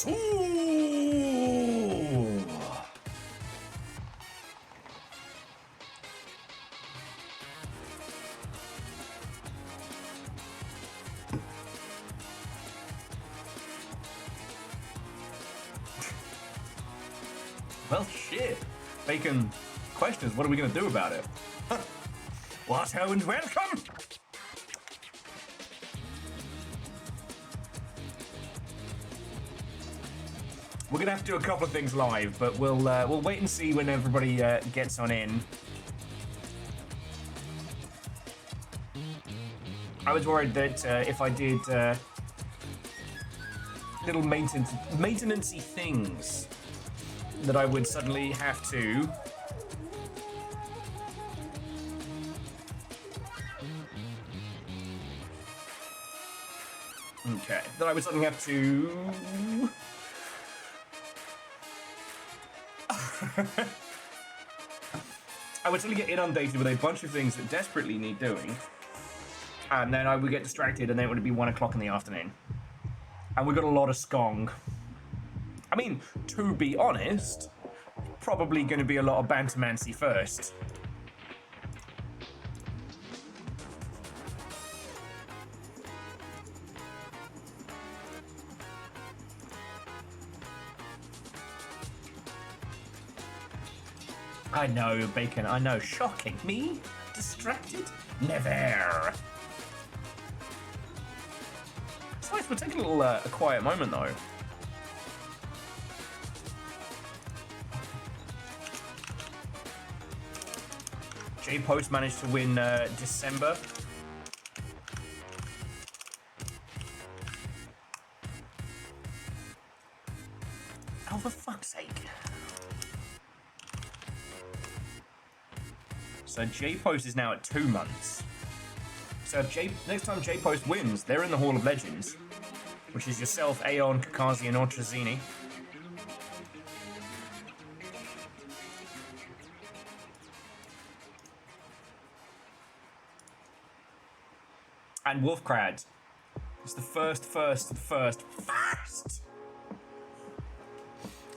Ooh. Well, shit. Bacon questions. What are we going to do about it? What, and welcome! We're going to have to do a couple of things live, but we'll wait and see when everybody gets on in. I was worried that if I did little maintenance-y things, that I would suddenly have to that I would suddenly have to I would suddenly get inundated with a bunch of things that desperately need doing, and then I would get distracted, and then it would be 1 o'clock in the afternoon, and we got a lot of skong. I mean, to be honest, probably going to be a lot of bantermancy first. I know, Bacon, I know. Shocking. Me? Distracted? Never. It's nice, we'll take a little a quiet moment, though. J-Post managed to win December. Oh, for fuck's sake. So J-Post is now at 2 months. So if next time J-Post wins, they're in the Hall of Legends, which is yourself, Aeon, Kakazi, and Ortrazini. And Wolfcrad. It's the first.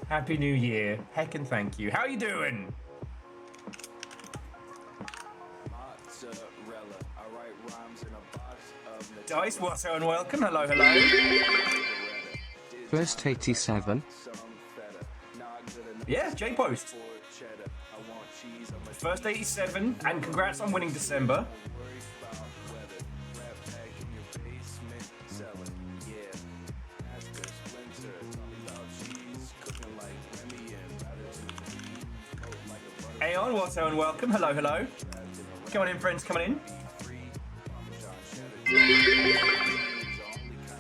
Happy New Year. Heckin' thank you. How are you doing? Dice, what's and welcome. Hello, hello. First 87. Yeah, J-Post. First 87, and congrats on winning December. Aeon, what's and welcome. Hello, hello. Come on in, friends, come on in.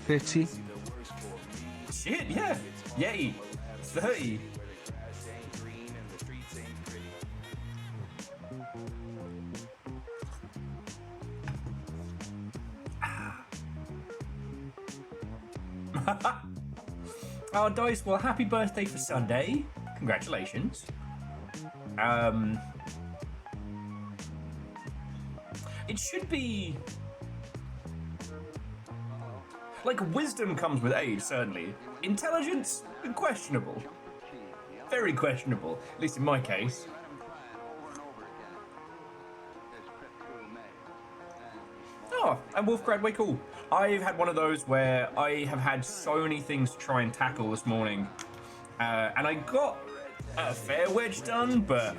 30. Shit, yeah. Yay. 30. Oh, Dice, well, happy birthday for Sunday. Congratulations. It should be... like, wisdom comes with age, certainly. Intelligence? Questionable. Very questionable, at least in my case. Oh, and Wolfgrad, way cool. I've had one of those where I have had so many things to try and tackle this morning. And I got a fair wedge done, but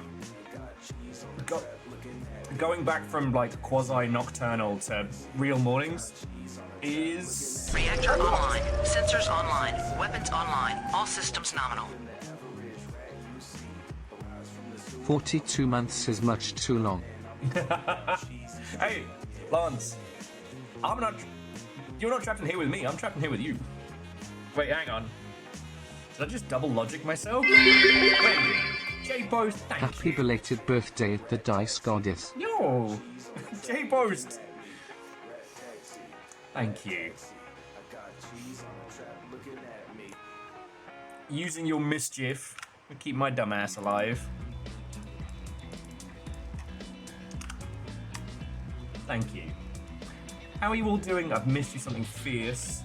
going back from like quasi-nocturnal to real mornings is... Reactor online, sensors online, weapons online, all systems nominal. 42 months is much too long. Hey, Lance, you're not trapped in here with me, I'm trapped in here with you. Wait, hang on. Did I just double logic myself? Wait, J-Post, thank you. Happy belated birthday, the Dice Goddess. Yo, J-Post. Thank you. Using your mischief to keep my dumb ass alive. Thank you. How are you all doing? I've missed you something fierce.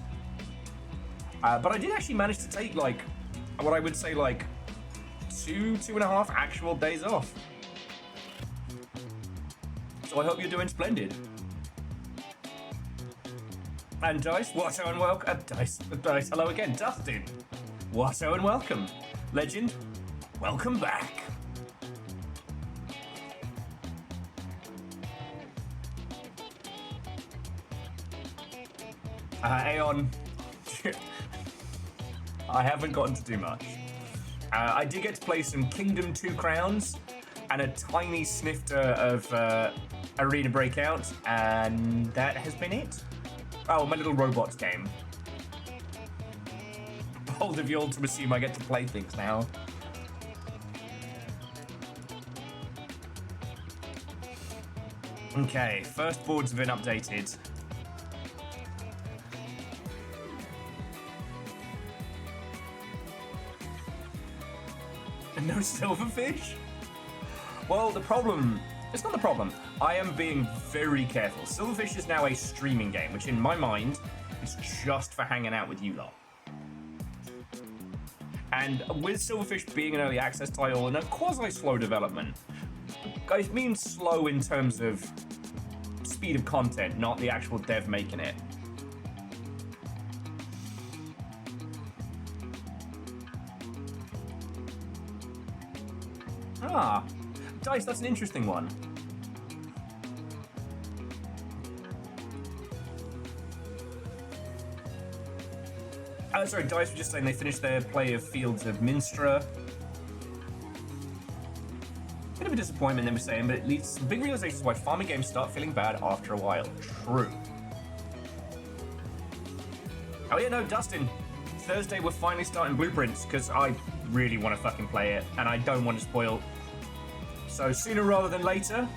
But I did actually manage to take, like, what I would say, like, 2.5 actual days off. So I hope you're doing splendid. And Dice, Watto and welcome. Dice, hello again. Dustin, Watto and welcome. Legend, welcome back. Aeon, I haven't gotten to do much. I did get to play some Kingdom 2 Crowns and a tiny snifter of Arena Breakout, and that has been it. Oh, my little robots game. Bold of you all to assume I get to play things now. Okay, first boards have been updated. No silverfish? Well, the problem... It's not the problem. I am being very careful. Silverfish is now a streaming game, which in my mind is just for hanging out with you lot. And with Silverfish being an early access title and a quasi-slow development, I mean slow in terms of speed of content, not the actual dev making it. Ah, Dice, that's an interesting one. Sorry, Dice was just saying they finished their play of Fields of Minstra. Bit of a disappointment, they were saying, but it leads to some big realizations why farming games start feeling bad after a while. True. Oh yeah, no, Dustin. Thursday we're finally starting Blueprints, because I really want to fucking play it, and I don't want to spoil. So sooner rather than later.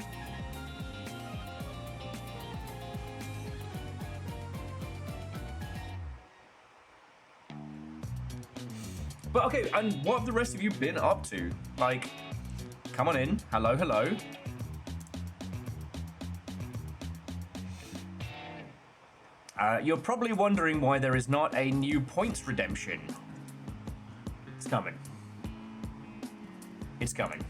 But okay, and what have the rest of you been up to? Like, come on in. Hello, hello. You're probably wondering why there is not a new points redemption. It's coming. It's coming.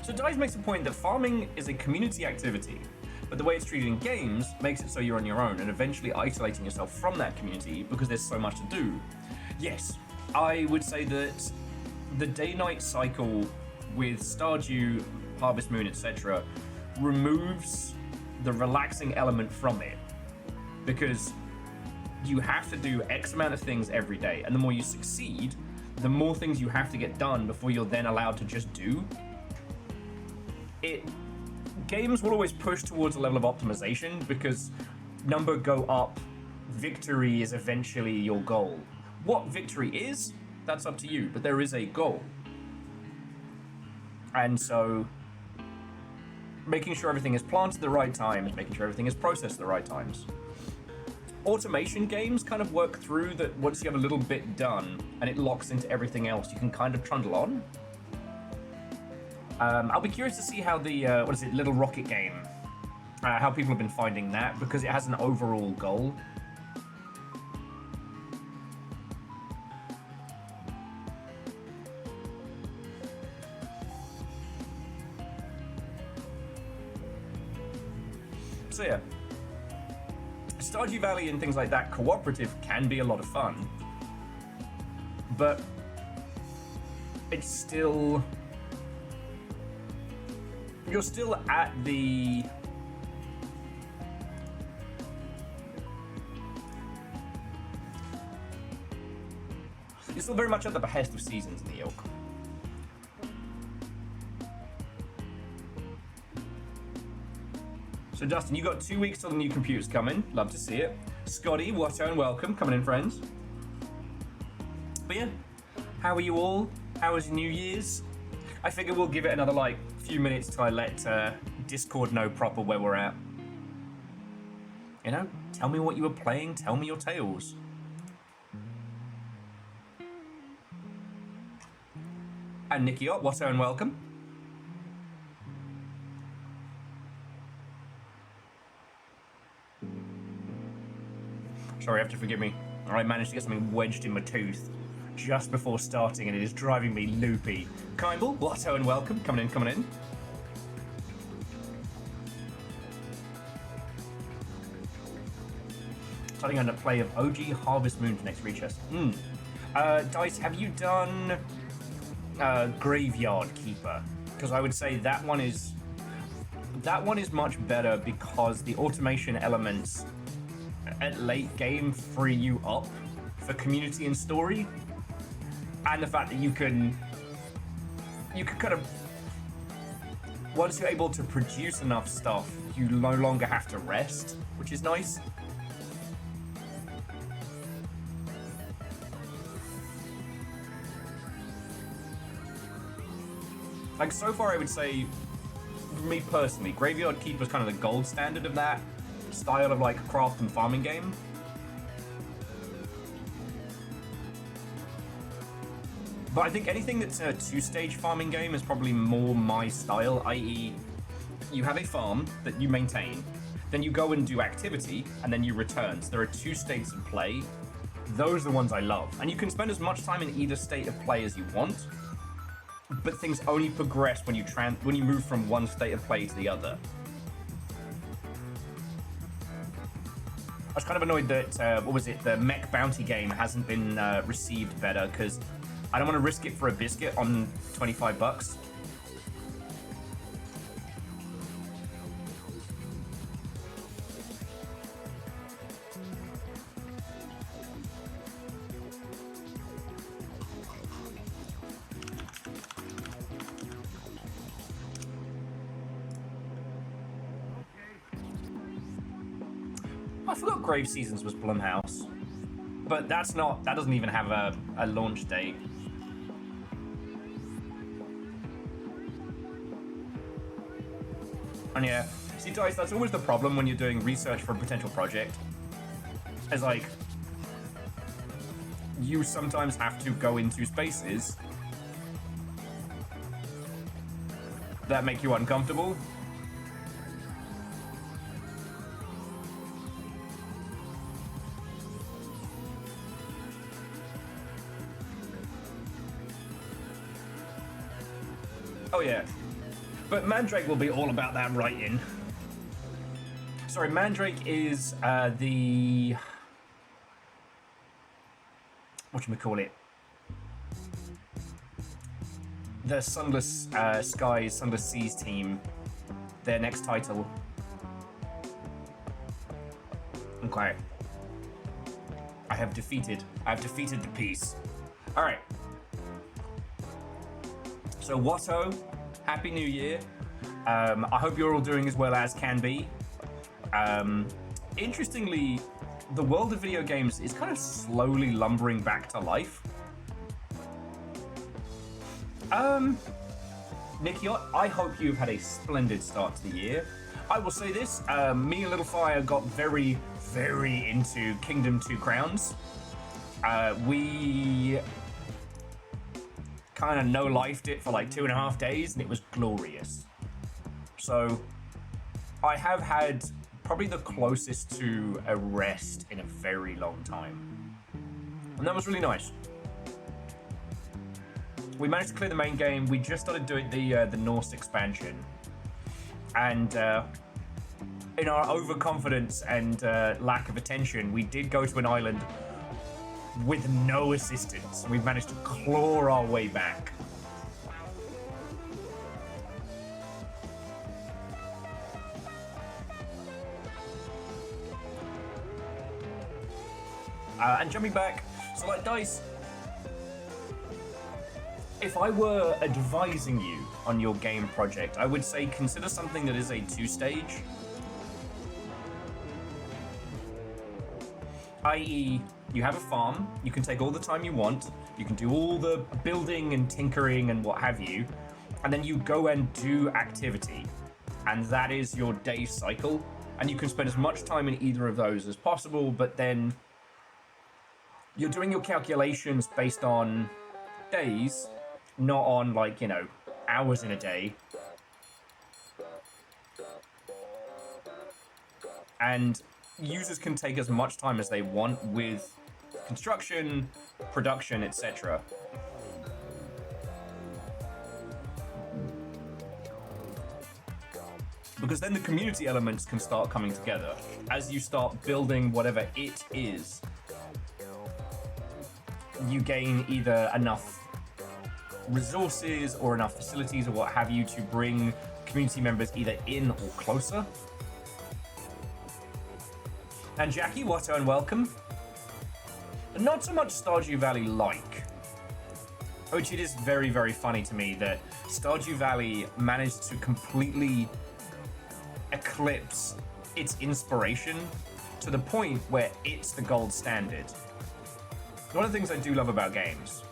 So Dice makes a point that farming is a community activity, but the way it's treated in games makes it so you're on your own and eventually isolating yourself from that community because there's so much to do. Yes, I would say that the day-night cycle with Stardew, Harvest Moon, etc. removes the relaxing element from it, because you have to do X amount of things every day, and the more you succeed, the more things you have to get done before you're then allowed to just do. Games will always push towards a level of optimization because number go up, victory is eventually your goal. What victory is, that's up to you, but there is a goal. And so making sure everything is planted at the right time, making sure everything is processed at the right times. Automation games kind of work through that once you have a little bit done and it locks into everything else, you can kind of trundle on. I'll be curious to see how the, Little Rocket game, how people have been finding that, because it has an overall goal. So yeah, Stardew Valley and things like that, cooperative can be a lot of fun, but it's still... You're still at the... You're still very much at the behest of seasons in the ilk. So Justin, you got 2 weeks till the new computer's coming. Love to see it. Scotty, Watto and welcome. Coming in, friends. But yeah, how are you all? How was your New Year's? I figure we'll give it another, few minutes till I let Discord know proper where we're at. You know, tell me what you were playing, tell me your tales. And Nicky Watto and welcome. Sorry, you have to forgive me. I managed to get something wedged in my tooth just before starting, and it is driving me loopy. Kimball, Watto and welcome. Coming in, coming in. Starting on a play of OG Harvest Moon for next retest. Dice, have you done Graveyard Keeper? Because I would say that one is much better because the automation elements at late game free you up for community and story, and the fact that you can kind of, once you're able to produce enough stuff, you no longer have to rest, which is nice. Like, so far I would say, me personally, Graveyard Keeper is kind of the gold standard of that style of like craft and farming game. But I think anything that's a two-stage farming game is probably more my style, i.e. you have a farm that you maintain, then you go and do activity, and then you return. So there are two states of play. Those are the ones I love. And you can spend as much time in either state of play as you want, but things only progress when you move from one state of play to the other. I was kind of annoyed that, what was it, the Mech Bounty game hasn't been received better, because I don't want to risk it for a biscuit on $25. I forgot Grave Seasons was Blumhouse, but that doesn't even have a launch date. And yeah, see, Dice, that's always the problem when you're doing research for a potential project. It's like, you sometimes have to go into spaces that make you uncomfortable. Oh yeah, but Mandrake will be all about that writing. Sorry, Mandrake is the whatchamacallit, the Sunless Skies, Sunless Seas team. Their next title. Okay. I have defeated the piece. All right. So Watto, Happy New Year. I hope you're all doing as well as can be. Interestingly, the world of video games is kind of slowly lumbering back to life. Nicky, I hope you've had a splendid start to the year. I will say this, me and Little Fire got very, very into Kingdom 2 Crowns. We kind of no-lifed it for like 2.5 days, and it was glorious. So I have had probably the closest to a rest in a very long time, and that was really nice. We managed to clear the main game. We just started doing the Norse expansion, and in our overconfidence and lack of attention, we did go to an island with no assistance. We've managed to claw our way back. And jumping back, so like Dice, if I were advising you on your game project, I would say consider something that is a 2-stage. I.e., you have a farm, you can take all the time you want, you can do all the building and tinkering and what have you, and then you go and do activity. And that is your day cycle. And you can spend as much time in either of those as possible, but then you're doing your calculations based on days, not on, like, you know, hours in a day. And users can take as much time as they want with construction, production, etc. Because then the community elements can start coming together as you start building whatever it is. You gain either enough resources or enough facilities or what have you to bring community members either in or closer. And Jackie, what and welcome. Not so much Stardew Valley like, which it is very, very funny to me that Stardew Valley managed to completely eclipse its inspiration to the point where it's the gold standard. One of the things I do love about games.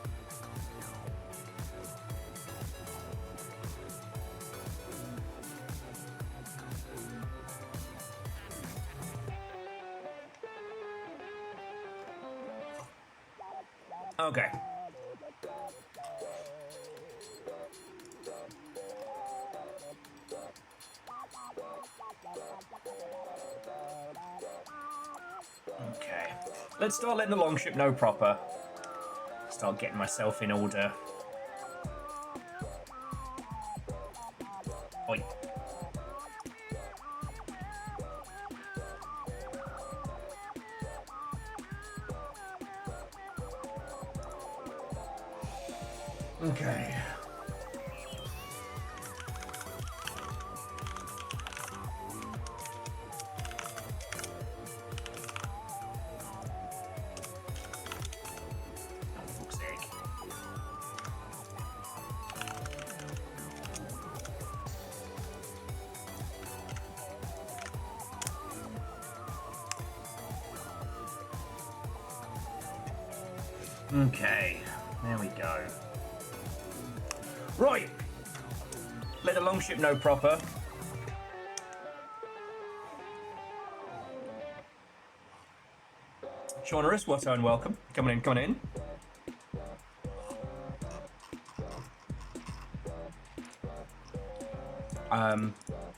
Okay. Okay. Let's start letting the longship know proper. Start getting myself in order. Oi. Okay. Okay, there we go. Right, let the longship know proper. Shaunerus, what and welcome. Coming in.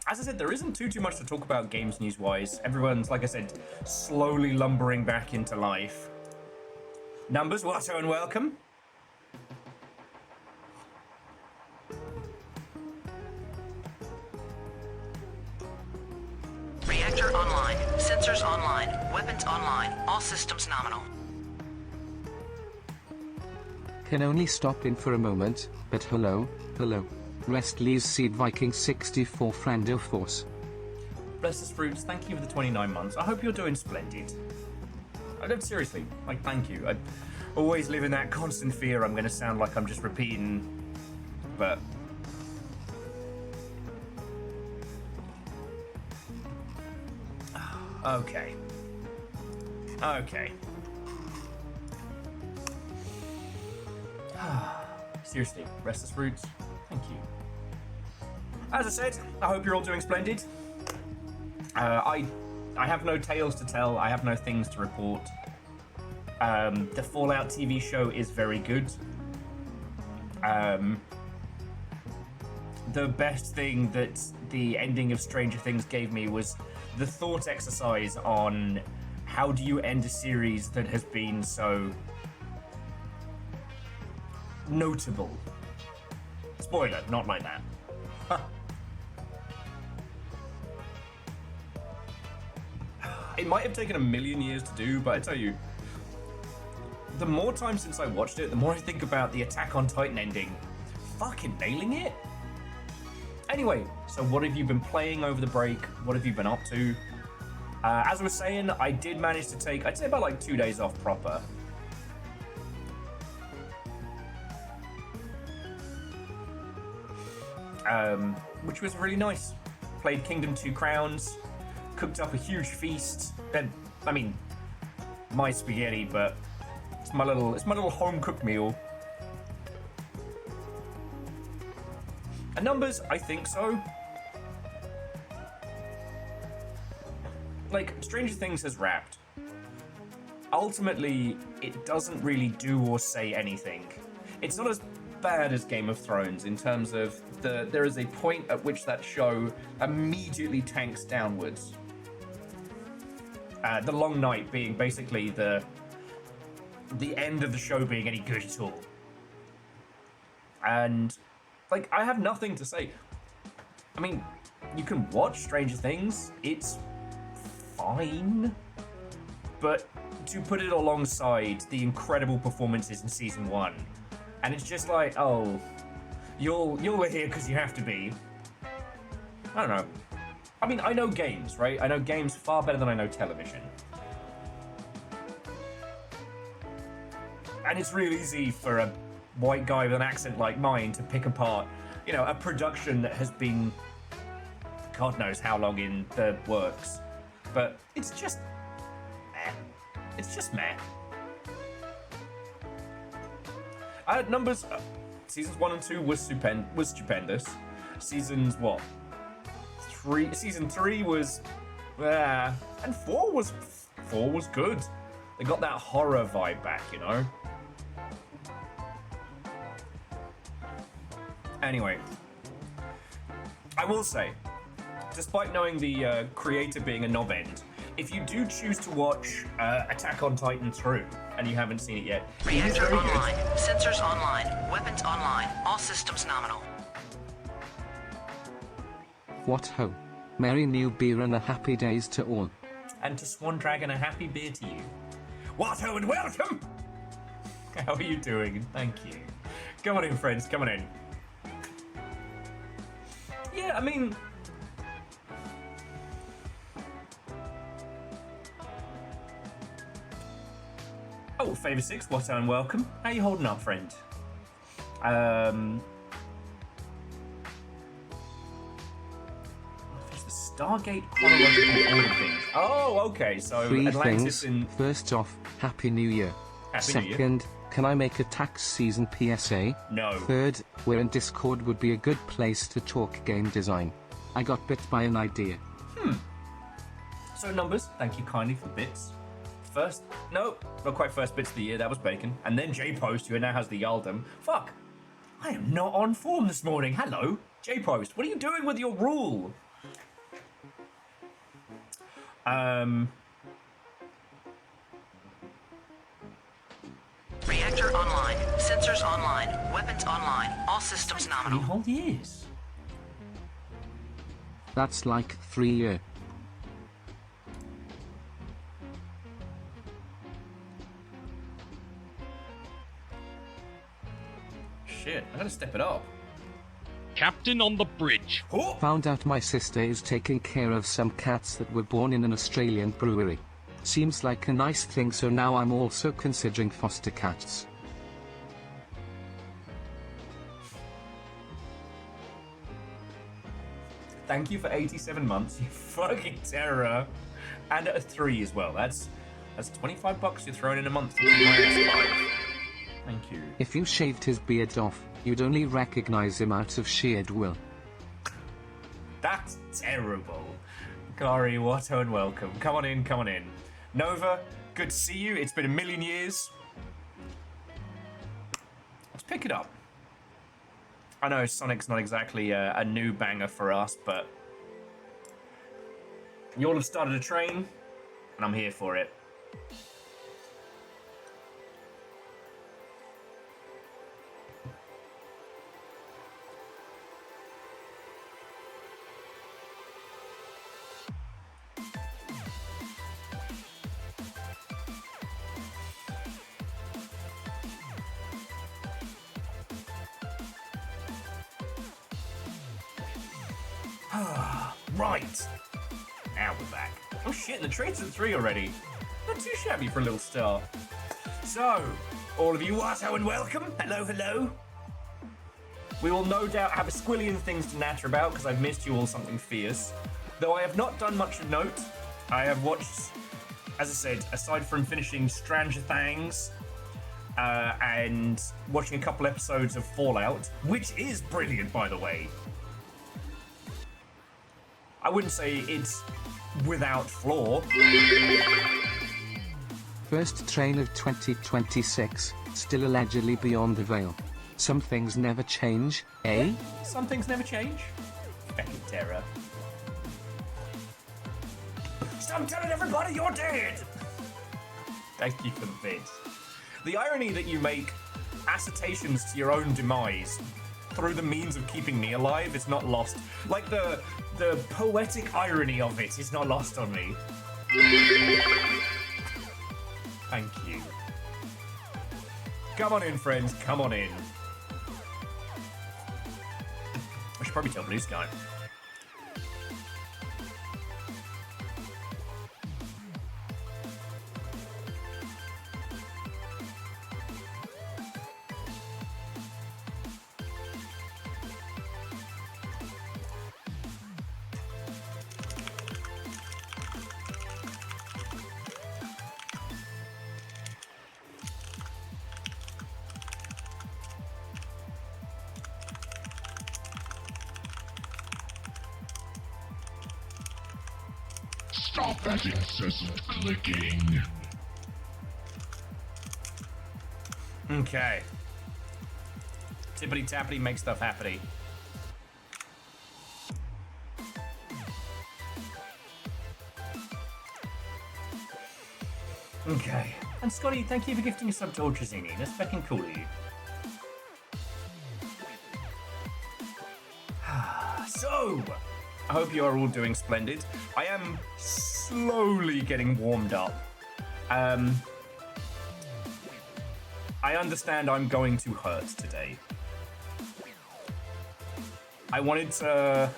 As I said, there isn't too much to talk about games news-wise. Everyone's, like I said, slowly lumbering back into life. Numbers, what and welcome. Reactor online. Sensors online. Weapons online. All systems nominal. Can only stop in for a moment, but hello. Restley's Seed Viking 64 Frando Force. Bless Fruits, thank you for the 29 months. I hope you're doing splendid. I don't, seriously, like, thank you. I always live in that constant fear I'm going to sound like I'm just repeating, but... Okay. Seriously, Restless Fruits, thank you. As I said, I hope you're all doing splendid. I have no tales to tell. I have no things to report. The Fallout TV show is very good. The best thing that the ending of Stranger Things gave me was the thought exercise on how do you end a series that has been so notable. Spoiler, not like that. It might have taken a million years to do, but I tell you, the more time since I watched it, the more I think about the Attack on Titan ending. Fucking nailing it. Anyway, so what have you been playing over the break? What have you been up to? As I was saying, I did manage to take, I'd say about like 2 days off proper. Which was really nice. Played Kingdom 2 Crowns, cooked up a huge feast. Then, I mean, my spaghetti, but it's my little home cooked meal. And numbers, I think so. like, Stranger Things has wrapped. Ultimately, it doesn't really do or say anything. It's not as bad as Game of Thrones in terms of there is a point at which that show immediately tanks downwards. The long night being basically the end of the show being any good at all. And, like, I have nothing to say. I mean, you can watch Stranger Things, it's fine, but to put it alongside the incredible performances in season 1, and it's just like, oh, you're here because you have to be. I don't know. I mean, I know games, right? I know games far better than I know television. And it's real easy for a white guy with an accent like mine to pick apart, you know, a production that has been God knows how long in the works. But it's just meh. It's just meh. Numbers, seasons 1 and 2 was stupendous. Seasons what? 3. Season 3 was, and 4 was good. They got that horror vibe back, you know. Anyway, I will say, despite knowing the creator being a knob end, if you do choose to watch Attack on Titan through, and you haven't seen it yet, Reactor online, sensors online, weapons online, all systems nominal. What ho! Merry New Beer and a happy days to all. And to Swan Dragon, a happy beer to you. What ho and welcome! How are you doing? Thank you. Come on in, friends, come on in. Yeah, I mean... Oh, Favor 6, what and welcome. How you holding up, friend? There's the Stargate chronological order things. Oh, okay, so 3 Atlantis things. in... First off, Happy New Year. Happy New Year. Second, can I make a tax season PSA? No. Third, we're in Discord would be a good place to talk game design. I got bit by an idea. So numbers, thank you kindly for bits. First, no, not quite first bits of the year, that was Bacon. And then J-Post, who now has the Yaldum. Fuck, I am not on form this morning. Hello, J-Post, what are you doing with your rule? Reactor online, sensors online, weapons online, all systems nominal. Whole years. That's like 3 year. Shit, I gotta step it up. Captain on the bridge. Oh! Found out my sister is taking care of some cats that were born in an Australian brewery. Seems like a nice thing, so now I'm also considering foster cats. Thank you for 87 months, you fucking terror. And a 3 as well. That's $25 you're throwing in a month to keep my ass alive. Thank you. If you shaved his beard off, you'd only recognize him out of sheer will. That's terrible. Kari, Watto, and welcome. Come on in, come on in. Nova, good to see you. It's been a million years. Let's pick it up. I know Sonic's not exactly a new banger for us, but you all have started a train, and I'm here for it. Right. Now we're back. Oh shit, the train's at 3 already. Not too shabby for a little star. So, all of you, Watto, and welcome. Hello, hello. We will no doubt have a squillion things to natter about because I've missed you all something fierce. Though I have not done much of note. I have watched, as I said, aside from finishing Stranger Things and watching a couple episodes of Fallout, which is brilliant, by the way. I wouldn't say it's without flaw. First train of 2026, still allegedly beyond the veil. Some things never change, eh? Some things never change. Fucking terror. Stop telling everybody you're dead! Thank you for the bits. The irony that you make assertions to your own demise through the means of keeping me alive is not lost. Like the poetic irony of it is not lost on me. Thank you. Come on in, friends. Come on in. I should probably tell Blue Sky. Stop that incessant clicking. Okay. Tippity tappity, make stuff happity. Okay. And Scotty, thank you for gifting a sub to Ultrazini. That's fucking cool of you. So, I hope you are all doing splendid. I am slowly getting warmed up. I understand I'm going to hurt today. I wanted to...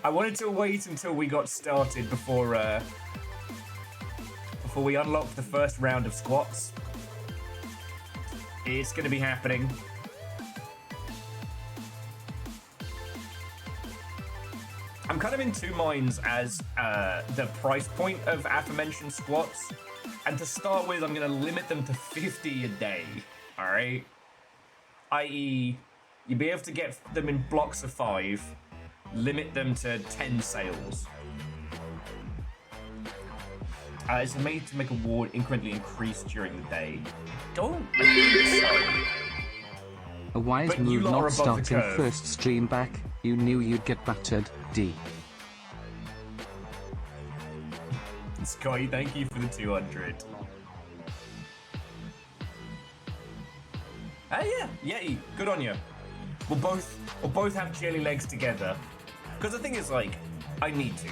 I wanted to wait until we got started before we unlocked the first round of squats. It's going to be happening. I'm kind of in two minds as the price point of aforementioned squats. And to start with, I'm going to limit them to 50 a day, all right? I.e., you'll be able to get them in blocks of 5, limit them to 10 sales. It's made to make a ward incrementally increase during the day. I think so. A wise But you move lot are not above the starting curve. first stream back, you knew you'd get battered, D. Scotty, thank you for the 200. Yeah, Yeti, good on you. We'll both have jelly legs together. Because the thing is, like, I need to.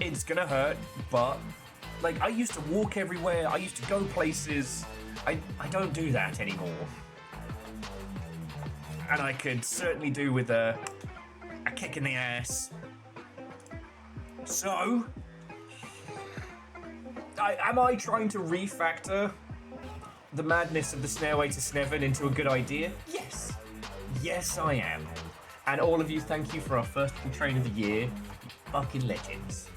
It's gonna hurt, but like I used to walk everywhere. I used to go places. I don't do that anymore. And I could certainly do with a kick in the ass. So, am I trying to refactor the madness of the Snailway to Sneven into a good idea? Yes. Yes, I am. And all of you, thank you for our first full train of the year. Fucking legends.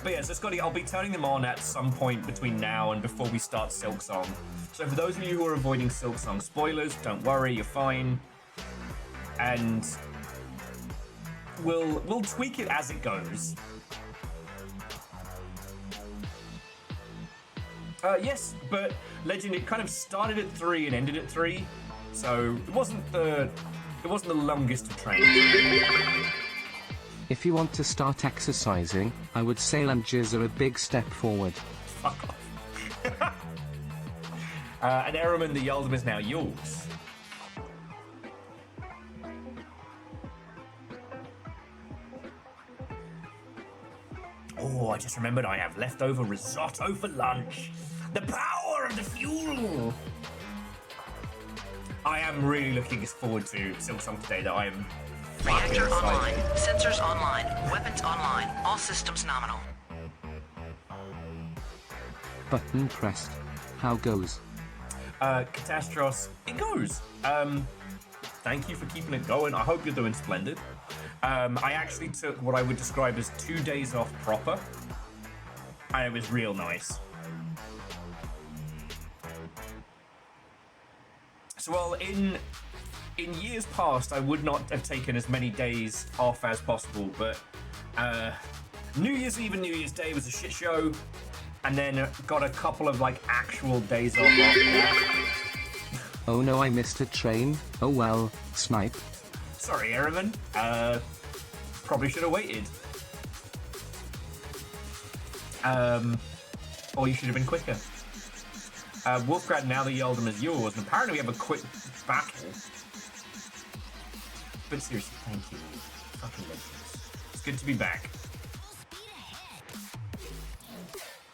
But yeah, so Scotty, I'll be turning them on at some point between now and before we start Silksong. So for those of you who are avoiding Silksong spoilers, don't worry, you're fine. And we'll tweak it as it goes. Yes, but Legend, it kind of started at 3 and ended at 3, so it wasn't the longest of trains. If you want to start exercising, I would say lunges are a big step forward. Fuck off. And Ehrman, the Yaldum is now yours. Oh, I just remembered I have leftover risotto for lunch. The power of the fuel! I am really looking forward to Silksong today, that I am fucking Reactor online. excited. Sensors online. Weapons online. All systems nominal. Button pressed. How goes? Catastros, it goes. Thank you for keeping it going. I hope you're doing splendid. I actually took what I would describe as 2 days off proper, and it was real nice. So, well, in in years past, I would not have taken as many days off as possible, but New Year's Eve and New Year's Day was a shit show, and then got a couple of like actual days off after that. Oh no, I missed a train. Oh well, snipe. Sorry, Airman. Probably should have waited. Or you should have been quicker. Wolfgrad, now the Eldom is yours, and apparently we have a quick battle. But seriously, thank you. Fucking legends. It's good to be back.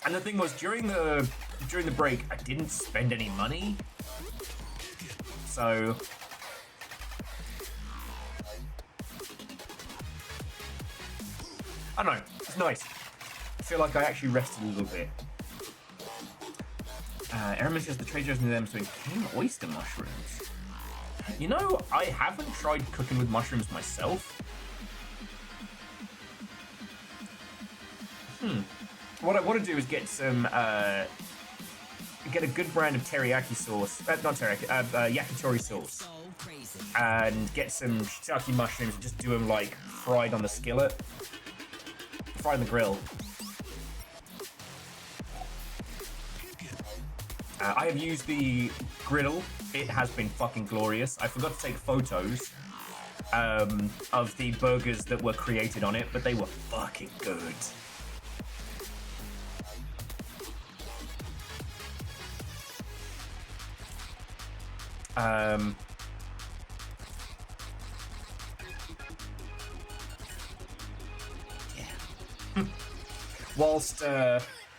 And the thing was, during the break, I didn't spend any money. So I don't know, it's nice. I feel like I actually rested a little bit. Aaron says the traders near them doing king oyster mushrooms. You know, I haven't tried cooking with mushrooms myself. What I want to do is get some, get a good brand of teriyaki sauce. Not teriyaki, yakitori sauce. And get some shiitake mushrooms and just do them like fried on the skillet. Fried on the grill. I have used the griddle. It has been fucking glorious. I forgot to take photos of the burgers that were created on it, but they were fucking good. Whilst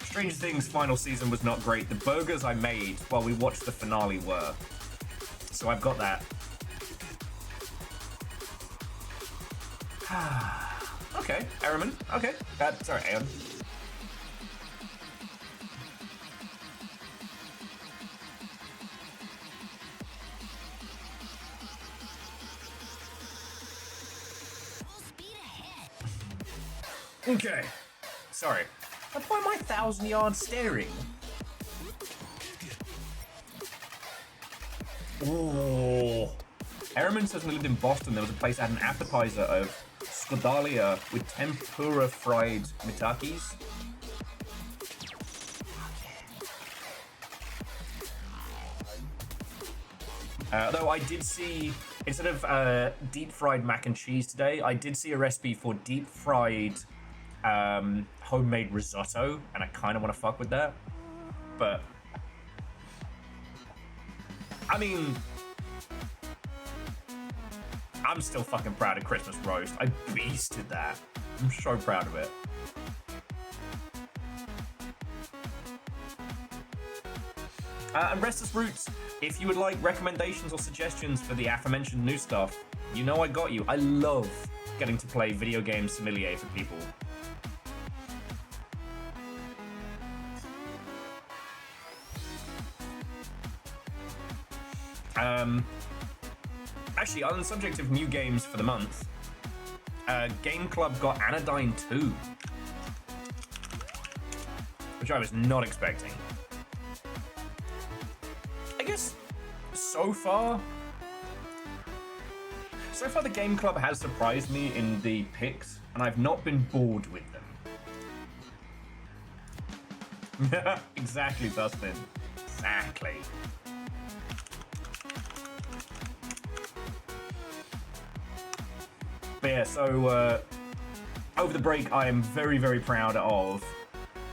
Stranger Things final season was not great, the burgers I made while we watched the finale were. So I've got that. Okay, Araman. Okay. Sorry, Aeon. Okay. Sorry. Why am I 1,000-yard staring? Oh. Araman says when he lived in Boston, there was a place that had an appetizer of scodalia with tempura fried mitakis. Though I did see, instead of deep fried mac and cheese today, I did see a recipe for deep fried homemade risotto, and I kind of want to fuck with that. But I mean, I'm still fucking proud of Christmas roast. I beasted that. I'm so proud of it. And Restless Roots, if you would like recommendations or suggestions for the aforementioned new stuff, you know I got you. I love getting to play video game sommelier for people. Actually, on the subject of new games for the month, Game Club got Anodyne 2, which I was not expecting. I guess so far the Game Club has surprised me in the picks, and I've not been bored with them. Exactly, Dustin. Exactly. But yeah, so over the break, I am very, very proud of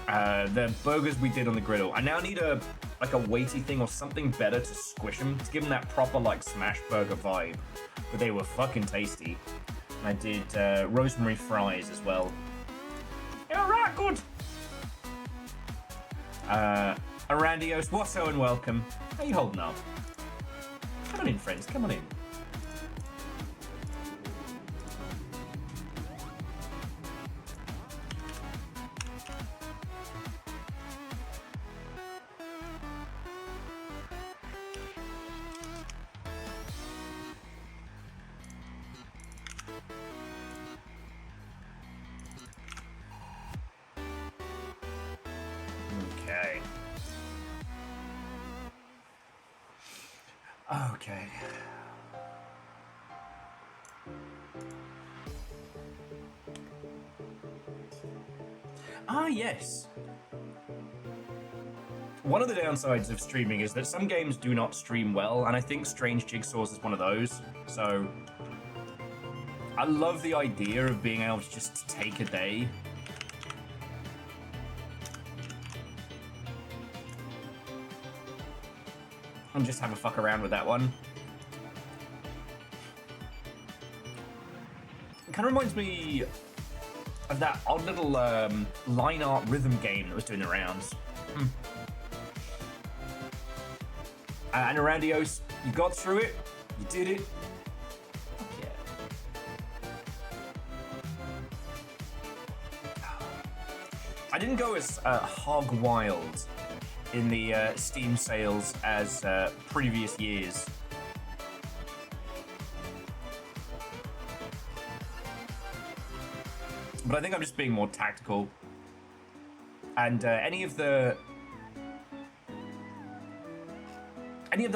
the burgers we did on the griddle. I now need a weighty thing or something better to squish them, to give them that proper like smash burger vibe. But they were fucking tasty. And I did rosemary fries as well. Yeah, right, good. Arandios, what's and welcome. How you holding up? Come on in, friends. Come on in. Okay. Ah, yes. One of the downsides of streaming is that some games do not stream well, and I think Strange Jigsaws is one of those. So, I love the idea of being able to just take a day and just have a fuck around with that one. It kind of reminds me of that odd little line art rhythm game that was doing the rounds. And Arandios, you got through it, you did it. Fuck yeah. I didn't go as hog wild in the Steam sales as previous years. But I think I'm just being more tactical. And any of the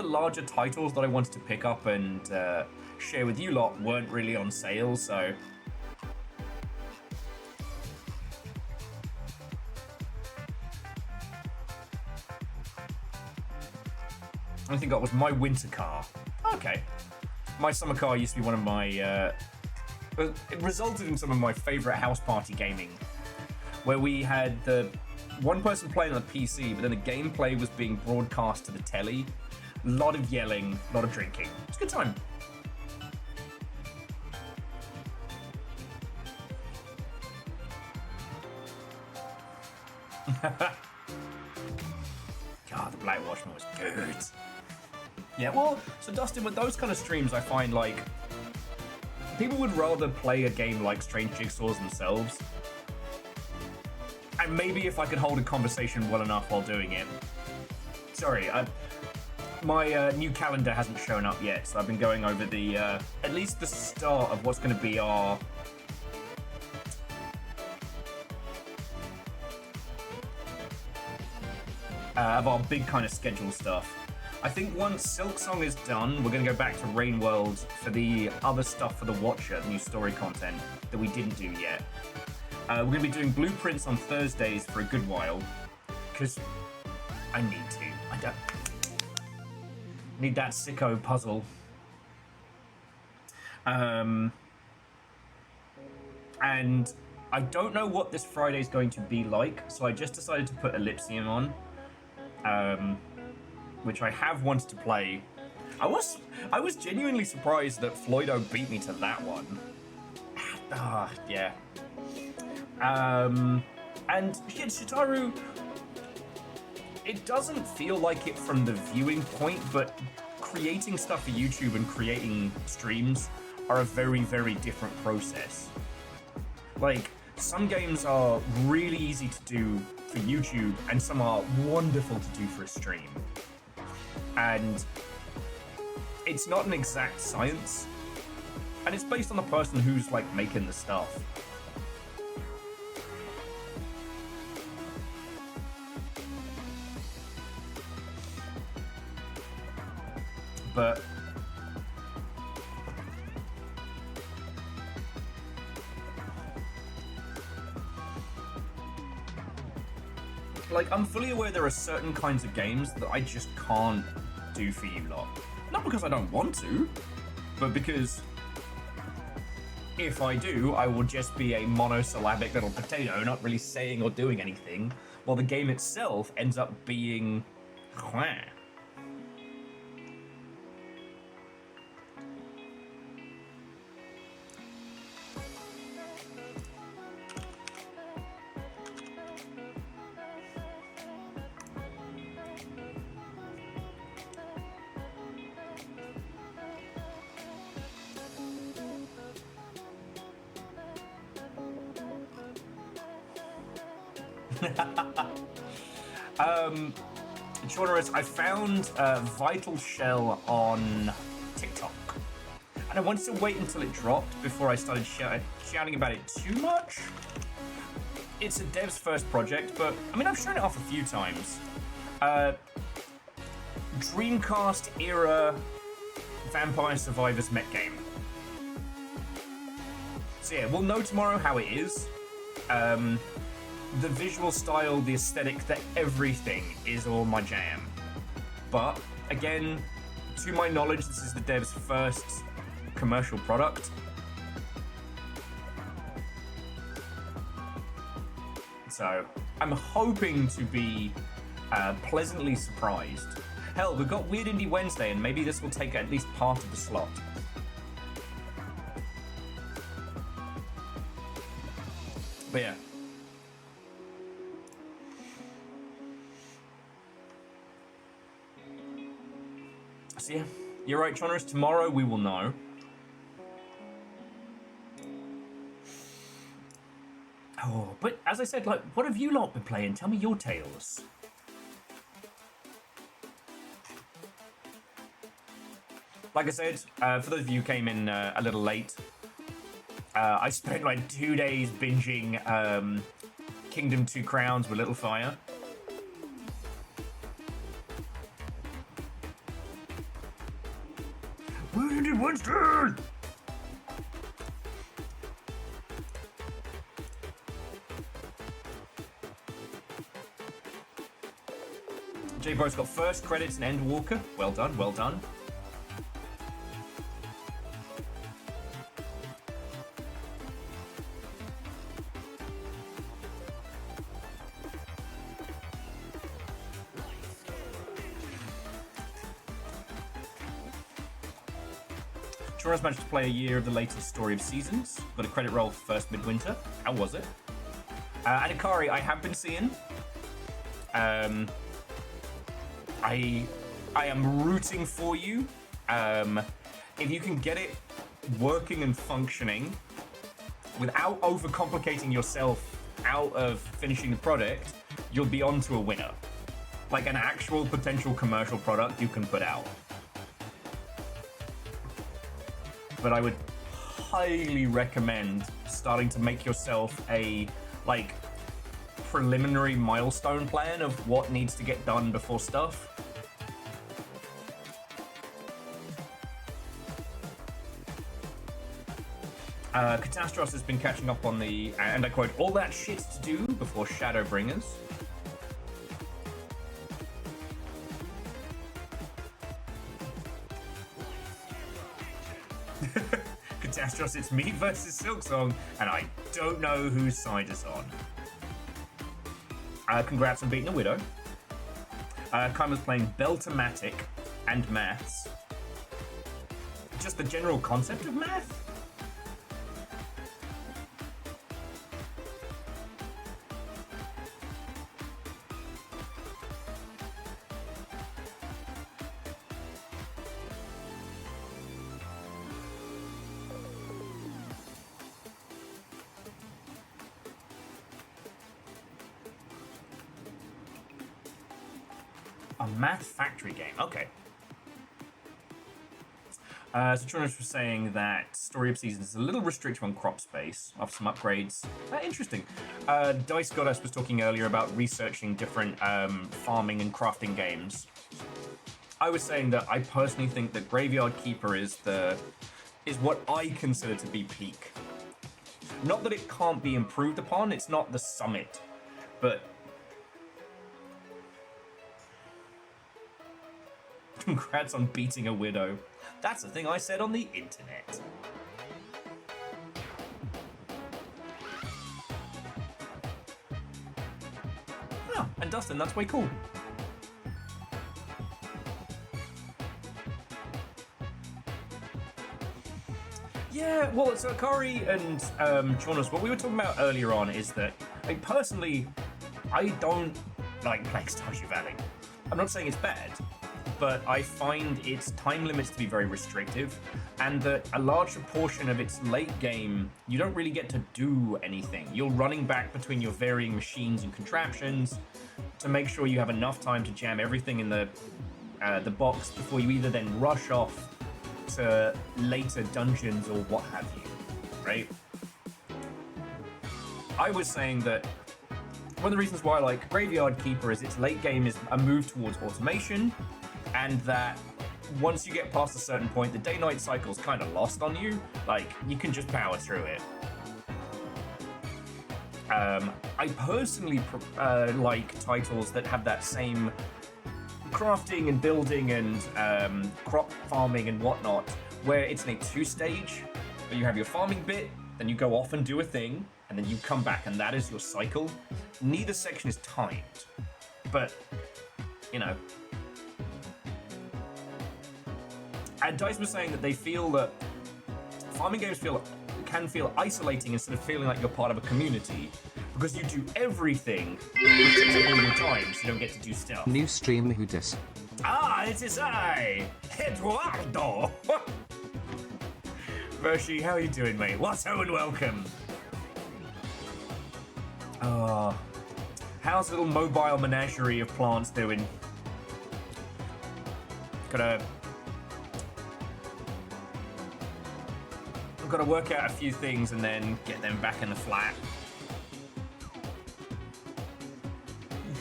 larger titles that I wanted to pick up and share with you lot weren't really on sale, so I think that was my winter car. Okay. My summer car used to be one of my it resulted in some of my favorite house party gaming, where we had the one person playing on the PC, but then the gameplay was being broadcast to the telly. A lot of yelling, a lot of drinking. It's a good time. God, the Black Watchman was good. Yeah, well, so Dustin, with those kind of streams, I find, like, people would rather play a game like Strange Jigsaws themselves. And maybe if I could hold a conversation well enough while doing it. Sorry, my new calendar hasn't shown up yet, so I've been going over the, at least the start of what's going to be our big kind of schedule stuff. I think once Silksong is done, we're going to go back to Rain World for the other stuff for the Watcher, the new story content that we didn't do yet. We're going to be doing blueprints on Thursdays for a good while, because I need to. I don't need that sicko puzzle. And I don't know what this Friday is going to be like, so I just decided to put Ellipsium on. Which I have wanted to play. I was genuinely surprised that Floydo beat me to that one. Yeah. And Shitaru, it doesn't feel like it from the viewing point, but creating stuff for YouTube and creating streams are a very, very different process. Like, some games are really easy to do for YouTube, and some are wonderful to do for a stream. And it's not an exact science, and it's based on the person who's, like, making the stuff. But like, I'm fully aware there are certain kinds of games that I just can't do for you lot. Not because I don't want to, but because if I do, I will just be a monosyllabic little potato, not really saying or doing anything, while the game itself ends up being Chaunerus, I found Vital Shell on TikTok, and I wanted to wait until it dropped before I started shouting about it too much. It's a dev's first project, but I mean, I've shown it off a few times. Dreamcast era Vampire Survivors mech game. So yeah, we'll know tomorrow how it is. the visual style, the aesthetic, everything is all my jam. But again, to my knowledge, this is the dev's first commercial product. So I'm hoping to be pleasantly surprised. Hell, we've got Weird Indie Wednesday, and maybe this will take at least part of the slot. But yeah. So yeah, you're right, Choners. Tomorrow we will know. Oh, but as I said, like, what have you lot been playing? Tell me your tales. Like I said, for those of you who came in a little late, I spent like 2 days binging Kingdom 2 Crowns with Little Fire. Where did Winston? J-Bro's got first credits and Endwalker. Well done, well done. Chura's managed to play a year of the latest Story of Seasons. Got a credit roll for first Midwinter. How was it? And Akari, I have been seeing. I am rooting for you. If you can get it working and functioning without overcomplicating yourself out of finishing the product, you'll be onto a winner. Like an actual potential commercial product you can put out. But I would highly recommend starting to make yourself a, like, preliminary milestone plan of what needs to get done before stuff. Catastros has been catching up on the, and I quote, all that shit to do before Shadowbringers. Catastros, it's me versus Silksong, and I don't know whose side is on. Congrats on beating a Widow. Kaima's playing Beltomatic and Maths. Just the general concept of math? A math factory game, okay. So Tronos was saying that Story of Seasons is a little restrictive on crop space after some upgrades. Interesting. Dice Goddess was talking earlier about researching different farming and crafting games. I was saying that I personally think that Graveyard Keeper is what I consider to be peak. Not that it can't be improved upon, it's not the summit, but congrats on beating a Widow. That's the thing I said on the internet. Oh, and Dustin, that's way cool. Yeah, well, so Akari and Jonas, what we were talking about earlier on is that, like, personally, I don't like playing Stardew Valley. I'm not saying it's bad, but I find its time limits to be very restrictive, and that a large portion of its late game, you don't really get to do anything. You're running back between your varying machines and contraptions to make sure you have enough time to jam everything in the box before you either then rush off to later dungeons or what have you, right? I was saying that one of the reasons why I like Graveyard Keeper is its late game is a move towards automation, and that once you get past a certain point, the day-night cycle's kind of lost on you. Like, you can just power through it. I personally like titles that have that same crafting and building and crop farming and whatnot, where it's in a two-stage, where you have your farming bit, then you go off and do a thing, and then you come back, and that is your cycle. Neither section is timed, but, you know. And DICE was saying that they feel that farming games can feel isolating instead of feeling like you're part of a community, because you do everything, which takes up all your time, so you don't get to do stuff. New stream who dis. Ah, it is I, Eduardo. Vershi, how are you doing, mate? What's up and welcome? How's the little mobile menagerie of plants doing? I've got to work out a few things and then get them back in the flat.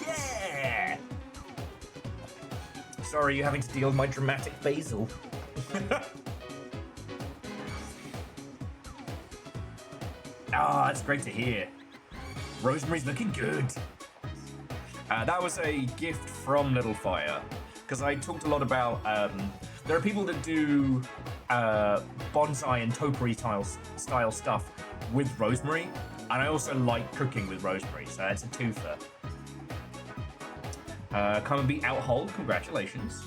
Yeah! Sorry, you're having to deal with my dramatic basil. Ah, that's great to hear. Rosemary's looking good. That was a gift from Little Fire, because I talked a lot about, there are people that do bonsai and topiary style stuff with rosemary, and I also like cooking with rosemary, so it's a twofer. Come and be outhold, congratulations.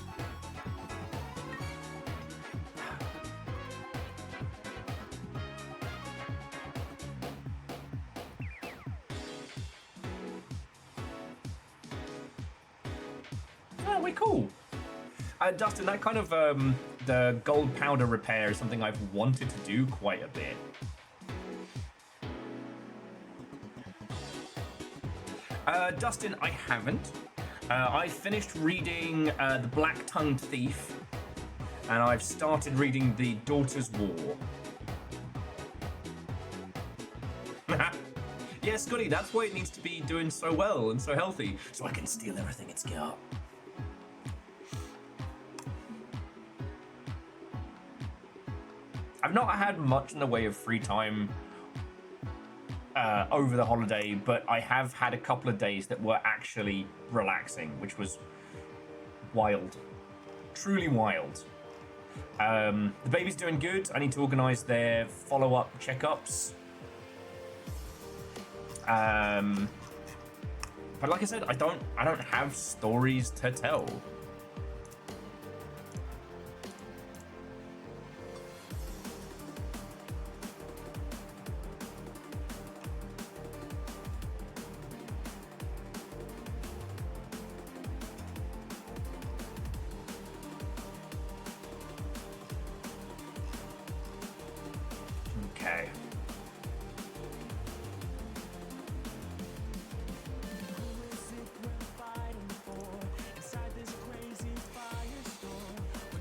Oh, we're cool. Dustin, that kind of the gold powder repair is something I've wanted to do quite a bit. Dustin, I haven't. I finished reading The Black-Tongued Thief, and I've started reading The Daughter's War. Yeah, Scotty, that's why it needs to be doing so well and so healthy, so I can steal everything it's got. I've not had much in the way of free time over the holiday, but I have had a couple of days that were actually relaxing, which was wild. Truly wild. The baby's doing good. I need to organise their follow-up checkups. But like I said, I don't have stories to tell. Okay.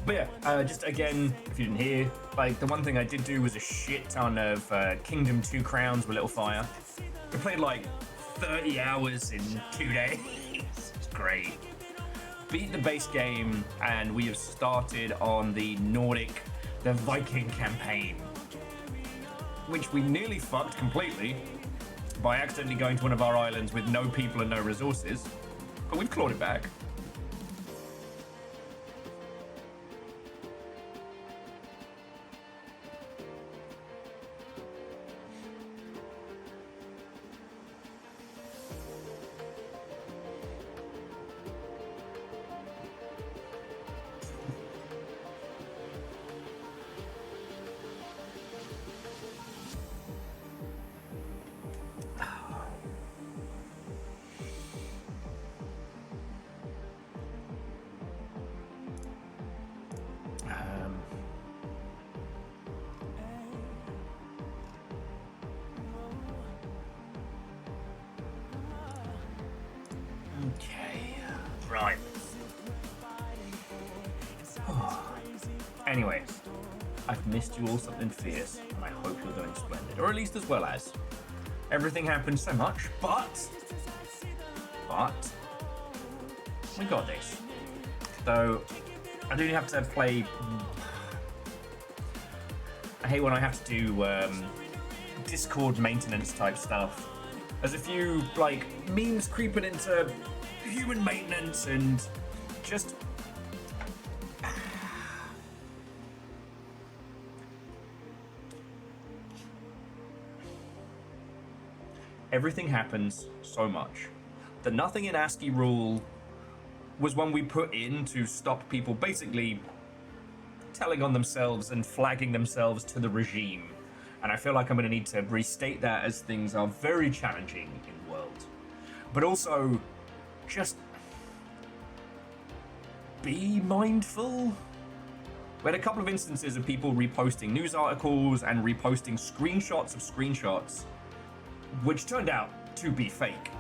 But yeah, just again, if you didn't hear, like the one thing I did do was a shit ton of Kingdom 2 Crowns with Little Fire. We played like 30 hours in 2 days. It's great. Beat the base game, and we have started on the Viking campaign, which we nearly fucked completely by accidentally going to one of our islands with no people and no resources, but we've clawed it back. Okay, right. Anyway, I've missed you all something fierce, and I hope you're doing splendid, or at least as well as. Everything happened so much, but we got this. Though I do have to play. I hate when I have to do Discord maintenance type stuff, There's a few, like, memes creeping into human maintenance and just... Everything happens so much. The nothing in ASCII rule was one we put in to stop people basically telling on themselves and flagging themselves to the regime. And I feel like I'm going to need to restate that, as things are very challenging in the world. But also, just be mindful. We had a couple of instances of people reposting news articles and reposting screenshots of screenshots, which turned out to be fake.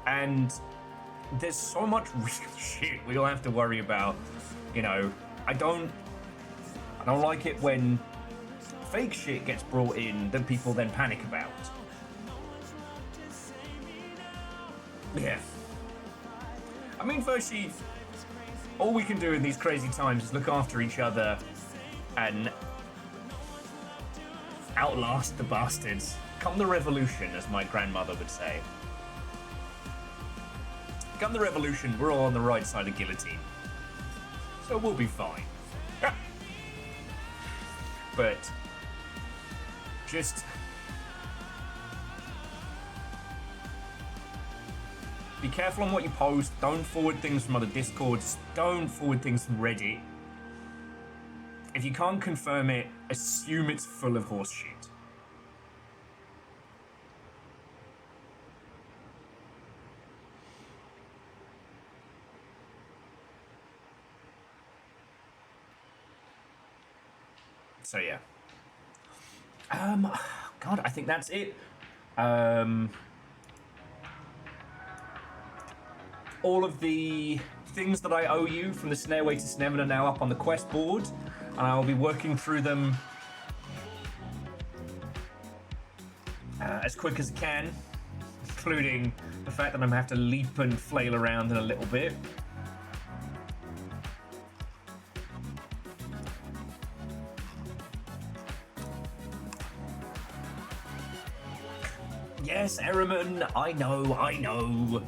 And there's so much real shit we all have to worry about. You know, I don't like it when fake shit gets brought in that people then panic about. Yeah. I mean, firstly, all we can do in these crazy times is look after each other and outlast the bastards. Come the revolution, as my grandmother would say. Come the revolution, we're all on the right side of guillotine. So we'll be fine. But just be careful on what you post. Don't forward things from other Discords. Don't forward things from Reddit. If you can't confirm it, assume it's full of horse shit. So yeah. God, I think that's it. All of the things that I owe you from the Snailway to Sneven are now up on the quest board, and I will be working through them as quick as I can, including the fact that I'm gonna have to leap and flail around in a little bit. Yes, Ehrman, I know.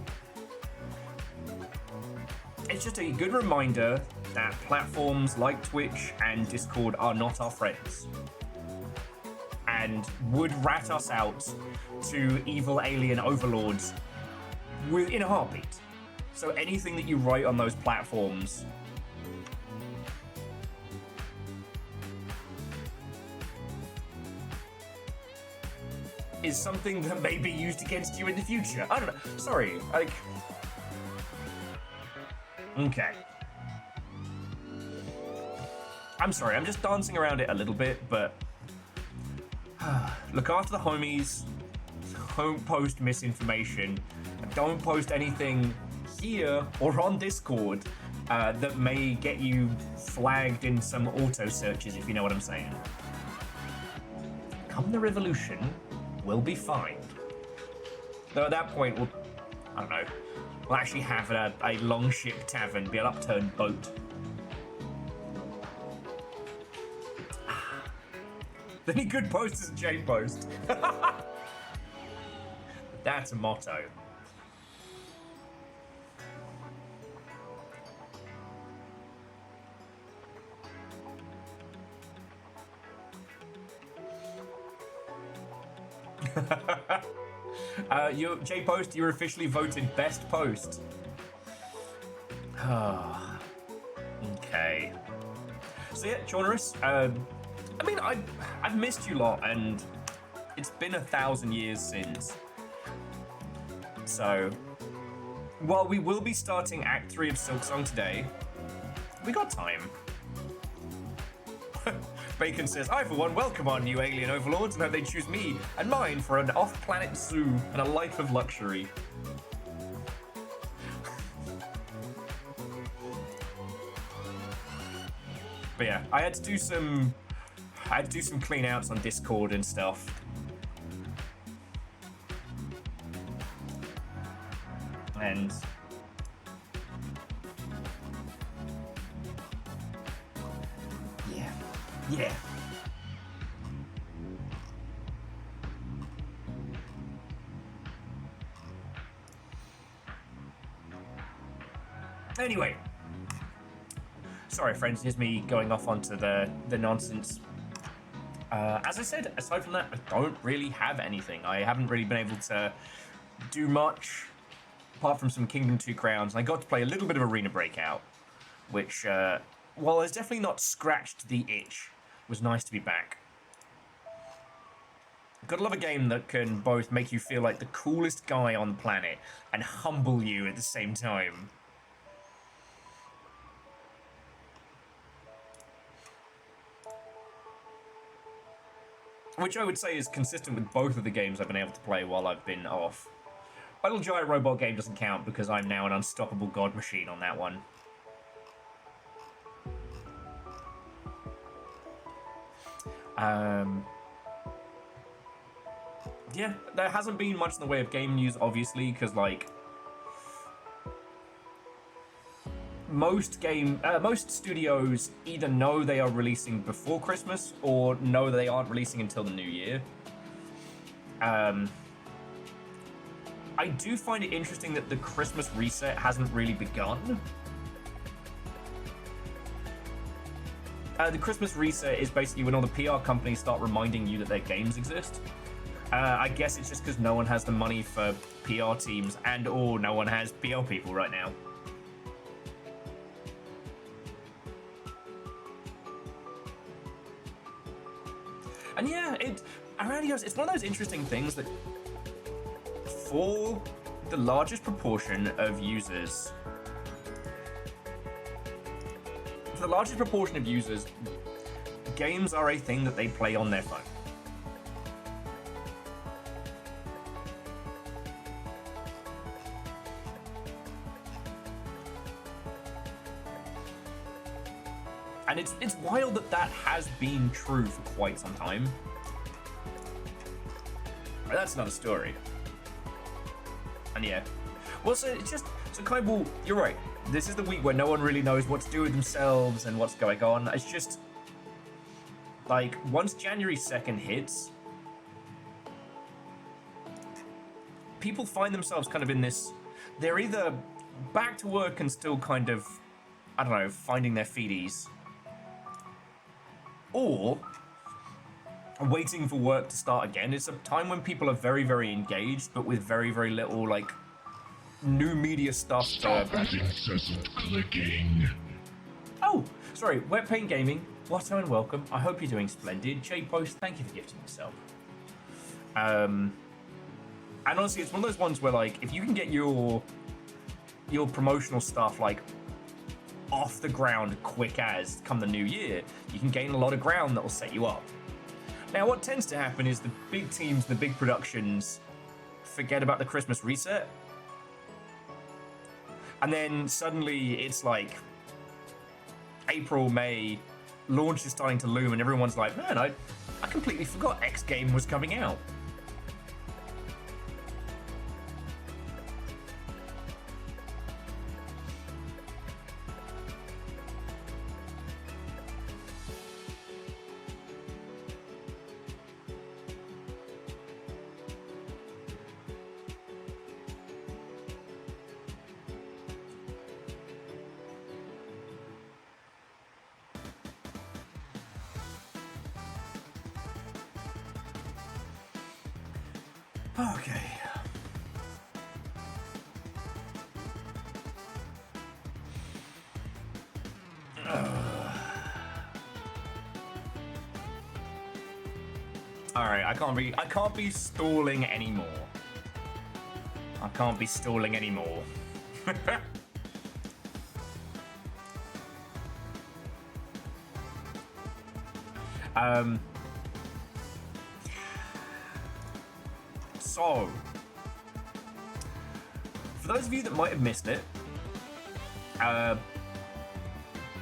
It's just a good reminder that platforms like Twitch and Discord are not our friends, and would rat us out to evil alien overlords in a heartbeat. So anything that you write on those platforms is something that may be used against you in the future. I don't know. Sorry, like... Okay. I'm sorry, I'm just dancing around it a little bit, but... Look after the homies. Don't post misinformation. Don't post anything here or on Discord that may get you flagged in some auto searches, if you know what I'm saying. Come the revolution, we'll be fine. Though at that point, we'll, I don't know, we'll actually have a longship tavern, be an upturned boat. The only good post is a J post. That's a motto. J post, you're officially voted best post. Okay. So yeah, Jonorus, I mean, I've missed you lot, and it's been 1,000 years since. So, while we will be starting Act 3 of Silksong today, we got time. Bacon says, I for one welcome our new alien overlords and hope they choose me and mine for an off-planet zoo and a life of luxury. But yeah, I had to do some clean outs on Discord and stuff. And yeah. Anyway. Sorry, friends, here's me going off onto the nonsense. As I said, aside from that, I don't really have anything. I haven't really been able to do much, apart from some Kingdom 2 Crowns. I got to play a little bit of Arena Breakout, which, while it's definitely not scratched the itch, was nice to be back. Gotta love a game that can both make you feel like the coolest guy on the planet and humble you at the same time. Which I would say is consistent with both of the games I've been able to play while I've been off. Little Giant Robot game doesn't count because I'm now an unstoppable god machine on that one. Yeah, there hasn't been much in the way of game news, obviously, because, like, most studios either know they are releasing before Christmas or know they aren't releasing until the new year. I do find it interesting that the Christmas reset hasn't really begun. The Christmas reset is basically when all the PR companies start reminding you that their games exist. I guess it's just because no one has the money for PR teams and or no one has PR people right now. And yeah, it's one of those interesting things that for the largest proportion of users, games are a thing that they play on their phone. And it's wild that has been true for quite some time. But that's another story. And yeah. Well, so it's just, so kind of, you're right. This is the week where no one really knows what to do with themselves and what's going on. It's just, like, once January 2nd hits, people find themselves kind of in this, they're either back to work and still kind of, I don't know, finding their feeties, or waiting for work to start again. It's a time when people are very, very engaged, but with very, very little, like, new media stuff. Stop that incessant clicking. Oh, sorry, Wet Paint Gaming, Watto and welcome. I hope you're doing splendid. Jade Post, thank you for gifting yourself. And honestly, it's one of those ones where, like, if you can get your promotional stuff, like, off the ground quick as come the new year, you can gain a lot of ground that will set you up. Now, what tends to happen is the big teams, the big productions, forget about the Christmas reset. And then suddenly it's like April, May, launch is starting to loom, and everyone's like, man, I completely forgot X game was coming out. Okay. Alright, I can't be stalling anymore. I can't be stalling anymore. So, for those of you that might have missed it,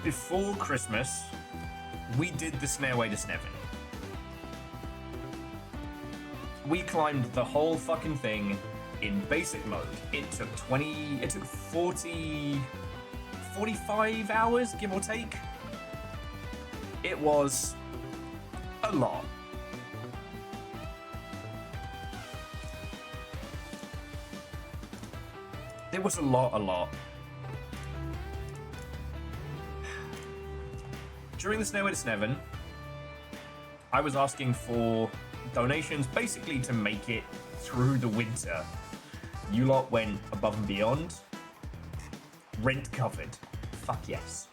before Christmas, we did the Snailway to Snevin. We climbed the whole fucking thing in basic mode. It took 45 hours, give or take. It was a lot. It was a lot. during the Stairway to Sneven, I was asking for donations basically to make it through the winter. You lot went above and beyond. Rent covered. Fuck yes.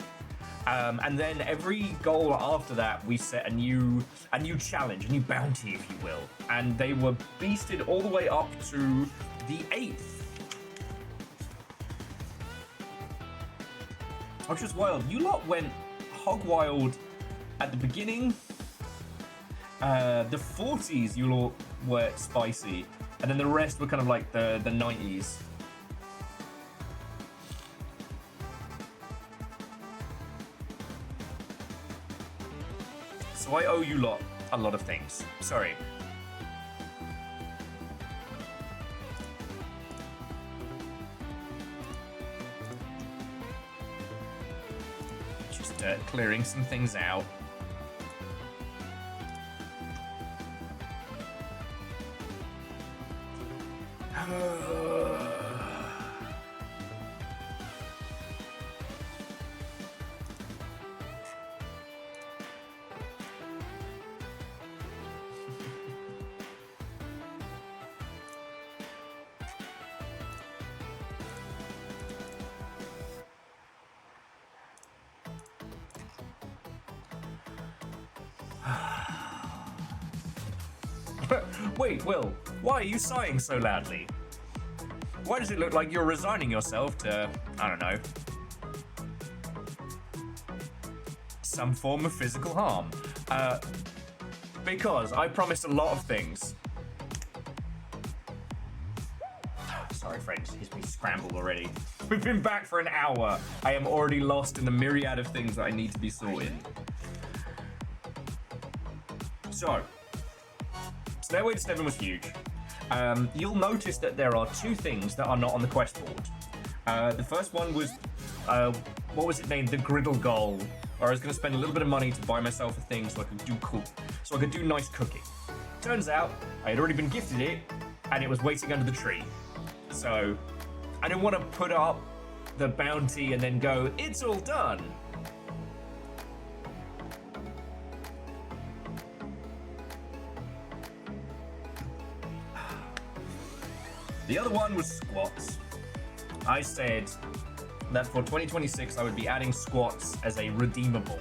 And then every goal after that, we set a new challenge, a new bounty, if you will. And they were beasted all the way up to the 8th. Which was wild. You lot went hog wild at the beginning. The 40s, you lot were spicy. And then the rest were kind of like the 90s. So I owe you lot a lot of things. Sorry. Just clearing some things out. Wait, Will, why are you sighing so loudly? Why does it look like you're resigning yourself to, I don't know, some form of physical harm? Because I promised a lot of things. Sorry, friends, he's been scrambled already. We've been back for an hour. I am already lost in the myriad of things that I need to be sorted. So, Stairway to Sneven was huge. You'll notice that there are 2 things that are not on the quest board. The first one was, what was it named? The Griddle Goal. Where I was going to spend a little bit of money to buy myself a thing so I could do nice cooking. Turns out, I had already been gifted it, and it was waiting under the tree. So, I didn't want to put up the bounty and then go, it's all done. The other one was squats. I said that for 2026 I would be adding squats as a redeemable.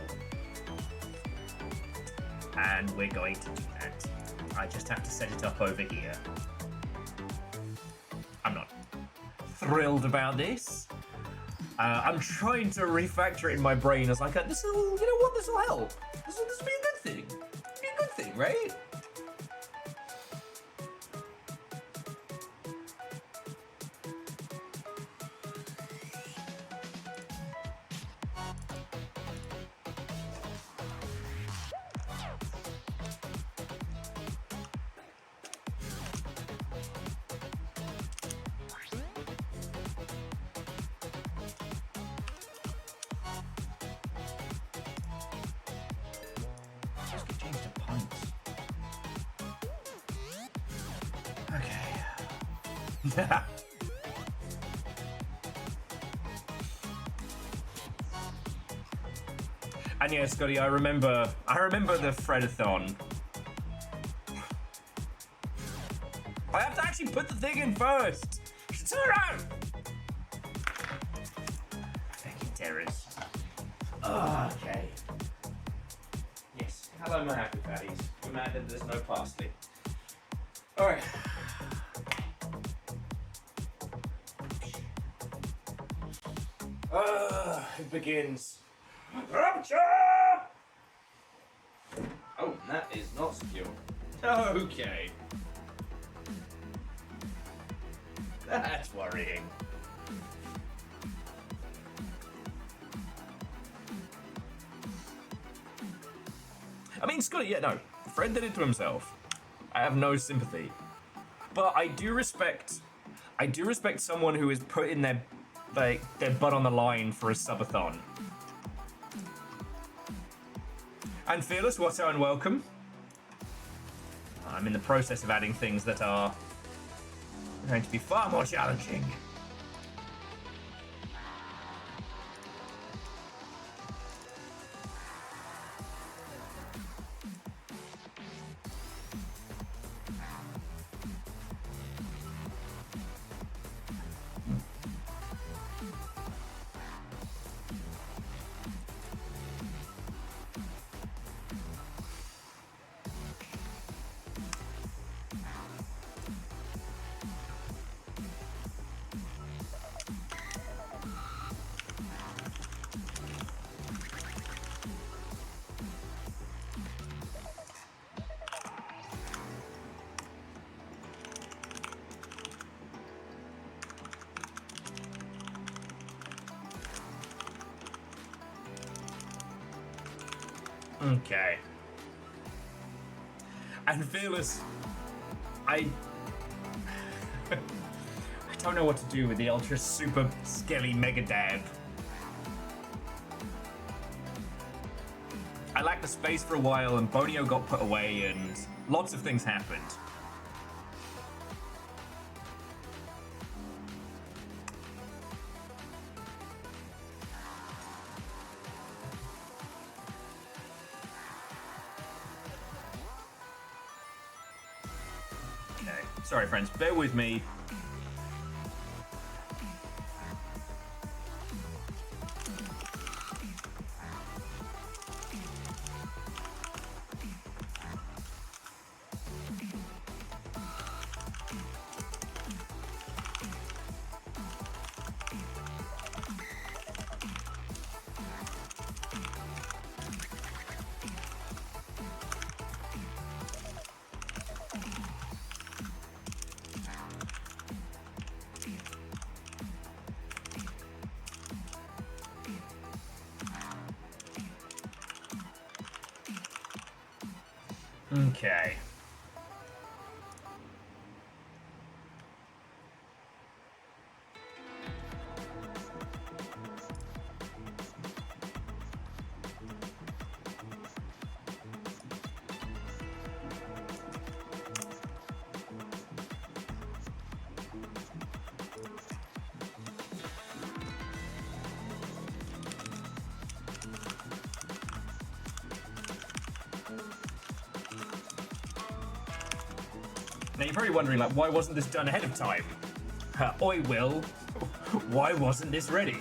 And we're going to do that. I just have to set it up over here. I'm not thrilled about this. I'm trying to refactor it in my brain as like, this will, you know what, this will help. This will be a good thing. Be a good thing, right? Let's get changed to pints. Okay. And yeah, Scotty, I remember the Fredathon. I have to actually put the thing in first. Turn around. Fucking terrors. Okay. Yes. Hello, my happy fatties. You're mad that there's no parsley. All right. It begins. Rupture! Oh, that is not secure. Okay. That's worrying. I mean, Scotty, yeah, no. Fred did it to himself. I have no sympathy. But I do respect someone who is putting their butt on the line for a subathon. And Fearless, what's so unwelcome? I'm in the process of adding things that are going to be far more challenging. Okay. And Fearless, I don't know what to do with the ultra super skelly mega dab. I lacked the space for a while, and Bonio got put away, and lots of things happened. Okay, sorry friends, bear with me. Okay. Now you're probably wondering, like, why wasn't this done ahead of time? Oi, Will. Why wasn't this ready?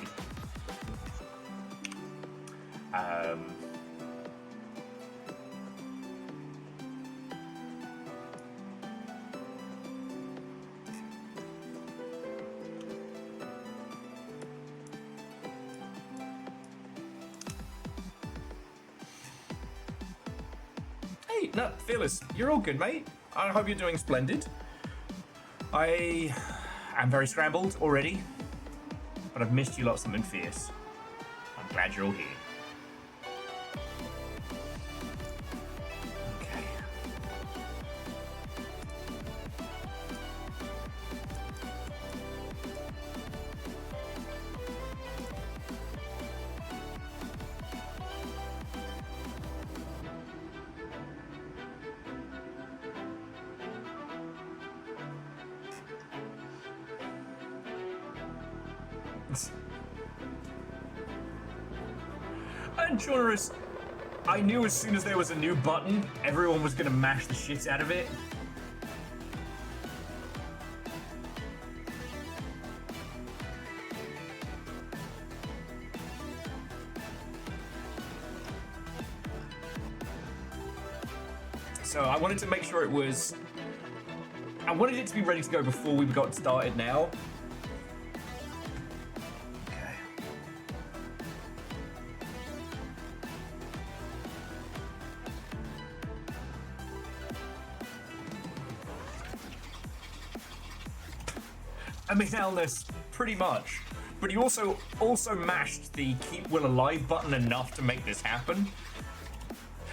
Hey, no, Fearless, you're all good, mate. I hope you're doing splendid. I am very scrambled already, but I've missed you lots, something fierce. I'm glad you're all here. Okay. And Jonas, I knew as soon as there was a new button, everyone was gonna mash the shit out of it. So I wanted to make sure it was... I wanted it to be ready to go before we got started now. I mean, Elness, pretty much. But you also mashed the keep Will alive button enough to make this happen.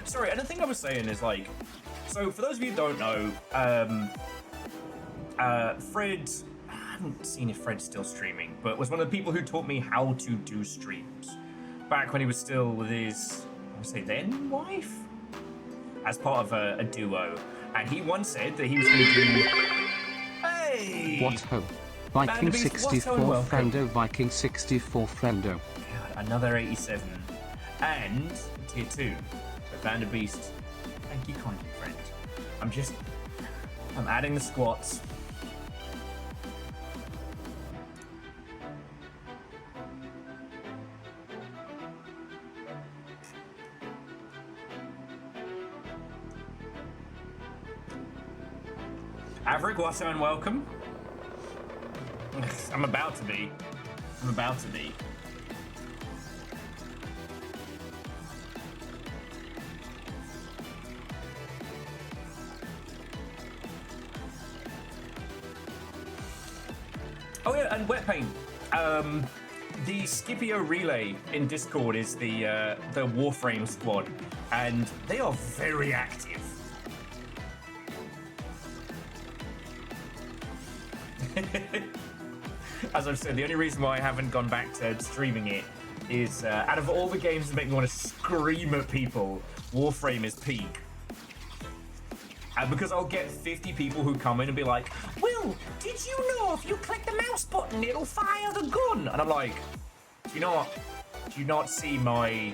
Sorry, and the thing I was saying is, like, so for those of you who don't know, Fred, I haven't seen if Fred's still streaming, but was one of the people who taught me how to do streams back when he was still with his, I would say then wife, as part of a duo. And he once said that he was going to do, hey! What ho? Viking 64 friendo, Viking 64 friendo. God, another 87. And tier 2. So Vanderbeast, thank you kindly, friend. I'm adding the squats. Averick, Wasso, and welcome. I'm about to be. Oh yeah, and wet paint. The Scipio relay in Discord is the Warframe squad. and they are very active. As I've said, the only reason why I haven't gone back to streaming it is out of all the games that make me want to scream at people, Warframe is peak. And because I'll get 50 people who come in and be like, Will, did you know if you click the mouse button, it'll fire the gun? And I'm like, do you not see my,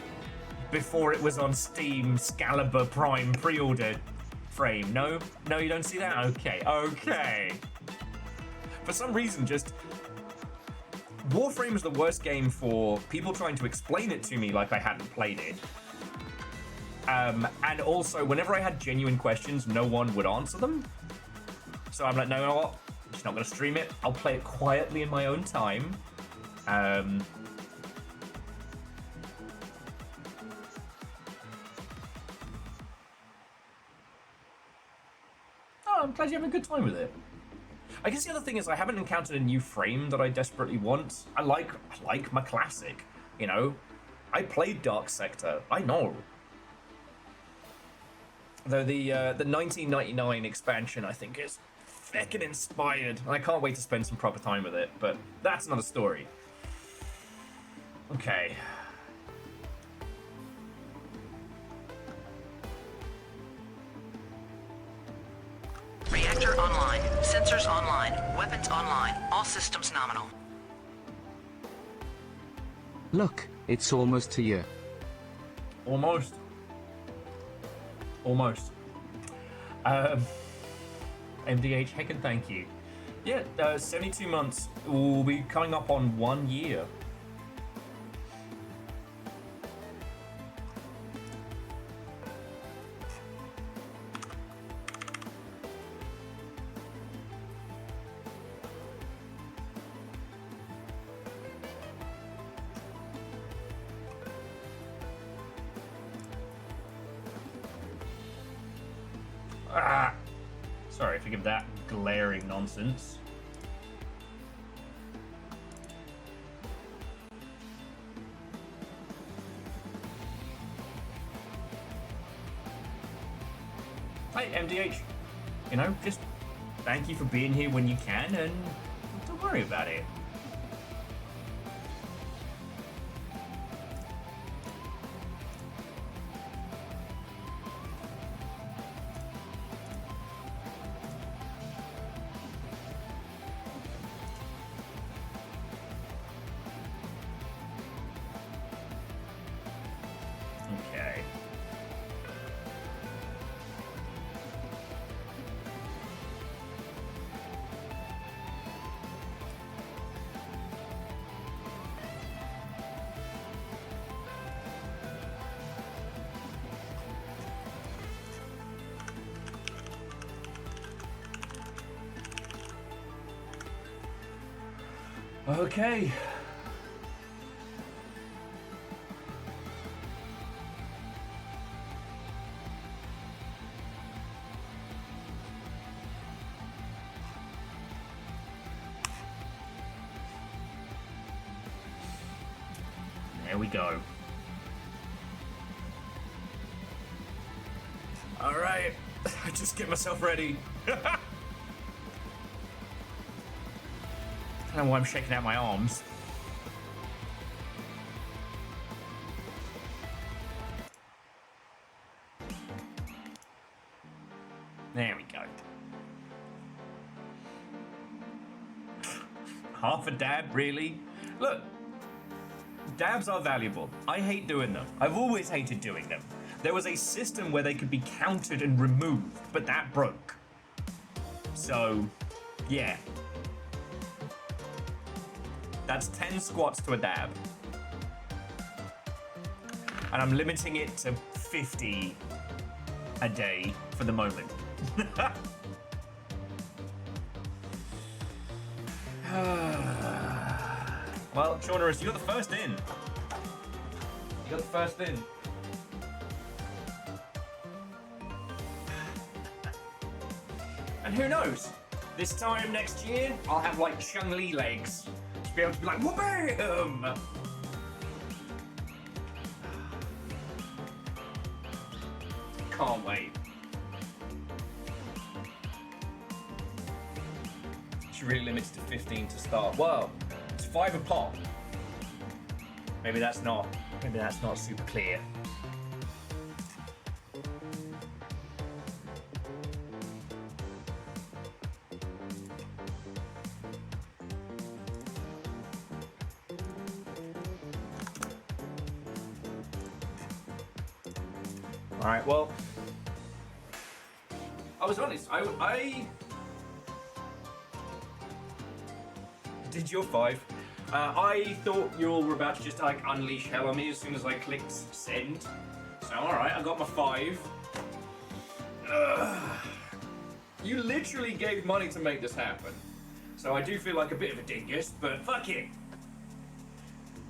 before it was on Steam, Scalibur Prime pre-order frame? No, you don't see that? Okay. For some reason, just Warframe is the worst game for people trying to explain it to me like I hadn't played it. And also, whenever I had genuine questions, no one would answer them. So I'm like, no, you know what? I'm just not going to stream it. I'll play it quietly in my own time. Oh, I'm glad you're having a good time with it. I guess the other thing is I haven't encountered a new frame that I desperately want. I like my classic, you know? I played Dark Sector, I know. Though the 1999 expansion, I think, is feckin' inspired. And I can't wait to spend some proper time with it, but that's another story. Okay. Reactor online. Sensors online. Weapons online. All systems nominal. Look, it's almost a year. Almost. MDH, heckin' thank you. Yeah, 72 months. We'll be coming up on 1 year. Sorry, forgive that glaring nonsense. Hi, MDH. You know, just thank you for being here when you can, and don't worry about it. Okay. Okay. There we go. All right, just get myself ready. I don't know why I'm shaking out my arms. There we go. Half a dab, really? Look, dabs are valuable. I hate doing them. I've always hated doing them. There was a system where they could be counted and removed, but that broke. So, yeah. That's 10 squats to a dab. And I'm limiting it to 50 a day for the moment. Well, Shaunerus, you got the first in. You got the first in. And who knows? This time next year, I'll have like Chung-Li legs. Be able to be like, whoop-bam! can't wait. She really limits to 15 to start. Well, it's 5 a pop. Maybe that's not super clear. All right, well, I was honest. I did your 5. I thought you all were about to just like unleash hell on me as soon as I clicked send. So all right, I got my 5. You literally gave money to make this happen. So I do feel like a bit of a dingus, but fuck it.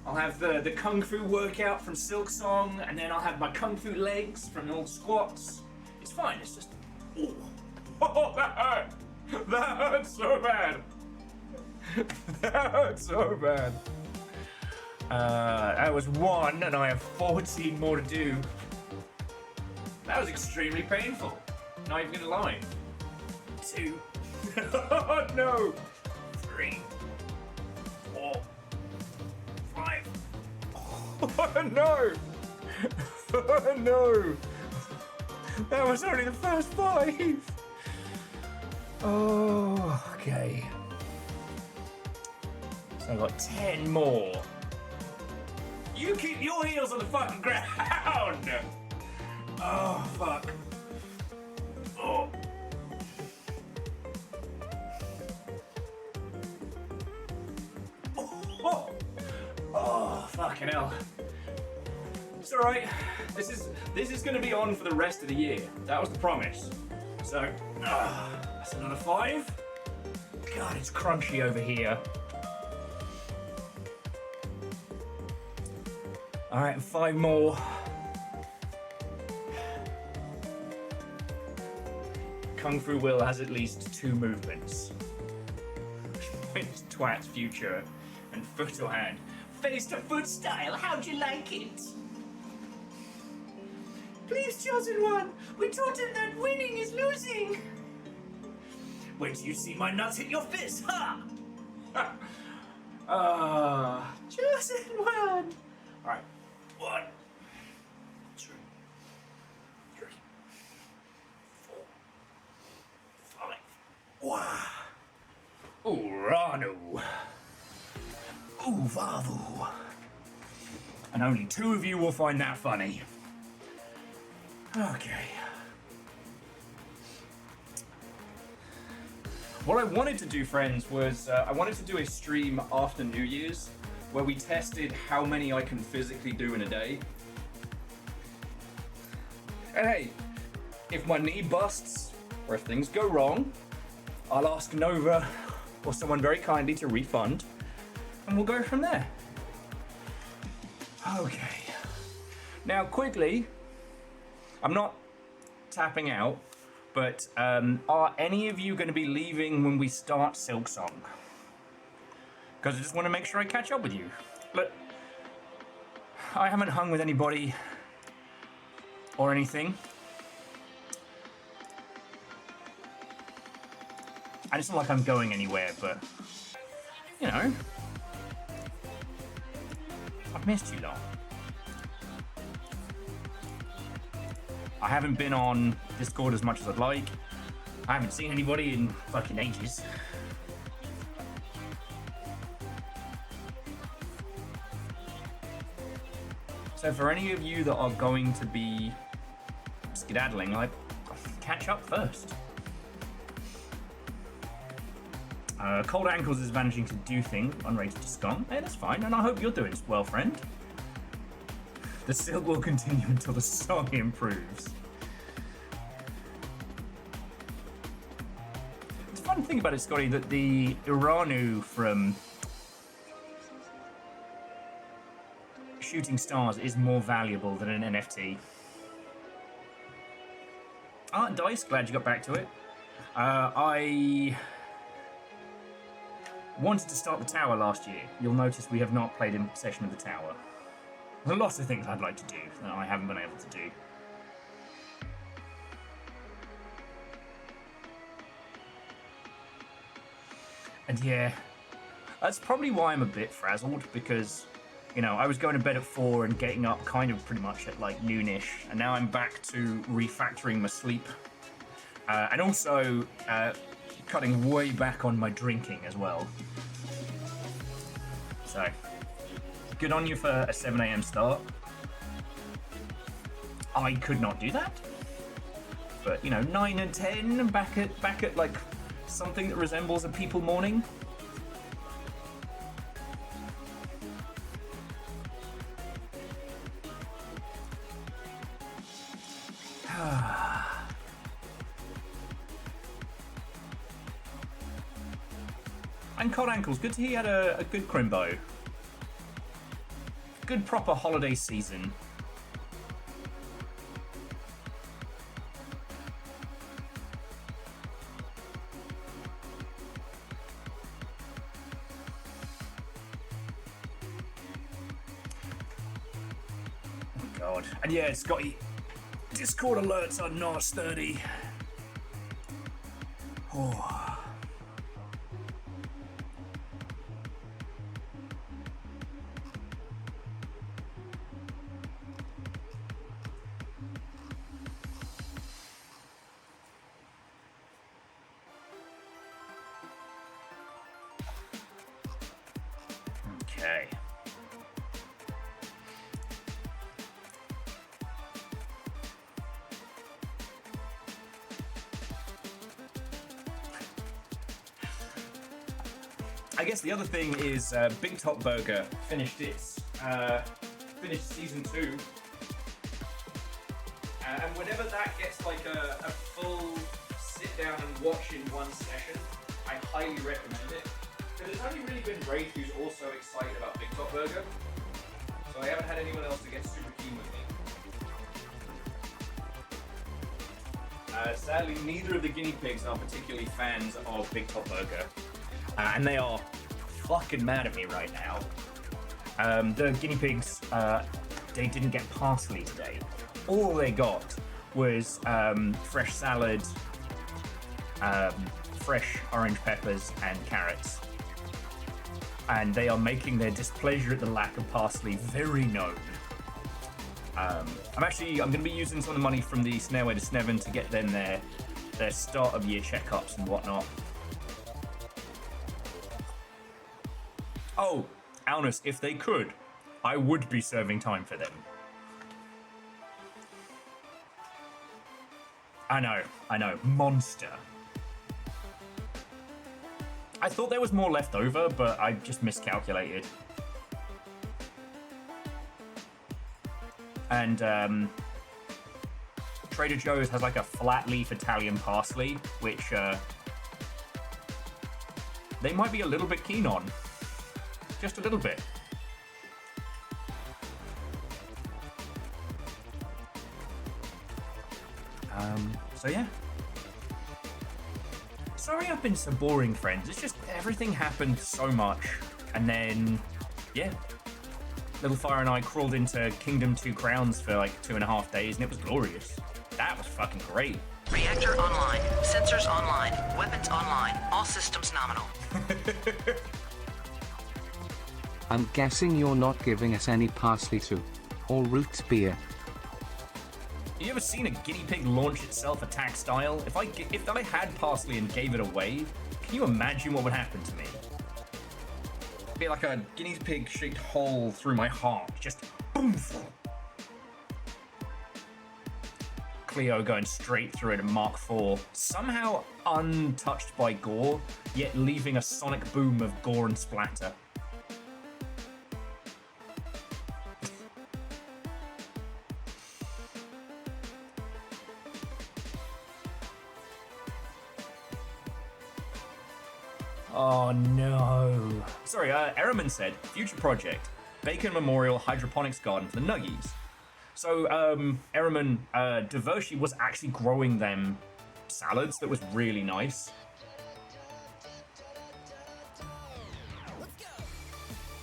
I'll have the Kung Fu workout from Silksong, and then I'll have my Kung Fu legs from old squats. It's fine, it's just... Ooh. Oh, that hurt! That hurt so bad! That hurt so bad. That was 1, and I have 14 more to do. That was extremely painful. Not even gonna lie. 2. Oh no! 3. 4. 5. Oh no! Oh no! That was only the first 5! Oh, okay. So I've got 10 more. You keep your heels on the fucking ground! Oh, fuck. Oh. Oh. Oh, fucking hell. It's alright. This is gonna be on for the rest of the year. That was the promise. So, that's another 5. God, it's crunchy over here. Alright, 5 more. Kung Fu Will has at least 2 movements. It's Twat's future and foot or hand. Face to foot style, how'd you like it? Please, chosen one, we taught him that winning is losing. Wait till you see my nuts hit your fist, ha! Chosen one. Alright, 1, 2, 3, 4, 5. Wow. Uranu. Uvavu. And only 2 of you will find that funny. Okay. What I wanted to do, friends, was I wanted to do a stream after New Year's where we tested how many I can physically do in a day. And hey, if my knee busts or if things go wrong, I'll ask Nova or someone very kindly to refund, and we'll go from there. Okay. Now, quickly, I'm not tapping out, but are any of you going to be leaving when we start Silksong? Because I just want to make sure I catch up with you. Look, I haven't hung with anybody or anything. And it's not like I'm going anywhere, but, you know, I've missed you lot. I haven't been on Discord as much as I'd like. I haven't seen anybody in fucking ages. So for any of you that are going to be skedaddling, like, catch up first. Cold Ankles is managing to do things unrated to scum. Hey, that's fine, and I hope you're doing well, friend. The silk will continue until the song improves. It's a fun thing about it, Scotty, that the Uranu from Shooting Stars is more valuable than an NFT. Ah, Dice, glad you got back to it. I wanted to start the tower last year. You'll notice we have not played in Session of the Tower. There's lots of things I'd like to do that I haven't been able to do. And yeah, that's probably why I'm a bit frazzled, because, you know, I was going to bed at 4 and getting up kind of pretty much at like noonish, and now I'm back to refactoring my sleep. And also cutting way back on my drinking as well. So, good on you for a 7 a.m. start. I could not do that. But, you know, 9 and 10, back at like something that resembles a people morning. And Cold Ankles, good to hear you had a good Crimbo. Good proper holiday season. Oh god. And yeah, Scotty, Discord alerts are not sturdy. Oh. Okay. I guess the other thing is Big Top Burger finished season 2, and whenever that gets like a full sit down and watch in one session, I highly recommend it. Because it's only really been Wraith who's also excited about Big Top Burger, so I haven't had anyone else to get super keen with me. Sadly, neither of the guinea pigs are particularly fans of Big Top Burger. And they are fucking mad at me right now. The guinea pigs, they didn't get parsley today. All they got was fresh salad, fresh orange peppers, and carrots. And they are making their displeasure at the lack of parsley very known. I'm going to be using some of the money from the Snareway to Sneven to get them their start of year checkups and whatnot. Oh, Alnus, if they could, I would be serving time for them. I know, monster. I thought there was more left over, but I just miscalculated. And Trader Joe's has like a flat leaf Italian parsley, which they might be a little bit keen on. Just a little bit. So yeah. Sorry I've been so boring, friends. It's just everything happened so much. And then, yeah. Little Fire and I crawled into Kingdom 2 Crowns for like 2.5 days, and it was glorious. That was fucking great. Reactor online. Sensors online. Weapons online. All systems nominal. I'm guessing you're not giving us any parsley too. Or root beer. You ever seen a guinea pig launch itself attack style? If I had parsley and gave it away, can you imagine what would happen to me? It'd be like a guinea pig shaped hole through my heart. Just boom. Cleo going straight through it at Mark IV. Somehow untouched by gore, yet leaving a sonic boom of gore and splatter. Oh no. Sorry, Ehrman said, future project, Bacon Memorial Hydroponics Garden for the Nuggies. So, Ehrman, Devoshi was actually growing them salads that was really nice.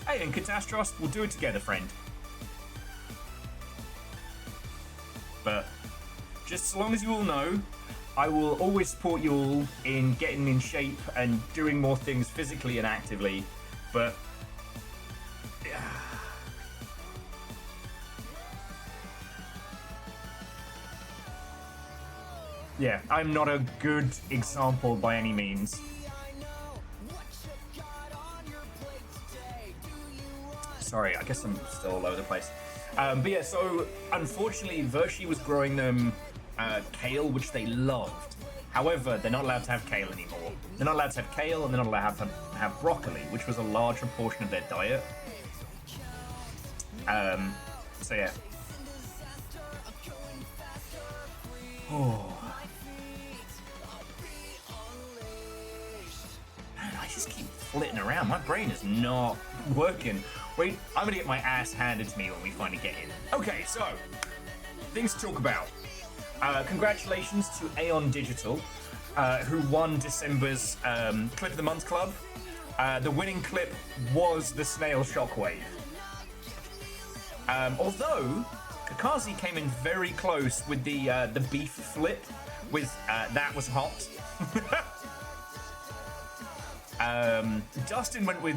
Hey, and Catastros, we'll do it together, friend. But, just as long as you all know, I will always support you all in getting in shape and doing more things physically and actively, but yeah, I'm not a good example by any means. Sorry, I guess I'm still all over the place. But yeah, so unfortunately, Vershi was growing them kale, which they loved. However, they're not allowed to have kale anymore. They're not allowed to have kale, and they're not allowed to have broccoli, which was a larger portion of their diet. So yeah. Oh. Man, I just keep flitting around. My brain is not working. Wait, I'm gonna get my ass handed to me when we finally get in. Okay, so, things to talk about. Congratulations to Aeon Digital, who won December's Clip of the Month Club. The winning clip was the Snail Shockwave. Although, Kakazi came in very close with the beef flip, with That Was Hot. Dustin went with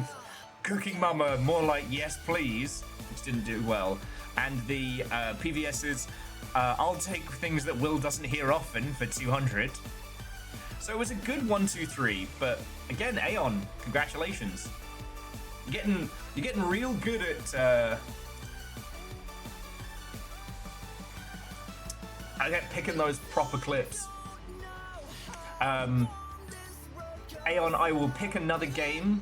Cooking Mama, more like Yes Please, which didn't do well. And the PVS's I'll take things that Will doesn't hear often for 200. So it was a good 1, 2, 3, but again, Aeon, congratulations. You're getting real good at picking those proper clips. Aeon, I will pick another game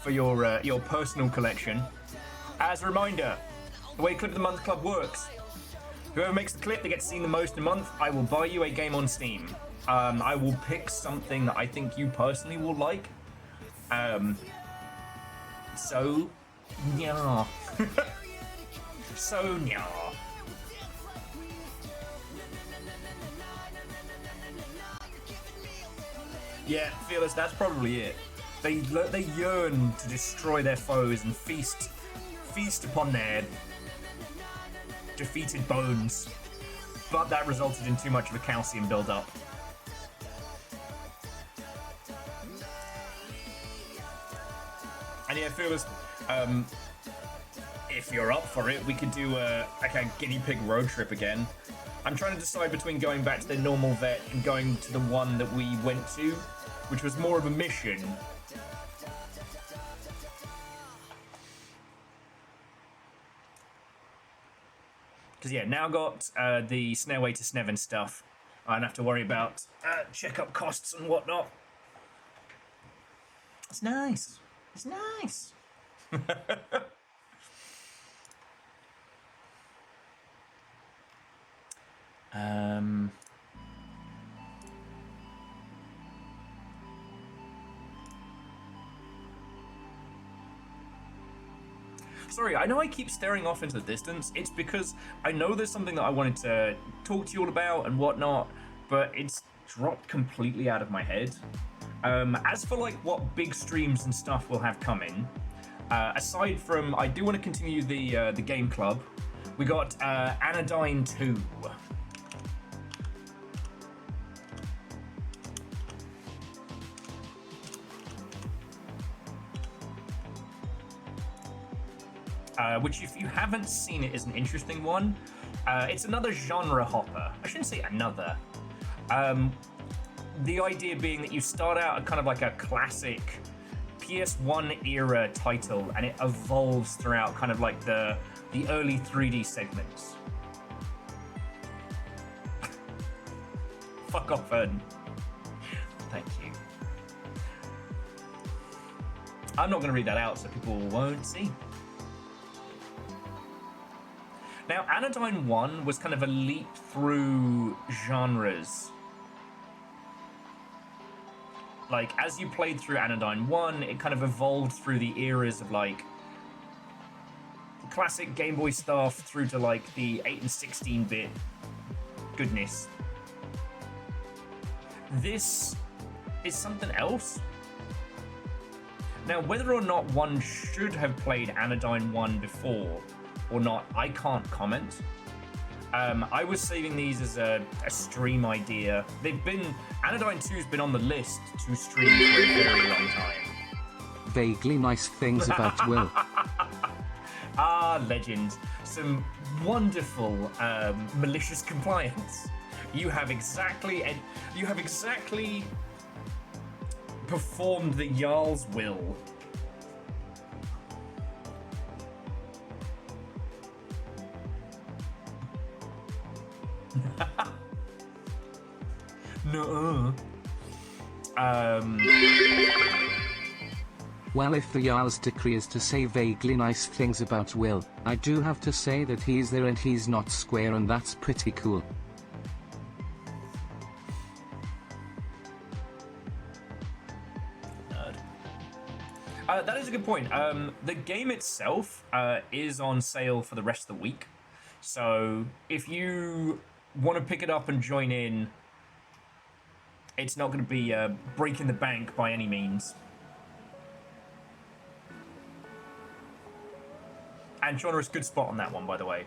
for your personal collection. As a reminder, the way Clip of the Month Club works, whoever makes the clip that gets seen the most in a month, I will buy you a game on Steam. I will pick something that I think you personally will like. So, yeah. So, yeah. Yeah, Fearless, that's probably it. They yearn to destroy their foes and feast upon their defeated bones, but that resulted in too much of a calcium build-up. And yeah, Fearless, if you're up for it, we could do a guinea pig road trip again. I'm trying to decide between going back to the normal vet and going to the one that we went to, which was more of a mission. Because yeah, now got the Snailway to Snevin stuff. I don't have to worry about checkup costs and whatnot. It's nice. It's nice. Sorry, I know I keep staring off into the distance. It's because I know there's something that I wanted to talk to you all about and whatnot, but it's dropped completely out of my head. As for like what big streams and stuff we'll have coming, aside from, I do want to continue the game club. We got Anodyne 2. Which, if you haven't seen it, is an interesting one. It's another genre hopper. I shouldn't say another. The idea being that you start out kind of like a classic PS1 era title, and it evolves throughout kind of like the early 3D segments. Fuck off, Ern. Thank you. I'm not going to read that out so people won't see. Now, Anodyne 1 was kind of a leap through genres. Like, as you played through Anodyne 1, it kind of evolved through the eras of, like, classic Game Boy stuff through to, like, the 8 and 16-bit goodness. This is something else. Now, whether or not one should have played Anodyne 1 before or not, I can't comment. I was saving these as a stream idea. Anodyne 2's been on the list to stream for a very long time. Vaguely nice things about Will. Ah, legend. Some wonderful malicious compliance. You have exactly performed the Jarl's will. No. Well, if the Jarl's decree is to say vaguely nice things about Will, I do have to say that he's there and he's not square, and that's pretty cool. Nerd. That is a good point. The game itself is on sale for the rest of the week. So if you want to pick it up and join in, it's not going to be breaking the bank by any means. And Genre, good spot on that one, by the way.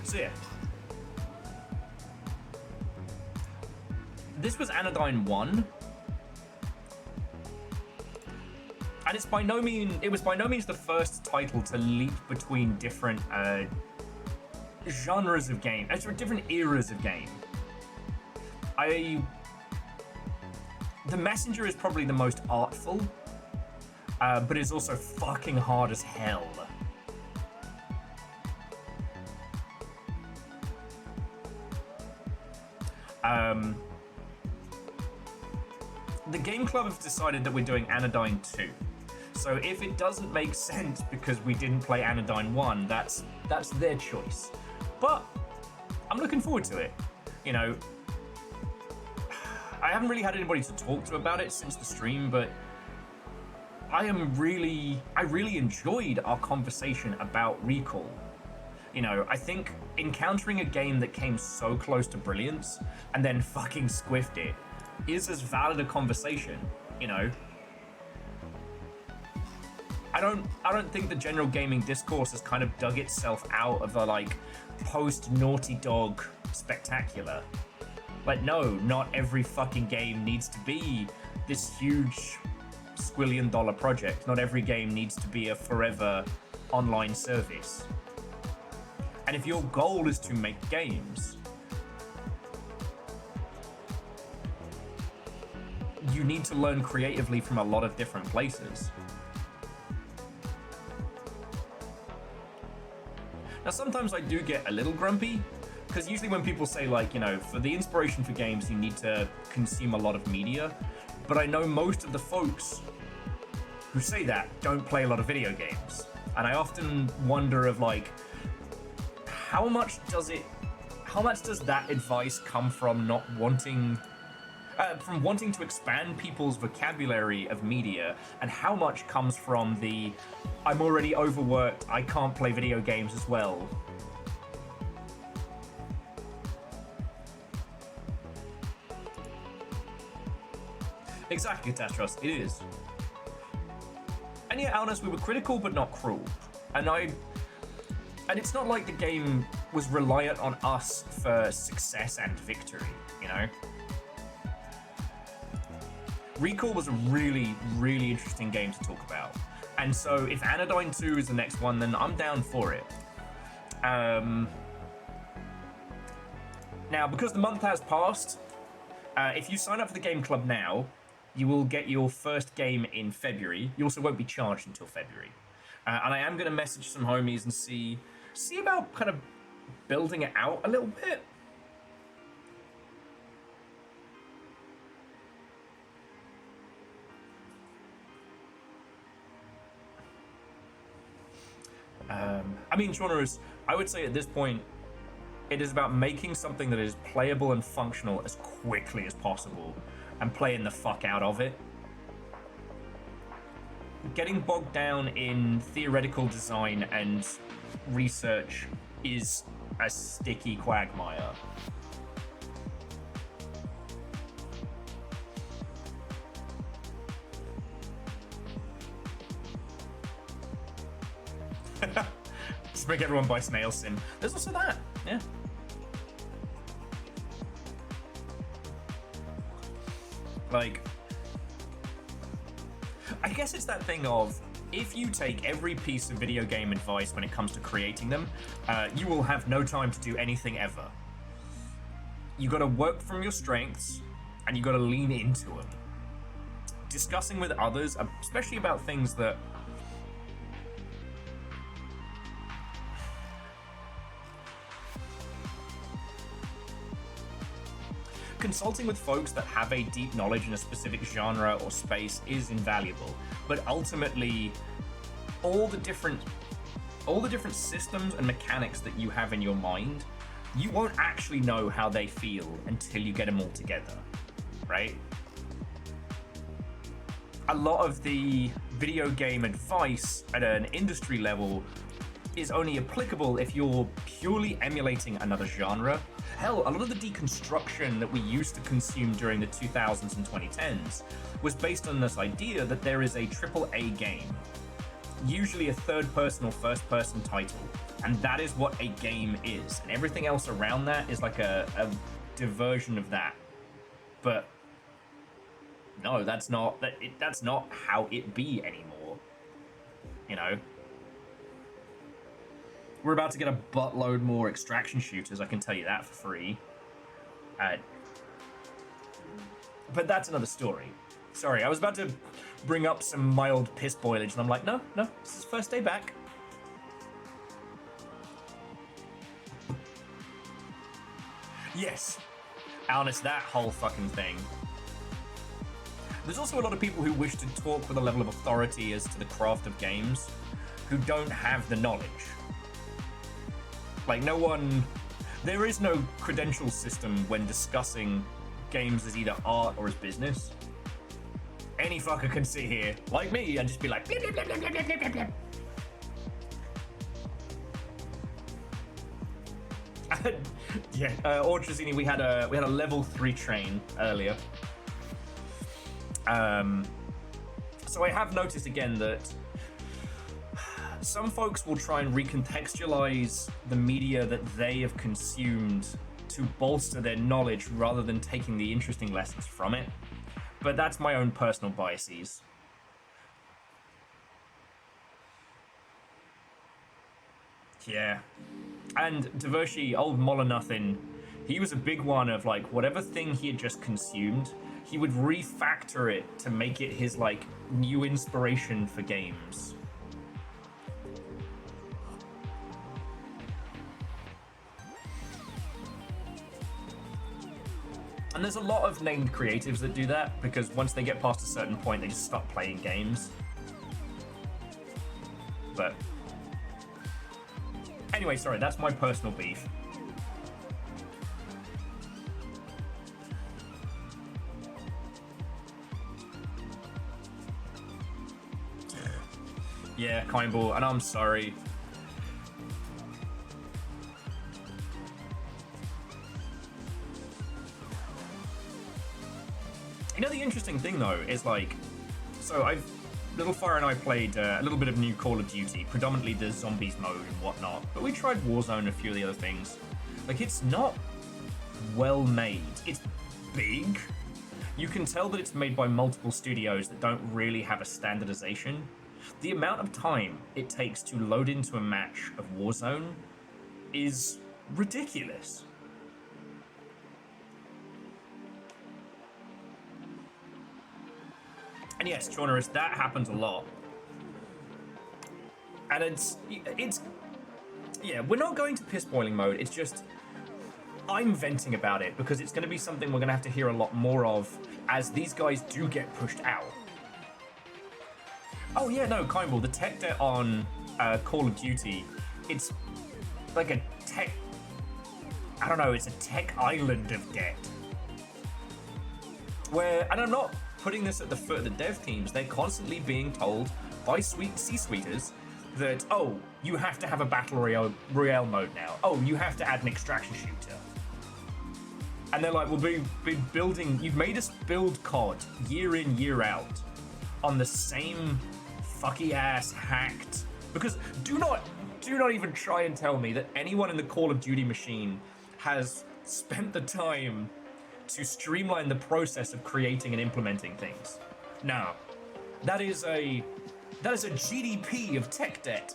So yeah. This was Anodyne 1. And it was by no means the first title to leap between different genres of game, different eras of game. The Messenger is probably the most artful, but it's also fucking hard as hell. The Game Club have decided that we're doing Anodyne 2. So if it doesn't make sense because we didn't play Anodyne 1, that's their choice. But I'm looking forward to it. You know, I haven't really had anybody to talk to about it since the stream, but I really enjoyed our conversation about Recall. You know, I think encountering a game that came so close to brilliance and then fucking squiffed it is as valid a conversation, you know. I don't think the general gaming discourse has kind of dug itself out of the like post Naughty Dog spectacular. Like, no, not every fucking game needs to be this huge squillion-dollar project. Not every game needs to be a forever online service. And if your goal is to make games, you need to learn creatively from a lot of different places. Now, sometimes I do get a little grumpy, because usually when people say, like, you know, for the inspiration for games, you need to consume a lot of media. But I know most of the folks who say that don't play a lot of video games. And I often wonder of, like, how much does that advice come from not wanting... from wanting to expand people's vocabulary of media, and how much comes from the I'm already overworked, I can't play video games as well. Exactly, Tastros, it is. And yeah, Alnus, we were critical but not cruel. And it's not like the game was reliant on us for success and victory, you know? Recall was a really, really interesting game to talk about. And so if Anodyne 2 is the next one, then I'm down for it. Now, because the month has passed, if you sign up for the Game Club now, you will get your first game in February. You also won't be charged until February. And I am going to message some homies and see about kind of building it out a little bit. I mean, genres, I would say at this point, it is about making something that is playable and functional as quickly as possible and playing the fuck out of it. Getting bogged down in theoretical design and research is a sticky quagmire. Just make everyone buy Snail Sim. There's also that, yeah. Like, I guess it's that thing of, if you take every piece of video game advice when it comes to creating them, you will have no time to do anything ever. You gotta work from your strengths, and you gotta lean into them. Discussing with others, especially about things that consulting with folks that have a deep knowledge in a specific genre or space is invaluable, but ultimately all the different systems and mechanics that you have in your mind, you won't actually know how they feel until you get them all together, right? A lot of the video game advice at an industry level is only applicable if you're purely emulating another genre. Hell, a lot of the deconstruction that we used to consume during the 2000s and 2010s was based on this idea that there is a AAA game, usually a third-person or first-person title, and that is what a game is, and everything else around that is like a diversion of that. But no, that's not how it be anymore, you know? We're about to get a buttload more extraction shooters, I can tell you that for free. But that's another story. Sorry, I was about to bring up some mild piss boilage, and I'm like, no, this is first day back. Yes, Alnis, that whole fucking thing. There's also a lot of people who wish to talk with a level of authority as to the craft of games, who don't have the knowledge. Like, there is no credential system when discussing games as either art or as business. Any fucker can sit here, like me, and just be like, blip, blip, blip, blip, blip, blip, blip. Yeah, Orchazini, we had a level 3 train earlier. So I have noticed again that some folks will try and recontextualize the media that they have consumed to bolster their knowledge rather than taking the interesting lessons from it. But that's my own personal biases. Yeah. And Devershi, old Molynothin, he was a big one of like whatever thing he had just consumed, he would refactor it to make it his like new inspiration for games. And there's a lot of named creatives that do that, because once they get past a certain point, they just stop playing games. But anyway, sorry, that's my personal beef. Yeah, Kindball, and I'm sorry. You know, the interesting thing though is like, so Little Fire and I played a little bit of new Call of Duty, predominantly the zombies mode and whatnot, but we tried Warzone and a few of the other things. Like, it's not well made. It's big. You can tell that it's made by multiple studios that don't really have a standardization. The amount of time it takes to load into a match of Warzone is ridiculous. And yes, Chaunerist, that happens a lot. And it's, yeah, we're not going to piss boiling mode. It's just, I'm venting about it because it's going to be something we're going to have to hear a lot more of as these guys do get pushed out. Oh yeah, no, Kindball, the tech debt on Call of Duty, it's like a tech, I don't know, it's a tech island of debt. Where, and I'm not putting this at the foot of the dev teams, they're constantly being told by C-suiters that, oh, you have to have a battle royale mode now. Oh, you have to add an extraction shooter. And they're like, well, we've been building, you've made us build COD year in, year out on the same fucky ass hacked, because do not do not even try and tell me that anyone in the Call of Duty machine has spent the time to streamline the process of creating and implementing things. No. That is a GDP of tech debt.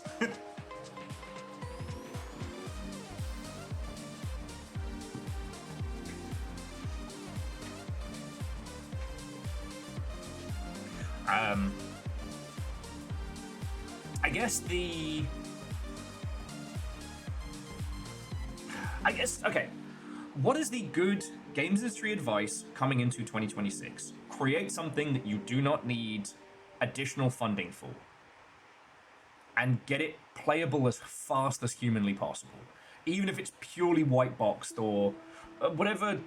Okay. What is the good games industry advice coming into 2026? Create something that you do not need additional funding for. And get it playable as fast as humanly possible. Even if it's purely white boxed or whatever.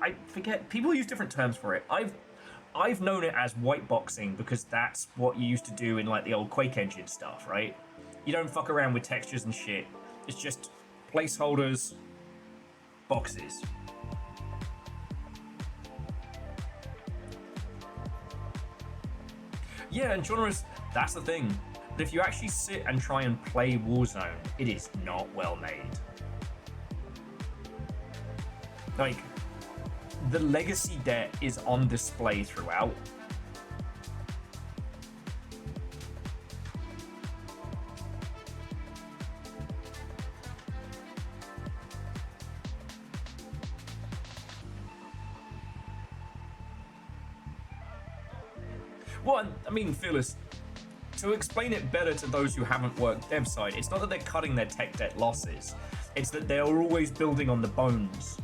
I forget. People use different terms for it. I've known it as white boxing because that's what you used to do in like the old Quake engine stuff, right? You don't fuck around with textures and shit. It's just placeholders, boxes. Yeah, and genres, that's the thing. But if you actually sit and try and play Warzone, it is not well made. Like, the legacy debt is on display throughout. Well, I mean, Phyllis, to explain it better to those who haven't worked dev side, it's not that they're cutting their tech debt losses, it's that they're always building on the bones.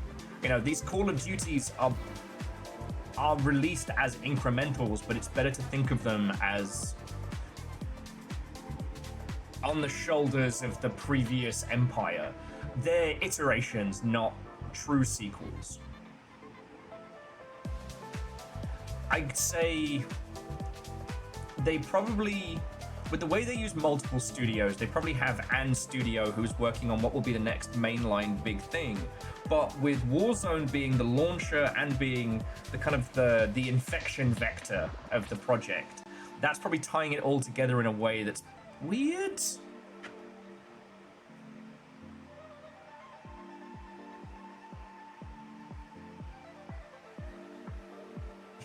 You know, these Call of Duties are released as incrementals, but it's better to think of them as on the shoulders of the previous empire. They're iterations, not true sequels. I'd say they probably, with the way they use multiple studios, they probably have an studio who's working on what will be the next mainline big thing. But with Warzone being the launcher and being the kind of the infection vector of the project, that's probably tying it all together in a way that's weird.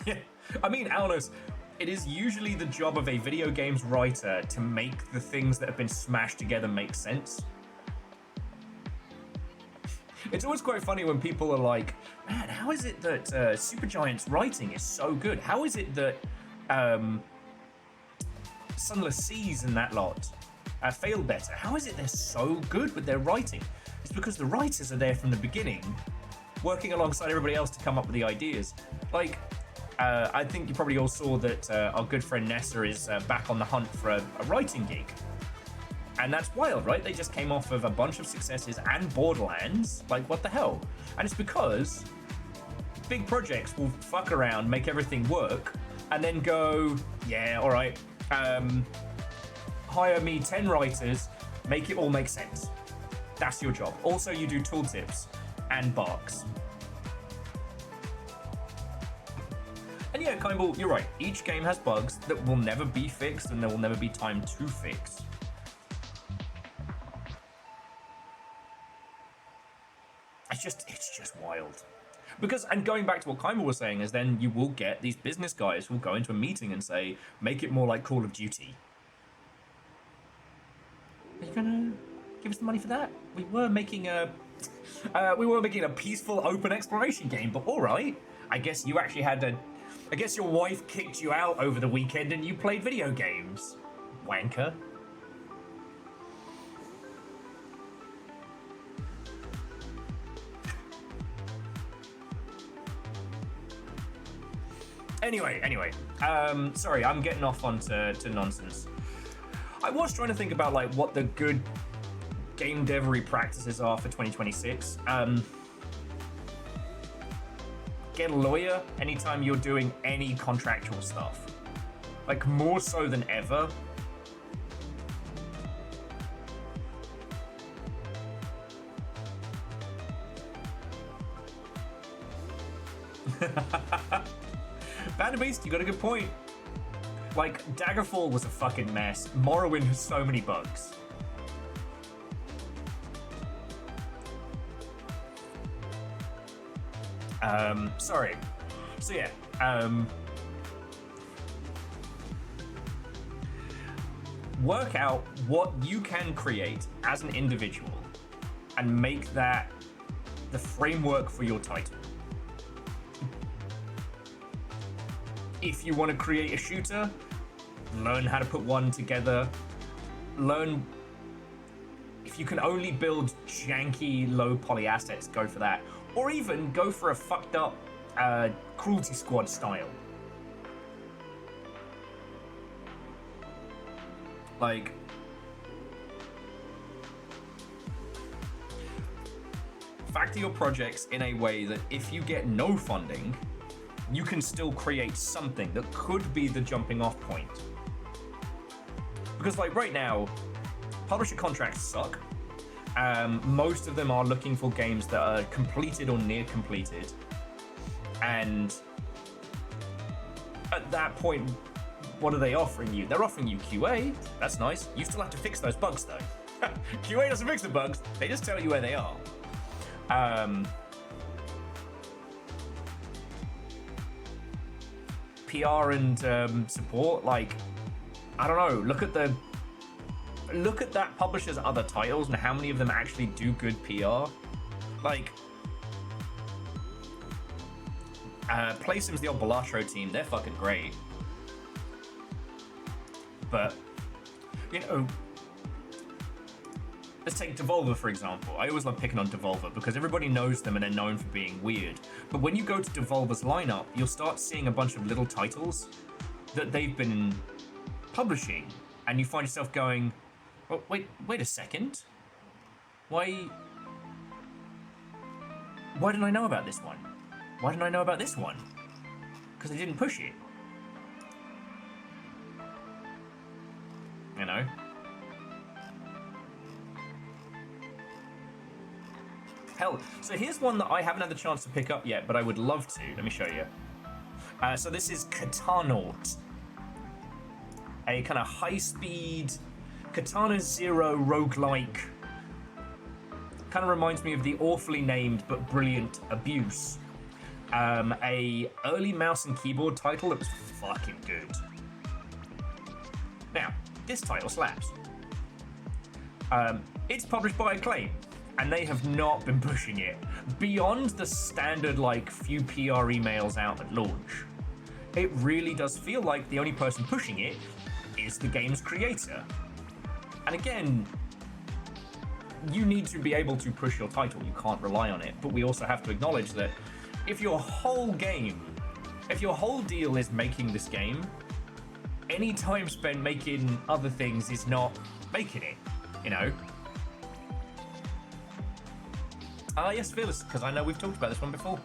Yeah, I mean, Alnos, it is usually the job of a video games writer to make the things that have been smashed together make sense. It's always quite funny when people are like, man, how is it that Supergiant's writing is so good? How is it that Sunless Seas and that lot fail better? How is it they're so good with their writing? It's because the writers are there from the beginning, working alongside everybody else to come up with the ideas. Like, I think you probably all saw that our good friend Nessa is back on the hunt for a writing gig. And that's wild, right? They just came off of a bunch of successes and Borderlands. Like, what the hell? And it's because big projects will fuck around, make everything work, and then go, yeah, all right, hire me 10 writers, make it all make sense. That's your job. Also, you do tooltips and barks. And yeah, Kimball, you're right. Each game has bugs that will never be fixed and there will never be time to fix. It's just wild. Because, and going back to what Kimball was saying, is then you will get these business guys who will go into a meeting and say, make it more like Call of Duty. Are you gonna give us the money for that? We were making a peaceful open exploration game, but all right. I guess you actually I guess your wife kicked you out over the weekend and you played video games. Wanker. Anyway, sorry, I'm getting off onto nonsense. I was trying to think about like what the good game devery practices are for 2026. Get a lawyer anytime you're doing any contractual stuff. Like, more so than ever. Vanderbeast, you got a good point. Like, Daggerfall was a fucking mess. Morrowind has so many bugs. Sorry. So yeah, work out what you can create as an individual and make that the framework for your title. If you want to create a shooter, learn how to put one together. Learn if you can only build janky, low poly assets, go for that. Or even go for a fucked up Cruelty Squad style. Like, factor your projects in a way that if you get no funding, you can still create something that could be the jumping off point. Because like right now, publisher contracts suck. Most of them are looking for games that are completed or near completed. And at that point, what are they offering you? They're offering you QA. That's nice. You still have to fix those bugs though. QA doesn't fix the bugs. They just tell you where they are. PR and support, like, I don't know. Look at that publisher's other titles and how many of them actually do good PR. Like, PlaySim's the old Balatro team. They're fucking great. But, you know, let's take Devolver, for example. I always love picking on Devolver because everybody knows them and they're known for being weird. But when you go to Devolver's lineup, you'll start seeing a bunch of little titles that they've been publishing. And you find yourself going, oh, wait a second. Why didn't I know about this one? Why didn't I know about this one? Because they didn't push it. You know? Hell, so here's one that I haven't had the chance to pick up yet, but I would love to. Let me show you. So this is Katanaut. A kind of high-speed Katana Zero roguelike. Kind of reminds me of the awfully named but brilliant Abuse. A early mouse and keyboard title that was fucking good. Now, this title slaps. It's published by Acclaim, and they have not been pushing it beyond the standard like few PR emails out at launch. It really does feel like the only person pushing it is the game's creator. And again, you need to be able to push your title. You can't rely on it. But we also have to acknowledge that if your whole deal is making this game, any time spent making other things is not making it, you know? Yes, Fearless, because I know we've talked about this one before.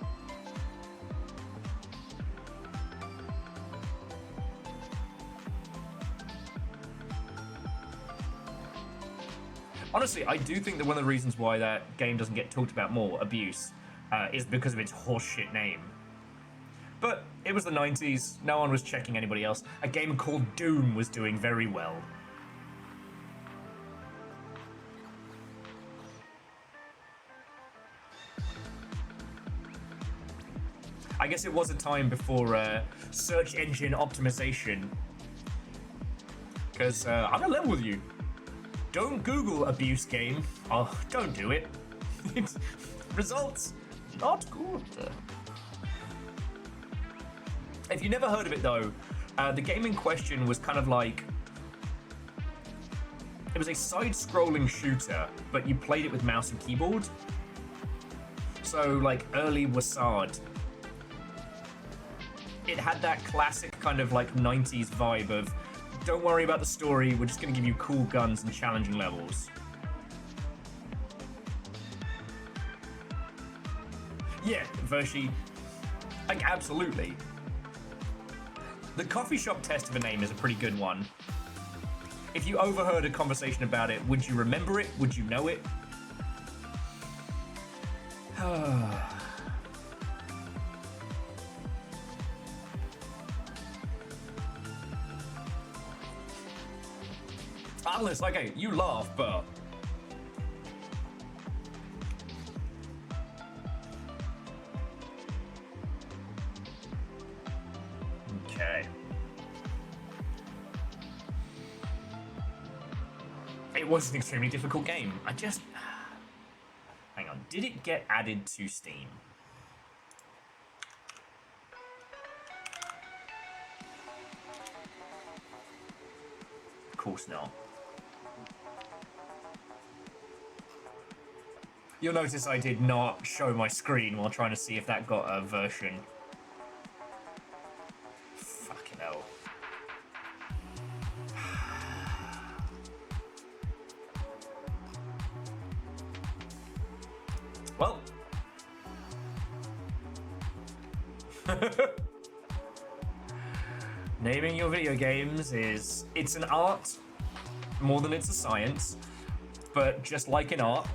Honestly, I do think that one of the reasons why that game doesn't get talked about more, Abuse, is because of its horseshit name. But it was the 90s, no one was checking anybody else. A game called Doom was doing very well. I guess it was a time before search engine optimization. Because I'm gonna level with you. Don't Google Abuse game. Oh, don't do it. Results not good. If you never heard of it though, the game in question was kind of like, it was a side-scrolling shooter, but you played it with mouse and keyboard. So like early Wasad. It had that classic kind of like 90s vibe of, don't worry about the story, we're just going to give you cool guns and challenging levels. Yeah, Vershi, like absolutely. The coffee shop test of a name is a pretty good one. If you overheard a conversation about it, would you remember it? Would you know it? Alice, okay, you laugh, but was an extremely difficult game. I just... Hang on, did it get added to Steam? Of course not. You'll notice I did not show my screen while trying to see if that got a version. Fucking hell. Well. Naming your video games it's an art more than it's a science, but just like in art,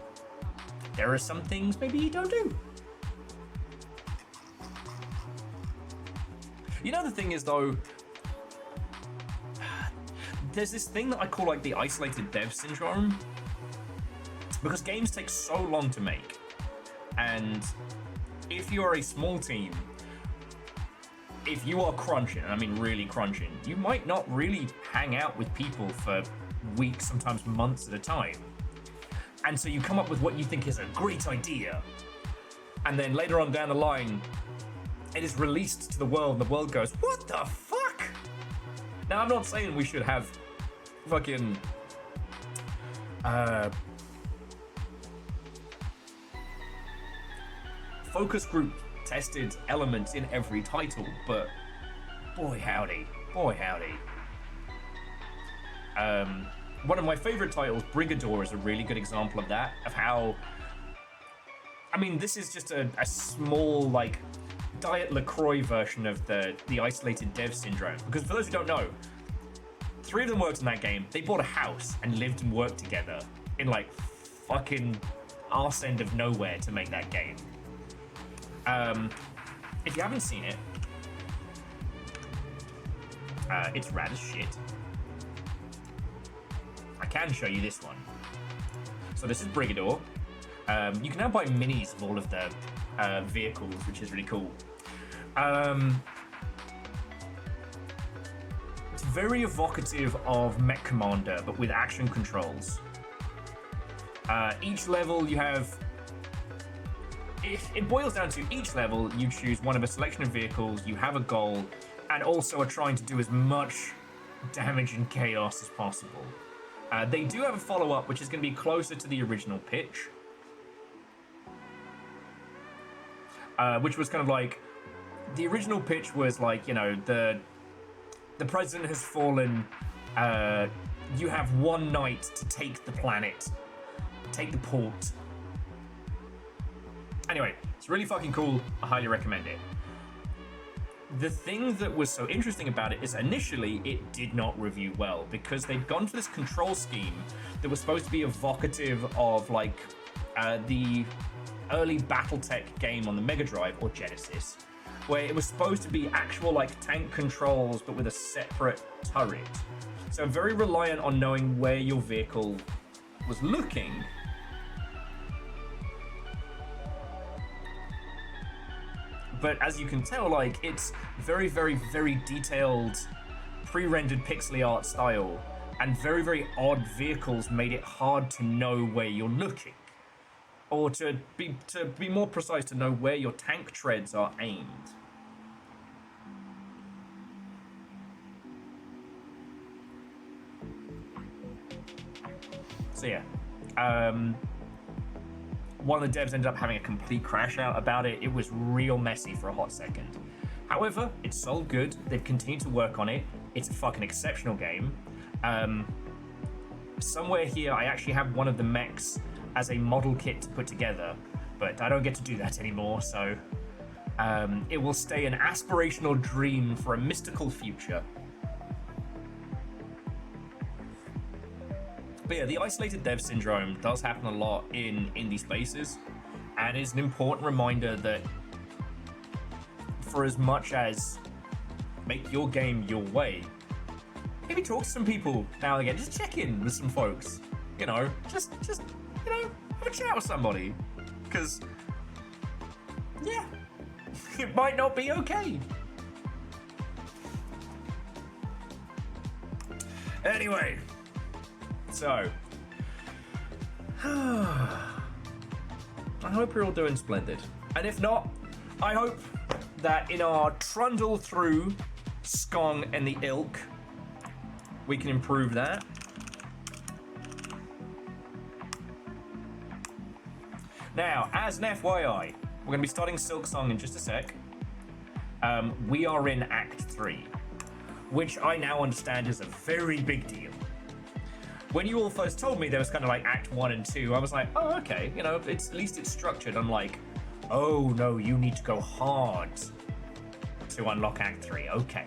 there are some things maybe you don't do. You know, the thing is though, there's this thing that I call like the isolated dev syndrome, because games take so long to make. And if you're a small team, if you are crunching, and I mean really crunching, you might not really hang out with people for weeks, sometimes months at a time. And so you come up with what you think is a great idea. And then later on down the line, it is released to the world, and the world goes, what the fuck? Now, I'm not saying we should have fucking... focus group tested elements in every title, but boy howdy. One of my favorite titles, Brigador, is a really good example of that, of how, I mean, this is just a small, like, Diet LaCroix version of the isolated dev syndrome, because for those who don't know, 3 of them worked in that game. They bought a house and lived and worked together in, like, fucking arse end of nowhere to make that game. If you haven't seen it, it's rad as shit. I can show you this one. So this is Brigador. You can now buy minis of all of the vehicles, which is really cool. It's very evocative of Mech Commander, but with action controls. Each level you have... It boils down to each level, you choose one of a selection of vehicles, you have a goal, and also are trying to do as much damage and chaos as possible. They do have a follow-up, which is going to be closer to the original pitch. Which was kind of like... The original pitch was like, you know, the president has fallen, you have one night to take the planet, take the port. Anyway, it's really fucking cool. I highly recommend it. The thing that was so interesting about it is initially it did not review well, because they'd gone for this control scheme that was supposed to be evocative of like the early BattleTech game on the Mega Drive or Genesis, where it was supposed to be actual like tank controls but with a separate turret. So very reliant on knowing where your vehicle was looking. But as you can tell, like, it's very, very, very detailed, pre-rendered pixely art style, and very, very odd vehicles made it hard to know where you're looking. Or to be more precise, to know where your tank treads are aimed. So yeah, one of the devs ended up having a complete crash out about it. It was real messy for a hot second. However, it's sold good. They've continued to work on it. It's a fucking exceptional game. Somewhere here, I actually have one of the mechs as a model kit to put together, but I don't get to do that anymore, so it will stay an aspirational dream for a mystical future. But yeah, the isolated dev syndrome does happen a lot in indie spaces, and is an important reminder that for as much as make your game your way, maybe talk to some people now and again, just check in with some folks, you know, just you know, have a chat with somebody, because yeah, it might not be okay. Anyway, so I hope you're all doing splendid. And if not, I hope that in our trundle through Skong and the ilk, we can improve that. Now, as an FYI, we're going to be starting Silksong in just a sec. We are in Act 3, which I now understand is a very big deal. When you all first told me there was kind of like Act 1 and 2, I was like, oh, okay, you know, at least it's structured. I'm like, oh no, you need to go hard to unlock Act 3. Okay.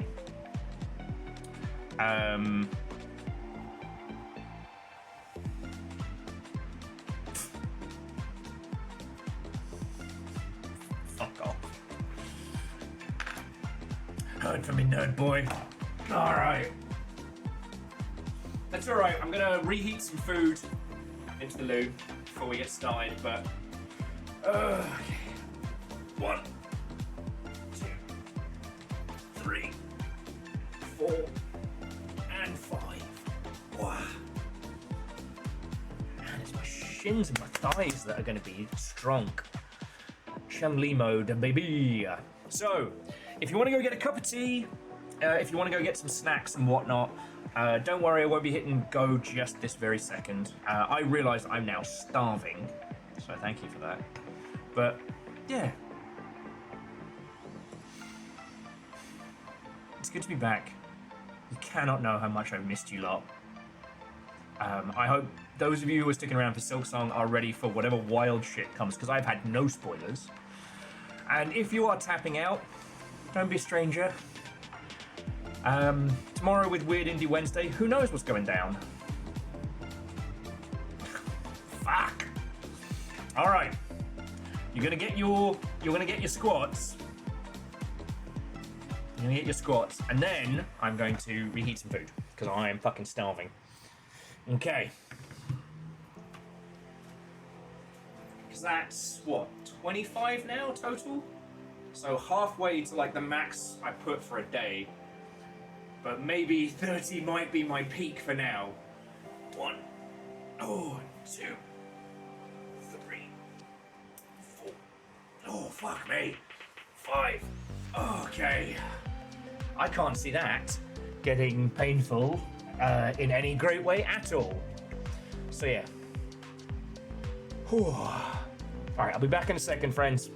Fuck off. Heard from me, nerd boy. Alright. That's alright, I'm gonna reheat some food into the loo before we get started, but... okay. 1, 2, 3, 4, and 5. Wow. Man, it's my shins and my thighs that are gonna be strong. Chun-Li mode, baby. So, if you want to go get a cup of tea, if you want to go get some snacks and whatnot, don't worry, I won't be hitting go just this very second. I realise I'm now starving, so thank you for that. But, yeah. It's good to be back. You cannot know how much I've missed you lot. I hope those of you who are sticking around for Silksong are ready for whatever wild shit comes, because I've had no spoilers. And if you are tapping out, don't be a stranger. Tomorrow with Weird Indie Wednesday, who knows what's going down? Fuck. All right, you're gonna get your squats. You're gonna get your squats, and then I'm going to reheat some food because I am fucking starving. Okay. Because that's what, 25 now total? So halfway to like the max I put for a day. But maybe 30 might be my peak for now. 1, 2, 3, 4. Oh, fuck me. 5. Okay. I can't see that getting painful in any great way at all. So yeah. Whew. Alright, I'll be back in a second, friends.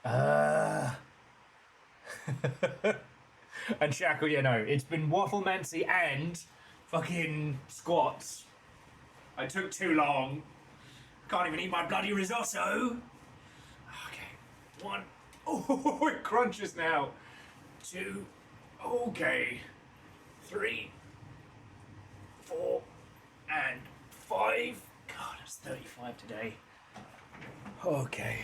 And Shackle, you know, it's been Wafflemancy and fucking squats. I took too long. Can't even eat my bloody risotto. Okay. 1. Oh, it crunches now. 2. Okay. 3. 4. And 5. God, it's 35 today. Okay.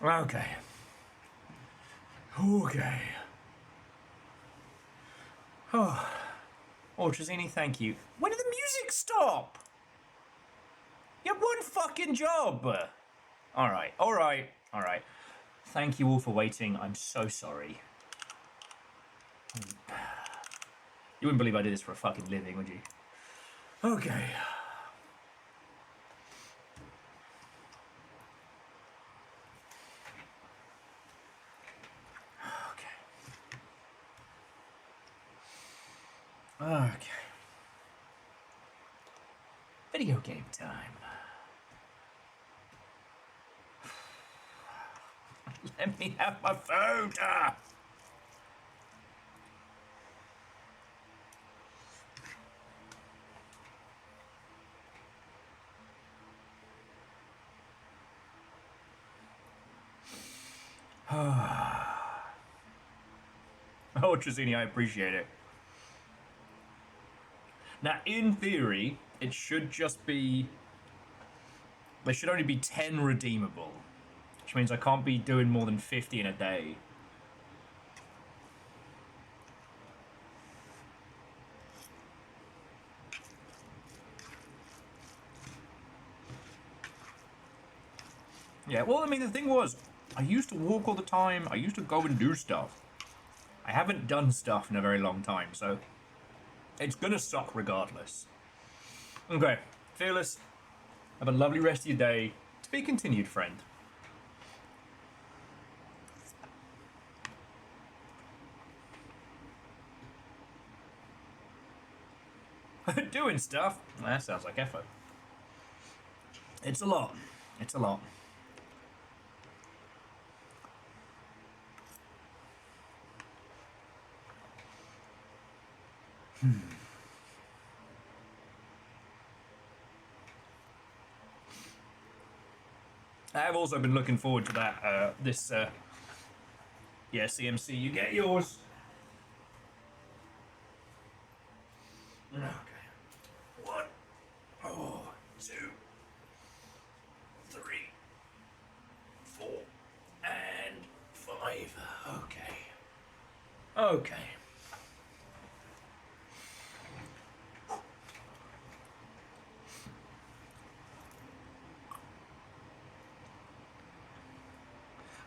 Okay. Okay. Oh, Trazini, thank you. When did the music stop? You had one fucking job. Alright, alright, alright. Thank you all for waiting. I'm so sorry. You wouldn't believe I did this for a fucking living, would you? Okay. Okay. Video game time. Let me have my phone. Oh, Trazini, I appreciate it. Now, in theory, it should just be... There should only be 10 redeemable. Which means I can't be doing more than 50 in a day. Yeah, well, I mean, the thing was, I used to walk all the time. I used to go and do stuff. I haven't done stuff in a very long time, so... It's gonna suck regardless. Okay, Fearless, have a lovely rest of your day. To be continued, friend. Doing stuff? That sounds like effort. It's a lot. It's a lot. I have also been looking forward to that, yeah, CMC, you get yours. Okay. 1, 2, 3, 4, and 5. Okay. Okay.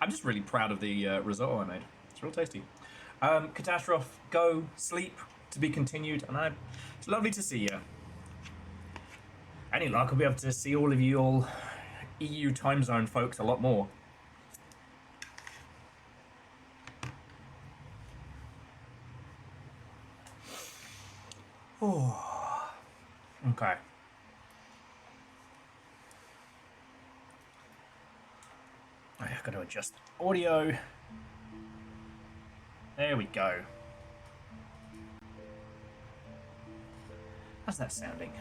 I'm just really proud of the risotto I made. It's real tasty. Catastrophe, go, sleep, to be continued, and it's lovely to see you. Any luck, I'll be able to see all of you all EU time zone folks a lot more. Oh, okay. I've got to adjust audio. There we go. How's that sounding?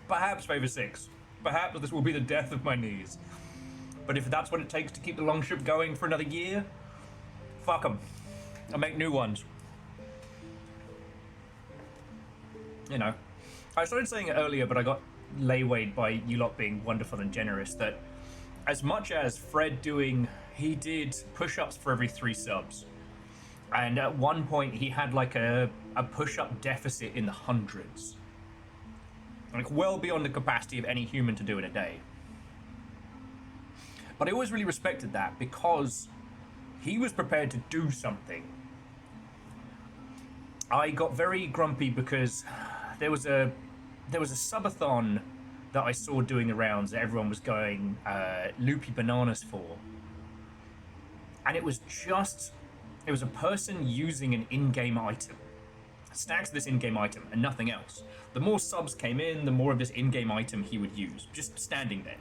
Perhaps Favor 6. Perhaps this will be the death of my knees. But if that's what it takes to keep the longship going for another year, fuck them. I'll make new ones. You know, I started saying it earlier, but I got laywayed by you lot being wonderful and generous, that as much as Fred he did push-ups for every 3 subs. And at one point he had like a push-up deficit in the hundreds. Like well beyond the capacity of any human to do in a day. But I always really respected that because he was prepared to do something. I got very grumpy because there was a subathon that I saw doing the rounds that everyone was going loopy bananas for. And it was a person using an in-game item. Stacks of this in-game item and nothing else. The more subs came in, the more of this in-game item he would use, just standing there.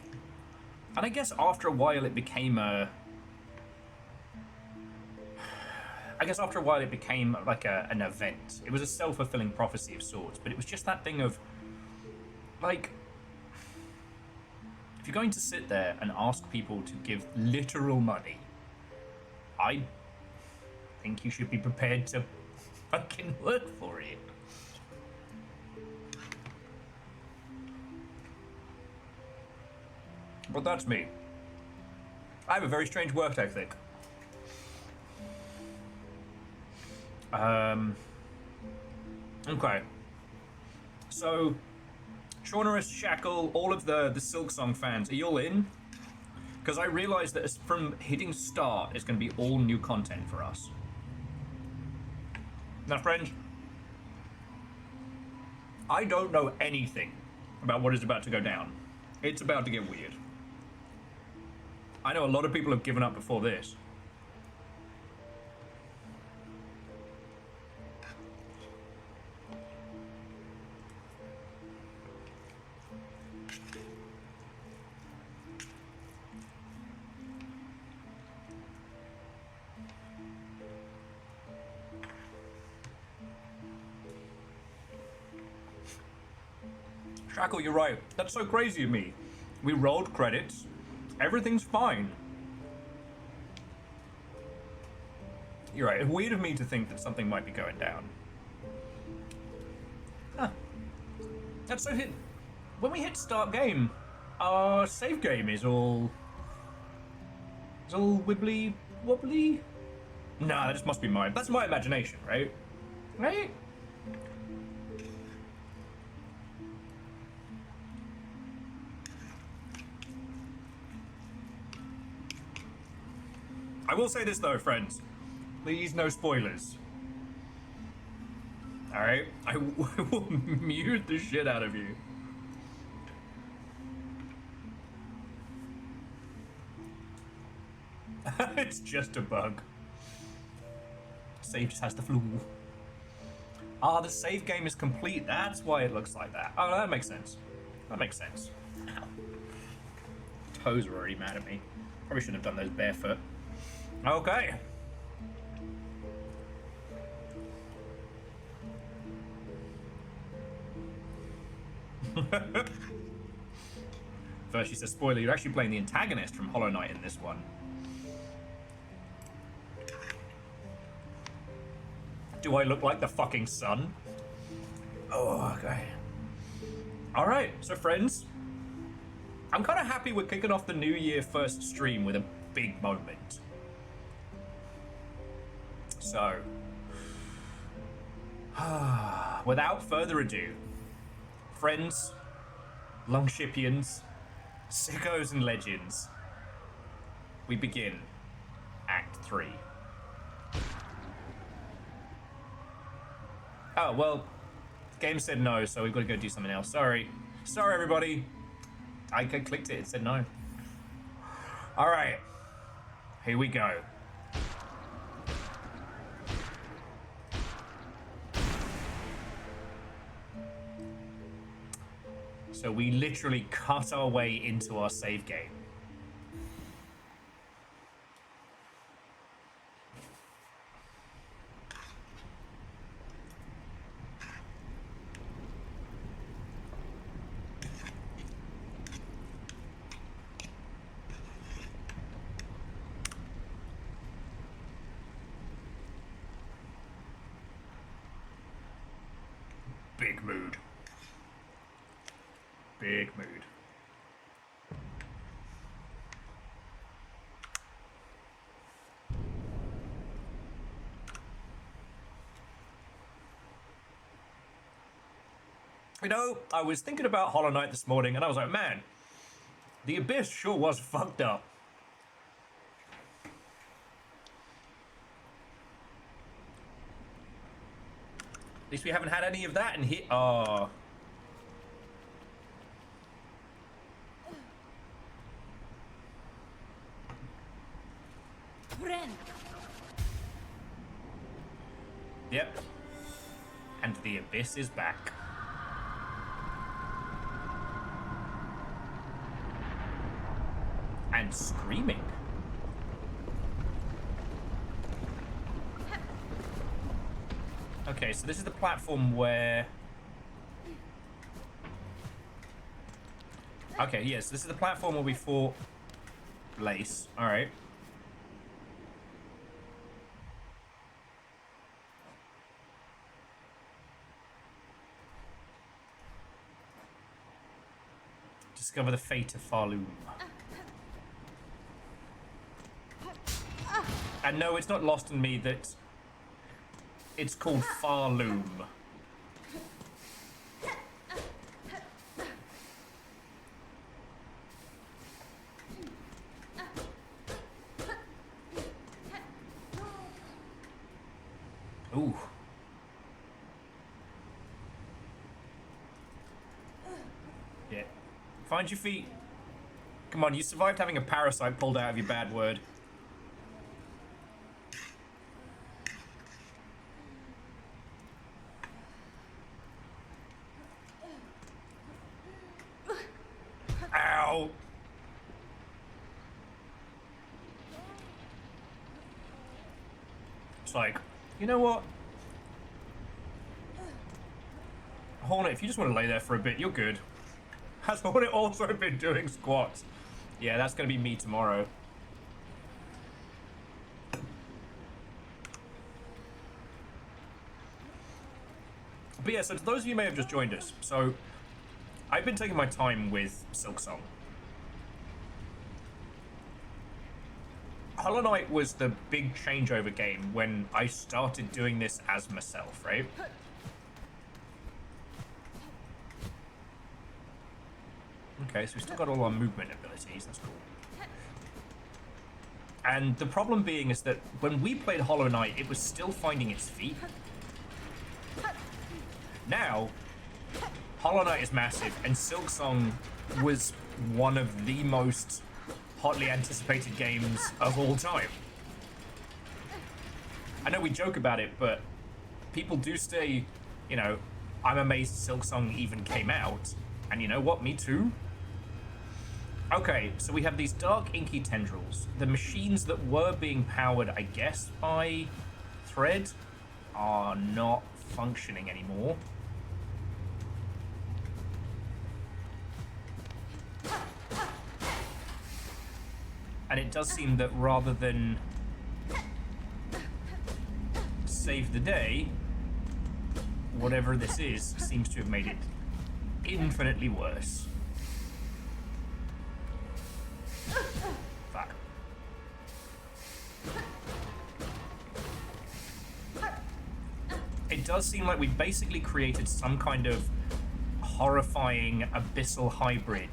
And I guess after a while it became like an event. It was a self-fulfilling prophecy of sorts, but it was just that thing of, like, if you're going to sit there and ask people to give literal money, I think you should be prepared to fucking work for it. But that's me. I have a very strange work ethic. Okay. So, Shaunerus, Shackle, all of the Silksong fans, are you all in? Because I realize that from hitting start, it's going to be all new content for us. Now, friends, I don't know anything about what is about to go down. It's about to get weird. I know a lot of people have given up before this. Shackle, you're right. That's so crazy of me. We rolled credits. Everything's fine. You're right. It's weird of me to think that something might be going down. Huh. That's so hit. When we hit start game, our save game is all wibbly wobbly. Nah, that just must be that's my imagination, right? Right? I will say this though, friends. Please, no spoilers. Alright? I will mute the shit out of you. It's just a bug. Save just has the flu. Ah, the save game is complete. That's why it looks like that. Oh, that makes sense. That makes sense. Ow. Toes are already mad at me. Probably shouldn't have done those barefoot. Okay. First she says, spoiler, you're actually playing the antagonist from Hollow Knight in this one. Do I look like the fucking sun? Oh, okay. Alright, so friends, I'm kind of happy we're kicking off the New Year first stream with a big moment. So, without further ado, friends, Longshipians, sickos and legends, we begin Act 3. Oh, well, the game said no, so we've got to go do something else. Sorry. Sorry, everybody. I clicked it said no. Alright. Here we go. So we literally cut our way into our save game. Big mood. Big mood. You know, I was thinking about Hollow Knight this morning and I was like, man, the Abyss sure was fucked up. At least we haven't had any of that in here. Oh. Yep. And the abyss is back. And screaming. Okay, so this is the platform where... Okay, yes, this is the platform where we fought Lace. Alright. Discover the fate of Farloom. And no, it's not lost on me that it's called Farloom. Ooh. Yeah. Find your feet. Come on, you survived having a parasite pulled out of your bad word. Ow! It's like, you know what? Hornet, if you just want to lay there for a bit, you're good. Has Hornet also been doing squats? Yeah, that's going to be me tomorrow. But yeah, so to those of you who may have just joined us, so I've been taking my time with Silksong. Hollow Knight was the big changeover game when I started doing this as myself, right? Okay, so we still got all our movement abilities, that's cool. And the problem being is that when we played Hollow Knight, it was still finding its feet. Now, Hollow Knight is massive, and Silksong was one of the most hotly anticipated games of all time. I know we joke about it, but people do say, you know, I'm amazed Silksong even came out. And you know what? Me too. Okay, so we have these dark, inky tendrils. The machines that were being powered, I guess, by Thread are not functioning anymore. And it does seem that rather than save the day, whatever this is seems to have made it infinitely worse. Fuck. It does seem like we basically created some kind of horrifying abyssal hybrid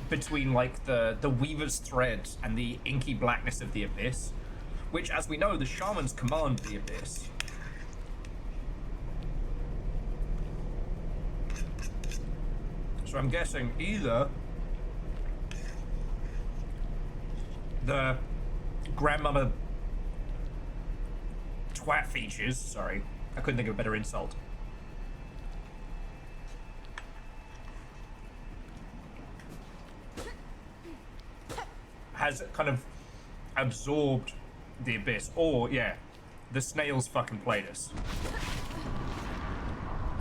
between like the Weaver's thread and the inky blackness of the abyss, which, as we know, the shamans command the abyss. So I'm guessing either the grandmama twat features, sorry, I couldn't think of a better insult, has kind of absorbed the abyss, or yeah, the snails fucking played us.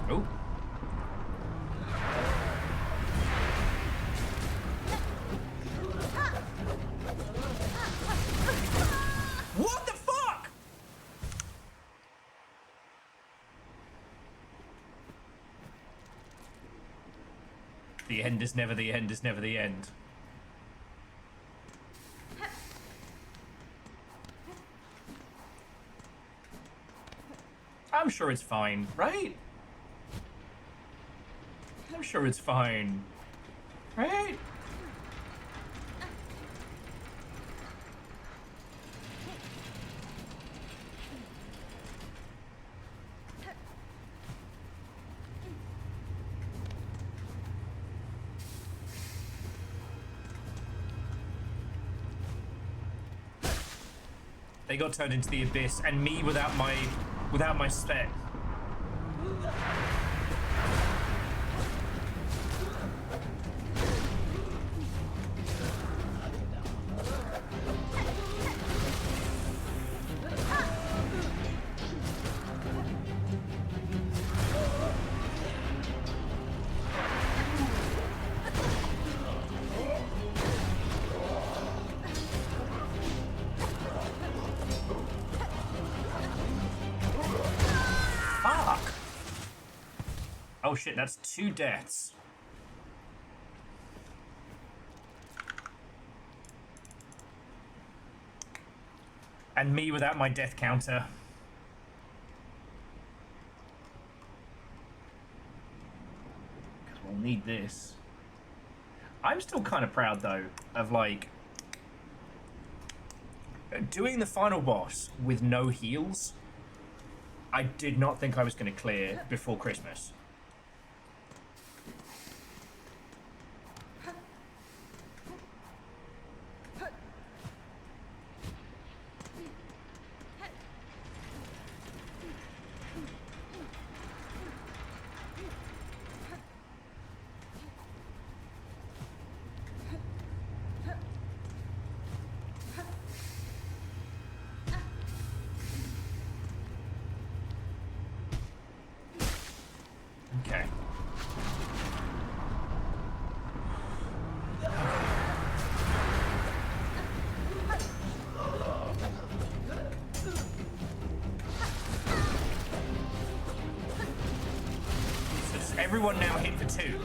Oh. What the fuck? The end is never the end is never the end. I'm sure it's fine, right? I'm sure it's fine, right? They got turned into the abyss, and me without my spec. Oh shit, that's 2 deaths. And me without my death counter. Because we'll need this. I'm still kind of proud though of like doing the final boss with no heals. I did not think I was going to clear before Christmas. Okay. So does everyone now hit for 2?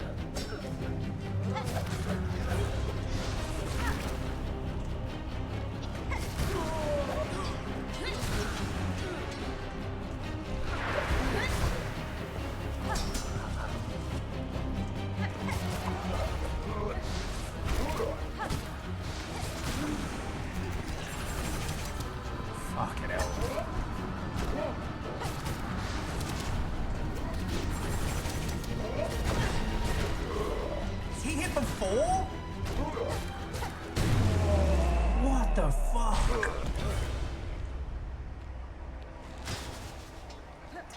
Fucking hell. Is he hit for 4? What the fuck?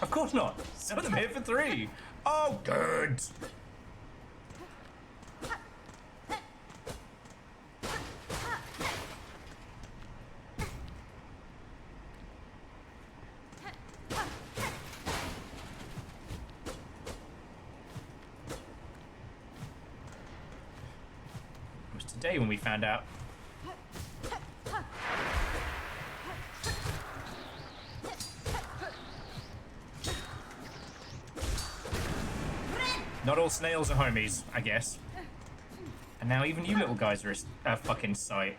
Of course not. Some of them hit for 3. Oh, good. Today when we found out. Not all snails are homies, I guess. And now even you little guys are a fucking sight.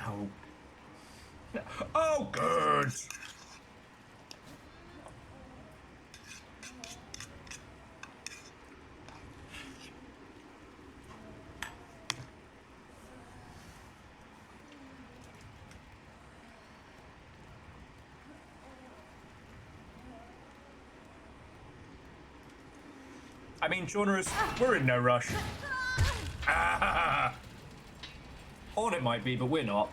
Oh. Oh, good. I mean, Shauners, we're in no rush. Ah! Hornet might be, but we're not.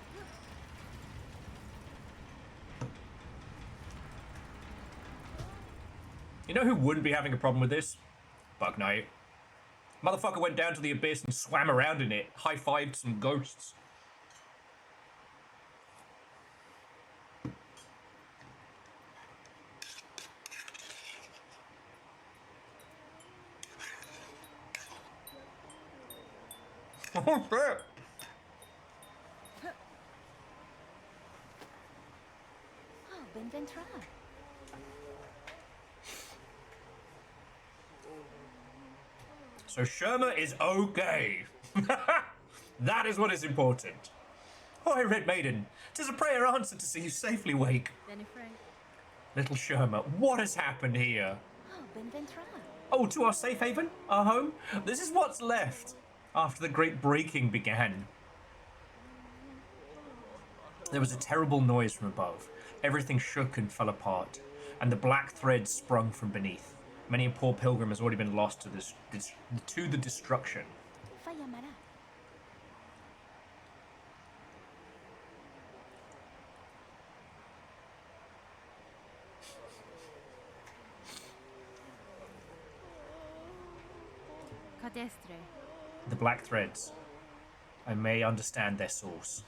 You know who wouldn't be having a problem with this? Bug Knight. Motherfucker went down to the abyss and swam around in it, high-fived some ghosts. Oh shit! Oh, ben ventral. So Sherma is okay. That is what is important. Oh, Red Maiden, 'tis a prayer answered to see you safely wake. Benny Frank. Little Sherma, what has happened here? Oh, ben ventral. Oh, to our safe haven? Our home? This is what's left after the great breaking began. There was a terrible noise from above. Everything shook and fell apart, and the black thread sprung from beneath. Many a poor pilgrim has already been lost to the destruction. Fallamará. destre. The black threads. I may understand their source.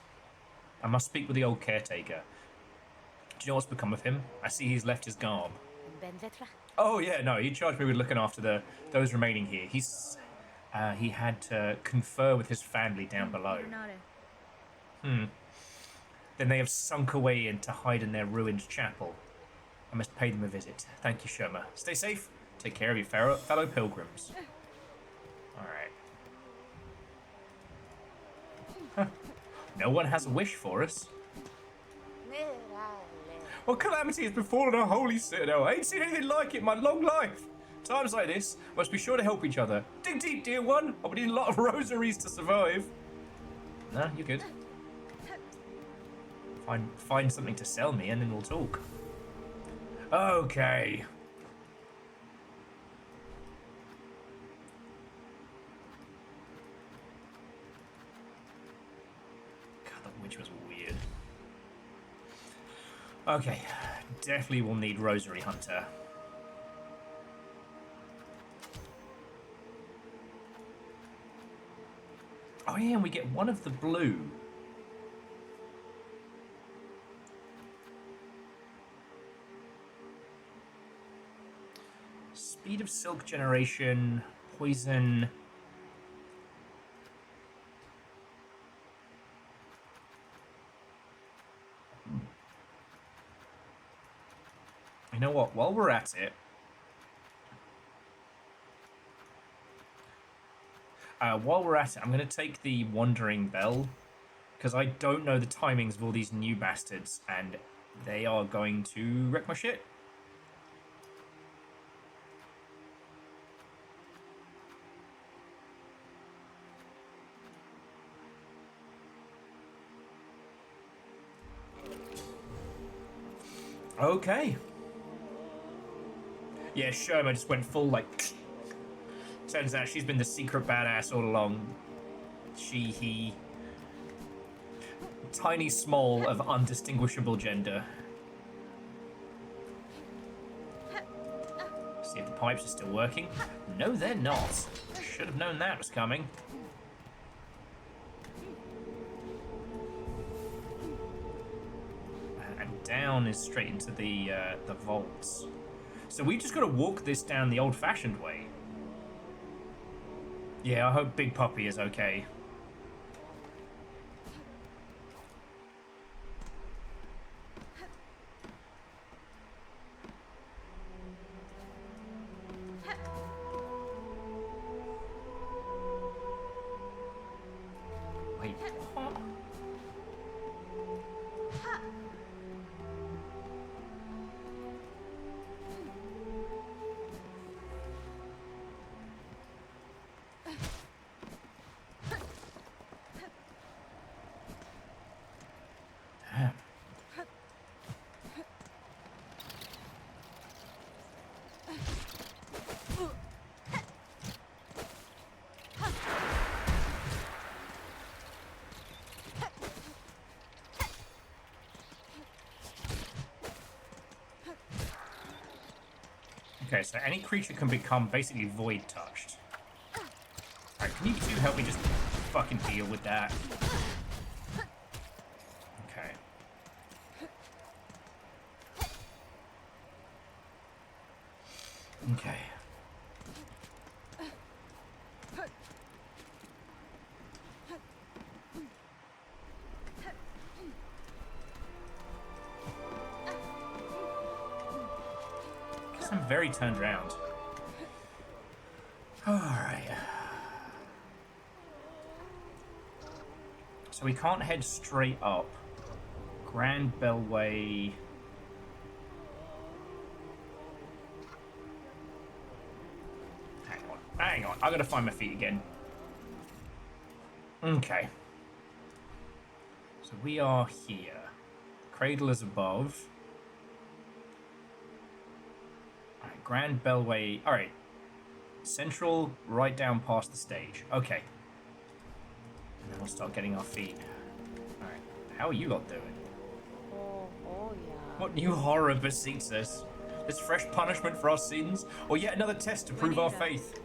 I must speak with the old caretaker. Do you know what's become of him? I see he's left his garb. Ben vetra. Oh yeah, no, he charged me with looking after those remaining here. He had to confer with his family down below. Then they have sunk away to hide in their ruined chapel. I must pay them a visit. Thank you, Sherma. Stay safe. Take care of your fellow pilgrims. Alright. Huh. No one has a wish for us. What calamity has befallen our holy citadel? I ain't seen anything like it in my long life. Times like this, must be sure to help each other. Dig deep, dear one. I'll be needing a lot of rosaries to survive. No, you're good. Find something to sell me and then we'll talk. Okay. God, that witch was weird. Okay, definitely will need Rosary Hunter. Oh yeah, and we get one of the blue. Speed of silk generation, poison. You know what? While we're at it, I'm going to take the Wandering Bell because I don't know the timings of all these new bastards, and they are going to wreck my shit. Okay. Yeah, Sherma just went full, like... Turns out she's been the secret badass all along. He... Tiny small of undistinguishable gender. See if the pipes are still working. No, they're not. Should have known that was coming. Down is straight into the vaults. So we just got to walk this down the old-fashioned way. Yeah, I hope Big Puppy is okay. Wait, what? Okay, so any creature can become basically void touched. Alright, can you two help me just fucking deal with that? Okay. Okay. I'm very turned around. Alright. So we can't head straight up. Grand Bellway. Hang on. I gotta find my feet again. Okay. So we are here. Cradle is above. Grand Bellway. Alright. Central, right down past the stage. Okay. And then we'll start getting our feet. Alright. How are you lot doing? Oh, yeah. What new horror beseems us? This fresh punishment for our sins? Or yet another test to prove our faith?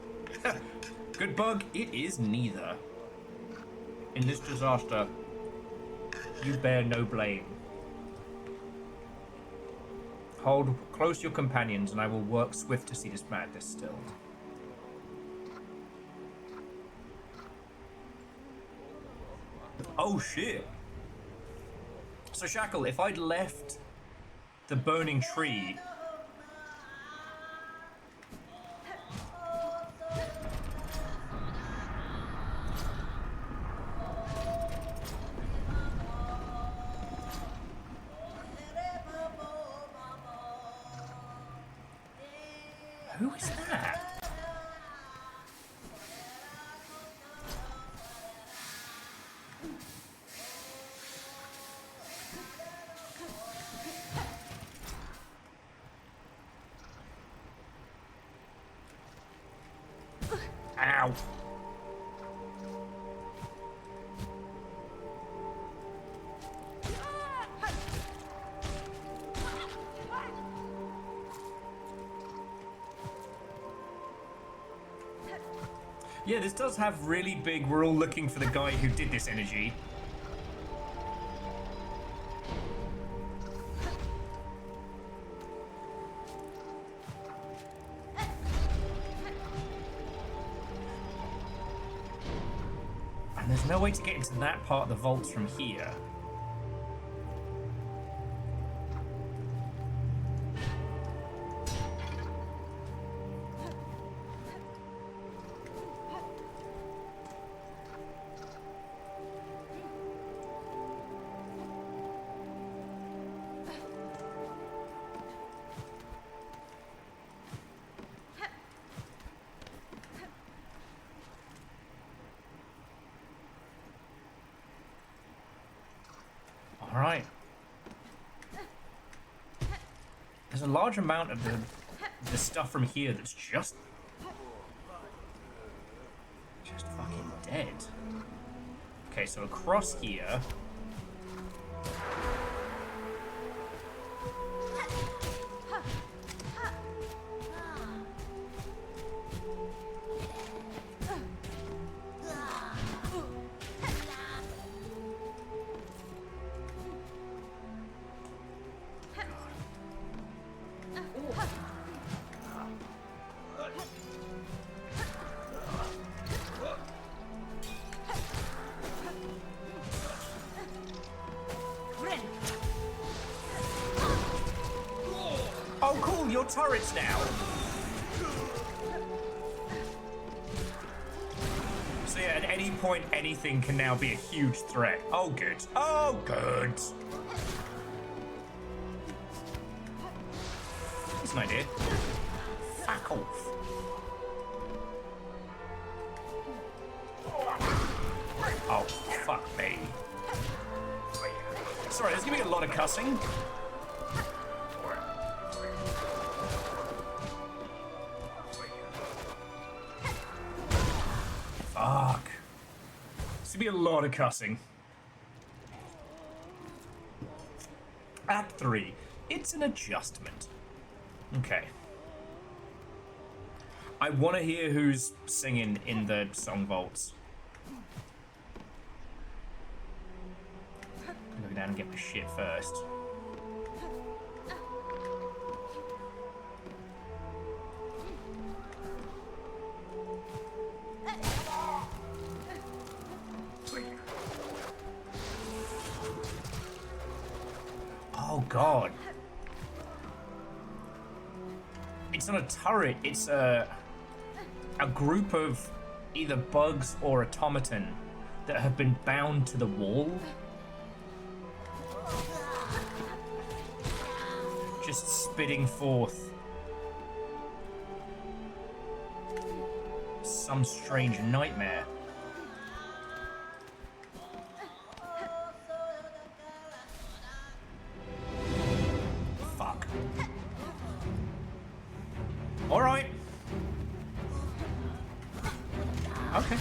Good bug, it is neither. In this disaster, you bear no blame. Hold close your companions, and I will work swift to see this madness stilled. Oh shit! So Shackle, if I'd left the burning tree... Who is that? Ow. Yeah, this does have really big, we're all looking for the guy who did this energy. And there's no way to get into that part of the vaults from here. Alright. There's a large amount of the stuff from here that's just fucking dead. Okay, so across here... Oh, cool, you're turrets now. So yeah, at any point, anything can now be a huge threat. Oh, good. Oh, good. That's an idea. Fuck off. Oh, fuck me. Sorry, there's gonna be a lot of cussing. Fuck. There's gonna be a lot of cussing. Act 3. It's an adjustment. Okay. I want to hear who's singing in the song vaults. I'm gonna go down and get my shit first. Oh god. It's not a turret, it's a group of either bugs or automaton that have been bound to the wall. Just spitting forth some strange nightmare. Fuck. All right. Okay.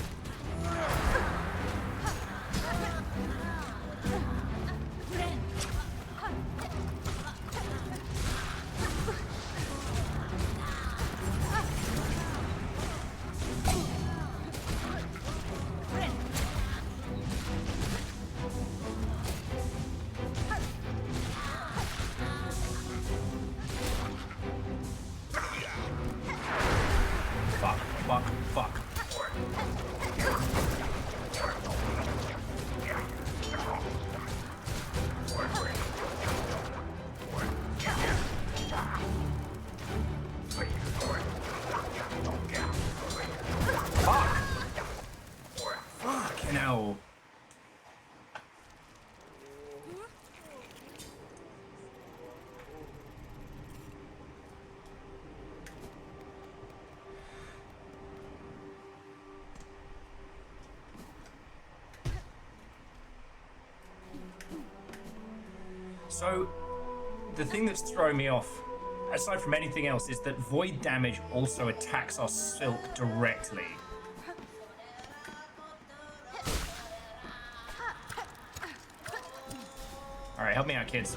Fuck! Fucking hell. So, the thing that's throwing me off, aside from anything else, is that void damage also attacks our silk directly. Alright, help me out, kids.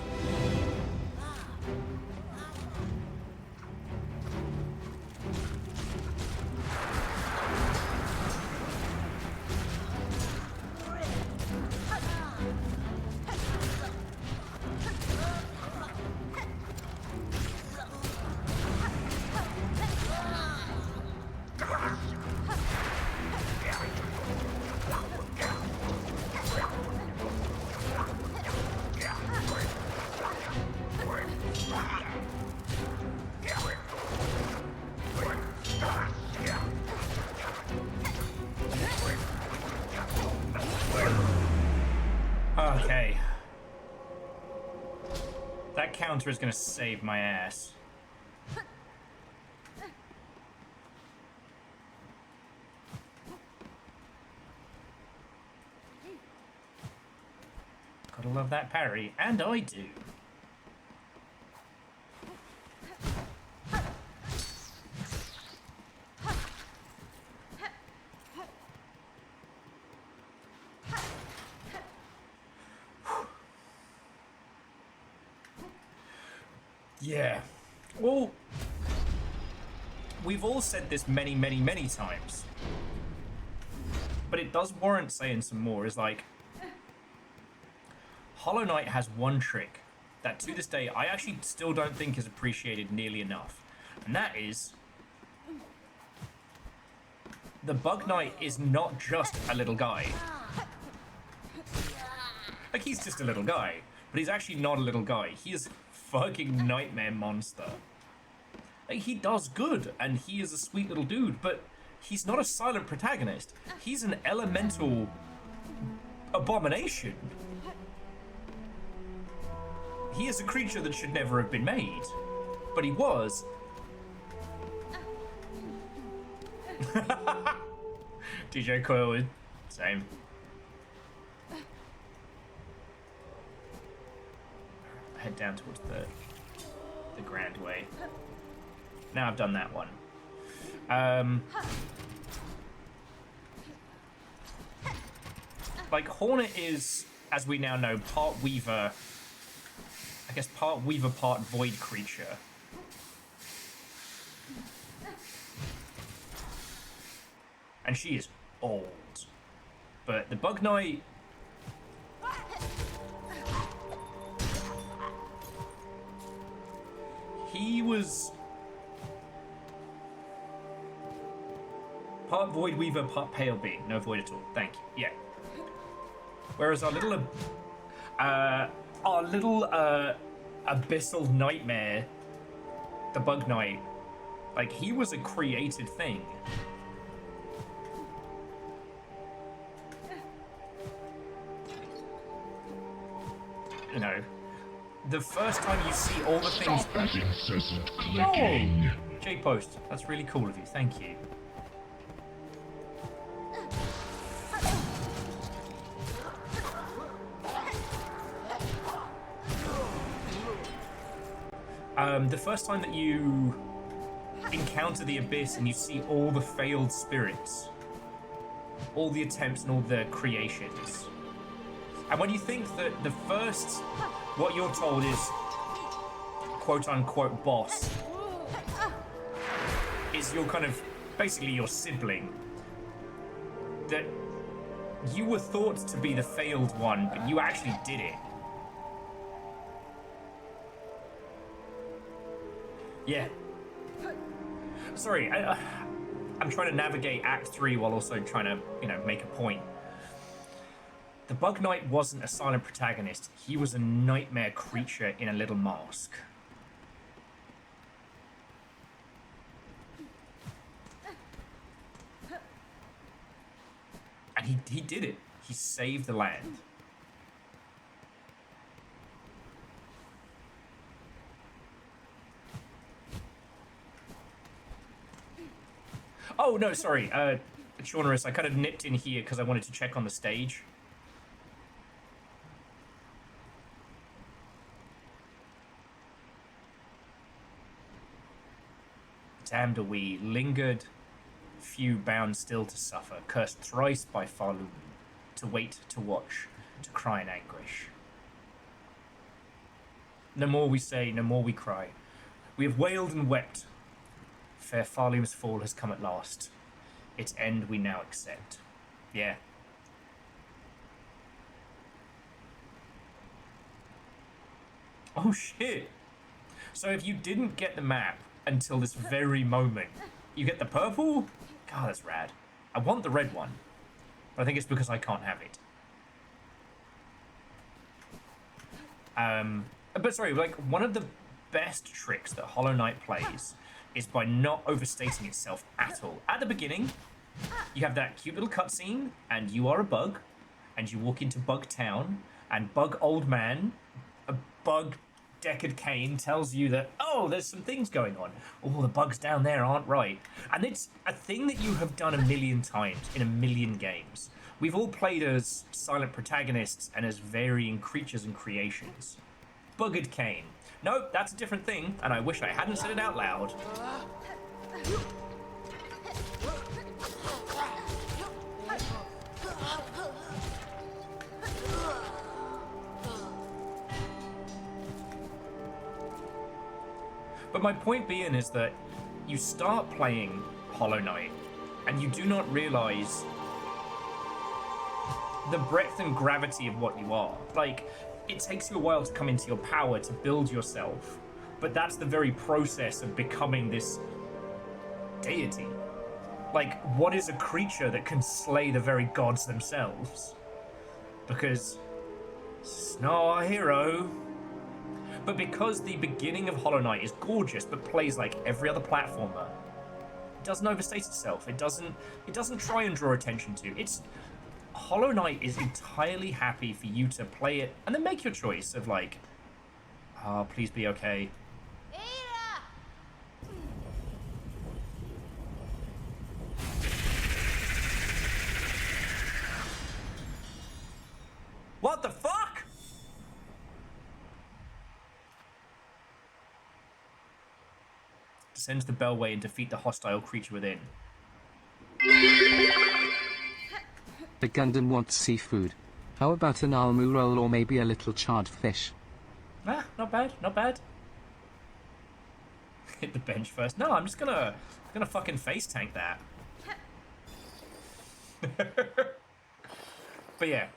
Okay. That counter is gonna save my ass. Gotta love that parry, and I do. Yeah. Well, we've all said this many, many, many times. But it does warrant saying some more, is like, Hollow Knight has one trick that to this day I actually still don't think is appreciated nearly enough. And that is, the Bug Knight is not just a little guy. Like, he's just a little guy, but he's actually not a little guy. He is fucking nightmare monster. Like, he does good, and he is a sweet little dude, but he's not a silent protagonist. He's an elemental abomination. He is a creature that should never have been made, but he was. DJ Coilwood, same. Head down towards the Grand Way. Now I've done that one. Like, Hornet is, as we now know, part Weaver. I guess part Weaver, part Void creature. And she is old. But the Bug Knight... He was part Void Weaver, part Pale Being. No void at all. Thank you. Yeah. Whereas our little abyssal nightmare, the Bug Knight, like, he was a created thing. You know, the first time you see all the things... Stop that incessant clicking. Oh, J-Post, that's really cool of you, thank you. The first time that you encounter the Abyss and you see all the failed spirits, all the attempts and all the creations. And when you think that the first, what you're told is, quote-unquote boss, is your kind of, basically your sibling, that you were thought to be the failed one, but you actually did it. Yeah. Sorry, I'm trying to navigate Act 3 while also trying to, you know, make a point. The Bug Knight wasn't a silent protagonist. He was a nightmare creature in a little mask. And he did it. He saved the land. Oh, no, sorry. Shaunerus, I kind of nipped in here because I wanted to check on the stage. Damned are we, lingered, few bound still to suffer, cursed thrice by Falun, to wait, to watch, to cry in anguish. No more we say, no more we cry. We have wailed and wept. Fair Falum's fall has come at last. Its end we now accept. Yeah. Oh shit. So if you didn't get the map until this very moment, you get the purple? God, that's rad. I want the red one, but I think it's because I can't have it. But sorry, like, one of the best tricks that Hollow Knight plays is by not overstating itself at all. At the beginning, you have that cute little cutscene, and you are a bug, and you walk into Bug Town, and Bug Old Man, a Bug Deckard Cain, tells you that, oh, there's some things going on. Oh, the bugs down there aren't right. And it's a thing that you have done a million times in a million games. We've all played as silent protagonists and as varying creatures and creations. Bugged Cain. No, that's a different thing, and I wish I hadn't said it out loud. But my point being is that you start playing Hollow Knight, and you do not realize the breadth and gravity of what you are. Like, it takes you a while to come into your power, to build yourself, but that's the very process of becoming this deity. Like, what is a creature that can slay the very gods themselves? Because it's not our hero. But because the beginning of Hollow Knight is gorgeous, but plays like every other platformer, it doesn't overstate itself. It doesn't try and draw attention to. Hollow Knight is entirely happy for you to play it and then make your choice of like, oh, please be okay. What the fuck? Descend to the bellway and defeat the hostile creature within. The Gundam wants seafood. How about an almu roll or maybe a little charred fish? Ah, not bad, not bad. Hit the bench first. No, I'm just gonna fucking face tank that. But yeah.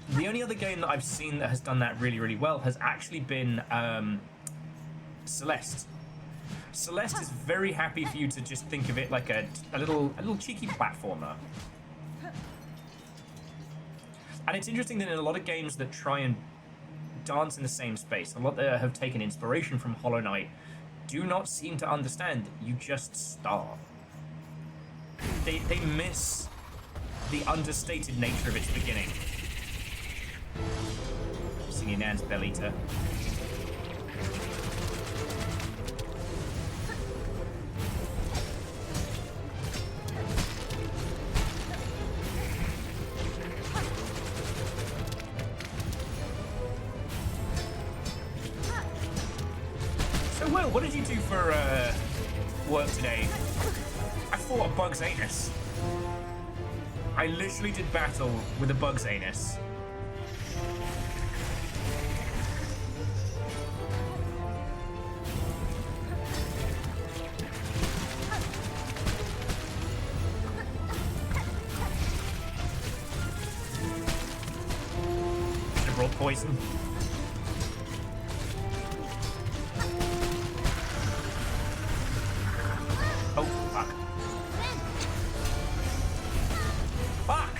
The only other game that I've seen that has done that really, really well has actually been Celeste. Celeste is very happy for you to just think of it like a little cheeky platformer. And it's interesting that in a lot of games that try and dance in the same space, a lot that have taken inspiration from Hollow Knight do not seem to understand that you just start. They miss the understated nature of its beginning. Singing Nan's Bellita. So, Will, what did you do for work today? I fought a bug's anus. I literally did battle with a bug's anus. Brought poison. Oh, fuck. Fuck!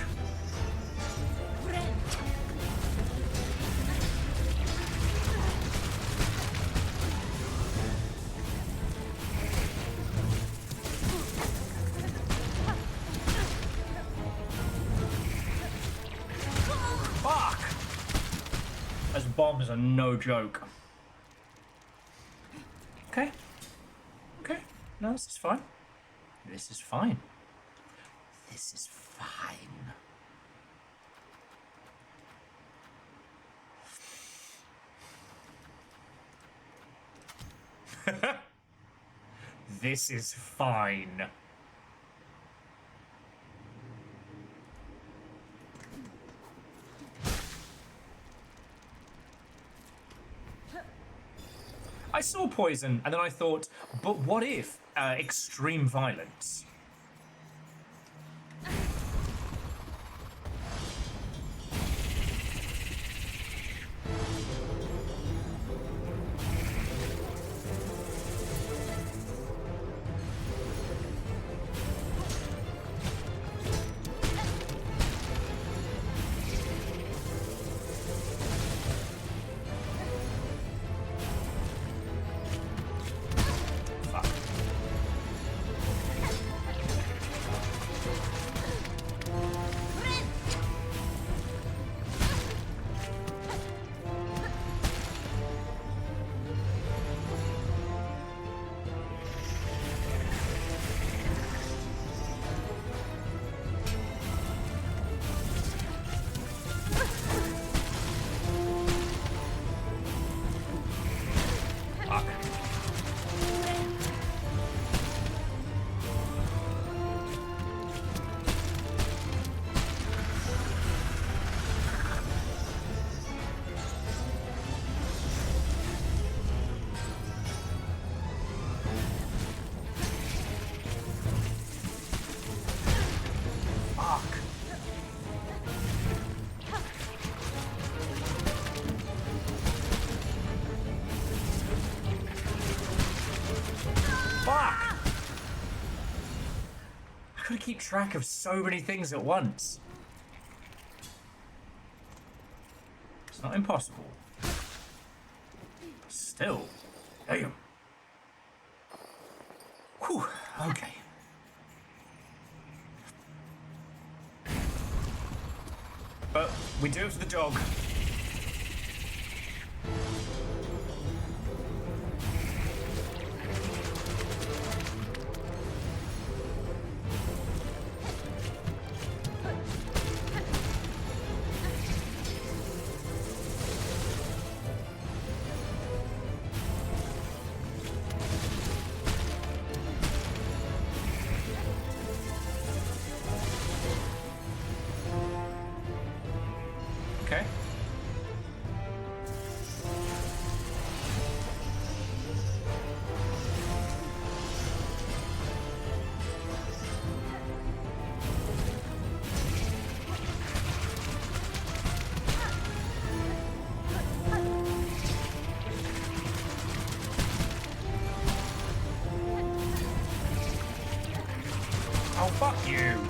bombs are no joke. Okay. Okay. No, this is fine. This is fine. This is fine. This is fine. I saw poison, and then I thought, but what if extreme violence? Fuck. Fuck. Fuck. Fuck! I gotta keep track of so many things at once. It's not impossible. Still. Damn. Whew, okay. But we do it for the dog. Okay. Oh, fuck you.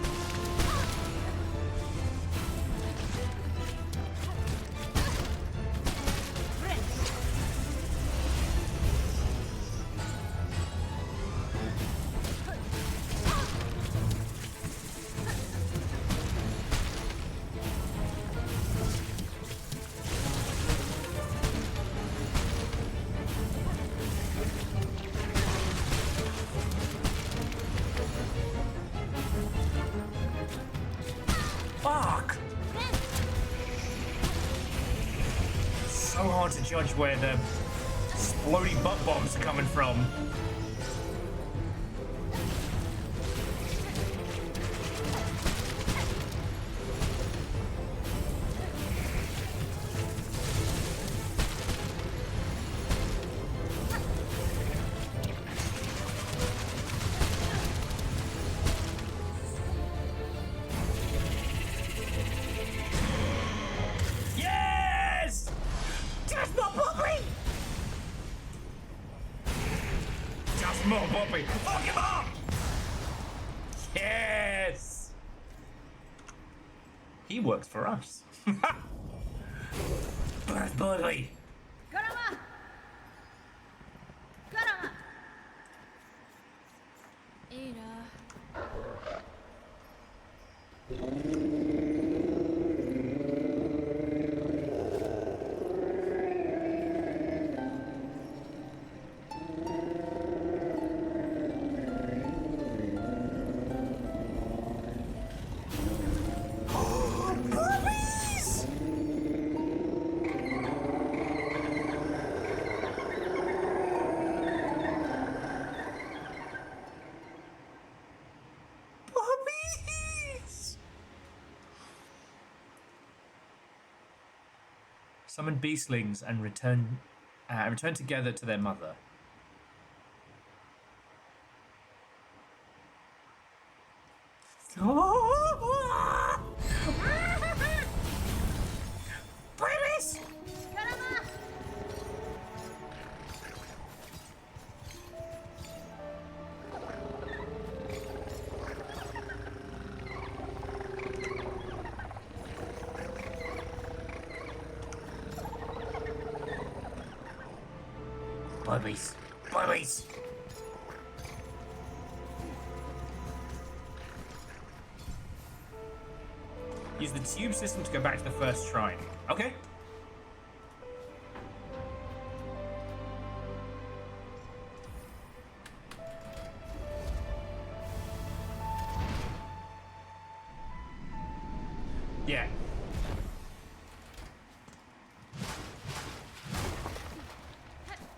Fuck! So hard to judge where the exploding butt bombs are coming from. Yes! Just more Poppy! Just more Poppy! Fuck him up! Yes! He works for us. Birth Poppy! Caramba! Caramba! Era. Summon beastlings and return together to their mother. Babies! Babies! Babies! Use the tube system to go back to the first shrine. Okay. Yeah.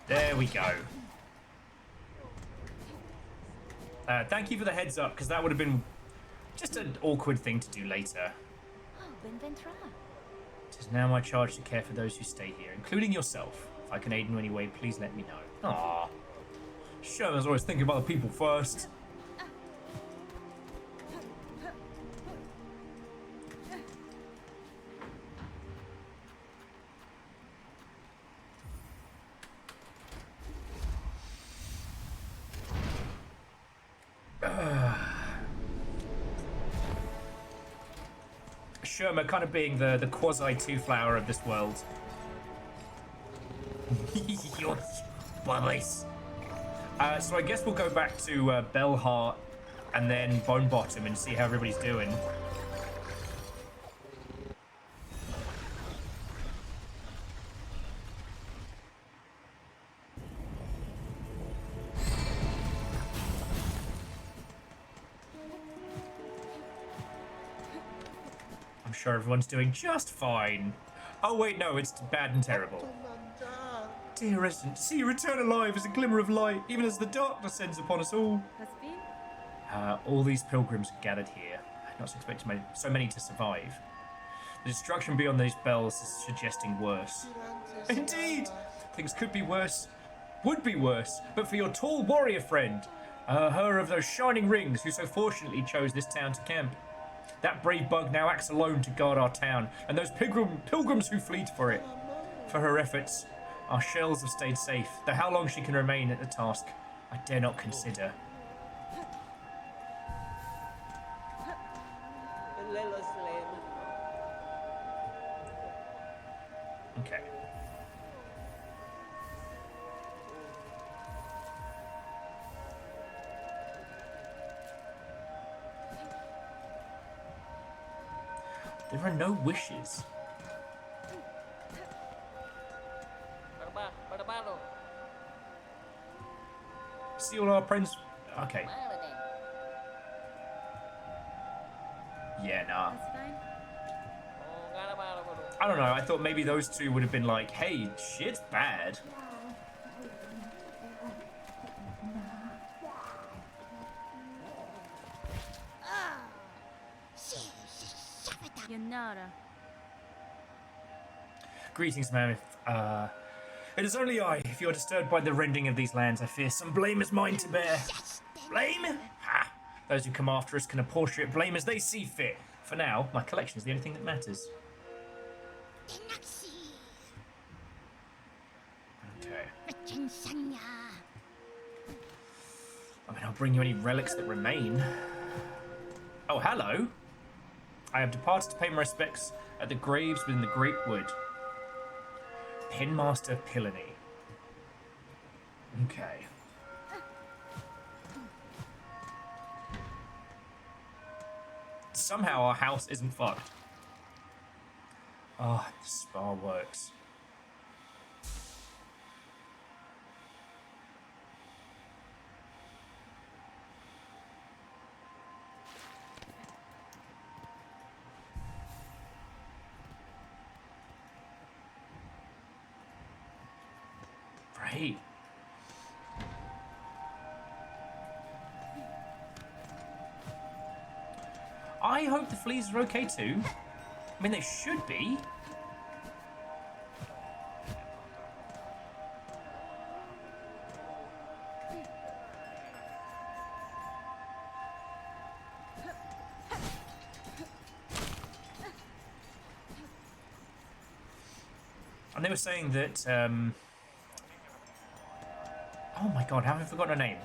There we go. Thank you for the heads up, because that would have been just an awkward thing to do later. Oh, Benventra. It is now my charge to care for those who stay here, including yourself. If I can aid in any way, please let me know. Aww. Sherman's always thinking about the people first. Sherma kind of being the quasi-two-flower of this world. So I guess we'll go back to Bellheart and then Bone Bottom and see how everybody's doing. I'm sure everyone's doing just fine. Oh wait, no, it's bad and terrible. Dear resident, see you return alive as a glimmer of light, even as the darkness descends upon us all. Has been? All these pilgrims are gathered here. I'm not expecting so many to survive. The destruction beyond these bells is suggesting worse. Indeed! Things could be worse. Would be worse, but for your tall warrior friend. Her of those shining rings who so fortunately chose this town to camp. That brave bug now acts alone to guard our town, and those pilgrims who fleed for it. For her efforts, our shells have stayed safe, though how long she can remain at the task, I dare not consider. Okay. There are no wishes. See all our friends. Okay. Yeah, nah. That's fine. I don't know. I thought maybe those two would have been like, hey, shit's bad. Yanara. Greetings, ma'am. It is only I. If you are disturbed by the rending of these lands, I fear some blame is mine to bear. Blame? Ha! Those who come after us can apportion blame as they see fit. For now, my collection is the only thing that matters. Okay. I mean, I'll bring you any relics that remain. Oh, hello. I have departed to pay my respects at the graves within the Great Wood. Pinmaster Pillany. Okay. Somehow our house isn't fucked. Oh, the spa works. Right. I hope the fleas are okay too. I mean, they should be. they were saying that, oh my god, have I forgotten her name?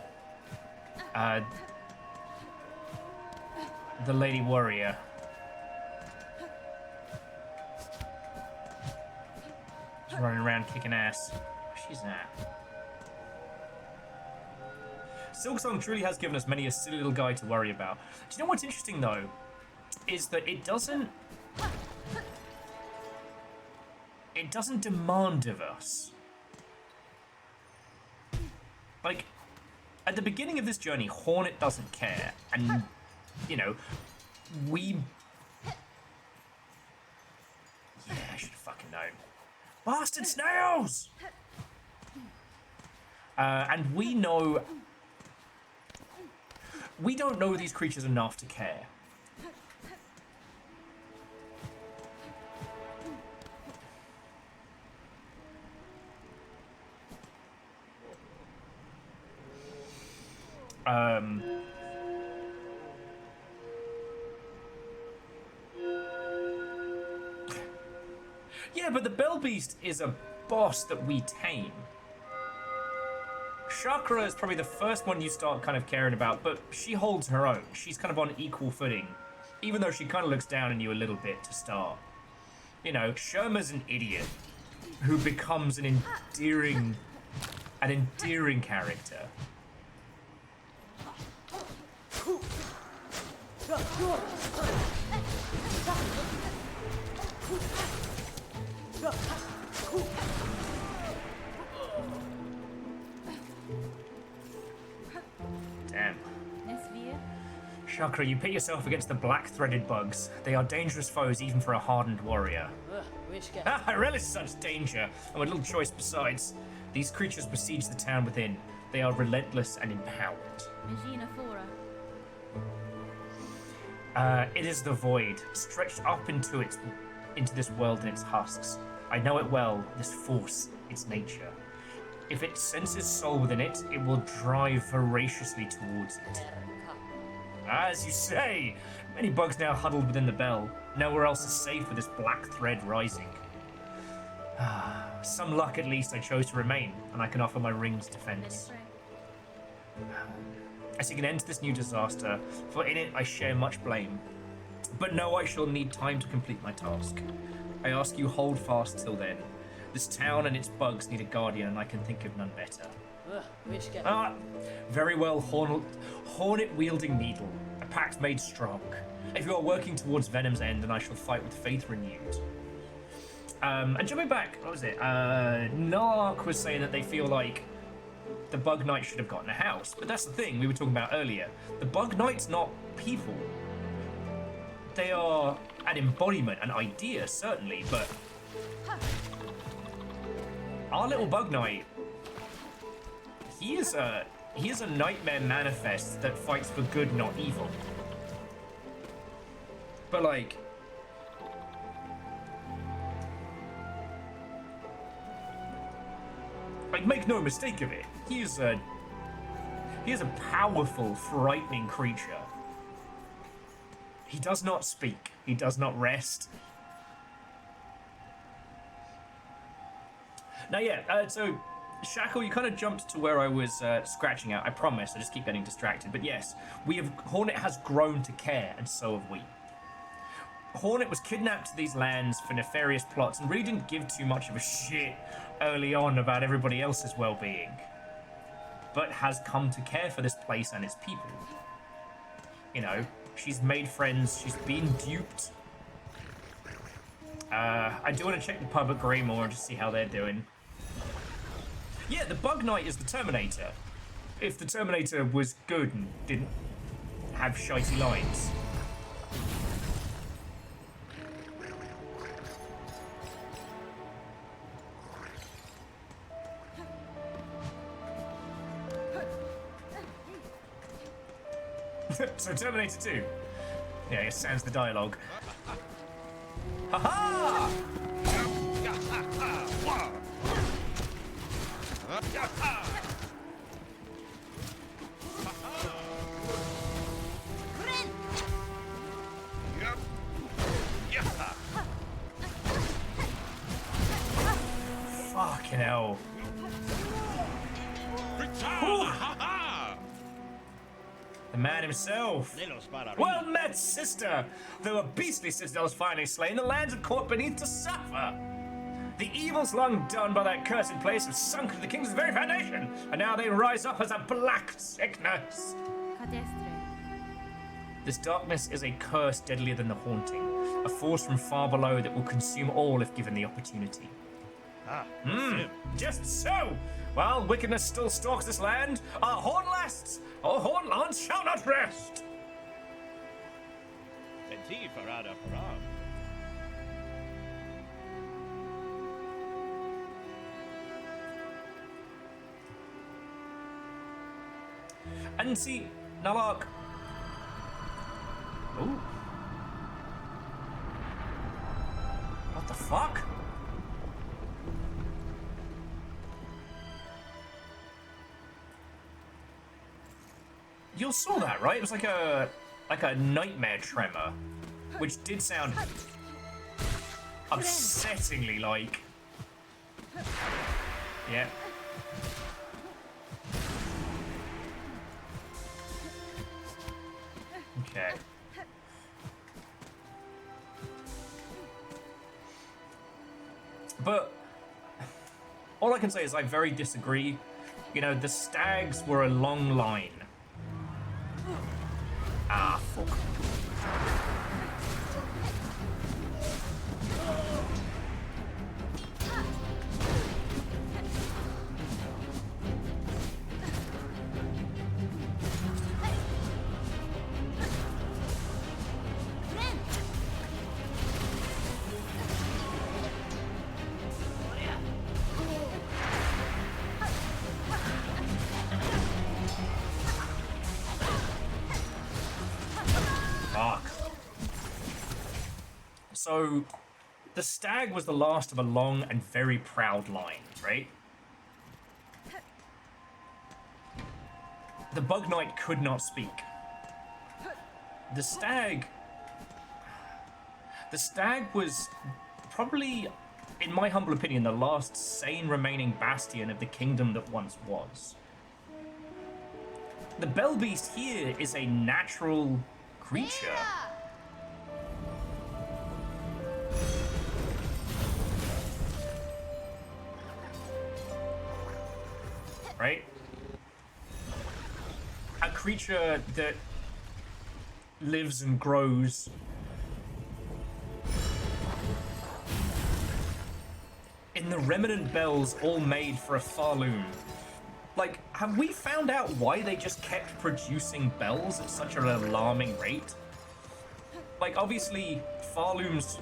The Lady Warrior. She's running around kicking ass. Where's she's at? Silksong truly has given us many a silly little guy to worry about. Do you know what's interesting, though? Is that it doesn't demand of us. Like, at the beginning of this journey, Hornet doesn't care, and, you know, we... Yeah, I should have fucking known. Bastard snails! And we know... We don't know these creatures enough to care. Yeah, but the Bell Beast is a boss that we tame. Chakra is probably the first one you start kind of caring about, but she holds her own. She's kind of on equal footing, even though she kind of looks down on you a little bit to start. You know, Sherma's an idiot who becomes an endearing character. Damn. Chakra, you pit yourself against the black-threaded bugs. They are dangerous foes even for a hardened warrior. I relish such danger, and with little choice besides. These creatures besiege the town within. They are relentless and empowered. It is the void, stretched up into this world and its husks. I know it well, this force, its nature. If it senses soul within it, it will drive voraciously towards it. As you say, many bugs now huddled within the bell. Nowhere else is safe with this black thread rising. Some luck at least I chose to remain, and I can offer my ring's defense. I seek an end to this new disaster, for in it I share much blame. But know I shall need time to complete my task. I ask you hold fast till then. This town and its bugs need a guardian, and I can think of none better. Very well, hornet-wielding needle. A pact made strong. If you are working towards Venom's end, then I shall fight with faith renewed. And jumping back, what was it? Nark was saying that they feel like the Bug Knight should have gotten a house. But that's the thing we were talking about earlier. The Bug Knight's not people. They are an embodiment, an idea, certainly, but... Our little Bug Knight, he is a nightmare manifest that fights for good, not evil. But like, make no mistake of it, he is a powerful, frightening creature. He does not speak. He does not rest. Now, yeah, so, Shackle, you kind of jumped to where I was scratching out. I promise, I just keep getting distracted. But yes, Hornet has grown to care, and so have we. Hornet was kidnapped to these lands for nefarious plots and really didn't give too much of a shit early on about everybody else's well-being. But has come to care for this place and its people. You know, she's made friends, she's been duped. I do want to check the pub at Greymore and just see how they're doing. Yeah, the Bug Knight is the Terminator. If the Terminator was good and didn't have shitey lines. So Terminator 2. Yeah, it sounds the dialogue. Ha-ha! The man himself. Well met, sister! Though a beastly citadel is finally slain, the lands of court beneath to suffer. The evils long done by that cursed place have sunk to the king's very foundation, and now they rise up as a black sickness. Cadestre. This darkness is a curse deadlier than the haunting, a force from far below that will consume all if given the opportunity. Just so! While wickedness still stalks this land, our horn lasts, our horn lance shall not rest! And see, Nalak. Ooh. What the fuck? You saw that, right? It was like a nightmare tremor, which did sound upsettingly like. Yeah. Okay. But all I can say is I very disagree. You know, the stags were a long line. Ah, fuck. So, the stag was the last of a long and very proud line, right? The bug knight could not speak. The stag was probably, in my humble opinion, the last sane remaining bastion of the kingdom that once was. The bell beast here is a natural creature. Right? A creature that lives and grows in the remnant bells all made for a Farloom. Like, have we found out why they just kept producing bells at such an alarming rate? Like, obviously, Farloom's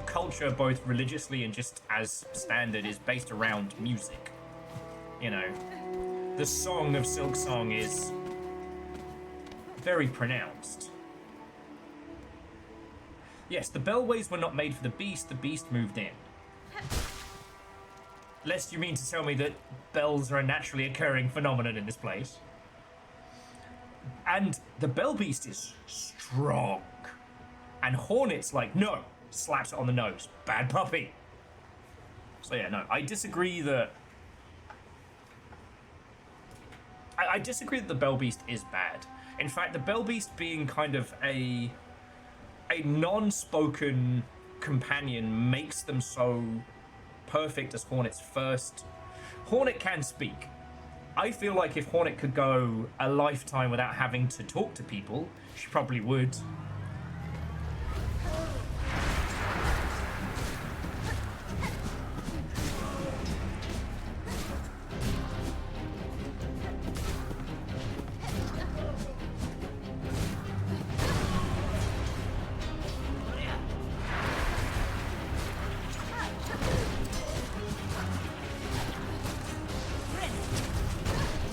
culture, both religiously and just as standard, is based around music. You know, the song of Silksong is very pronounced. Yes, the bellways were not made for the beast moved in. Lest you mean to tell me that bells are a naturally occurring phenomenon in this place. And the bell beast is strong. And Hornet's like, no, slaps it on the nose. Bad puppy. So yeah, no, I disagree that I disagree that the Bell Beast is bad. In fact, the Bell Beast being kind of a non-spoken companion makes them so perfect as Hornet's first. Hornet can speak. I feel like if Hornet could go a lifetime without having to talk to people, she probably would.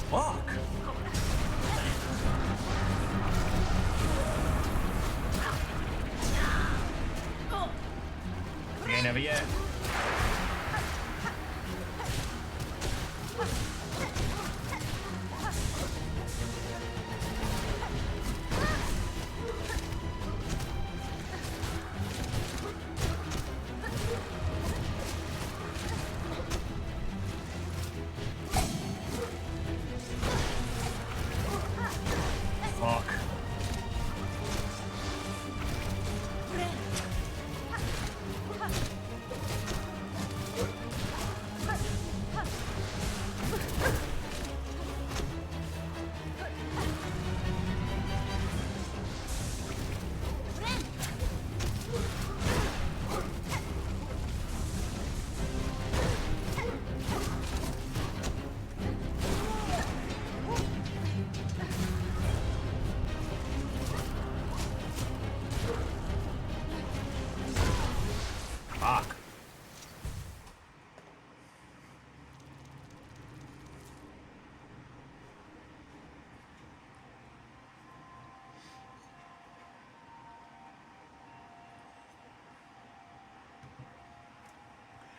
Fuck! We ain't never yet.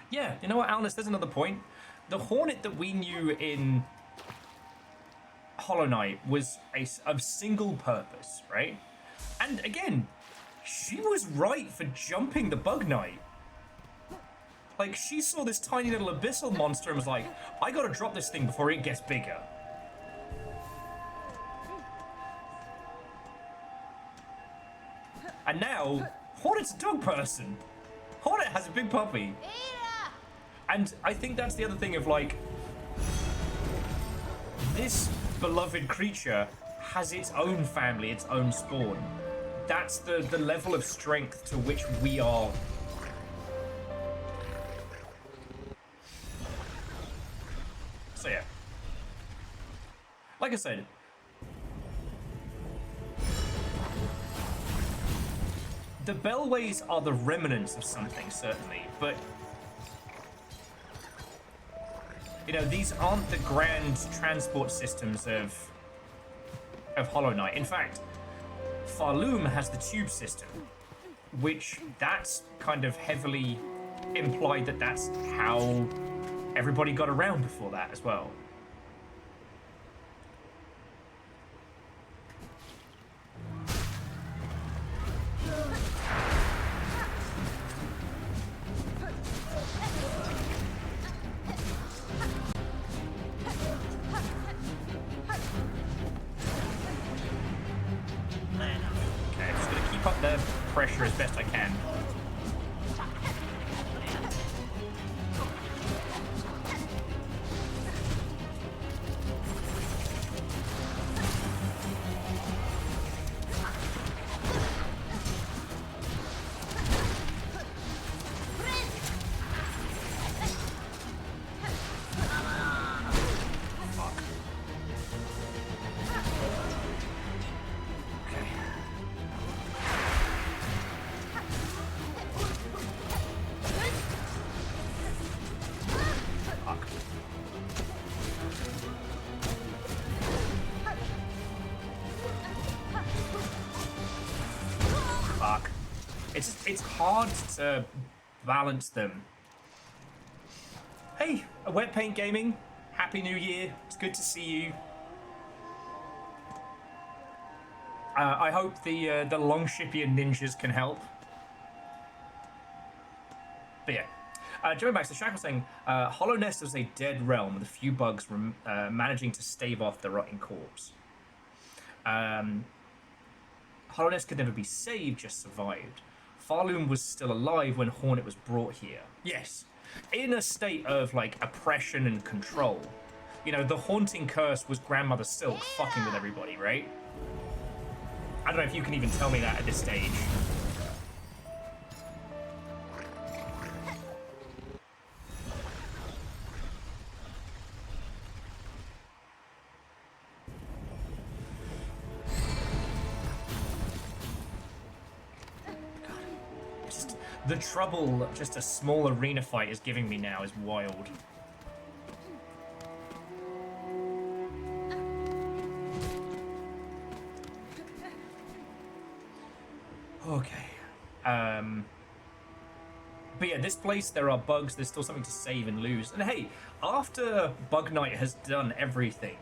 Yeah, you know what, Alnus, there's another point. The Hornet that we knew in Hollow Knight was of single purpose, right? And again, she was right for jumping the Bug Knight. Like, she saw this tiny little abyssal monster and was like, I gotta drop this thing before it gets bigger. And now, Hornet's a dog person. Hornet has a big puppy. And I think that's the other thing of, like, this beloved creature has its own family, its own spawn. That's the level of strength to which we are. So yeah. Like I said, the Bellways are the remnants of something, certainly, but you know, these aren't the grand transport systems of Hollow Knight. In fact, Farloom has the tube system, which that's kind of heavily implied that that's how everybody got around before that as well. Pressure as best I can. It's hard to balance them. Hey, a Wet Paint Gaming, Happy New Year. It's good to see you. I hope the Longshipian ninjas can help. But yeah, jumping back to Shackle saying, Hollow Nest is a dead realm with a few bugs managing to stave off the rotting corpse. Hollow Nest could never be saved, just survived. Farloom was still alive when Hornet was brought here. Yes, in a state of, like, oppression and control. You know, the haunting curse was Grandmother Silk fucking with everybody, right? I don't know if you can even tell me that at this stage. The trouble just a small arena fight is giving me now is wild. Okay. But yeah, this place, there are bugs, there's still something to save and lose. And hey, after Bug Knight has done everything,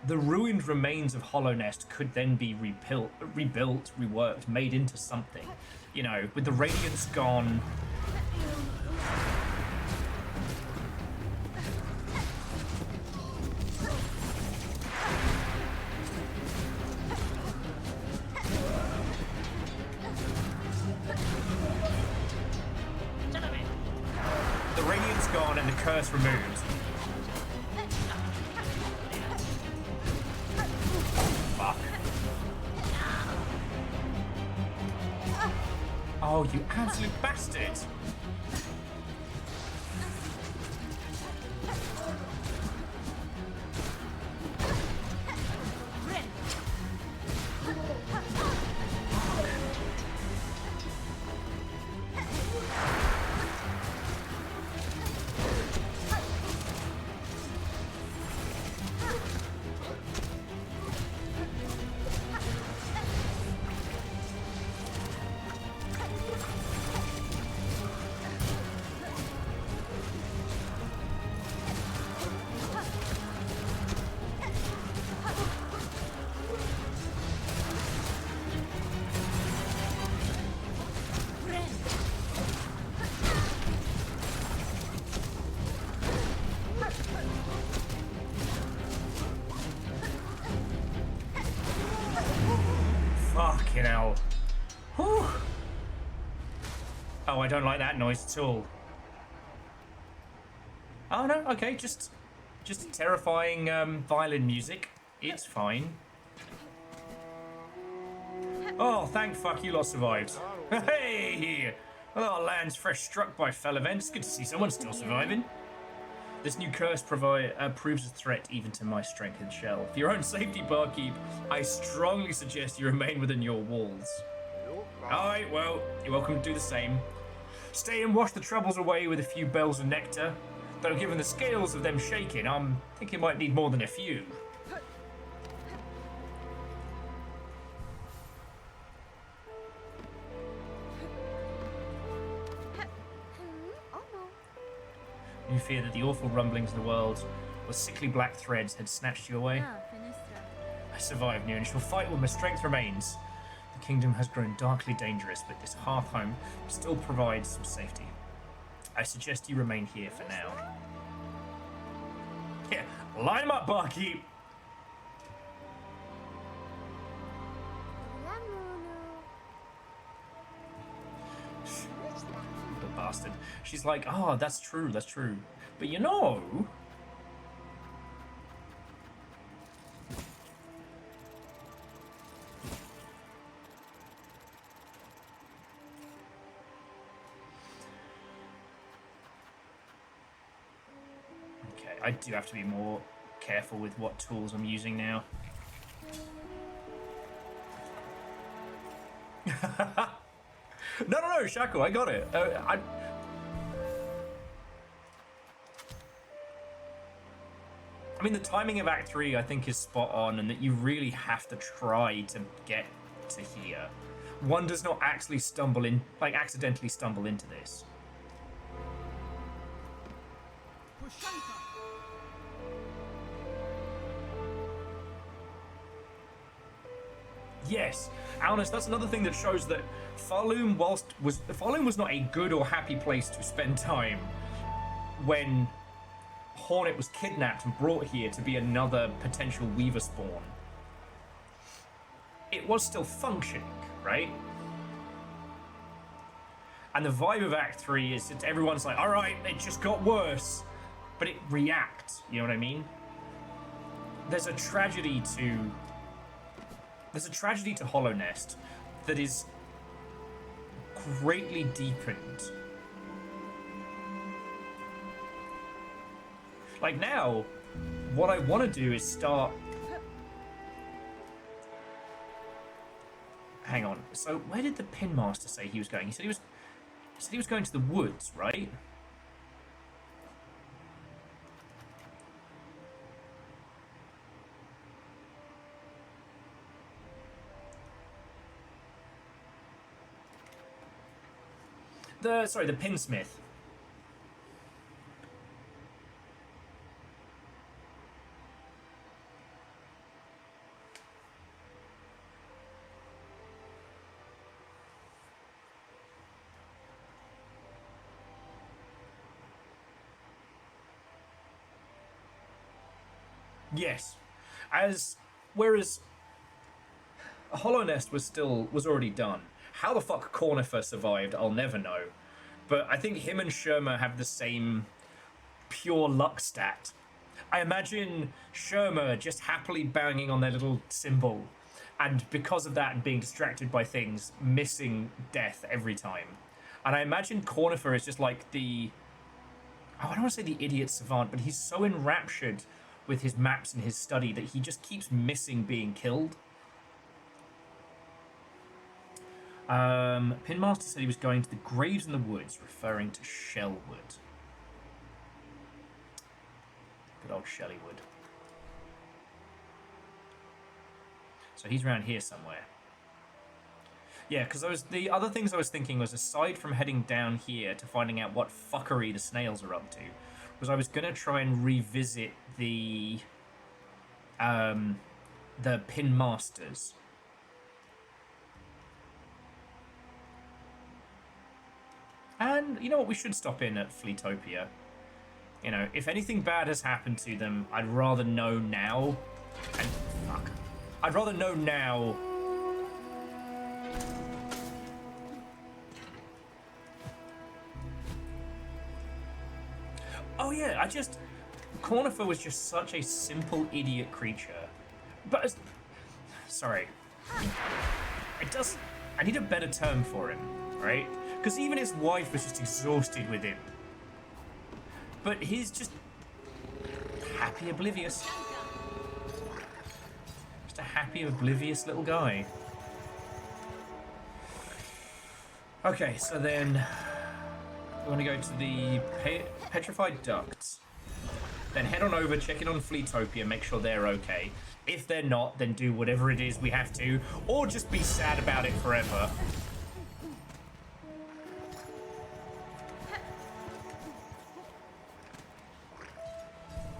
the ruined remains of Hollow Nest could then be rebuilt, reworked, made into something. You know, with the Radiance gone. The Radiance gone and the curse removed. Oh, you absolute bastard! now. Whew. Oh, I don't like that noise at all. Oh no, okay, just terrifying violin music. It's fine. Oh, thank fuck you lot survived. Hey! Well, our land's fresh struck by fell events. Good to see someone still surviving. This new curse proves a threat even to my strength and shell. For your own safety, barkeep, I strongly suggest you remain within your walls. Alright, well, you're welcome to do the same. Stay and wash the troubles away with a few bells of nectar. Though given the scales of them shaking, I'm thinking might need more than a few. Oh no. You fear that the awful rumblings of the world with sickly black threads had snatched you away? Ah, finestra. I survived near and shall fight while my strength remains. The kingdom has grown darkly dangerous, but this hearth home still provides some safety. I suggest you remain here for now. Yeah, line 'em up, barkeep! La mono. Little bastard. She's like, oh, that's true, that's true. But you know... Okay, I do have to be more careful with what tools I'm using now. No, Shaco, I got it. I mean, the timing of Act 3, I think, is spot on, and that you really have to try to get to here. One does not actually accidentally stumble into this. Yes, Alnus, that's another thing that shows that Farloom was not a good or happy place to spend time when Hornet was kidnapped and brought here to be another potential Weaver spawn. It was still functioning, right? And the vibe of Act 3 is that everyone's like, alright, it just got worse. But it reacts, you know what I mean? There's a tragedy to Hollow Nest that is greatly deepened. Like now, what I want to do is start... Hang on. So where did the Pin Master say he was going? He said he was going to the woods, right? The Pinsmith. Yes. Whereas Hollow Nest was already done. How the fuck Cornifer survived, I'll never know. But I think him and Sherma have the same pure luck stat. I imagine Sherma just happily banging on their little cymbal, and because of that and being distracted by things, missing death every time. And I imagine Cornifer is just like I don't want to say the idiot savant, but he's so enraptured with his maps and his study that he just keeps missing being killed. Pinmaster said he was going to the graves in the woods, referring to Shellwood. Good old Shellywood. So he's around here somewhere. Yeah, because the other things I was thinking was, aside from heading down here to finding out what fuckery the snails are up to, was I was going to try and revisit the Pin Masters. And you know what? We should stop in at Fleetopia. You know, if anything bad has happened to them, I'd rather know now. And fuck. I'd rather know now Oh yeah, Cornifer was just such a simple idiot creature. But sorry, I need a better term for him, right? Because even his wife was just exhausted with him. But he's just happy, oblivious. Just a happy, oblivious little guy. Okay, so then we're gonna go to the petrified ducts. Then head on over, check in on Fleetopia, make sure they're okay. If they're not, then do whatever it is we have to, or just be sad about it forever.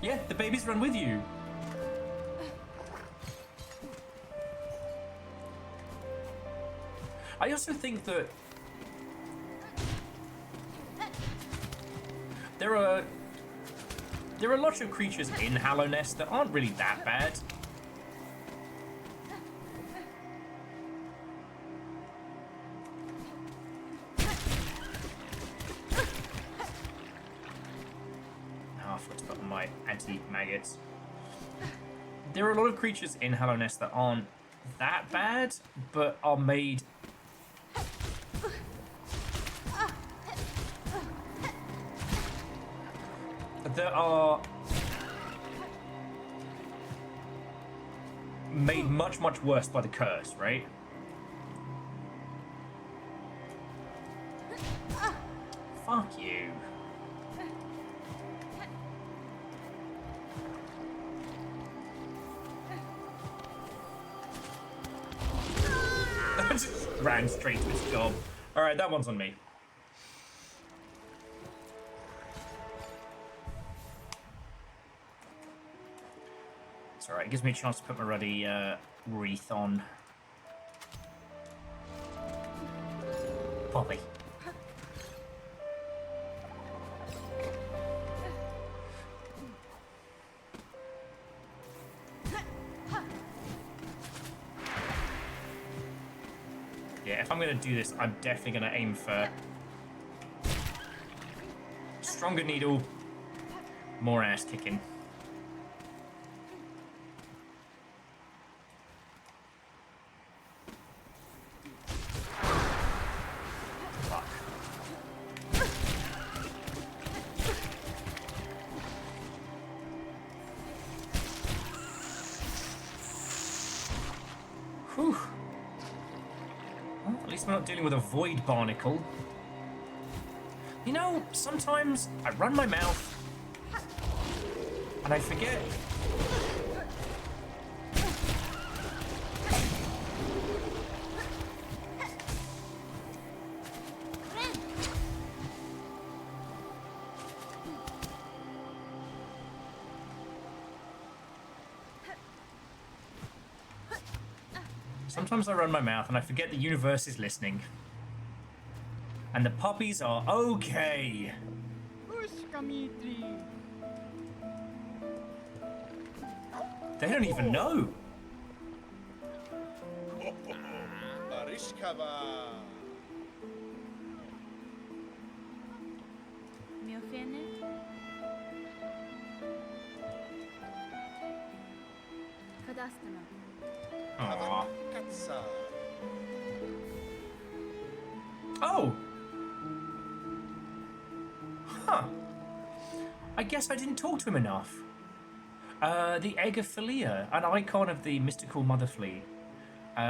Yeah, the babies run with you. I also think that there are lots of creatures in Hallownest that aren't really that bad. Oh, I forgot to put on my anti-maggots. There are a lot of creatures in Hallownest that aren't that bad, but are made that are made much, much worse by the curse, right? Fuck you. Just ran straight to his job. Alright, that one's on me. Alright, it gives me a chance to put my ruddy wreath on. Poppy. Yeah, if I'm going to do this, I'm definitely going to aim for stronger needle, more ass kicking. Whew. Well, at least we're not dealing with a void barnacle. You know, sometimes I run my mouth and I forget. Sometimes I run my mouth and I forget the universe is listening. And the puppies are okay. They don't even know. Me offended? Kadastana. Aww. Oh! Huh. I guess I didn't talk to him enough. The Egg of Philia, an icon of the mystical mother flea.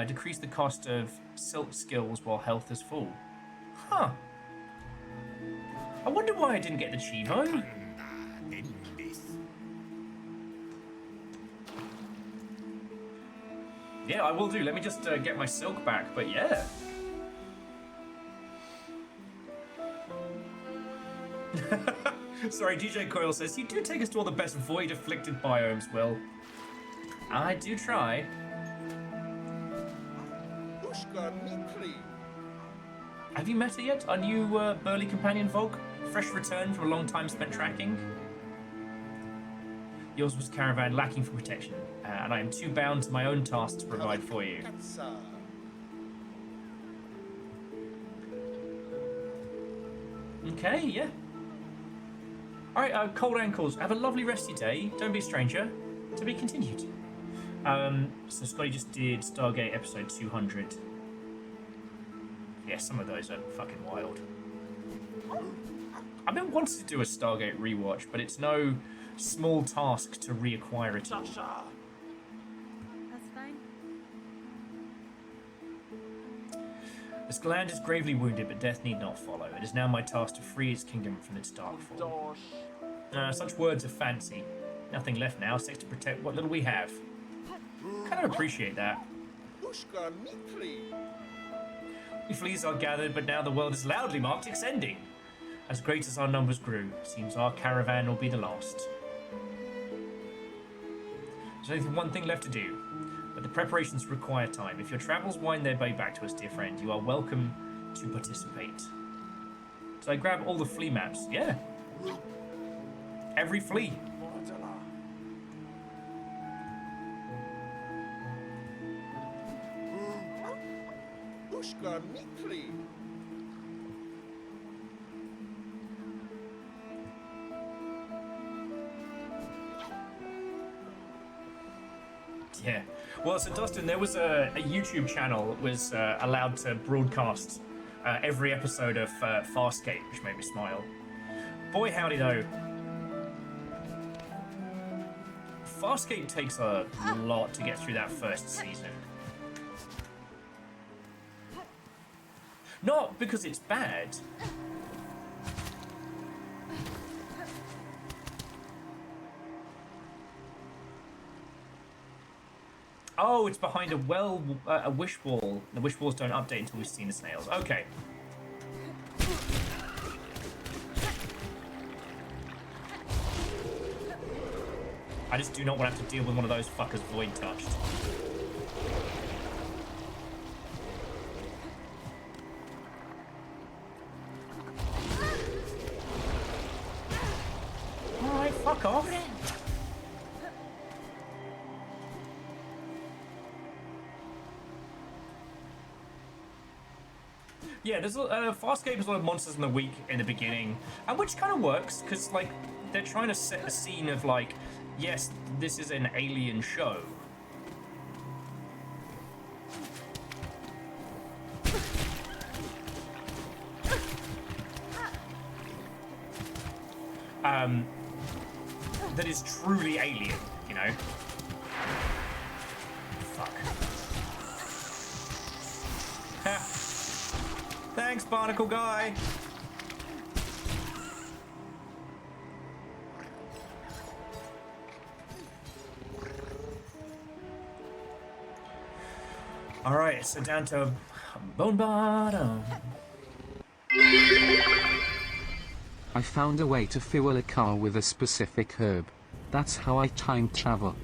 Decrease the cost of silk skills while health is full. Huh. I wonder why I didn't get the Chivo. Yeah, I will do. Let me just get my silk back, but yeah. Sorry, DJ Coyle says, you do take us to all the best void-afflicted biomes, Will. I do try. Have you met her yet? Our new burly companion, Volk? Fresh return from a long time spent tracking? Yours was caravan lacking for protection, and I am too bound to my own tasks to provide for you. Okay, yeah. Alright, cold ankles. Have a lovely rest of your day. Don't be a stranger. To be continued. So Scotty just did Stargate episode 200. Yeah, some of those are fucking wild. I've been wanting to do a Stargate rewatch, but it's no small task to reacquire it. That's fine. This land is gravely wounded, but death need not follow. It is now my task to free its kingdom from its darkfall. Such words are fancy. Nothing left now, except to protect what little we have. Kind of appreciate that. We fleas are gathered, but now the world is loudly marked its ending. As great as our numbers grew, it seems our caravan will be the last. There's only one thing left to do, but the preparations require time. If your travels wind their way back to us, dear friend, you are welcome to participate. So I grab all the flea maps. Yeah. Every flea. Yeah. Well, so Dustin, there was a YouTube channel that was allowed to broadcast every episode of Farscape, which made me smile. Boy, howdy though. Farscape takes a lot to get through that first season. Not because it's bad. Oh, it's behind a wish wall. The wish walls don't update until we've seen the snails. Okay. I just do not want to have to deal with one of those fuckers void touched. Alright, fuck off. Yeah, there's Farscape has a lot of monsters in the week in the beginning, and which kind of works because like they're trying to set the scene of like, yes, this is an alien show. That is truly alien, you know. Fuck. Ha. Thanks, barnacle guy. All right, so down to Bone Bottom. I found a way to fuel a car with a specific herb. That's how I time travel.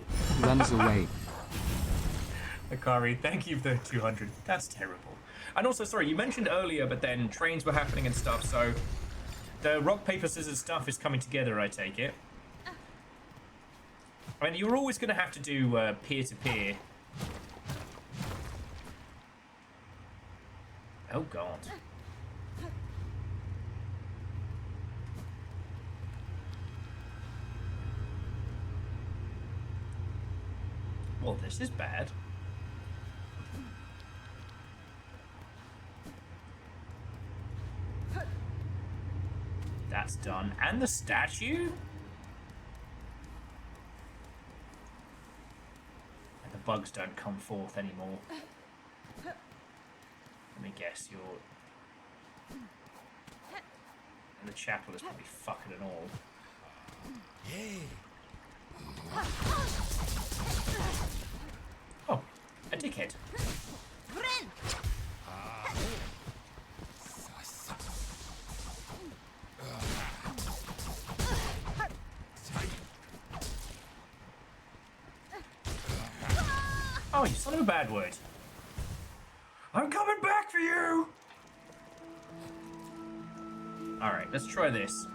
Runs away. Akari, thank you for the 200. That's terrible. And also, sorry, you mentioned earlier, but then trains were happening and stuff, so the rock, paper, scissors stuff is coming together, I take it. I mean, you're always going to have to do peer-to-peer. Oh, God. Well, this is bad. That's done. And the statue? And the bugs don't come forth anymore. Let me guess, you're... And the chapel is probably fucking and all. Oh, a dickhead. Oh, you son of a bad word. I'm coming back for you! Alright, let's try this.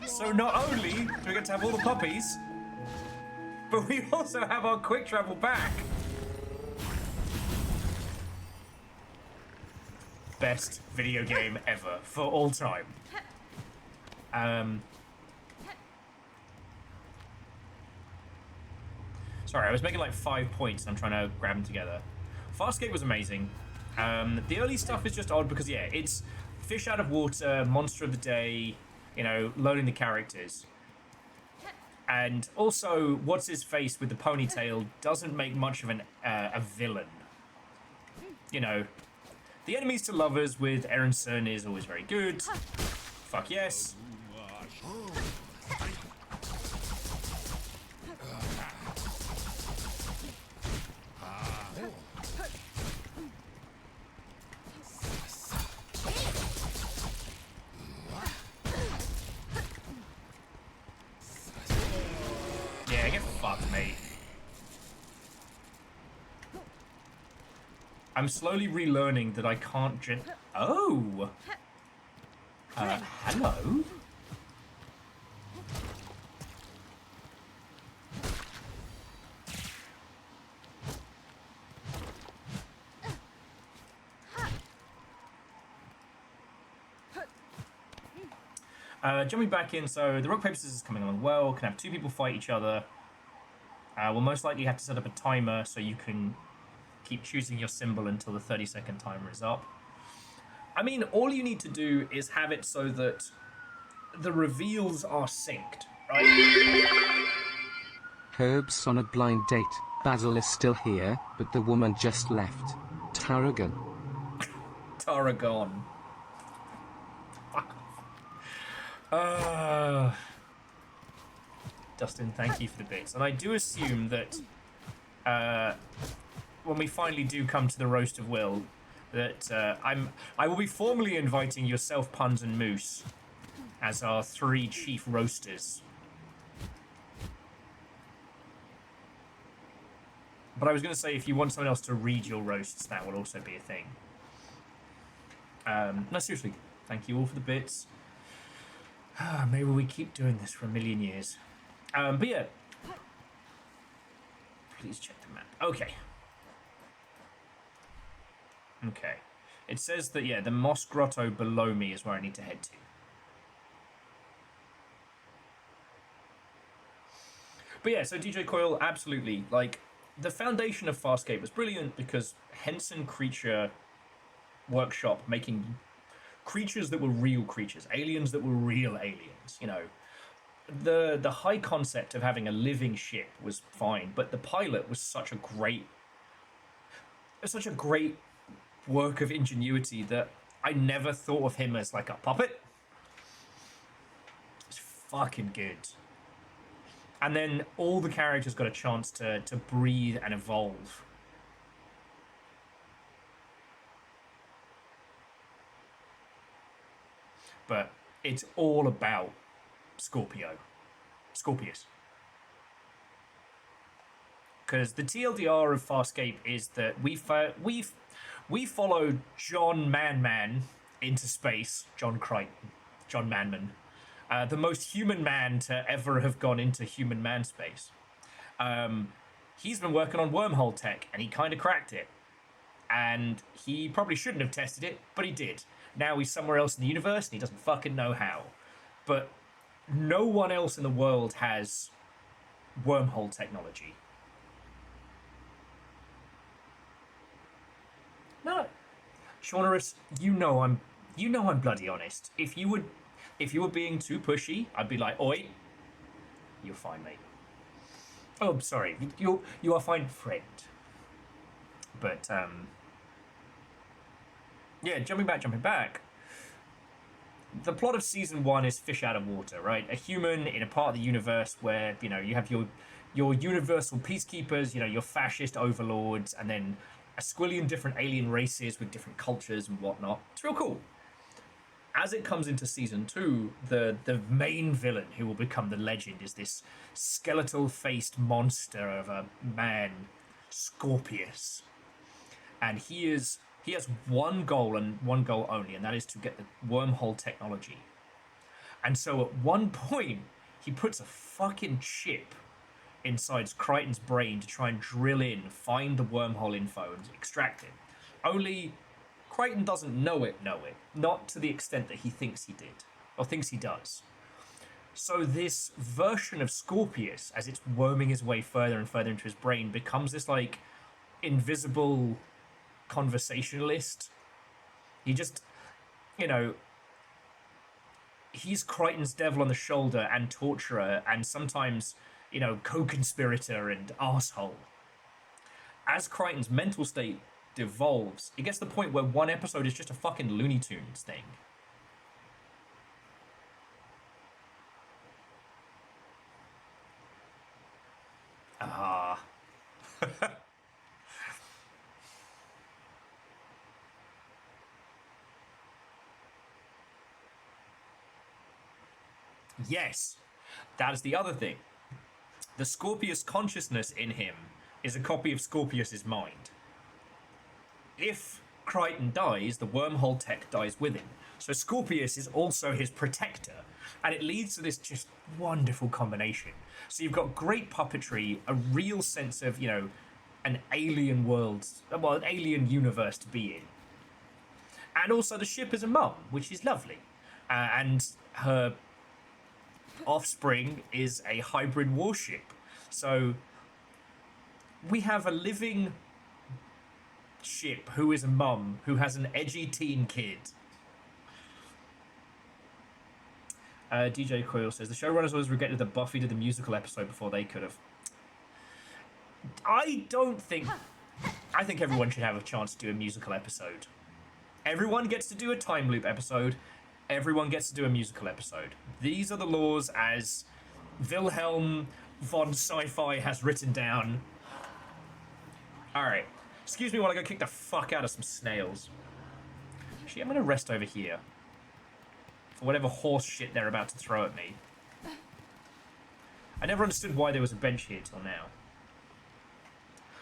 So not only do we get to have all the puppies, but we also have our quick travel back. best video game ever for all time. Sorry, I was making like 5 points and I'm trying to grab them together. Farscape was amazing. The early stuff is just odd because, yeah, it's fish out of water, monster of the day, you know, loading the characters. And also, what's his face with the ponytail doesn't make much of a villain. You know, the enemies to lovers with Aronson is always very good. Fuck yes. Yeah, get fucked, mate. I'm slowly relearning that I can't just... Oh! Hello? Jumping back in, so the rock, paper, scissors is coming along well. Can have 2 people fight each other. We'll most likely have to set up a timer so you can keep choosing your symbol until the 30-second timer is up. I mean, all you need to do is have it so that the reveals are synced, right? Herb's on a blind date. Basil is still here, but the woman just left. Tarragon. Tarragon. Dustin, thank you for the bits. And I do assume that when we finally do come to the roast of Will, that I will be formally inviting yourself, Puns, and Moose as our 3 chief roasters. But I was going to say, if you want someone else to read your roasts, that will also be a thing. No, seriously, thank you all for the bits. Maybe we keep doing this for a million years. But yeah. Please check the map. Okay. Okay. It says that, yeah, the moss grotto below me is where I need to head to. But yeah, so DJ Coil, absolutely. Like, the foundation of Farscape was brilliant because Henson Creature Workshop making creatures that were real creatures, aliens that were real aliens, you know. The high concept of having a living ship was fine, but the pilot was such a great work of ingenuity that I never thought of him as like a puppet. It's fucking good. And then all the characters got a chance to breathe and evolve. But it's all about Scorpius. Because the TLDR of Farscape is that we followed John Man into space, John Manman, the most human man to ever have gone into human man space. He's been working on wormhole tech, and he kind of cracked it. And he probably shouldn't have tested it, but he did. Now he's somewhere else in the universe, and he doesn't fucking know how. But no one else in the world has wormhole technology. No, Shaunerus, you know I'm bloody honest. If you were being too pushy, I'd be like, oi, you're fine, mate. Oh, I'm sorry, you are fine, friend. But yeah, jumping back. The plot of season 1 is fish out of water, right? A human in a part of the universe where, you know, you have your universal peacekeepers, you know, your fascist overlords, and then a squillion different alien races with different cultures and whatnot. It's real cool. As it comes into season 2, the main villain who will become the legend is this skeletal-faced monster of a man, Scorpius. And he has one goal and one goal only, and that is to get the wormhole technology. And so at one point, he puts a fucking chip inside Crichton's brain to try and drill in, find the wormhole info, and extract it. Only Crichton doesn't know it, not to the extent that he thinks he did, or thinks he does. So this version of Scorpius, as it's worming his way further and further into his brain, becomes this, like, invisible conversationalist. He just, you know, he's Crichton's devil on the shoulder and torturer and sometimes, you know, co-conspirator and arsehole. As Crichton's mental state devolves, it gets to the point where one episode is just a fucking Looney Tunes thing. Ah. Yes, that is the other thing. The Scorpius consciousness in him is a copy of Scorpius's mind. If Crichton dies, the wormhole tech dies with him. So Scorpius is also his protector. And it leads to this just wonderful combination. So you've got great puppetry, a real sense of, you know, an alien world, well, an alien universe to be in. And also the ship is a mum, which is lovely. And her offspring is a hybrid warship. So we have a living ship who is a mum who has an edgy teen kid. DJ Coyle says the showrunners always regretted that Buffy did the musical episode before they could have. I think everyone should have a chance to do a musical episode. Everyone gets to do a time loop episode. Everyone gets to do a musical episode. These are the laws as Wilhelm von Sci-Fi has written down. Alright. Excuse me while I go kick the fuck out of some snails. Actually, I'm going to rest over here. For whatever horse shit they're about to throw at me. I never understood why there was a bench here till now.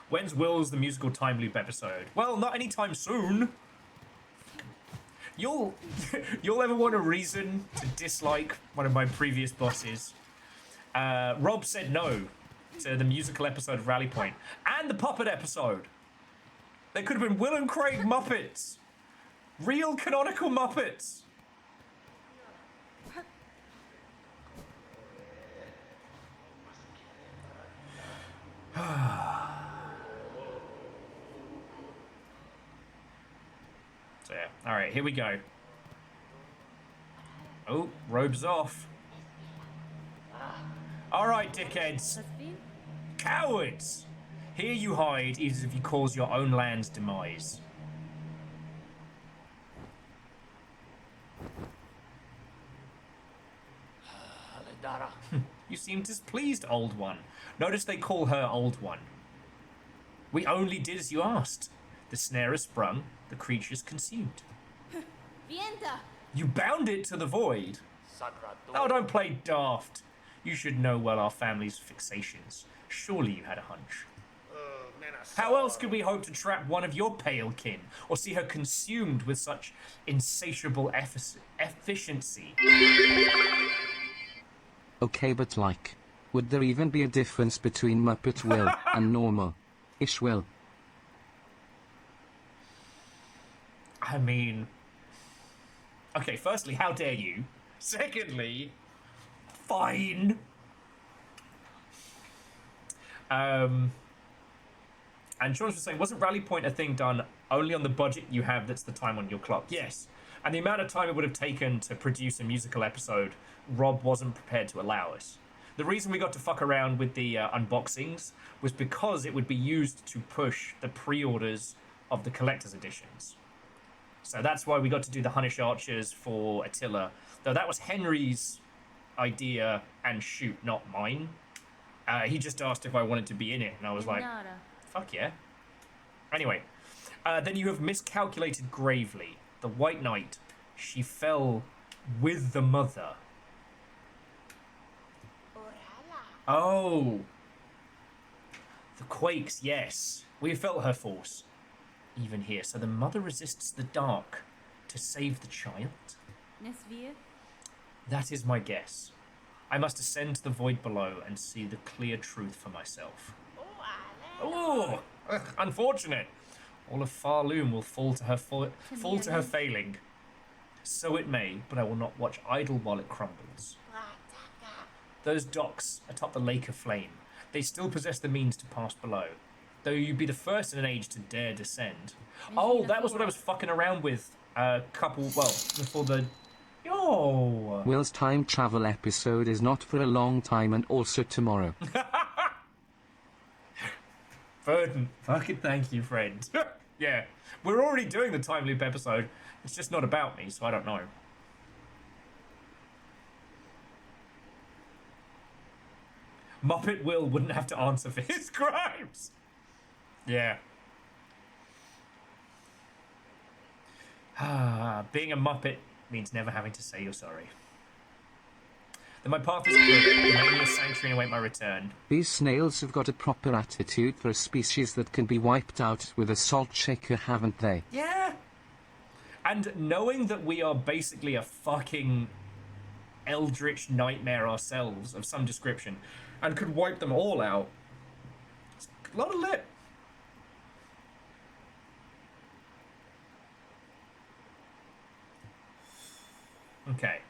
When's Will's the musical time loop episode? Well, not anytime soon. You'll ever want a reason to dislike one of my previous bosses? Rob said no to the musical episode of Rally Point and the puppet episode. They could have been Will and Craig Muppets. Real canonical Muppets. So yeah, alright, here we go. Oh, robes off. Alright, dickheads. Cowards! Here you hide, even if you cause your own land's demise. You seem displeased, Old One. Notice they call her Old One. We only did as you asked. The snare is sprung, the creature's consumed. Vienta! You bound it to the void. Oh, don't play daft. You should know well our family's fixations. Surely you had a hunch. How else could we hope to trap one of your pale kin, or see her consumed with such insatiable efficiency? Okay, but like, would there even be a difference between Muppet Will and normal-ish Will? I mean... Okay, firstly, how dare you? Secondly, fine. And Sean was saying, wasn't Rally Point a thing done only on the budget you have that's the time on your clock? Yes. And the amount of time it would have taken to produce a musical episode, Rob wasn't prepared to allow us. The reason we got to fuck around with the unboxings was because it would be used to push the pre-orders of the collector's editions. So that's why we got to do the Hunnish Archers for Attila. Though that was Henry's idea and shoot, not mine. He just asked if I wanted to be in it, and I was like, fuck yeah. Anyway, then you have miscalculated gravely. The White Knight, she fell with the mother. Oh. The Quakes, yes. We felt her force. Even here. So the mother resists the dark to save the child? That is my guess. I must ascend to the void below and see the clear truth for myself. Oh, unfortunate. All of Farloom will fall to her failing. So it may, but I will not watch idle while it crumbles. Those docks atop the lake of flame, they still possess the means to pass below, though you'd be the first in an age to dare descend. Oh, that was what I was fucking around with before the... Yo! Will's time travel episode is not for a long time and also tomorrow. Verdant, fucking thank you, friend. Yeah, we're already doing the time loop episode. It's just not about me, so I don't know. Muppet Will wouldn't have to answer for his crimes. Yeah. Being a Muppet means never having to say you're sorry. Then my path is clear. Remain in your sanctuary and await my return. These snails have got a proper attitude for a species that can be wiped out with a salt shaker, haven't they? Yeah. And knowing that we are basically a fucking eldritch nightmare ourselves of some description and could wipe them all out, it's a lot of lit. Okay.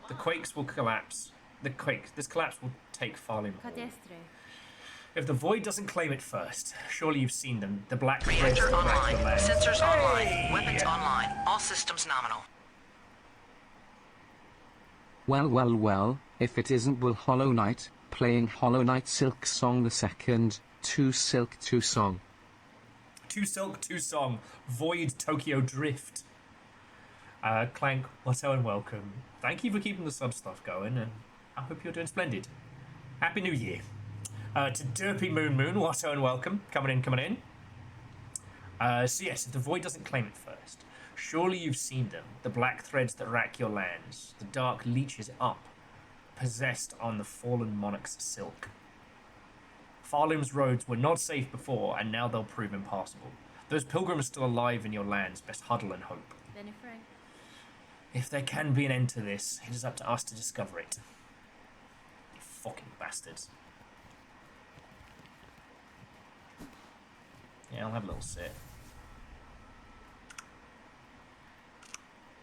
The quakes will collapse. This collapse will take Farley Hall. If the void doesn't claim it first, surely you've seen them. The black threads Reactor that rack online. your legs. Sensors online. Weapons online. All systems nominal. Well, if it isn't Will Hollow Knight, playing Hollow Knight Silksong the Second, 2 Silk 2 Song. 2 Silk, 2 Song, Void Tokyo Drift. Clank, Watto and welcome. Thank you for keeping the sub stuff going, and I hope you're doing splendid. Happy New Year. To Derpy Moon, Watto and welcome. Coming in. So yes, if the void doesn't claim it first, surely you've seen them. The black threads that rack your lands. The dark leeches up, possessed on the fallen monarch's silk. Farloom's roads were not safe before, and now they'll prove impassable. Those pilgrims still alive in your lands, best huddle and hope. If there can be an end to this, it is up to us to discover it. You fucking bastards. Yeah, I'll have a little sit.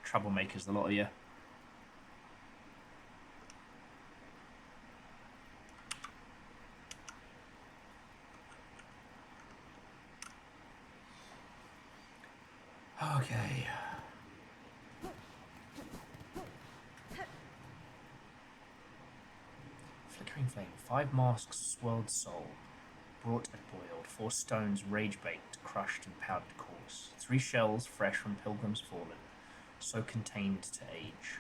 Troublemakers, the lot of you. Okay. Flickering flame. 5 masks, swirled soul. Brought and boiled. 4 stones, rage baked, crushed and powdered coarse. 3 shells, fresh from pilgrims fallen. So contained to age.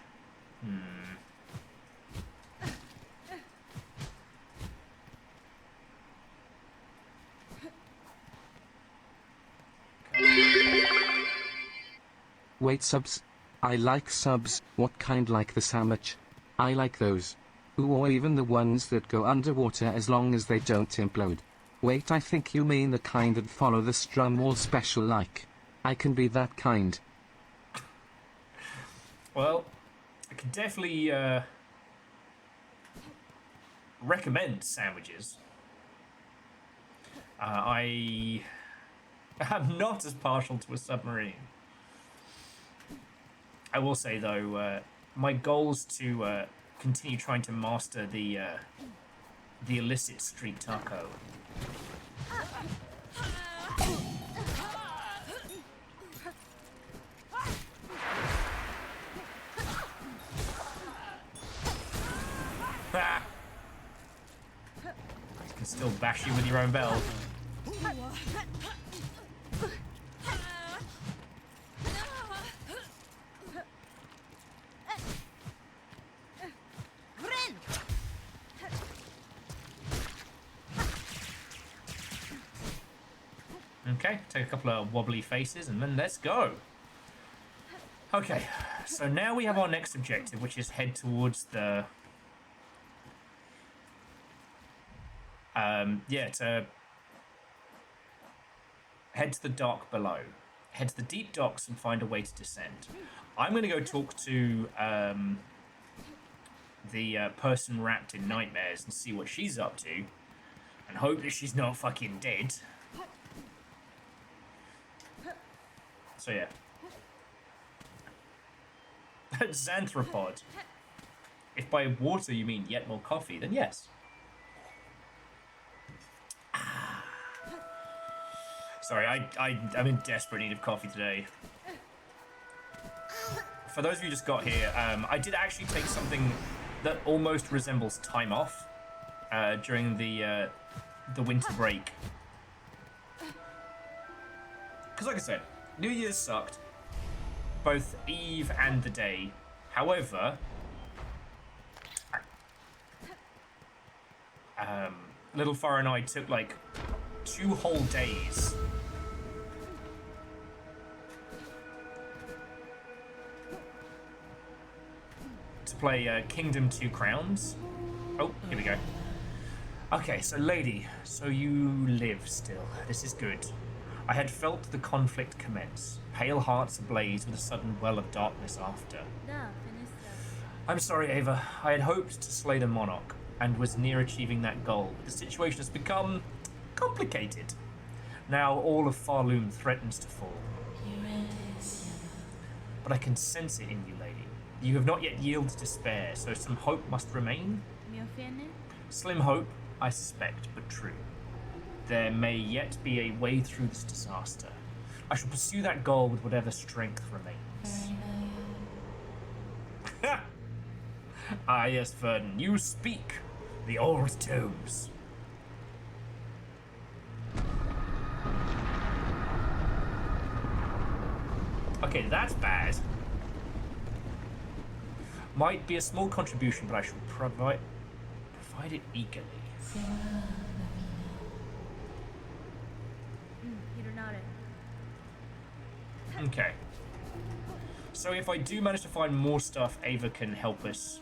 Wait, subs? I like subs. What kind? Like the sandwich? I like those. Ooh, or even the ones that go underwater as long as they don't implode. Wait, I think you mean the kind that follow the strum wall special like. I can be that kind. Well, I could definitely recommend sandwiches. I am not as partial to a submarine. I will say though, my goal is to continue trying to master the illicit street taco. Ah! You can still bash you with your own belt. Okay, take a couple of wobbly faces and then let's go. Okay, so now we have our next objective, which is head towards the... to head to the dock below. Head to the deep docks and find a way to descend. I'm going to go talk to the person wrapped in nightmares and see what she's up to. And hope that she's not fucking dead. So yeah. Xanthropod. If by water you mean yet more coffee, then yes. Sorry, I'm in desperate need of coffee today. For those of you who just got here, I did actually take something that almost resembles time off during the winter break. Because like I said, New Year's sucked. Both Eve and the day. However, Little Far and I took like 2 whole days to play Kingdom 2 Crowns. Oh, here we go. Okay, so lady, so you live still. This is good. I had felt the conflict commence, pale hearts ablaze with a sudden well of darkness after. I'm sorry, Ava. I had hoped to slay the monarch, and was near achieving that goal. The situation has become complicated. Now all of Farloom threatens to fall. But I can sense it in you, lady. You have not yet yielded to despair, so some hope must remain. Slim hope, I suspect, but true. There may yet be a way through this disaster. I shall pursue that goal with whatever strength remains. Ah, yes, Verdun, you speak the old tomes. Okay, that's bad. Might be a small contribution, but I shall provide it eagerly. Okay. So if I do manage to find more stuff, Ava can help us.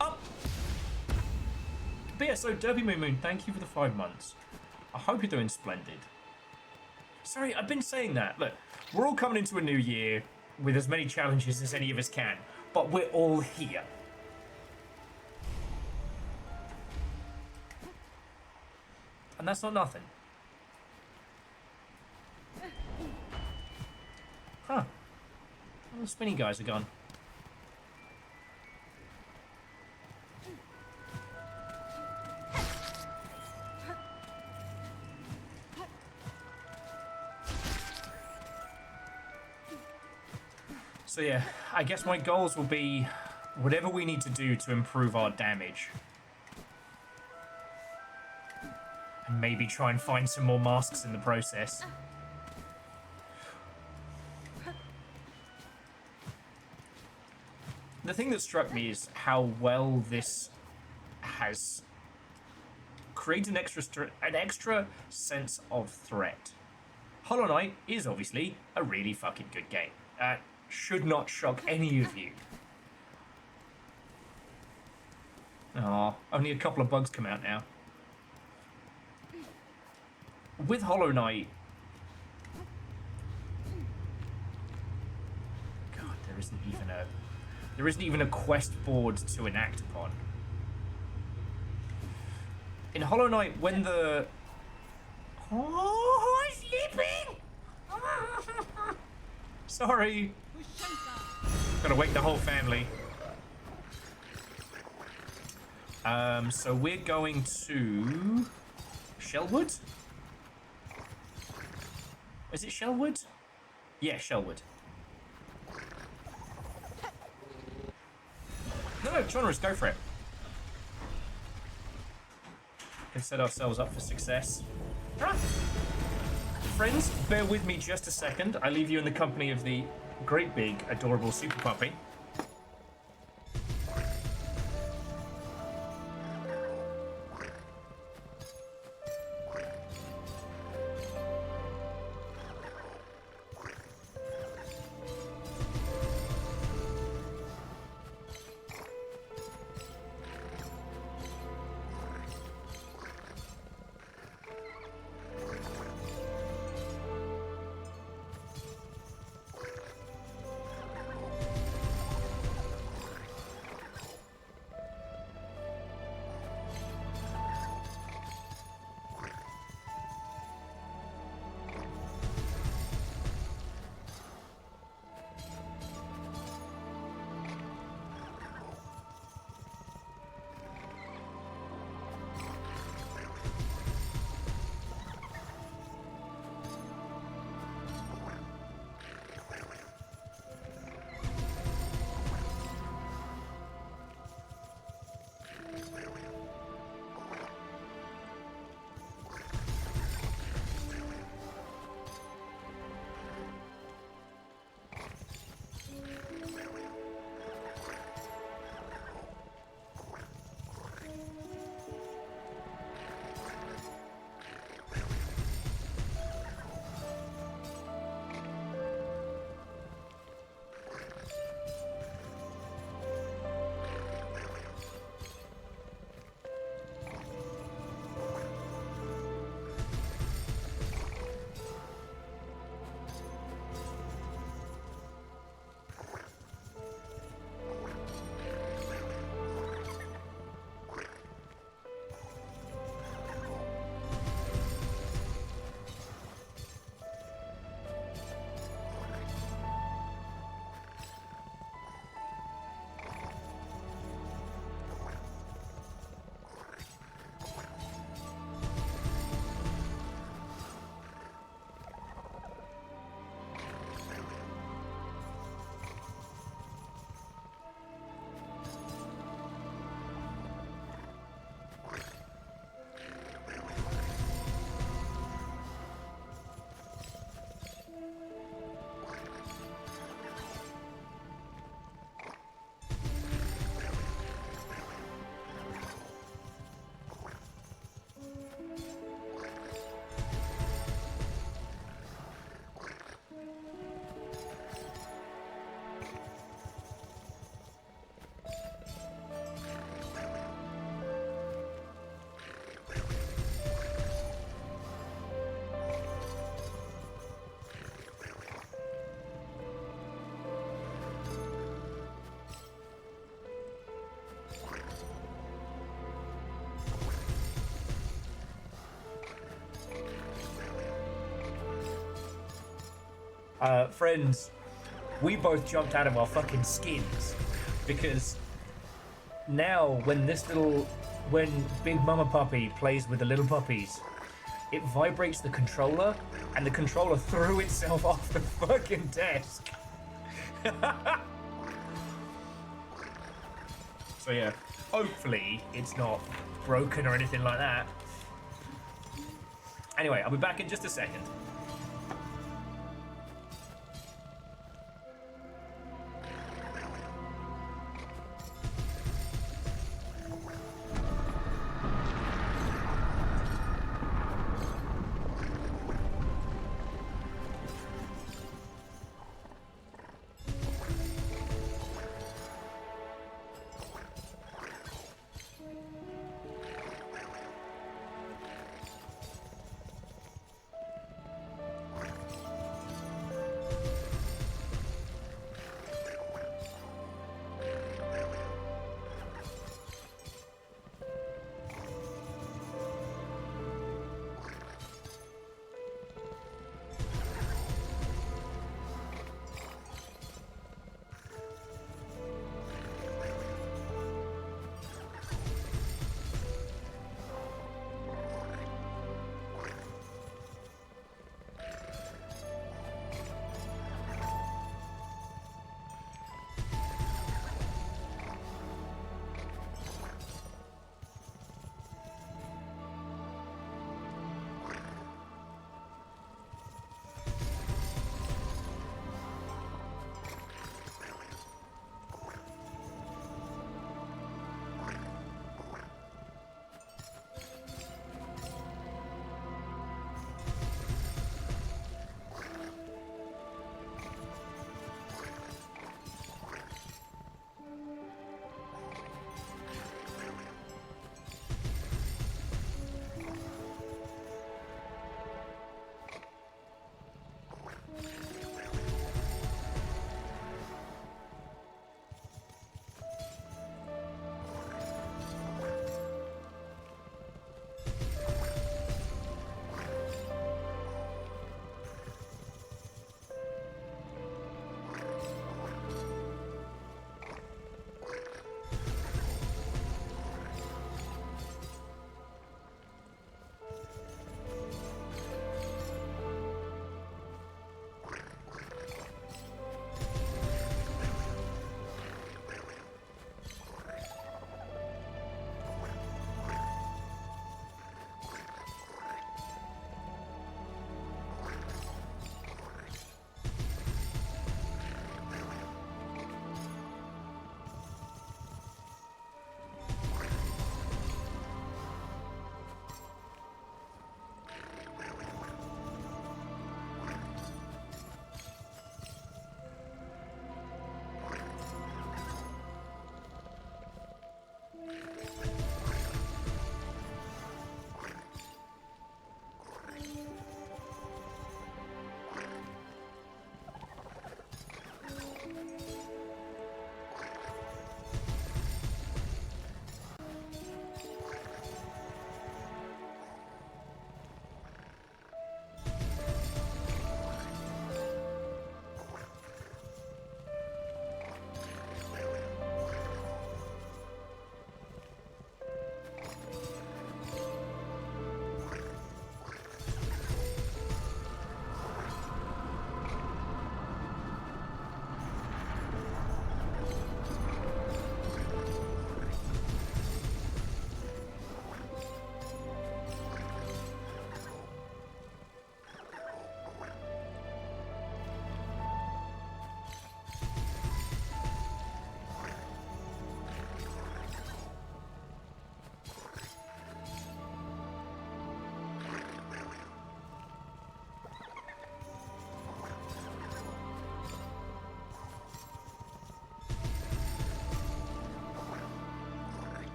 Oh! But yeah, so Derby Moon, thank you for the 5 months. I hope you're doing splendid. Sorry, I've been saying that. Look, we're all coming into a new year with as many challenges as any of us can, but we're all here. And that's not nothing. Huh. All the spinny guys are gone. So yeah, I guess my goals will be whatever we need to do to improve our damage. And maybe try and find some more masks in the process. The thing that struck me is how well this has created an extra sense of threat. Hollow Knight is obviously a really fucking good game. Should not shock any of you. Aw, only a couple of bugs come out now. With Hollow Knight... God, there isn't even a quest board to enact upon. In Hollow Knight, when the... Oh, I'm sleeping! Sorry. Gotta wake the whole family. So we're going to... Shellwood? Is it Shellwood? Yeah, Shellwood. No, Genres, go for it. Can set ourselves up for success. Right. Friends, bear with me just a second. I leave you in the company of the great big, adorable super puppy. Friends, we both jumped out of our fucking skins because now when Big Mama Puppy plays with the little puppies, it vibrates the controller, and the controller threw itself off the fucking desk. So yeah, hopefully it's not broken or anything like that. Anyway, I'll be back in just a second.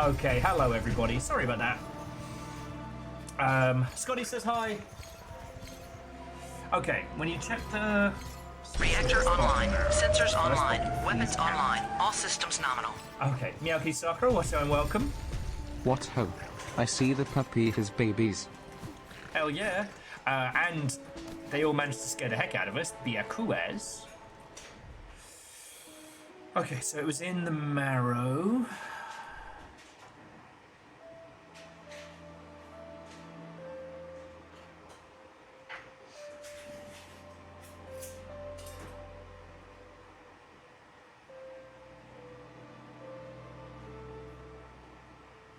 Okay, hello everybody. Sorry about that. Scotty says hi. Okay, when you check the... Reactor online. Sensors online. Weapons online. All systems nominal. Okay, Miyaki Sakura, what's going welcome? What hope? I see the puppy eat his babies. Hell yeah. And they all managed to scare the heck out of us. Byakuez. Okay, so it was in the marrow.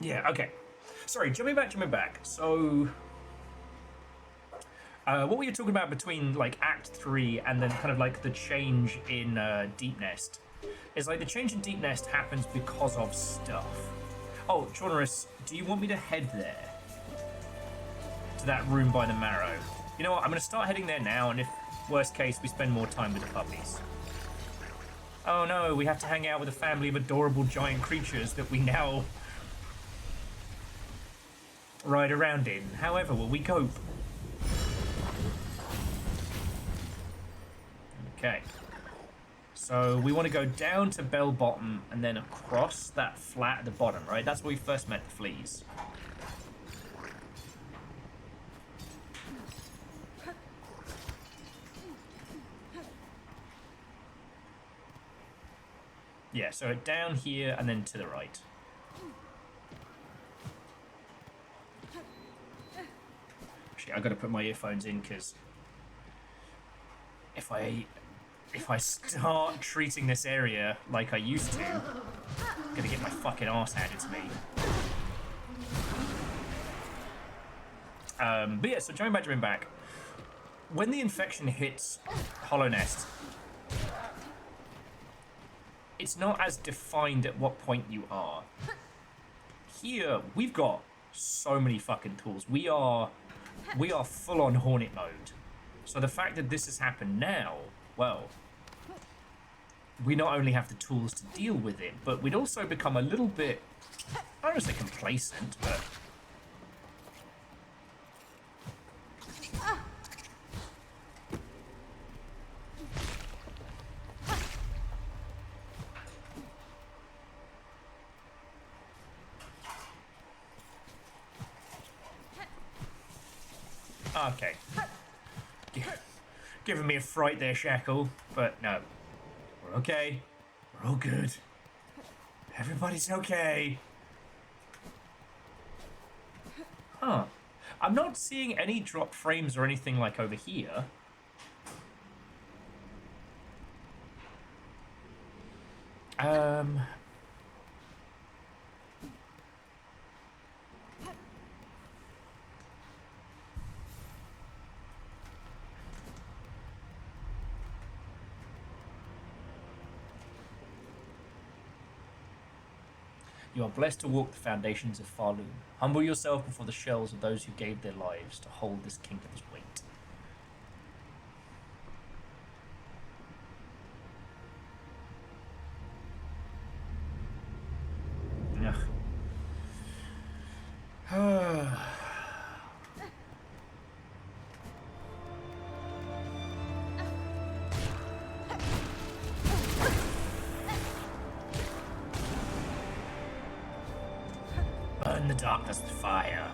Yeah, okay. Sorry, jumping back. So, what were you talking about between, like, Act 3 and then kind of, like, the change in Deep Nest? Is, like, the change in Deep Nest happens because of stuff. Oh, Chaunerus, do you want me to head there? To that room by the marrow? You know what, I'm going to start heading there now, and if, worst case, we spend more time with the puppies. Oh no, we have to hang out with a family of adorable giant creatures that we now... ride around in. However, will we cope? Okay. So we want to go down to Bell Bottom and then across that flat at the bottom, right? That's where we first met the fleas. Yeah, so down here and then to the right. Actually, I've got to put my earphones in because if I start treating this area like I used to, I'm gonna get my fucking ass handed to me. But yeah, so jumping back. When the infection hits Hollow Nest, it's not as defined at what point you are. Here, we've got so many fucking tools. We are full on Hornet mode. So the fact that this has happened now, well, we not only have the tools to deal with it, but we'd also become a little bit, I don't want to say complacent, but... Okay. Giving me a fright there, Shackle, but no. We're okay. We're all good. Everybody's okay. Huh. I'm not seeing any drop frames or anything like over here. You are blessed to walk the foundations of Farloon. Humble yourself before the shells of those who gave their lives to hold this kingdom's weight. Ugh. Burn the darkness with fire.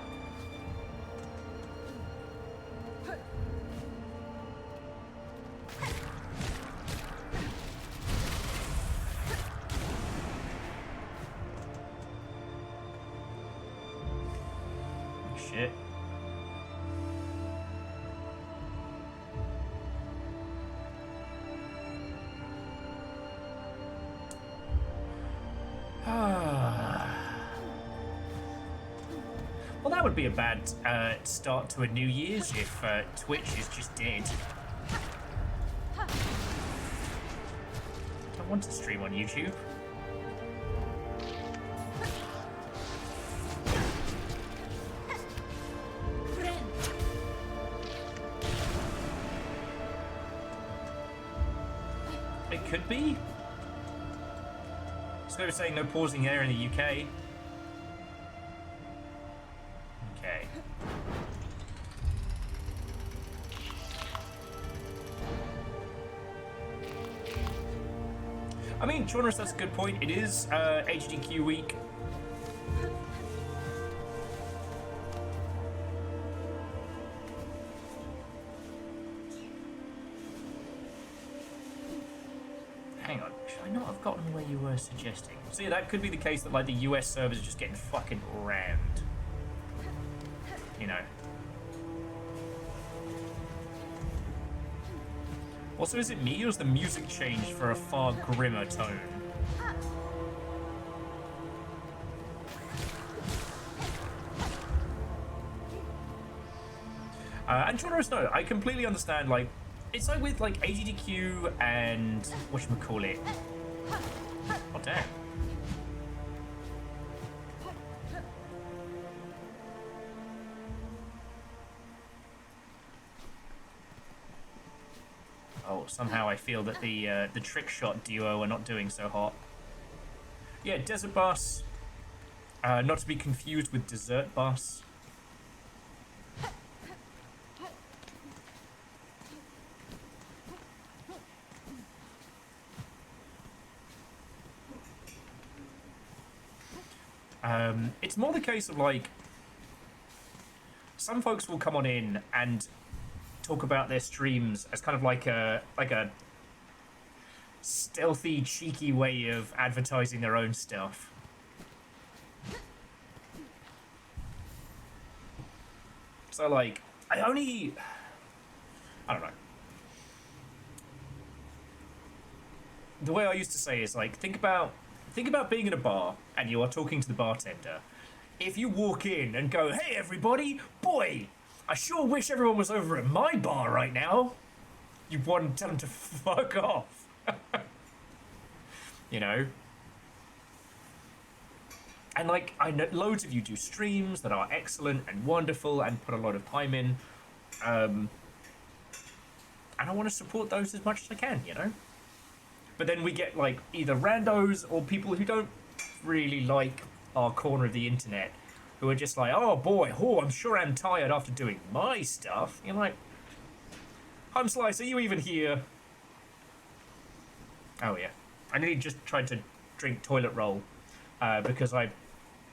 Shit. Well, that would be a bad start to a New Year's if Twitch is just dead. I want to stream on YouTube. It could be. So they were saying no pausing there in the UK. I mean, Jonas, that's a good point. It is HDQ week. Hang on, should I not have gotten where you were suggesting? So yeah, that could be the case that like the US servers are just getting fucking rammed. You know. Also, is it me or is the music changed for a far grimmer tone? And Jonas, no, I completely understand, like, it's like with like AGDQ and whatchamacallit. Oh damn. Oh, somehow I feel that the trick shot duo are not doing so hot. Yeah, Desert Bus. Not to be confused with Desert Bus. It's more the case of like some folks will come on in and talk about their streams as kind of like a stealthy, cheeky way of advertising their own stuff. So like I don't know. The way I used to say is like think about being in a bar and you are talking to the bartender. If you walk in and go, "Hey everybody, boy, I sure wish everyone was over at my bar right now," you want to tell them to fuck off. You know? And like, I know loads of you do streams that are excellent and wonderful and put a lot of time in. And I want to support those as much as I can, you know? But then we get like either randos or people who don't really like our corner of the internet, who are just like, "Oh boy, I'm sure I'm tired after doing my stuff." You're like, "Home Slice, are you even here?" Oh yeah, I nearly just tried to drink toilet roll because I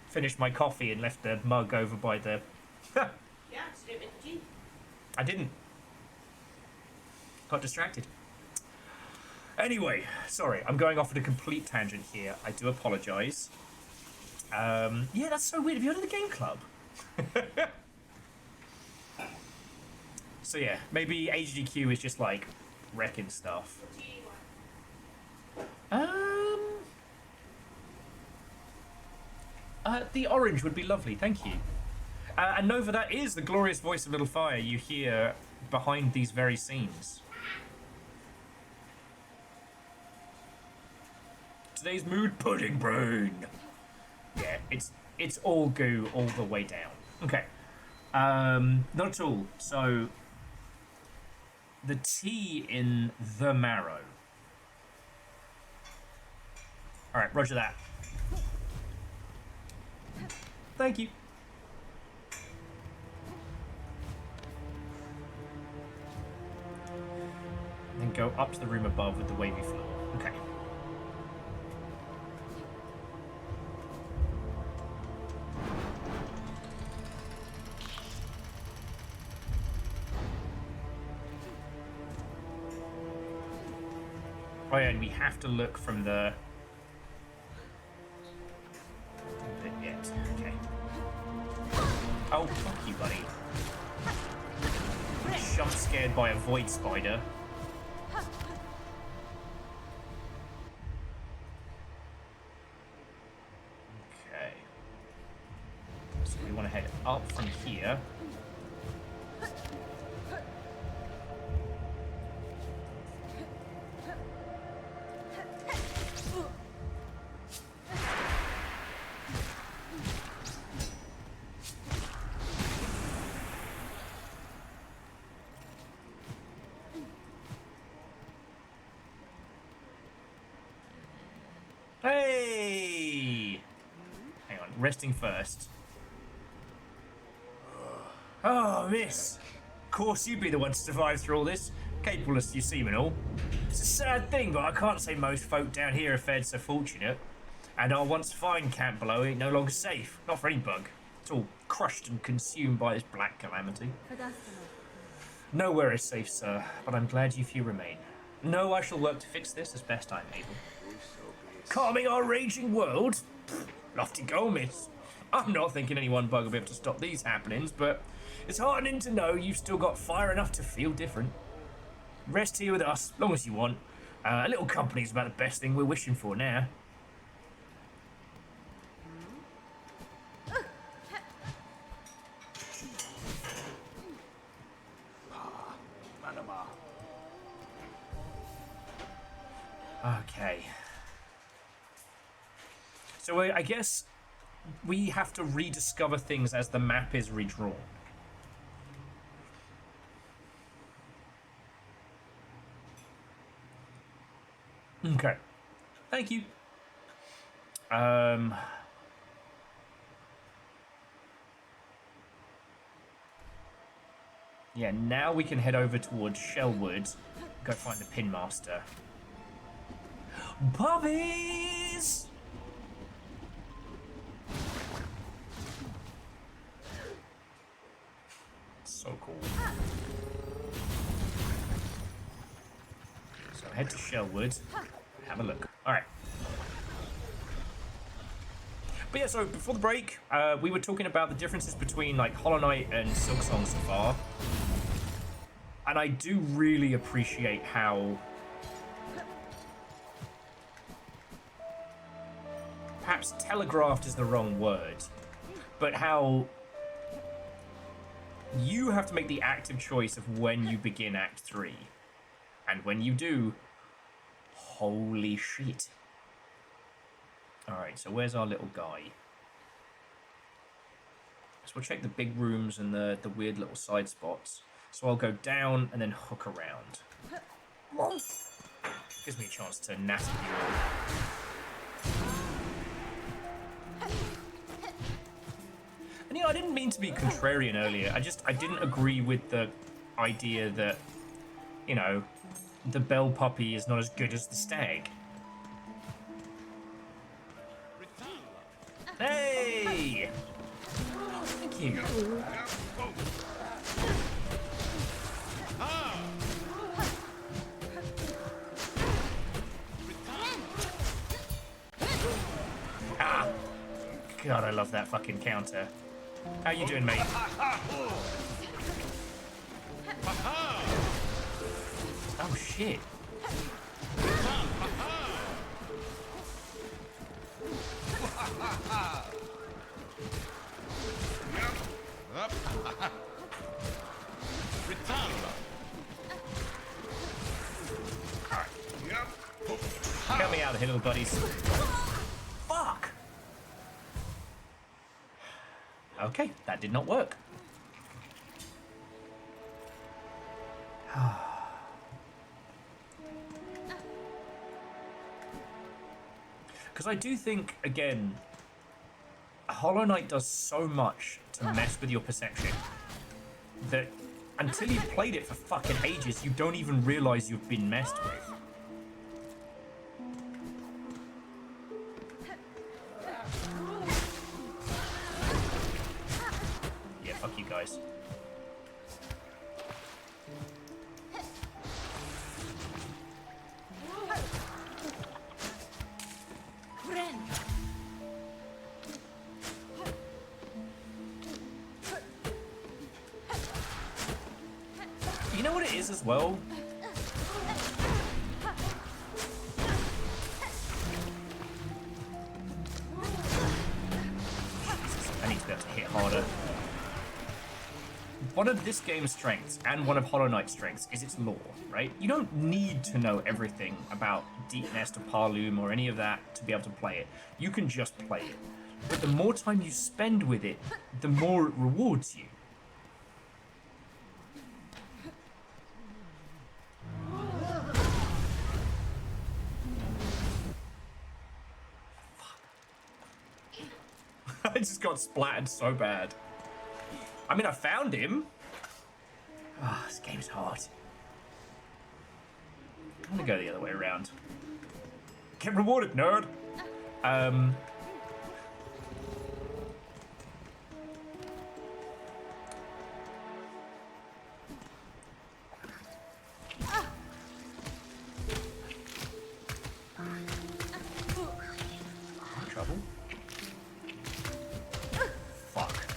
finished my coffee and left the mug over by the. Yeah, straight with the G. I didn't. Got distracted. Anyway, sorry, I'm going off at a complete tangent here. I do apologise. Yeah, that's so weird. Have you heard of the game club? So yeah, maybe HDQ is just like wrecking stuff. The orange would be lovely, thank you. And Nova, that is the glorious voice of Little Fire you hear behind these very scenes. Today's mood, pudding brain. Yeah, it's all goo all the way down. Okay. Not at all. So the tea in the marrow. Alright, roger that. Thank you. Then go up to the room above with the wavy floor. Okay. Oh yeah, and we have to look from the... Bit yet. Okay. Oh, fuck you, buddy. Jump scared by a void spider. Okay. So we want to head up from here. Hey! Hang on, resting first. Oh, miss. Of course you'd be the one to survive through all this. capable as you seem and all. It's a sad thing, but I can't say most folk down here are fared so fortunate. And our once fine camp below ain't no longer safe. Not for any bug. It's all crushed and consumed by this black calamity. Nowhere is safe, sir, but I'm glad you few remain. No, I shall work to fix this as best I'm able. Calming our raging world? Pfft, lofty goal, miss. I'm not thinking any one bug will be able to stop these happenings, but it's heartening to know you've still got fire enough to feel different. Rest here with us, long as you want. A little company's about the best thing we're wishing for now. Okay. So I guess we have to rediscover things as the map is redrawn. Okay. Thank you. Yeah, now we can head over towards Shellwood. Go find the Pin Master. Puppies! So cool. So head to Shellwood. Have a look. Alright. But yeah, so before the break, we were talking about the differences between like Hollow Knight and Silksong so far. And I do really appreciate how perhaps telegraphed is the wrong word, but how you have to make the active choice of when you begin Act 3. And when you do, holy shit. Alright, so where's our little guy? So we'll check the big rooms and the weird little side spots. So I'll go down and then hook around. Gives me a chance to natter you all. And I didn't mean to be contrarian earlier. I didn't agree with the idea that, the bell puppy is not as good as the stag. Hey! Thank you. Ah! God, I love that fucking counter. How you doing, mate? Oh, shit. Help me out of here, little buddies. Fuck! Okay, that did not work. Because I do think, again, Hollow Knight does so much to mess with your perception that until you've played it for fucking ages, you don't even realize you've been messed with. Yeah, fuck you guys. You know what it is as well? I need to be able to hit harder. One of this game's strengths and one of Hollow Knight's strengths is its lore, right? You don't need to know everything about Deep Nest or Parloom or any of that to be able to play it. You can just play it. But the more time you spend with it, the more it rewards you. I just got splattered so bad. I mean, I found him. Ah, this game's hard. I'm gonna go the other way around. Get rewarded, nerd! Trouble? Fuck.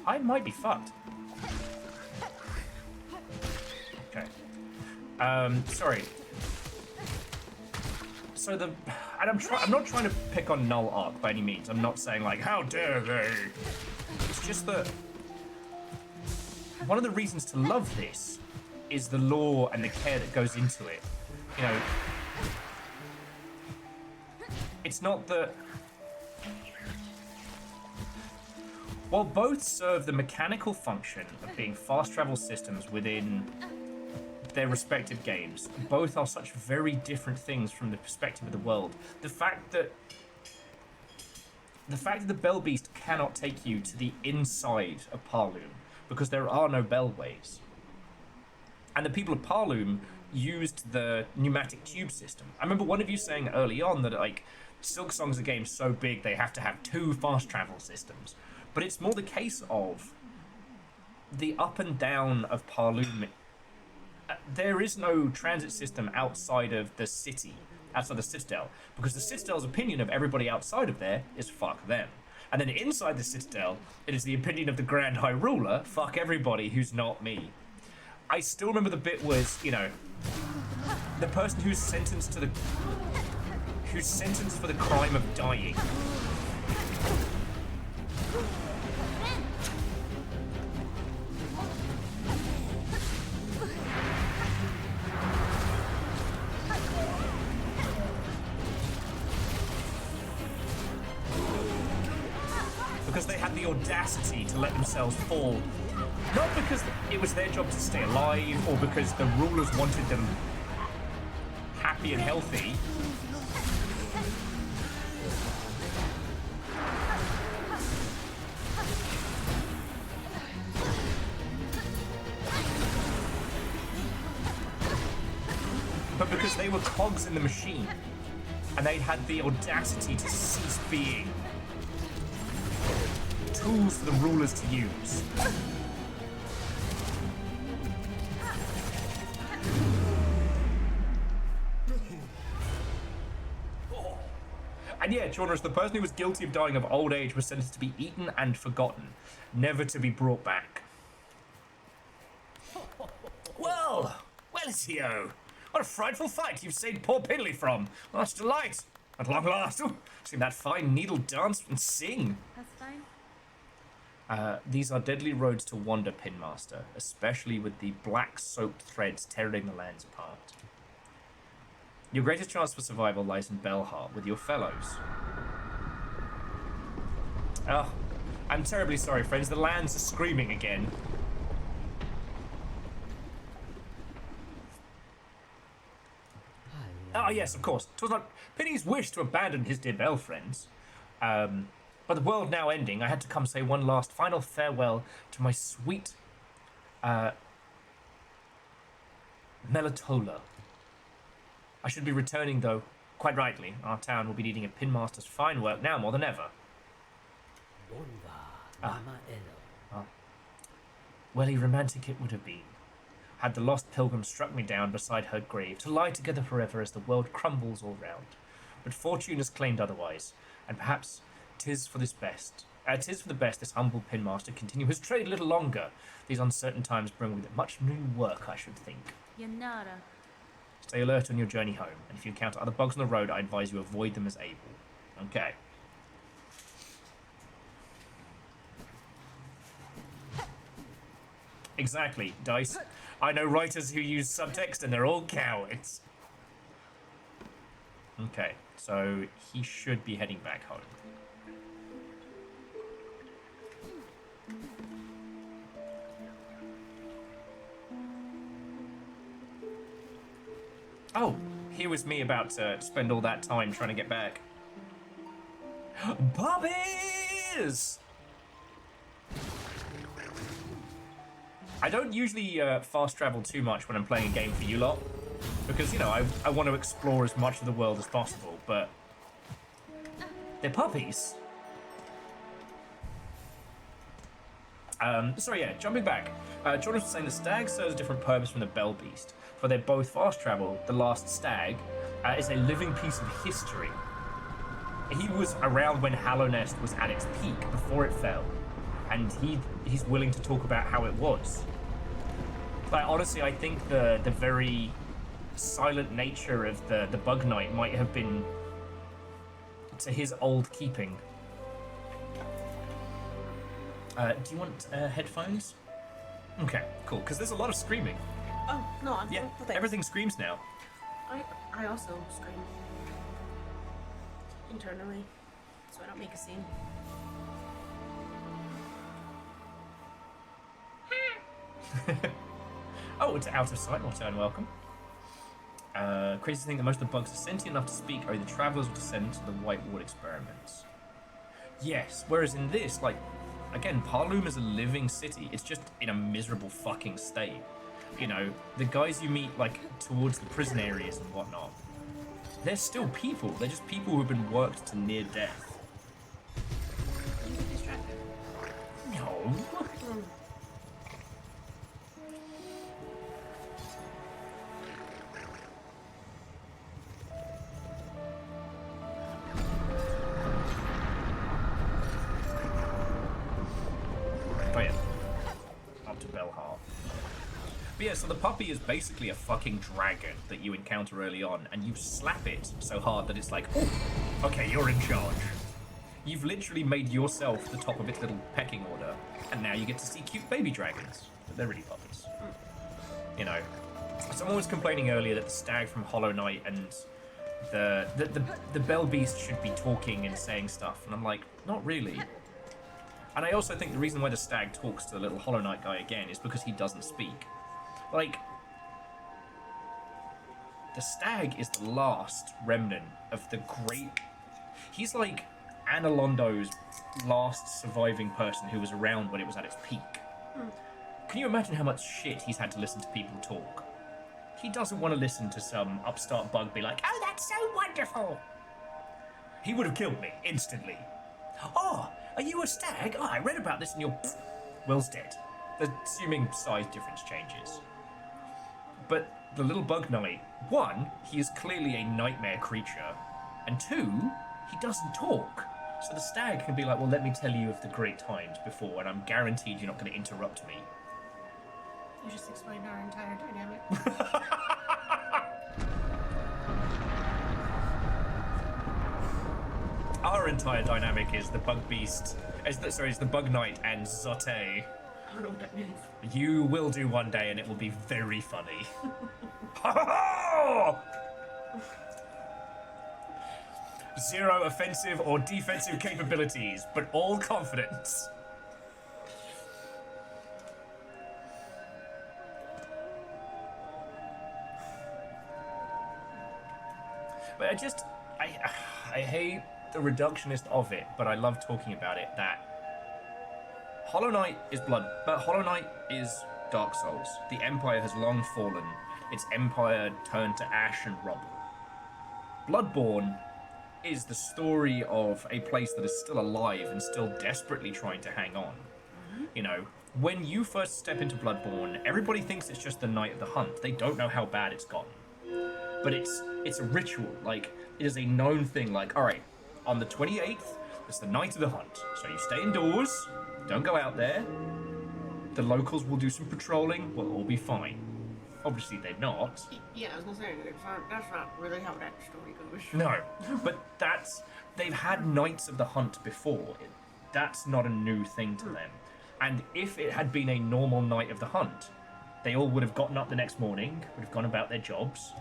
I might be fucked. Okay. Sorry. So and I'm not trying to pick on Null Arc by any means. I'm not saying like, how dare they? It's just that one of the reasons to love this is the lore and the care that goes into it. You know, it's not that while both serve the mechanical function of being fast travel systems within their respective games, both are such very different things from the perspective of the world. The fact that the Bell Beast cannot take you to the inside of Parloom because there are no bellways. And the people of Parloom used the pneumatic tube system. I remember one of you saying early on that like Silksong's a game so big they have to have 2 fast travel systems. But it's more the case of the up and down of Parloom. There is no transit system outside of the city, outside the Citadel, because the Citadel's opinion of everybody outside of there is fuck them. And then inside the Citadel, it is the opinion of the Grand High Ruler, fuck everybody who's not me. I still remember the bit was, you know, the person who's sentenced for the crime of dying. Because they had the audacity to let themselves fall. Not because it was their job to stay alive, or because the rulers wanted them happy and healthy. But because they were cogs in the machine, and they'd had the audacity to cease being tools for the rulers to use. And yeah, Chornerus, the person who was guilty of dying of old age was sentenced to be eaten and forgotten, never to be brought back. Well, Ezio, what a frightful fight you've saved poor Piddly from. Much delight. At long last, seen that fine needle dance and sing. That's fine. These are deadly roads to wander, Pinmaster, especially with the black soaked threads tearing the lands apart. Your greatest chance for survival lies in Belheart with your fellows. Oh, I'm terribly sorry, friends. The lands are screaming again. Ah, yes, of course. 'Twas not Penny's wish to abandon his dear Bell friends. But the world now ending, I had to come say one last final farewell to my sweet Melitola. I should be returning, though, quite rightly. Our town will be needing a Pinmaster's fine work now more than ever. Welly romantic it would have been, had the lost pilgrim struck me down beside her grave, to lie together forever as the world crumbles all round. But fortune has claimed otherwise, and perhaps 'tis for the best this humble Pinmaster continue his trade a little longer. These uncertain times bring with it much new work, I should think. Yanara. Stay alert on your journey home, and if you encounter other bugs on the road, I advise you avoid them as able. Okay. Exactly, Dice. I know writers who use subtext and they're all cowards. Okay, so he should be heading back home. Oh, here was me about to spend all that time trying to get back. I don't usually fast travel too much when I'm playing a game for you lot, because, you know, I want to explore as much of the world as possible, but they're puppies. Sorry, yeah, jumping back. Jordan was saying the stag serves a different purpose from the bell beast, for they're both fast travel. The last stag is a living piece of history. He was around when Hallownest was at its peak, before it fell, and he's willing to talk about how it was. But honestly, I think the very silent nature of the Bug Knight might have been to his old keeping. Do you want headphones? Okay, cool. Because there's a lot of screaming. Oh, no, I'm Yeah, thanks. everything screams now. I also scream. Internally. So I don't make a scene. Oh, it's out of sight. Not unwelcome. Crazy to think that most of the bugs are sentient enough to speak are either travelers or descendants of the White Ward experiments. Yes, whereas in this, like, again, Parloom is a living city. It's just in a miserable fucking state. You know, the guys you meet, like, towards the prison areas and whatnot, they're still people. They're just people who have been worked to near death. You get distracted. No. Oh yeah. Up to Belhar. But yeah, so the puppy is basically a fucking dragon that you encounter early on, and you slap it so hard that it's like, oh, okay, you're in charge. You've literally made yourself the top of its little pecking order, and now you get to see cute baby dragons. But they're really puppies. You know, someone was complaining earlier that the stag from Hollow Knight and the Bell Beast should be talking and saying stuff, and I'm like, not really. And I also think the reason why the stag talks to the little Hollow Knight guy again is because he doesn't speak. Like, the stag is the last remnant of the great... He's like Anna Londo's last surviving person who was around when it was at its peak. Can you imagine how much shit he's had to listen to people talk? He doesn't want to listen to some upstart bug be like, oh, that's so wonderful. He would have killed me instantly. Oh, are you a stag? Oh, I read about this and your... Will's dead. Assuming size difference changes. But the little Bug Knight, one, he is clearly a nightmare creature, and two, he doesn't talk. So the stag can be like, well, let me tell you of the great times before, and I'm guaranteed you're not going to interrupt me. You just explained our entire dynamic. Our entire dynamic is the Bug Beast, is the Bug Knight and Zote. I don't know what that means. You will do one day, and it will be very funny. Ha ha ha! Zero offensive or defensive capabilities, but all confidence. But I hate the reductionist of it, but I love talking about it, that Hollow Knight is Hollow Knight is Dark Souls. The Empire has long fallen. Its empire turned to ash and rubble. Bloodborne is the story of a place that is still alive and still desperately trying to hang on. You know, when you first step into Bloodborne, everybody thinks it's just the night of the hunt. They don't know how bad it's gotten. But it's a ritual. Like, it is a known thing. Like, all right, on the 28th, it's the night of the hunt. So you stay indoors, don't go out there. The locals will do some patrolling. We'll all be fine. Obviously, they're not. Yeah, I was gonna say, that's not really how that story goes. No, but they've had nights of the hunt before. That's not a new thing to them. And if it had been a normal night of the hunt, they all would have gotten up the next morning, would have gone about their jobs.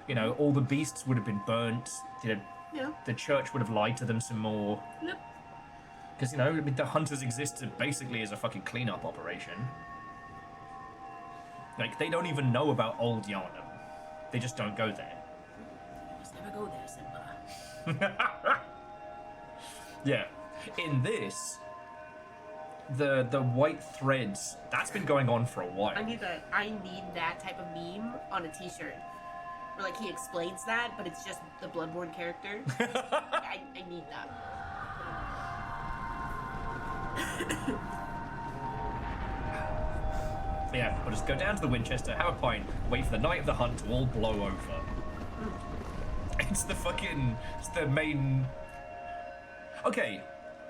You know, all the beasts would have been burnt. You know, Yeah. the church would have lied to them some more. Yep. Because, you know, I mean, the hunters existed basically as a fucking cleanup operation. Like, they don't even know about Old Yarnum. They just don't go there. You must never go there, Simba. Yeah. In this, the white threads, that's been going on for a while. I need that type of meme on a t-shirt. Where like he explains that, but it's just the Bloodborne character. I need that. Yeah, we'll just go down to the Winchester, have a pint, wait for the night of the hunt to all blow over. It's the main... Okay,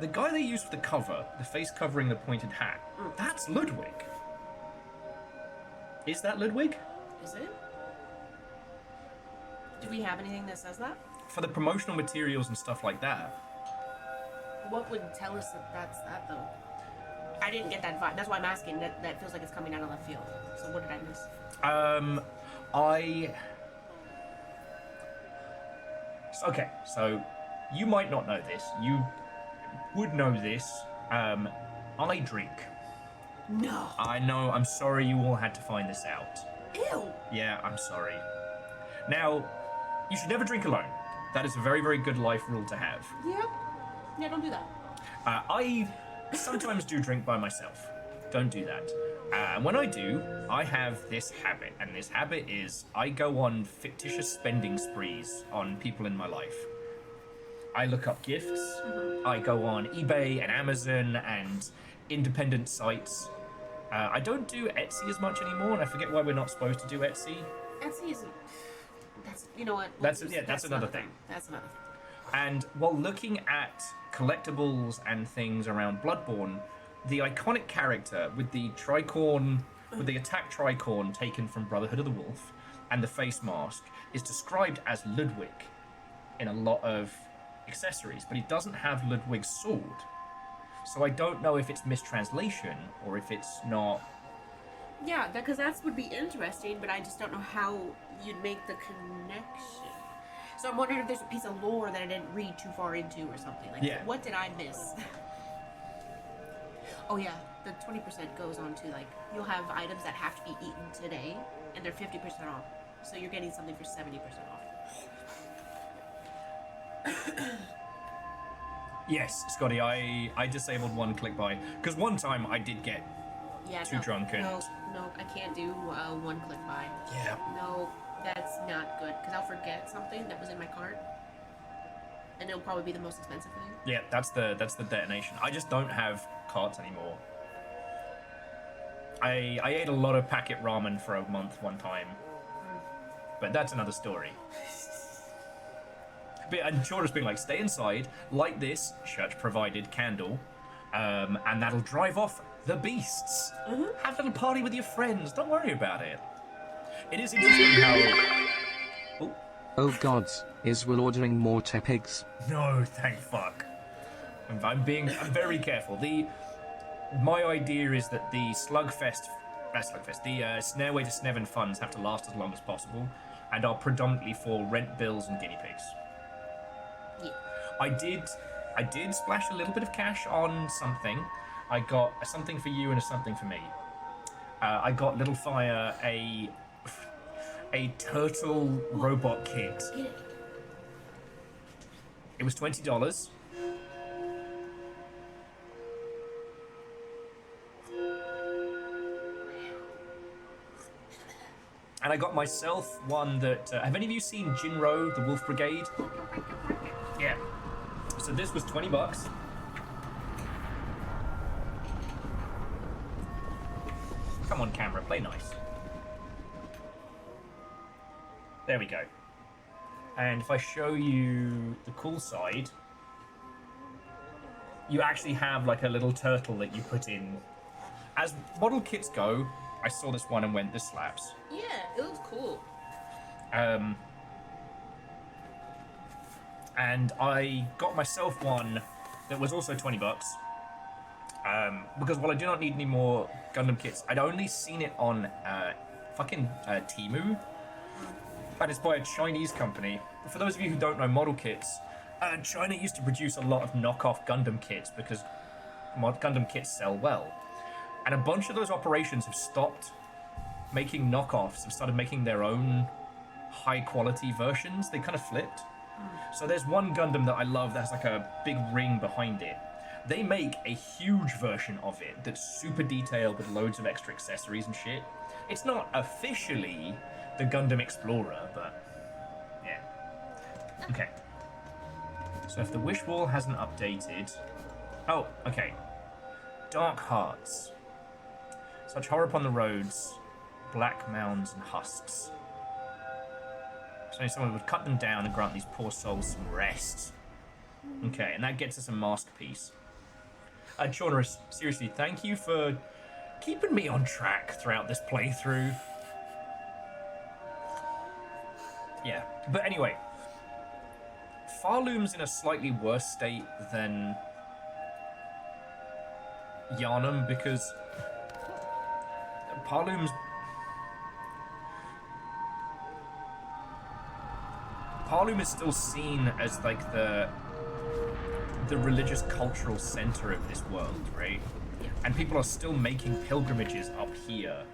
the guy they used for the cover, the face covering the pointed hat, that's Ludwig. Is that Ludwig? Is it? Do we have anything that says that? For the promotional materials and stuff like that. What would tell us that that's that, though? I didn't get that vibe. That's why I'm asking. That feels like it's coming out of left field. So what did I miss? Okay, so you might not know this. You would know this. I drink. No. I know, I'm sorry you all had to find this out. Ew. Yeah, I'm sorry. Now, you should never drink alone. That is a very, very good life rule to have. Yeah. Yeah, don't do that. I sometimes do drink by myself. Don't do that. And when I do, I have this habit, and this habit is I go on fictitious spending sprees on people in my life. I look up gifts, I go on eBay and Amazon and independent sites. I don't do Etsy as much anymore, and I forget why we're not supposed to do Etsy. Etsy isn't... That's... You know what? That's another thing. That's another thing. And while looking at collectibles and things around Bloodborne, the iconic character with the tricorn, with the attack tricorn taken from Brotherhood of the Wolf, and the face mask, is described as Ludwig in a lot of accessories, but he doesn't have Ludwig's sword. So I don't know if it's mistranslation or if it's not. Yeah, because that would be interesting, but I just don't know how you'd make the connection. So I'm wondering if there's a piece of lore that I didn't read too far into or something. Like, Yeah. What did I miss? Oh yeah, the 20% goes on to like, you'll have items that have to be eaten today, and they're 50% off. So you're getting something for 70% off. Yes, Scotty, I disabled one click buy, because one time I did get too drunk and... No, I can't do one click buy. Yeah. No, that's not good, because I'll forget something that was in my cart, and it'll probably be the most expensive thing. Yeah, that's the detonation. I just don't have carts anymore. I ate a lot of packet ramen for a month one time, but that's another story. And Shorter's being like, stay inside, light this church-provided candle, and that'll drive off the beasts. Have a little party with your friends. Don't worry about it. It is interesting how... Oh gods, is Will ordering more tepigs? No, thank fuck. I'm very careful. My idea is that the the Snareway to Sneven funds have to last as long as possible, and are predominantly for rent bills and guinea pigs. Yeah. I did splash a little bit of cash on something. I got a something for you and a something for me. I got Littlefire a turtle robot kit. It was $20. And I got myself one that... have any of you seen Jinro, the Wolf Brigade? Yeah. So this was $20. Come on, camera, play nice. There we go. And if I show you the cool side, you actually have like a little turtle that you put in. As model kits go, I saw this one and went, this slaps. Yeah, it looks cool. And I got myself one that was also $20. Because while I do not need any more Gundam kits, I'd only seen it on fucking Temu. And it's by a Chinese company. For those of you who don't know model kits, China used to produce a lot of knockoff Gundam kits because Gundam kits sell well. And a bunch of those operations have stopped making knockoffs and started making their own high-quality versions. They kind of flipped. So there's one Gundam that I love that has like a big ring behind it. They make a huge version of it that's super detailed with loads of extra accessories and shit. It's not officially the Gundam Explorer, but yeah. Okay. So if the wish wall hasn't updated... Oh, okay. Dark hearts. Such horror upon the roads, black mounds and husks. So only someone would cut them down and grant these poor souls some rest. Okay, and that gets us a masterpiece. Shauna, seriously, thank you for keeping me on track throughout this playthrough. Yeah, but anyway, Farloom's in a slightly worse state than Yharnam because Farloom is still seen as like the religious cultural center of this world, right? And people are still making pilgrimages up here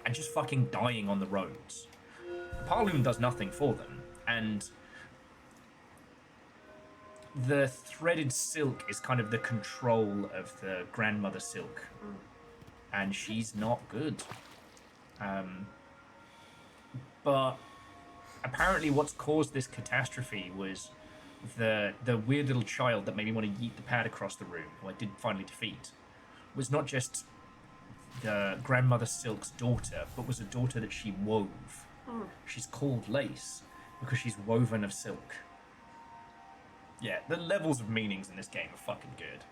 and just fucking dying on the roads. Farloom does nothing for them, and the threaded silk is kind of the control of the grandmother silk, and she's not good. But apparently what's caused this catastrophe was the weird little child that made me want to yeet the pad across the room, who I did finally defeat, was not just the grandmother silk's daughter, but was a daughter that she wove. She's called Lace because she's woven of silk. Yeah, the levels of meanings in this game are fucking good.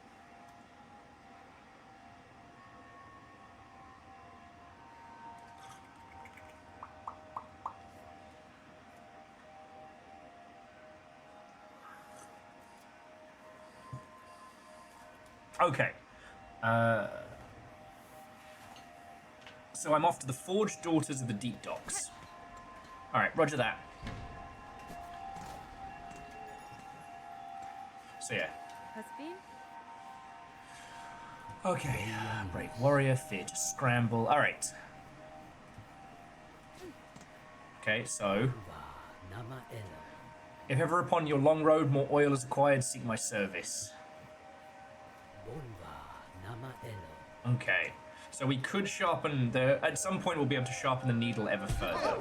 Okay. So I'm off to the Forged Daughters of the Deep Docks. Alright, roger that. So yeah. Okay, brave warrior, fear to scramble. Alright. Okay, so... if ever upon your long road more oil is acquired, seek my service. Okay, so we could sharpen the... at some point we'll be able to sharpen the needle ever further.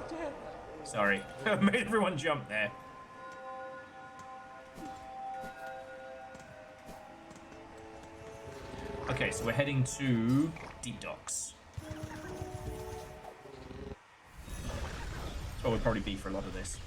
Sorry, I made everyone jump there. Okay, so we're heading to Deep Docks. That's where we'll probably be for a lot of this.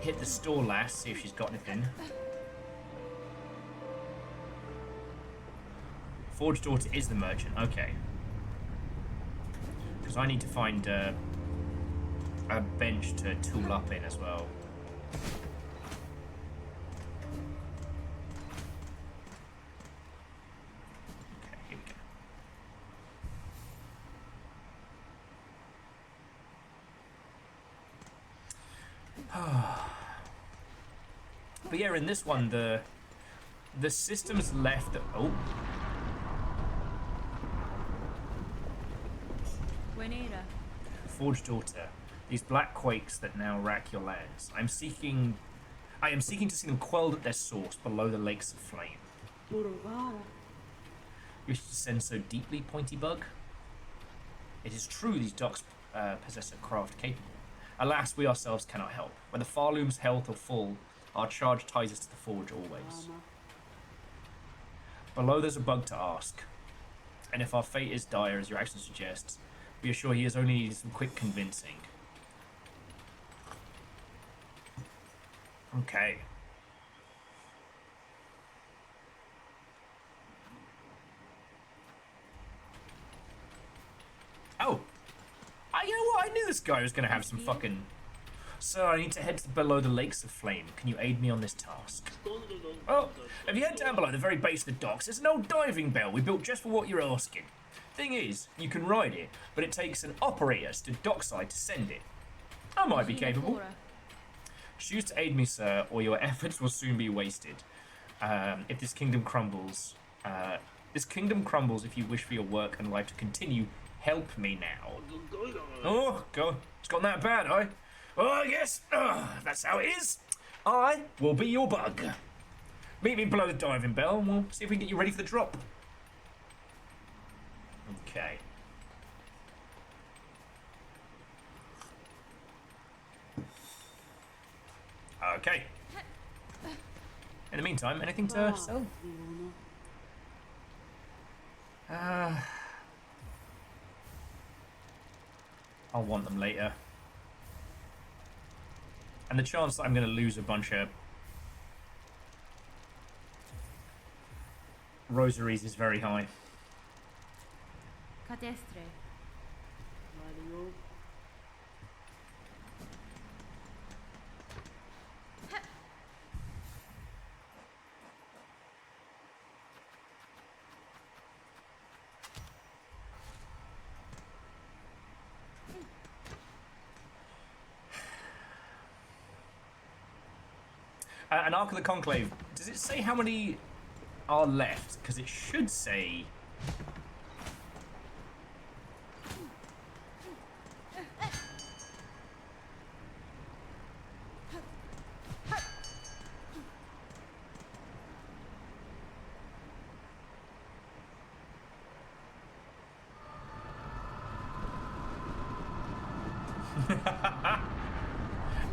Hit the store last, see if she's got anything. Forged Daughter is the merchant, okay. Because I need to find a bench to tool up in as well. Okay, here we go. But yeah, in this one, the system's left... oh. Forged Daughter. These black quakes that now rack your lands. I am seeking to see them quelled at their source below the lakes of flame. You wish to descend so deeply, Pointy Bug? It is true these docks possess a craft capable. Alas, we ourselves cannot help. Whether Farloom's health or full, our charge ties us to the forge always. Below there's a bug to ask. And if our fate is dire, as your action suggests, be assured he has only needed some quick convincing. Okay. Oh! You know what? I knew this guy was going to have some fucking... Sir, I need to head to below the lakes of flame. Can you aid me on this task? Well, if you head down below the very base of the docks, there's an old diving bell we built just for what you're asking. Thing is, you can ride it, but it takes an operator to dockside to send it. I might be capable. Choose to aid me, sir, or your efforts will soon be wasted. If this kingdom crumbles, if you wish for your work and life to continue, help me now. Oh, God, it's gotten that bad, eh? Well, I guess that's how it is. I will be your bug. Meet me below the diving bell, and we'll see if we can get you ready for the drop. Okay. Okay. In the meantime, anything to sell? I'll want them later. And the chance that I'm going to lose a bunch of rosaries is very high. Cadestre. An Ark of the Conclave. Does it say how many are left? Because it should say...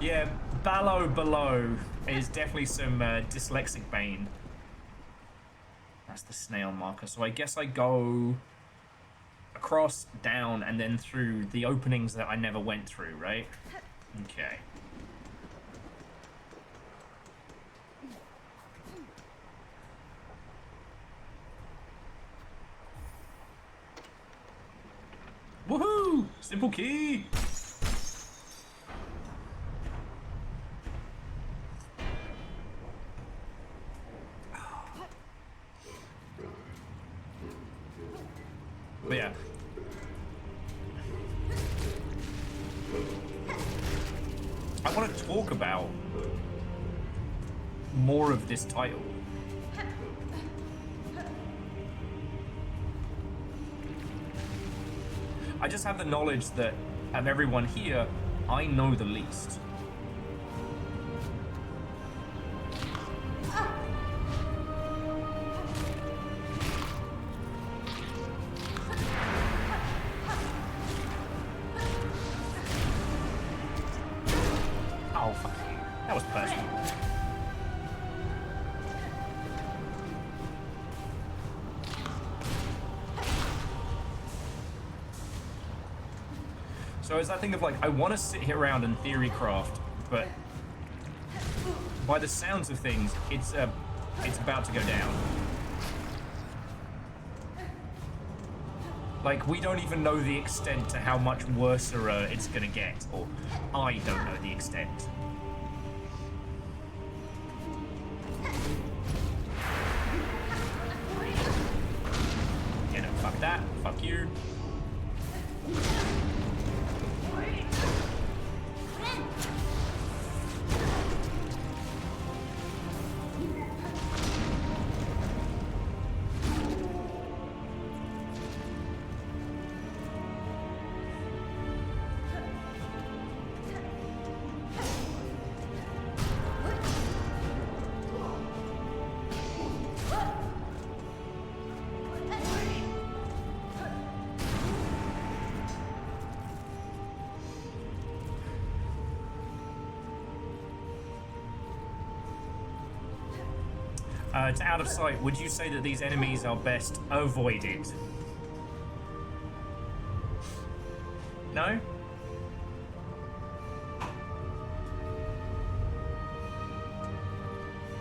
Yeah, Ballow Below is definitely some dyslexic bane. That's the snail marker. So I guess I go across, down, and then through the openings that I never went through, right? Okay. Woohoo! Simple key! But yeah. I want to talk about more of this title. I just have the knowledge that of everyone here, I know the least. Oh, fuck you. That was personal. So it's that thing of like, I want to sit here around and theory craft, but by the sounds of things, it's about to go down. Like, we don't even know the extent to how much worse it's gonna get, or I don't know the extent. You know, fuck that, fuck you. To out of sight, would you say that these enemies are best avoided? No?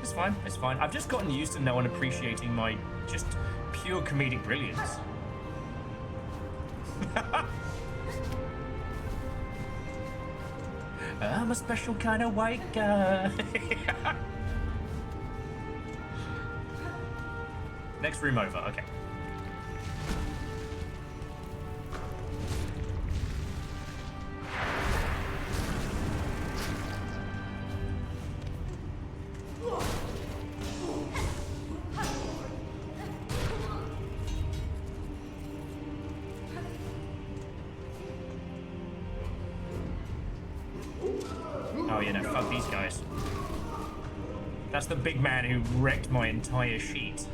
It's fine, it's fine. I've just gotten used to no one appreciating my just pure comedic brilliance. I'm a special kind of white guy. Next room over, okay. fuck these guys. That's the big man who wrecked my entire sheet.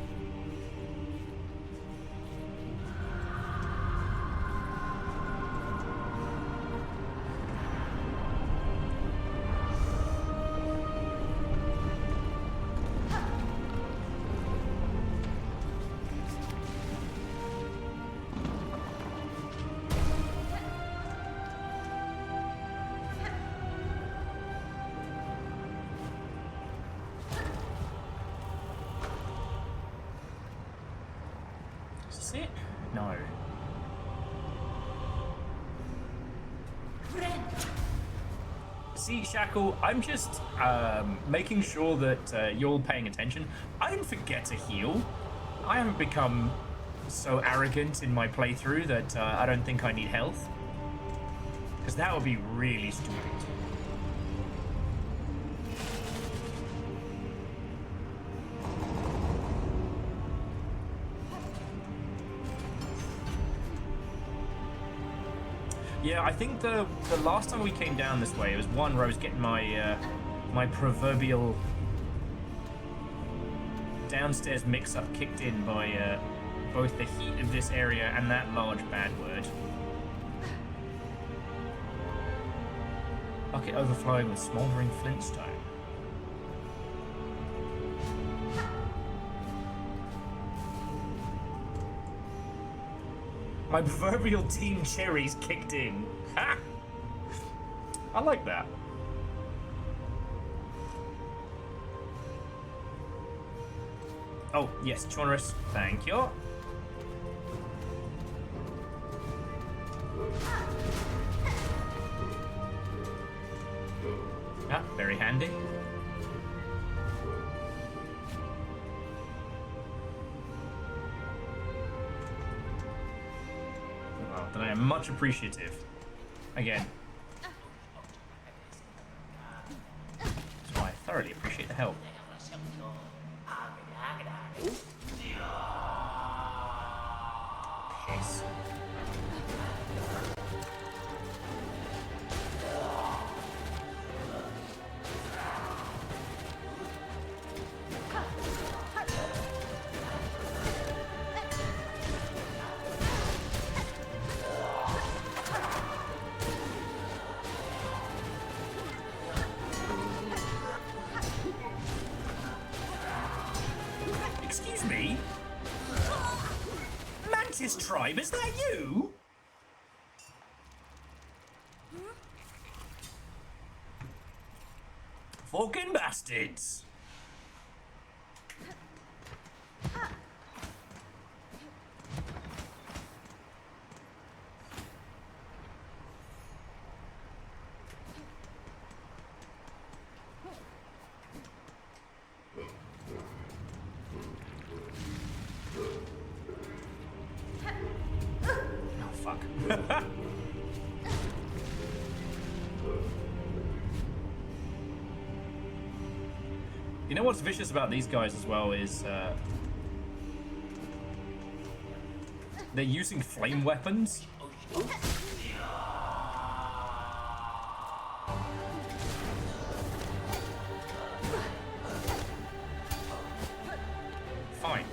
Is this it? No. See, Shackle, I'm just making sure that you're all paying attention. I didn't forget to heal. I haven't become so arrogant in my playthrough that I don't think I need health. Because that would be really stupid. Yeah, I think the last time we came down this way, it was one where I was getting my my proverbial downstairs mix-up kicked in by both the heat of this area and that large bad word. Bucket overflowing with smouldering flintstone. My proverbial Team Cherries kicked in. Ha! I like that. Oh, yes, Chonrus. Thank you. Ah, very handy. Well, then I am much appreciative. Again. That's why I thoroughly appreciate the help. Piss. Excuse me? Mantis Tribe, is that you? Fucking bastards! Oh, fuck. You know what's vicious about these guys as well is they're using flame weapons. Fine.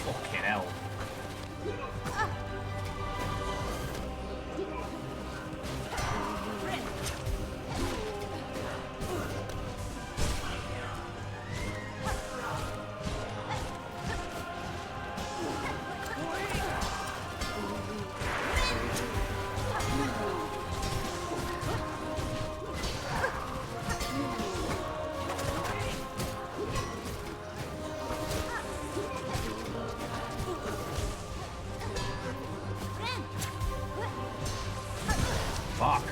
Fucking hell. Fuck.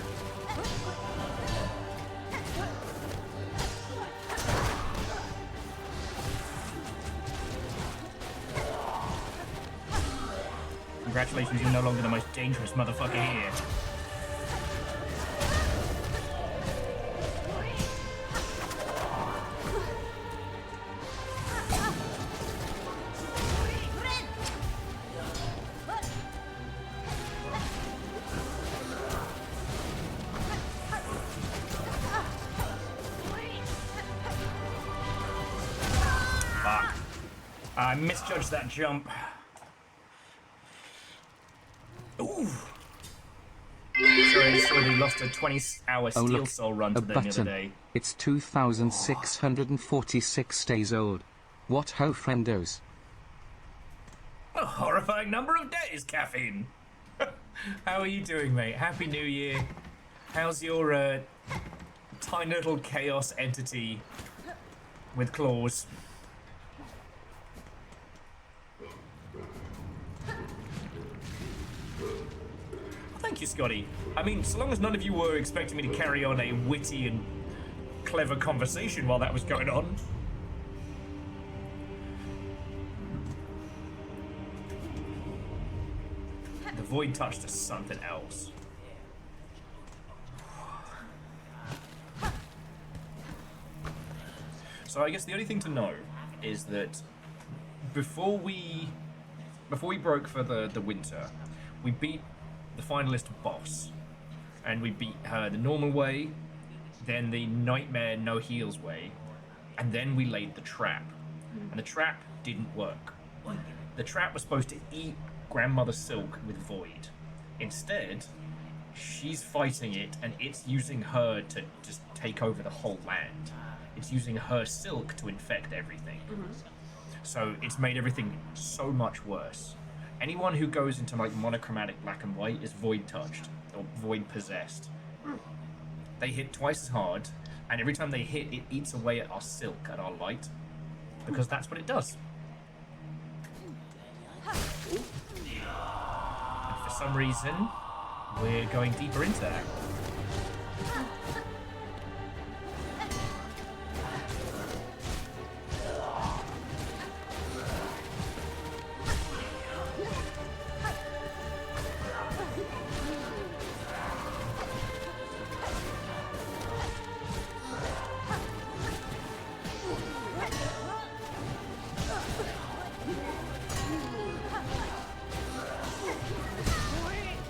Congratulations, you're no longer the most dangerous motherfucker here. Fuck. I misjudged that jump. Ooh. Sorry, I just saw they lost a 20-hour Oh Steel look, Soul run a to them the other button. day. It's 2,646 days old. What ho friendos? A horrifying number of days, Caffeine. How are you doing, mate? Happy New Year. How's your tiny little chaos entity with claws? Thank you, Scotty. I mean, so long as none of you were expecting me to carry on a witty and clever conversation while that was going on. The void touched to something else. So I guess the only thing to know is that before we broke for the winter, we beat the finalist boss, and we beat her the normal way, then the nightmare no heals way, and then we laid the trap, and the trap didn't work. The trap was supposed to eat Grandmother Silk with Void. Instead, she's fighting it, and it's using her to just take over the whole land. It's using her silk to infect everything. So it's made everything so much worse. Anyone who goes into like monochromatic black and white is void touched or void possessed. They hit twice as hard, and every time they hit, it eats away at our silk, at our light, because that's what it does. And for some reason, we're going deeper into that.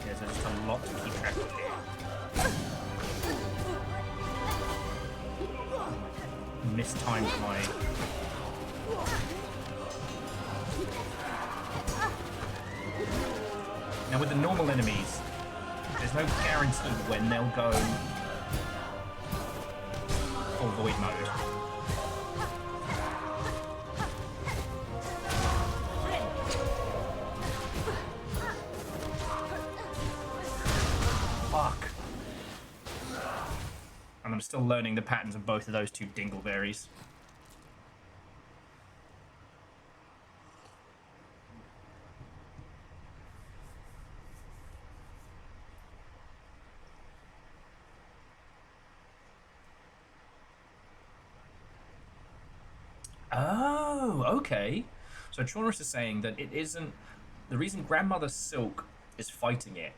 There's just a lot to keep track of here. Mistimed my... Now with the normal enemies, there's no guarantee when they'll go full void mode. Fuck. And I'm still learning the patterns of both of those two dingleberries. Oh, okay. So Chorus is saying that it isn't... The reason Grandmother Silk is fighting it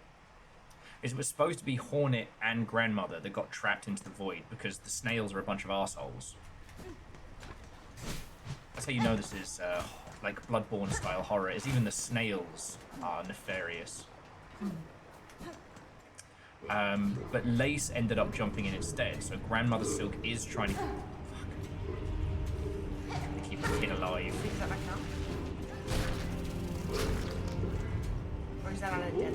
is it was supposed to be Hornet and Grandmother that got trapped into the void because the snails are a bunch of assholes. That's how you know this is like Bloodborne style horror, is even the snails are nefarious. But Lace ended up jumping in instead, so Grandmother Silk is trying to... keep the kid alive. Is that my count? Or is that on a dead?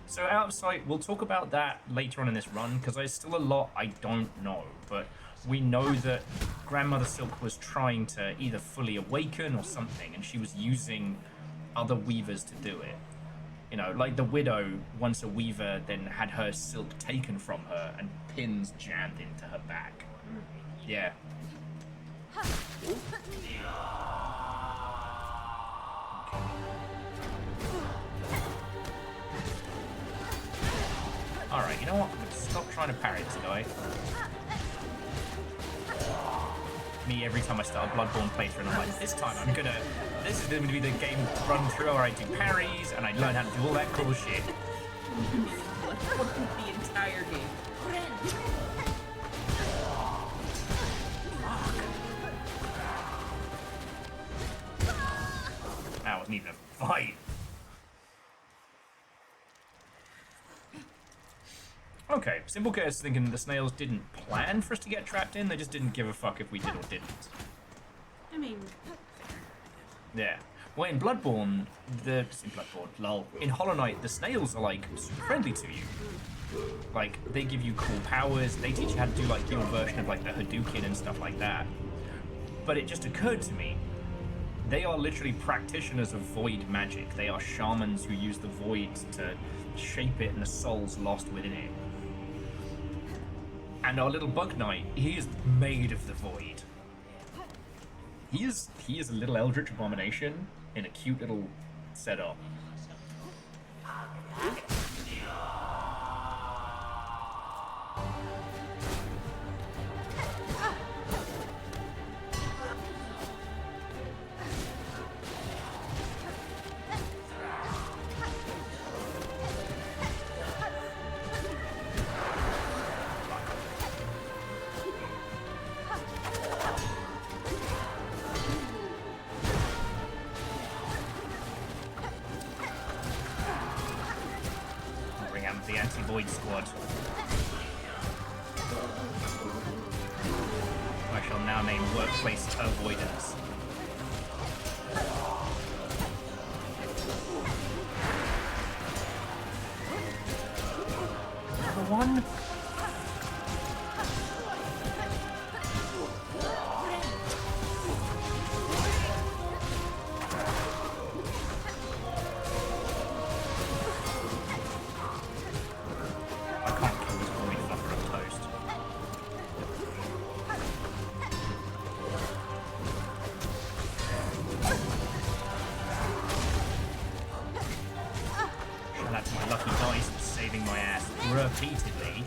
So out of sight, we'll talk about that later on in this run, because there's still a lot I don't know, but we know that Grandmother Silk was trying to either fully awaken or something, and she was using other weavers to do it. You know, like the Widow, once a weaver, then had her silk taken from her and pins jammed into her back. Yeah. You know what? I'm gonna stop trying to parry this guy. Me every time I start a Bloodborne playthrough, and I'm like, this is going to be the game run through where I do parries and I learn how to do all that cool shit. The entire game. That wasn't even a fight. Okay, Simple Chaos is thinking the snails didn't plan for us to get trapped in, they just didn't give a fuck if we did or didn't. I mean, Yeah. Well, in Bloodborne, in Hollow Knight, the snails are, like, super friendly to you. Like, they give you cool powers, they teach you how to do, like, your version of, like, the Hadouken and stuff like that. But it just occurred to me, they are literally practitioners of void magic. They are shamans who use the void to shape it and the souls lost within it. And our little bug knight, he is made of the void. He is a little eldritch abomination in a cute little setup. The anti-void squad. I shall now name Workplace Avoidance. Number one. Repeatedly.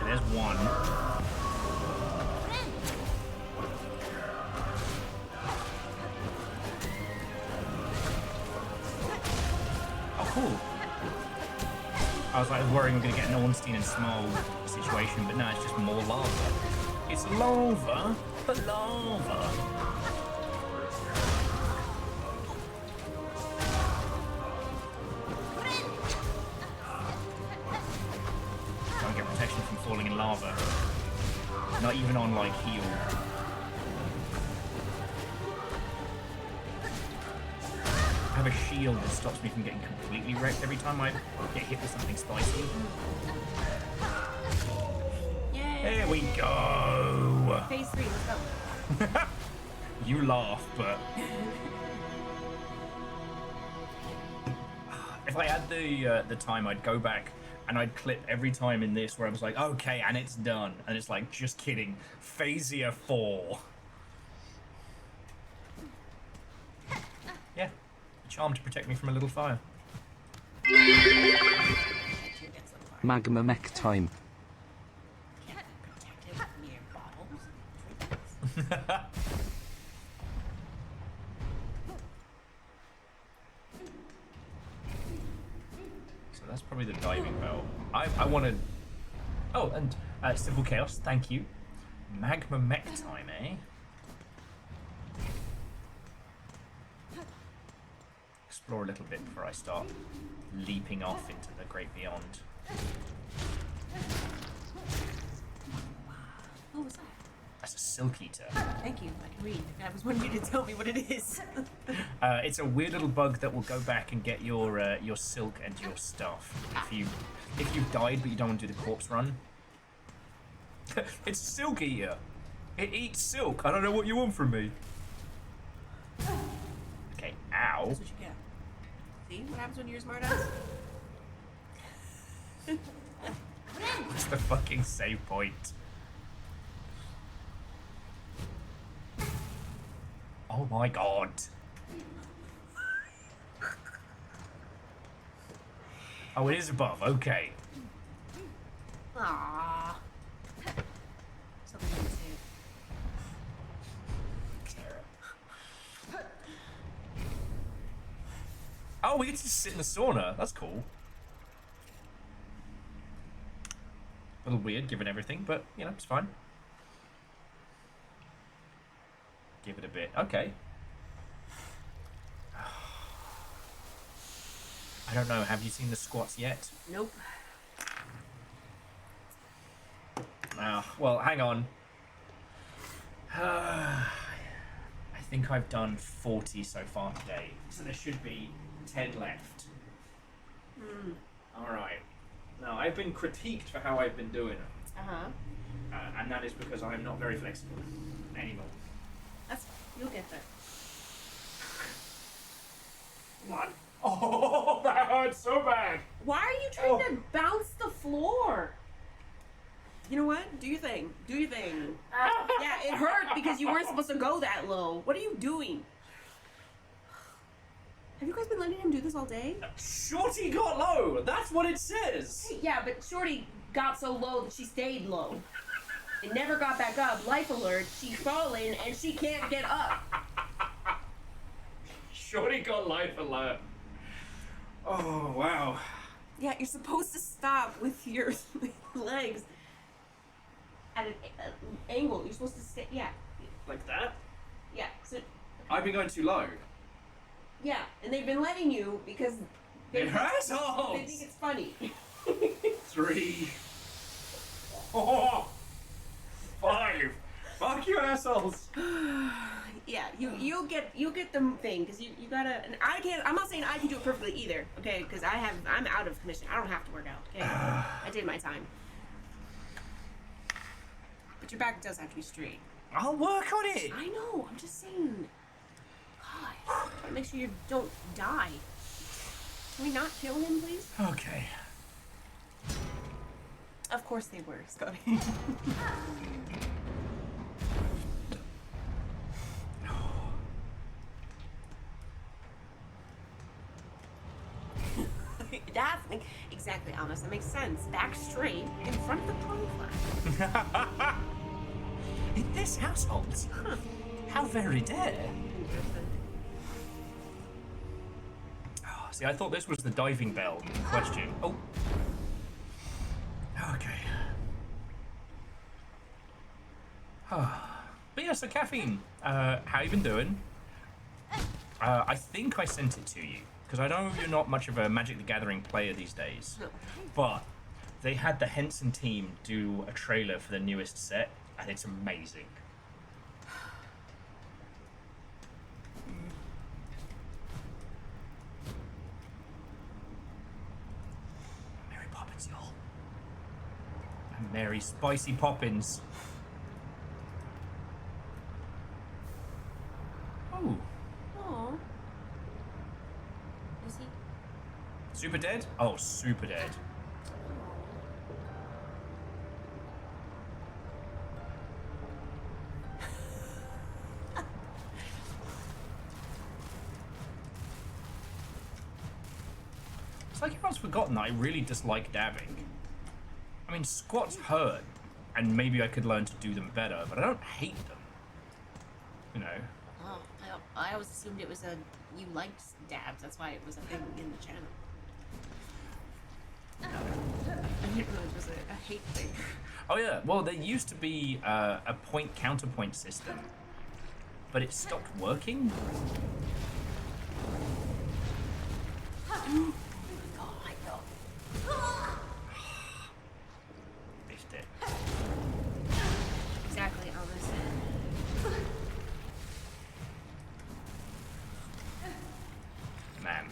There's one. Oh, cool. I was like worrying we're going to get an Ornstein and Small situation, but no, it's just more lava. It's lava, but lava. Can't get protection from falling in lava. Not even on, like, heal. I have a shield that stops me from getting completely wrecked every time I get hit with something spicy. yay! There we go! Phase 3, let's go. You laugh, but... if I had the time, I'd go back and I'd clip every time in this where I was like, okay, and it's done. And it's like, just kidding. Phasea 4. Yeah. A charm to protect me from a little fire. Magma mech time. So that's probably the diving bell. I wanted... Oh, and Simple Chaos, thank you. Magma mech time, eh? Explore a little bit before I start leaping off into the great beyond. What was that? That's a Silk Eater. Thank you, I can read. I was wanting you to tell me what it is. It's a weird little bug that will go back and get your silk and your stuff if you've died but you don't want to do the corpse run. It's a silk eater. It eats silk. I don't know what you want from me. Okay, ow. That's what you get. See what happens when you're a smartass? It's the fucking save point. Oh my god. Oh, it is above. Okay. Aww. Something to say. Oh, we get to sit in the sauna. That's cool. A little weird given everything, but, you know, it's fine. Give it a bit. Okay. I don't know. Have you seen the squats yet? Nope. Well, hang on. I think I've done 40 so far today, so there should be 10 left. Alright. Now, I've been critiqued for how I've been doing it, and that is because I'm not very flexible anymore. That's you'll get there. What? Oh, that hurts so bad! Why are you trying to bounce the floor? You know what? Do your thing. Do your thing. Yeah, it hurt because you weren't supposed to go that low. What are you doing? Have you guys been letting him do this all day? Shorty got low! That's what it says! Yeah, but Shorty got so low that she stayed low. It never got back up. Life alert, she's falling and she can't get up. Shorty got life alert. Oh, wow. Yeah, you're supposed to stop with your legs at an angle. You're supposed to stay, yeah. Like that? Yeah, so, I've been going too low. yeah, and they've been letting you because they They're assholes! they think it's funny. 3, 4, 5. Fuck you, assholes! Yeah, you'll get the thing because you gotta. And I'm not saying I can do it perfectly either. Okay, because I'm out of commission. I don't have to work out. Okay, I did my time. But your back does have to be straight. I'll work on it! I know. I'm just saying. God, make sure you don't die. Can we not kill him, please? Okay. Of course they were, Scotty. That's exactly, honest. That makes sense. Back straight in front of the profile. In this household? How very dare. Oh, see, I thought this was the diving bell question. Oh. Okay. But yeah, so caffeine. How you been doing? I think I sent it to you. Because I know you're not much of a Magic the Gathering player these days. No. But they had the Henson team do a trailer for the newest set, and it's amazing. Mary Poppins, y'all. And Mary Spicy Poppins. Oh. Aw. Is he? Super dead? Oh, super dead. It's like everyone's forgotten that I really dislike dabbing. I mean, squats hurt, and maybe I could learn to do them better, but I don't hate them. You know? Oh, I always assumed it was you liked dabs. That's why it was a thing in the channel. I didn't realize it was a hate thing. Oh yeah, well there used to be a point counterpoint system, but it stopped working. Oh my god. Missed it. Exactly, Elvis. Man.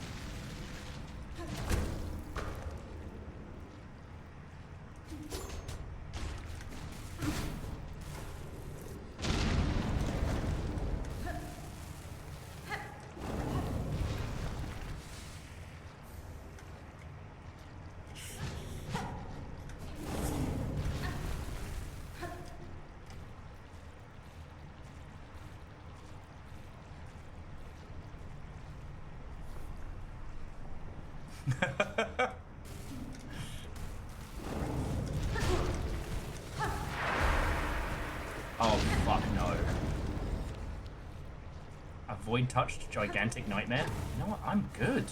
Oh, fuck no. Avoid touched gigantic nightmare? You know what? I'm good.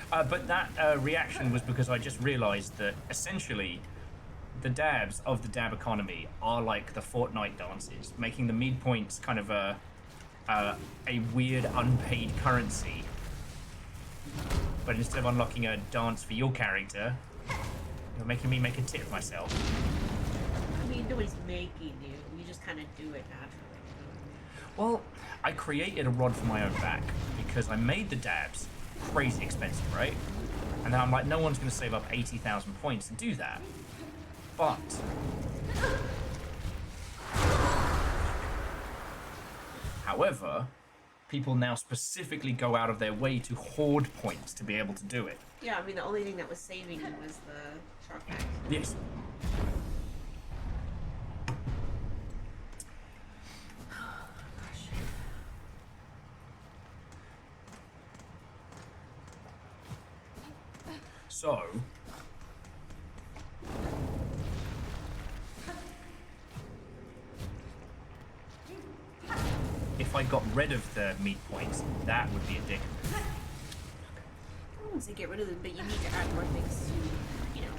But that reaction was because I just realized that essentially the dabs of the dab economy are like the Fortnite dances, making the mead points kind of a weird unpaid currency. But instead of unlocking a dance for your character, you're making me make a tit of myself. I mean, nobody's making you. You just kind of do it naturally. Well, I created a rod for my own back because I made the dabs crazy expensive, right? And now I'm like, no one's going to save up 80,000 points to do that. But however, people now specifically go out of their way to hoard points to be able to do it. Yeah, I mean, the only thing that was saving you was the shark pack. Yes. So, if I got rid of the meat points, that would be a dick. I wouldn't say get rid of them, but you need to add more things to, you know,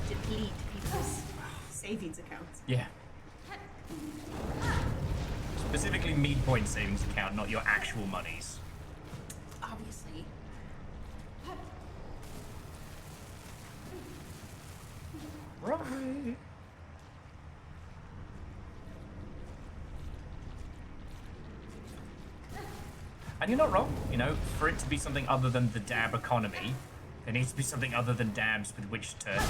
deplete people's savings accounts. Yeah. Specifically meat point savings account, not your actual monies. Obviously. Right. And you're not wrong, you know, for it to be something other than the dab economy, there needs to be something other than dabs with which to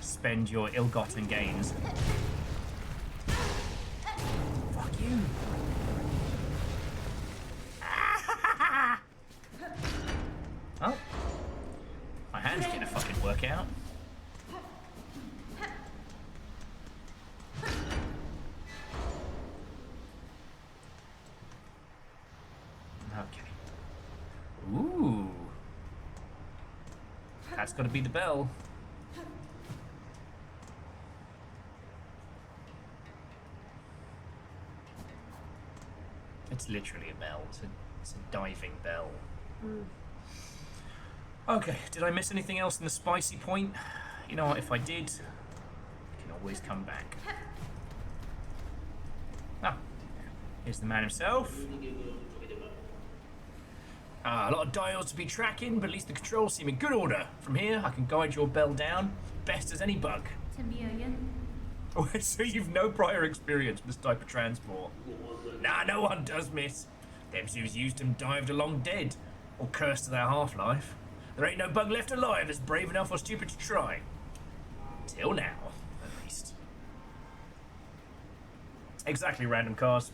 spend your ill-gotten gains. Fuck you. Oh. My hand's getting a fucking workout. Okay. Ooh. That's got to be the bell. It's literally a bell. It's a diving bell. Okay, did I miss anything else in the spicy point? You know what, if I did, I can always come back. Ah, here's the man himself. A lot of dials to be tracking, but at least the controls seem in good order. From here, I can guide your bell down, best as any bug. To me again? Oh, so you've no prior experience with this type of transport? Nah, no one does, miss. Them who's used them dived along dead, or cursed to their half-life. There ain't no bug left alive that's brave enough or stupid to try. Till now, at least. Exactly, random cars.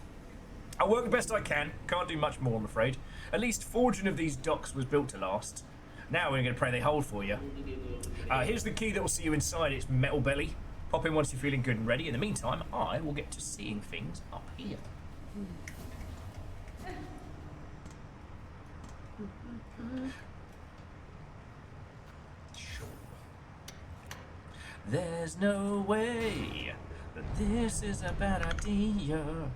I work the best I can. Can't do much more, I'm afraid. At least forging of these docks was built to last. Now we're going to pray they hold for you. Here's the key that will see you inside its metal belly. Pop in once you're feeling good and ready. In the meantime, I will get to seeing things up here. Sure. There's no way that this is a bad idea.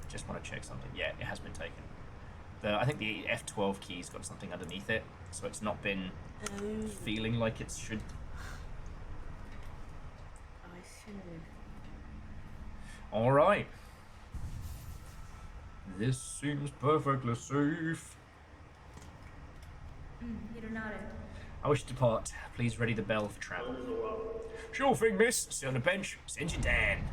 Just want to check something. Yeah, it has been taken. I think the F12 key's got something underneath it, so it's not been feeling like it should. I see. All right. This seems perfectly safe. You're not it. I wish to depart. Please ready the bell for travel. Sure thing, miss. Sit on the bench. Send you Dan.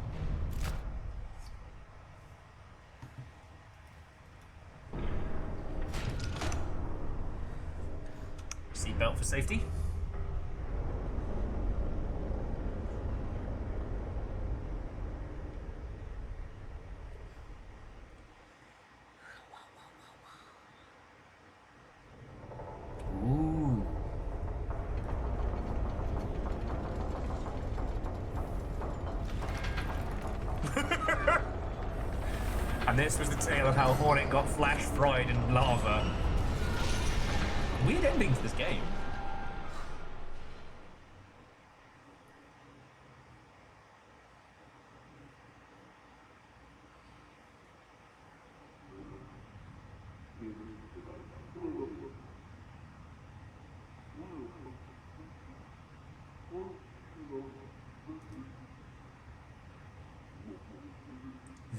Seatbelt for safety. Ooh. And this was the tale of how Hornet got flash fried in lava. Weird ending to this game.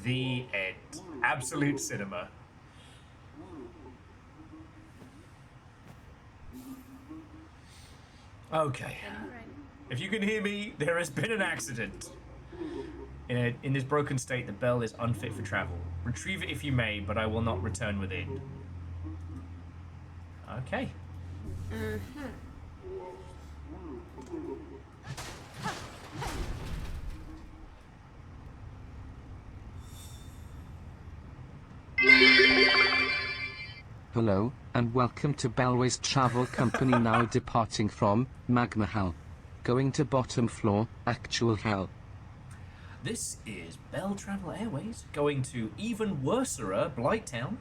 The end. Absolute cinema. Okay. If you can hear me, there has been an accident. In this broken state, the bell is unfit for travel. Retrieve it if you may, but I will not return within. Okay. Hello, and welcome to Bellways Travel Company now departing from Magma Hell. Going to bottom floor, actual hell. This is Bell Travel Airways, going to even worser Blighttown,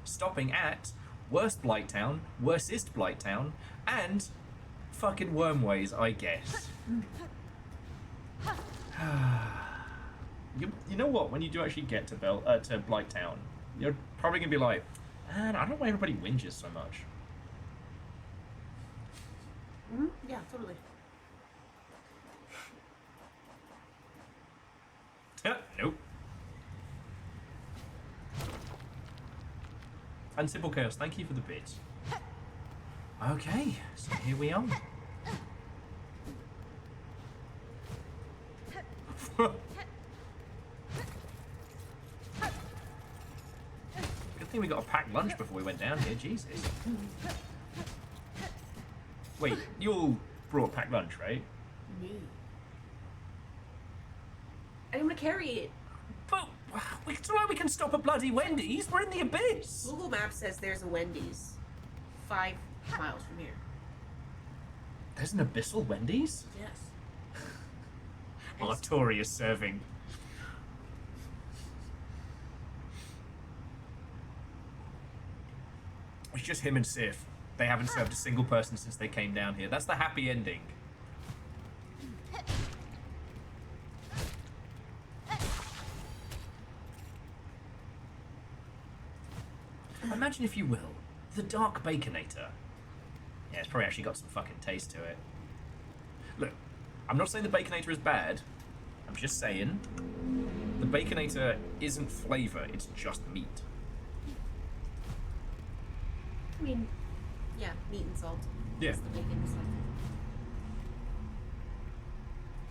stopping at worst Blighttown, worstest Blighttown, and fucking Wormways, I guess. You know what? When you do actually get to Blighttown, you're probably gonna be like, man, I don't know why everybody whinges so much. Yeah, totally. Nope. And Simple Chaos, thank you for the bits. Okay, so here we are. Good thing we got a packed lunch before we went down here, Jesus. Wait, you all brought packed lunch, right? Me. I don't want to carry it. But it's alright, we can stop at bloody Wendy's. We're in the abyss. Google Maps says there's a Wendy's 5 miles from here. There's an abyssal Wendy's? Yes. Artori is serving. It's just him and Sif. They haven't served a single person since they came down here. That's the happy ending. Imagine, if you will, the Dark Baconator. Yeah, it's probably actually got some fucking taste to it. Look, I'm not saying the Baconator is bad. I'm just saying the Baconator isn't flavour, it's just meat. I mean, yeah, meat and salt. Yeah. That's the bacon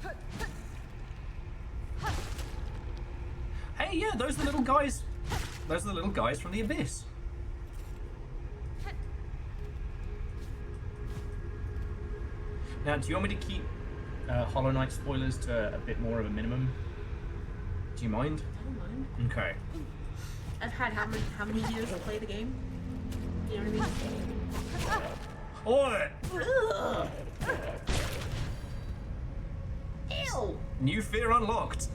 and salt. Hey, yeah, those are the little guys. Those are the little guys from the Abyss. Now, do you want me to keep Hollow Knight spoilers to a bit more of a minimum? Do you mind? I don't mind. Okay. I've had how many years to play the game? You know what Oi! I mean? Ew! New fear unlocked.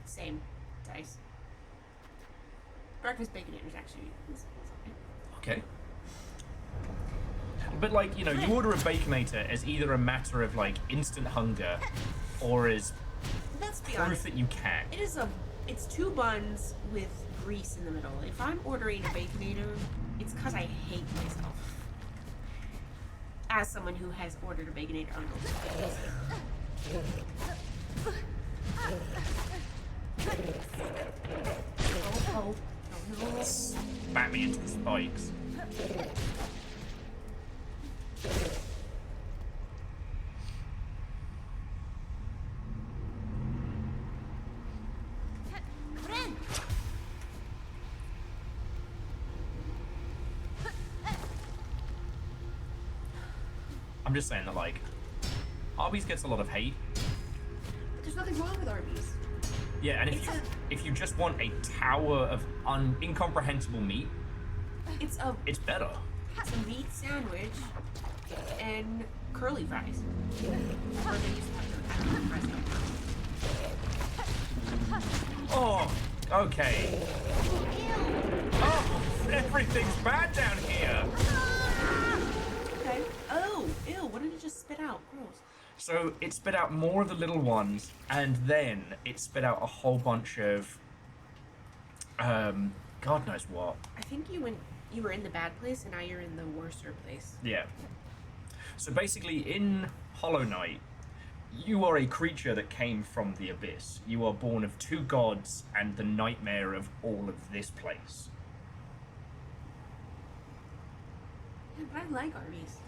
Same. Dice. Breakfast Baconator is actually is okay. Okay. But, like, you know, you order a Baconator as either a matter of, like, instant hunger or as Let's be proof honest. that you can. It's 2 buns with grease in the middle. If I'm ordering a Baconator, it's because I hate myself. As someone who has ordered a Baconator on Oh, no. Spat me into the spikes. I'm just saying that, like, Arby's gets a lot of hate. But there's nothing wrong with Arby's. Yeah, and if you just want a tower of incomprehensible meat, It's it's better. a meat sandwich, and curly fries. Or they used to have the actual fries. Oh, okay. Oh, everything's bad down here. Okay. Oh, ew, what did it just spit out? Gross. So it spit out more of the little ones, and then it spit out a whole bunch of, God knows what. I think you were in the bad place, and now you're in the worser place. Yeah. So basically, in Hollow Knight, you are a creature that came from the abyss. You are born of two gods and the nightmare of all of this place. Yeah, but I like Arby's.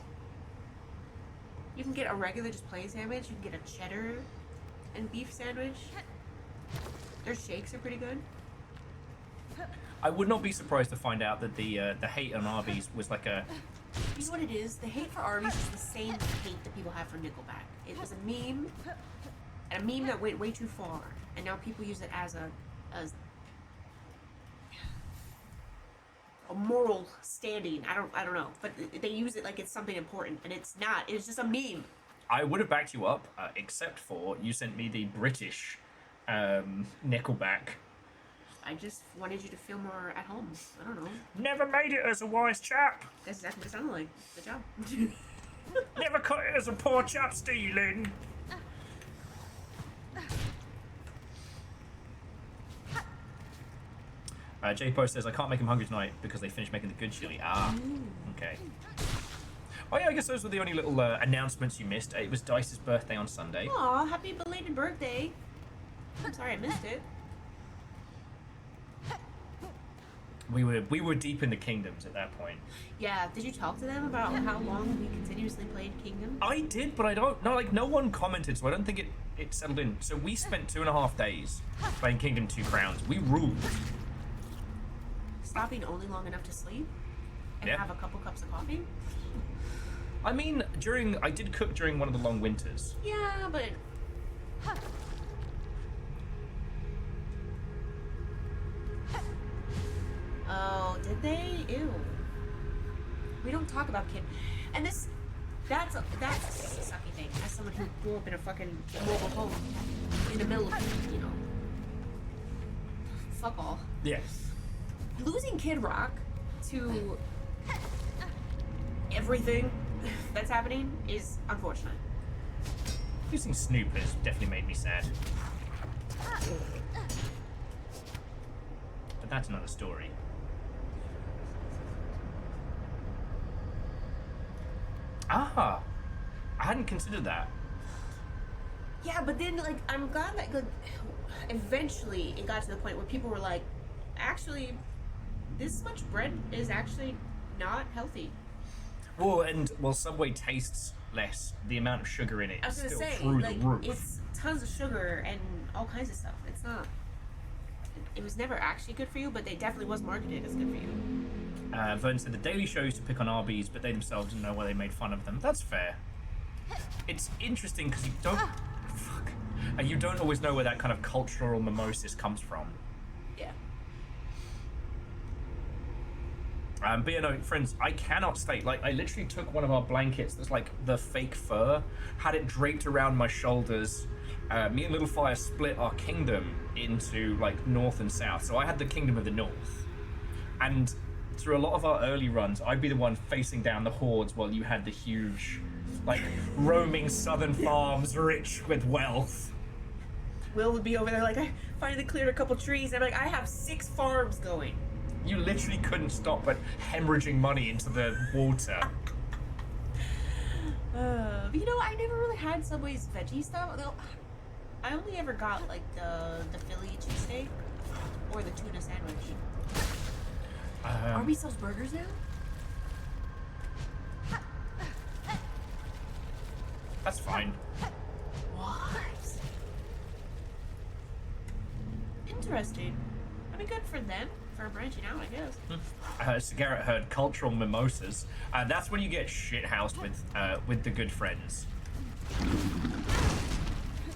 You can get a regular just plain sandwich. You can get a cheddar and beef sandwich. Their shakes are pretty good. I would not be surprised to find out that the hate on Arby's was like a... You know what it is? The hate for Arby's is the same hate that people have for Nickelback. It was a meme, and a meme that went way too far, and now people use it as a moral standing. I don't know, but they use it like it's something important, and it's not. It's just a meme. I would have backed you up, except for you sent me the British Nickelback. I just wanted you to feel more at home. I don't know. Never made it as a wise chap. That's exactly what it sounded like. Good job. Never cut it as a poor chap stealing. J-Post says, I can't make him hungry tonight because they finished making the good chili. Ah, okay. Oh yeah, I guess those were the only little announcements you missed. It was Dice's birthday on Sunday. Aw, happy belated birthday. I'm sorry I missed it. We were deep in the kingdoms at that point. Yeah, did you talk to them about how long we continuously played Kingdom? I did, but I don't know. Like, no one commented, so I don't think it settled in. So we spent 2.5 days playing Kingdom 2 Crowns. We ruled. Stopping only long enough to sleep and Yeah. have a couple cups of coffee? I mean, I did cook during one of the long winters. Yeah, but... Oh, did they? Ew. We don't talk about kid. And that's a sucky thing. As someone who grew up in a fucking mobile home in the middle of, you know, fuck all. Yes. Losing Kid Rock to everything that's happening is unfortunate. Losing Snoop has definitely made me sad. But that's another story. Ah, I hadn't considered that. Yeah, but then, like, I'm glad that, like, eventually it got to the point where people were like, actually, this much bread is actually not healthy. Well, Subway tastes less. The amount of sugar in it I is was gonna still say, through like, the roof. it's tons of sugar and all kinds of stuff. It's not. It was never actually good for you, but it definitely was marketed as good for you. Vern said the Daily Show used to pick on Arby's, but they themselves didn't know why they made fun of them. That's fair. It's interesting because you don't... Fuck. And you don't always know where that kind of cultural mimosis comes from. Yeah. But you know, friends, I cannot state, like, I literally took one of our blankets that's like the fake fur, had it draped around my shoulders. Me and Little Fire split our kingdom into, like, north and south. So I had the kingdom of the north. And through a lot of our early runs, I'd be the one facing down the hordes while you had the huge, like, roaming southern farms rich with wealth. Will would be over there like, I finally cleared a couple trees. I'm like, I have 6 farms going. You literally couldn't stop but hemorrhaging money into the water. But you know, I never really had Subway's veggie stuff. Though I only ever got like the Philly cheesesteak or the tuna sandwich. Arby's sells burgers now? That's fine. What? Interesting. I mean, good for them for branching out, I guess. Cigarette heard cultural mimosas. That's when you get shithoused with the good friends. I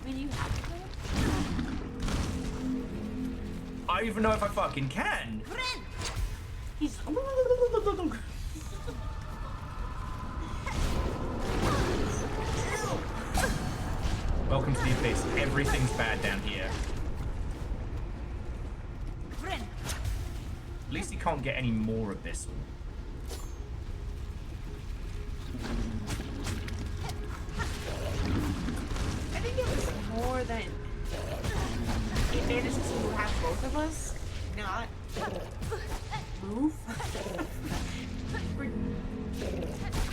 mean, you have to. I don't even know if I fucking can. He's. Welcome to the Abyss. Everything's bad down here. At least he can't get any more abyssal. I think it was more than it managed to have both of us not move for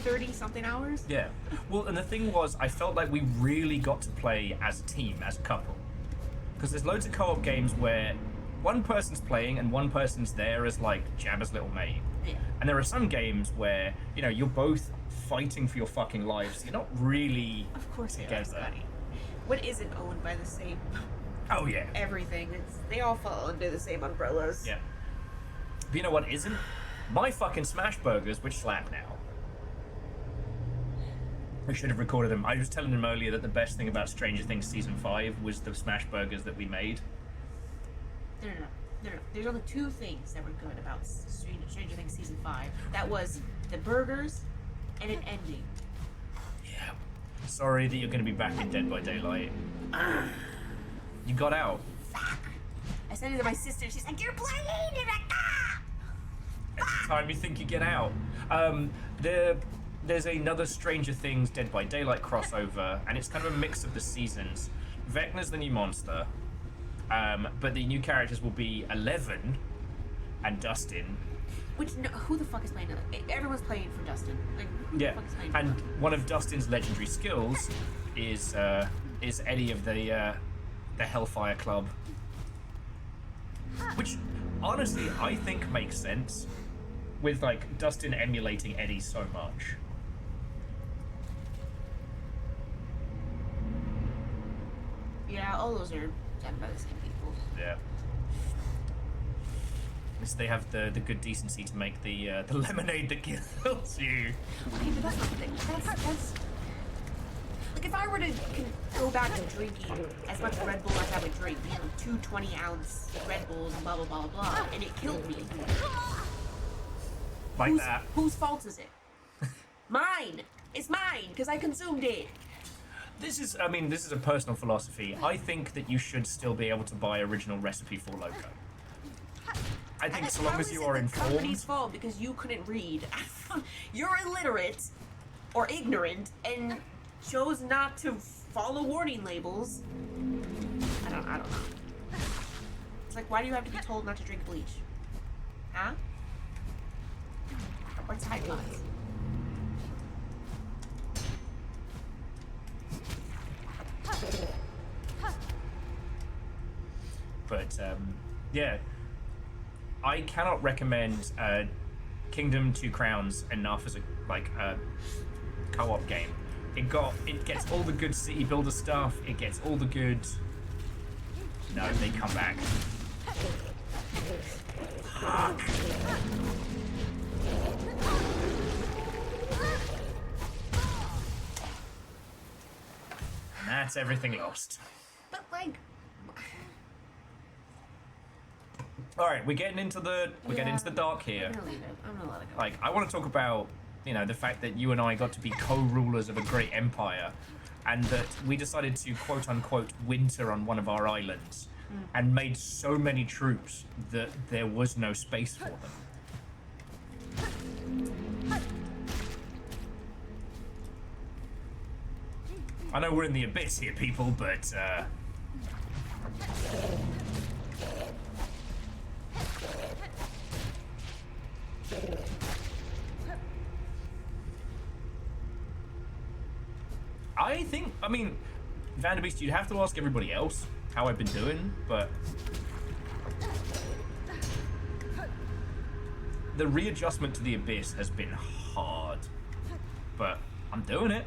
30-something hours. Yeah. Well, and the thing was, I felt like we really got to play as a team, as a couple. Because there's loads of co-op games where one person's playing and one person's there as, like, Jabba's little mate. Yeah. And there are some games where, you know, you're both fighting for your fucking lives. You're not really Of course it is, together. buddy. What isn't owned by the same Oh, yeah. everything? They all fall under the same umbrellas. Yeah. But you know what isn't? My fucking smash burgers, which slap now. I should have recorded them. I was telling him earlier that the best thing about Stranger Things Season 5 was the smash burgers that we made. No. There's only two things that were good about Stranger Things Season 5. That was the burgers and an ending. Yeah. Sorry that you're going to be back in Dead by Daylight. You got out. Fuck. I sent it to my sister and she's like, "You're playing!" And I'm like, ah! Every time you think you get out. There's another Stranger Things Dead by Daylight crossover, and it's kind of a mix of the seasons. Vecna's the new monster, but the new characters will be 11 and Dustin. Which, no, who the fuck is playing? Everyone's playing for Dustin. Like, who Yeah, the fuck is playing for and him? one of Dustin's legendary skills is Eddie of the Hellfire Club, which honestly I think makes sense with like Dustin emulating Eddie so much. Yeah, all those are done by the same people. Yeah. At least they have the good decency to make the lemonade that kills you. Okay, but that's not the thing. That's like if I were to go back to drinking as much Red Bull as I would drink, you know, 2 20-ounce Red Bulls and blah blah blah blah, and it killed me. Like that. Whose fault is it? Mine. It's mine because I consumed it. This is a personal philosophy. I think that you should still be able to buy original recipe for Loco. I think so long as you are the company's informed. fault because you couldn't read. You're illiterate or ignorant and chose not to follow warning labels. I don't know. It's like, why do you have to be told not to drink bleach? Huh? Or Tide Pods? But yeah, I cannot recommend Kingdom 2 Crowns enough as a co-op game. It gets all the good city builder stuff. It gets all the good. No, they come back. Fuck. And that's everything lost. But like, All right, we're getting into the dark here. I'm gonna leave it. I'm gonna let it go. Like, I want to talk about, you know, the fact that you and I got to be co-rulers of a great empire, and that we decided to quote unquote winter on one of our islands, and made so many troops that there was no space for them. I know we're in the abyss here, people, but I mean, Vanderbeest, you'd have to ask everybody else how I've been doing, but the readjustment to the abyss has been hard, but I'm doing it.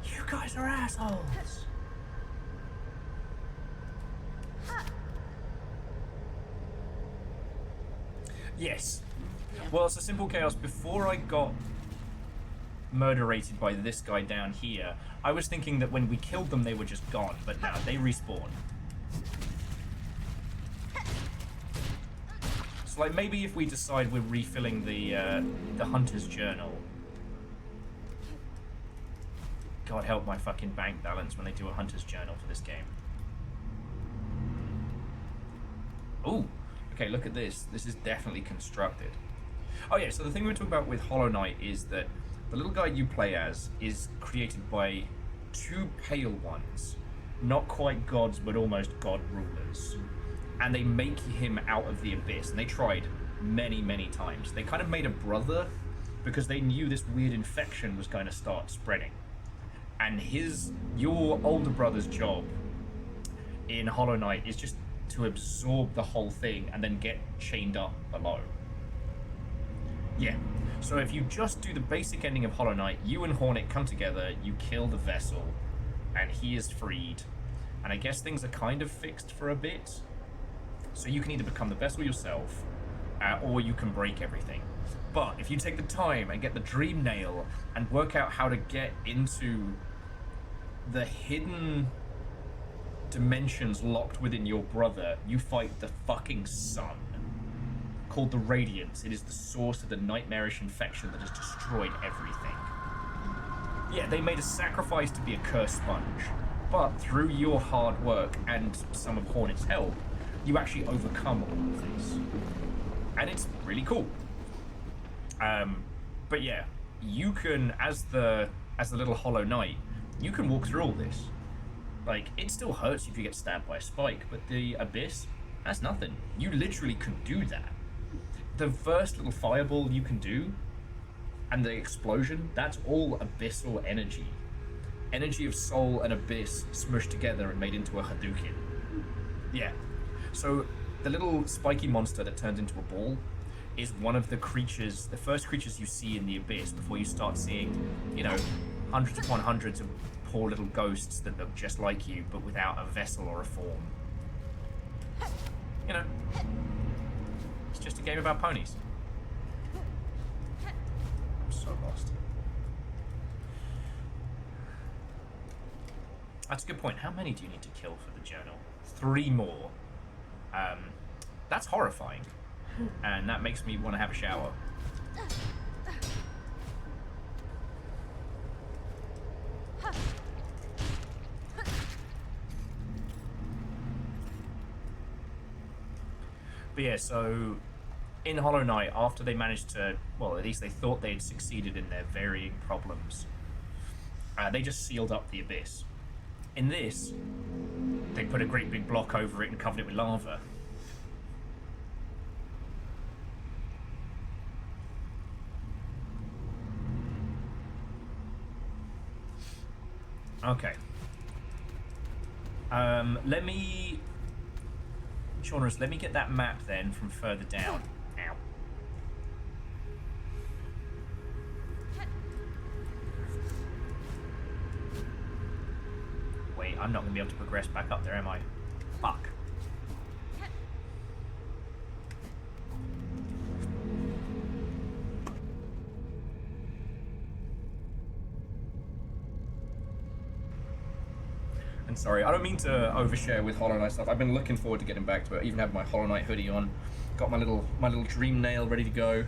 You guys are assholes. Yes. Yeah. Well, it's a simple chaos. Before I got murderated by this guy down here, I was thinking that when we killed them, they were just gone. But no, they respawn. So, like, maybe if we decide we're refilling the Hunter's Journal. God help my fucking bank balance when they do a Hunter's Journal for this game. Ooh. Okay, look at this. This is definitely constructed. Oh yeah, so the thing we were talking about with Hollow Knight is that the little guy you play as is created by two pale ones. Not quite gods, but almost god rulers. And they make him out of the abyss. And they tried many, many times. They kind of made a brother because they knew this weird infection was going to start spreading. And your older brother's job in Hollow Knight is just to absorb the whole thing and then get chained up below. Yeah. So if you just do the basic ending of Hollow Knight, you and Hornet come together, you kill the vessel, and he is freed. And I guess things are kind of fixed for a bit. So you can either become the vessel yourself, or you can break everything. But if you take the time and get the dream nail and work out how to get into the hidden dimensions locked within your brother, you fight the fucking sun. Called the Radiance. It is the source of the nightmarish infection that has destroyed everything. Yeah, they made a sacrifice to be a cursed sponge. But through your hard work and some of Hornet's help, you actually overcome all of this. And it's really cool. But yeah, you can, as the little Hollow Knight, you can walk through all this. Like, it still hurts if you get stabbed by a spike, but the abyss, that's nothing. You literally can do that. The first little fireball you can do, and the explosion, that's all abyssal energy. Energy of soul and abyss smushed together and made into a Hadouken. Yeah. So, the little spiky monster that turns into a ball is one of the creatures, the first creatures you see in the abyss before you start seeing, you know, hundreds upon hundreds of poor little ghosts that look just like you, but without a vessel or a form. You know, it's just a game about ponies. I'm so lost. That's a good point. How many do you need to kill for the journal? 3 more. That's horrifying. And that makes me want to have a shower. But yeah, so in Hollow Knight, after they managed to, well, at least they thought they'd succeeded in their varying problems, they just sealed up the abyss. In this, they put a great big block over it and covered it with lava. Okay. Let me... Shaunus, let me get that map then from further down. Ow. Wait, I'm not going to be able to progress back up there, am I? Fuck. And sorry, I don't mean to overshare with Hollow Knight stuff. I've been looking forward to getting back to it. I even have my Hollow Knight hoodie on. Got my little dream nail ready to go.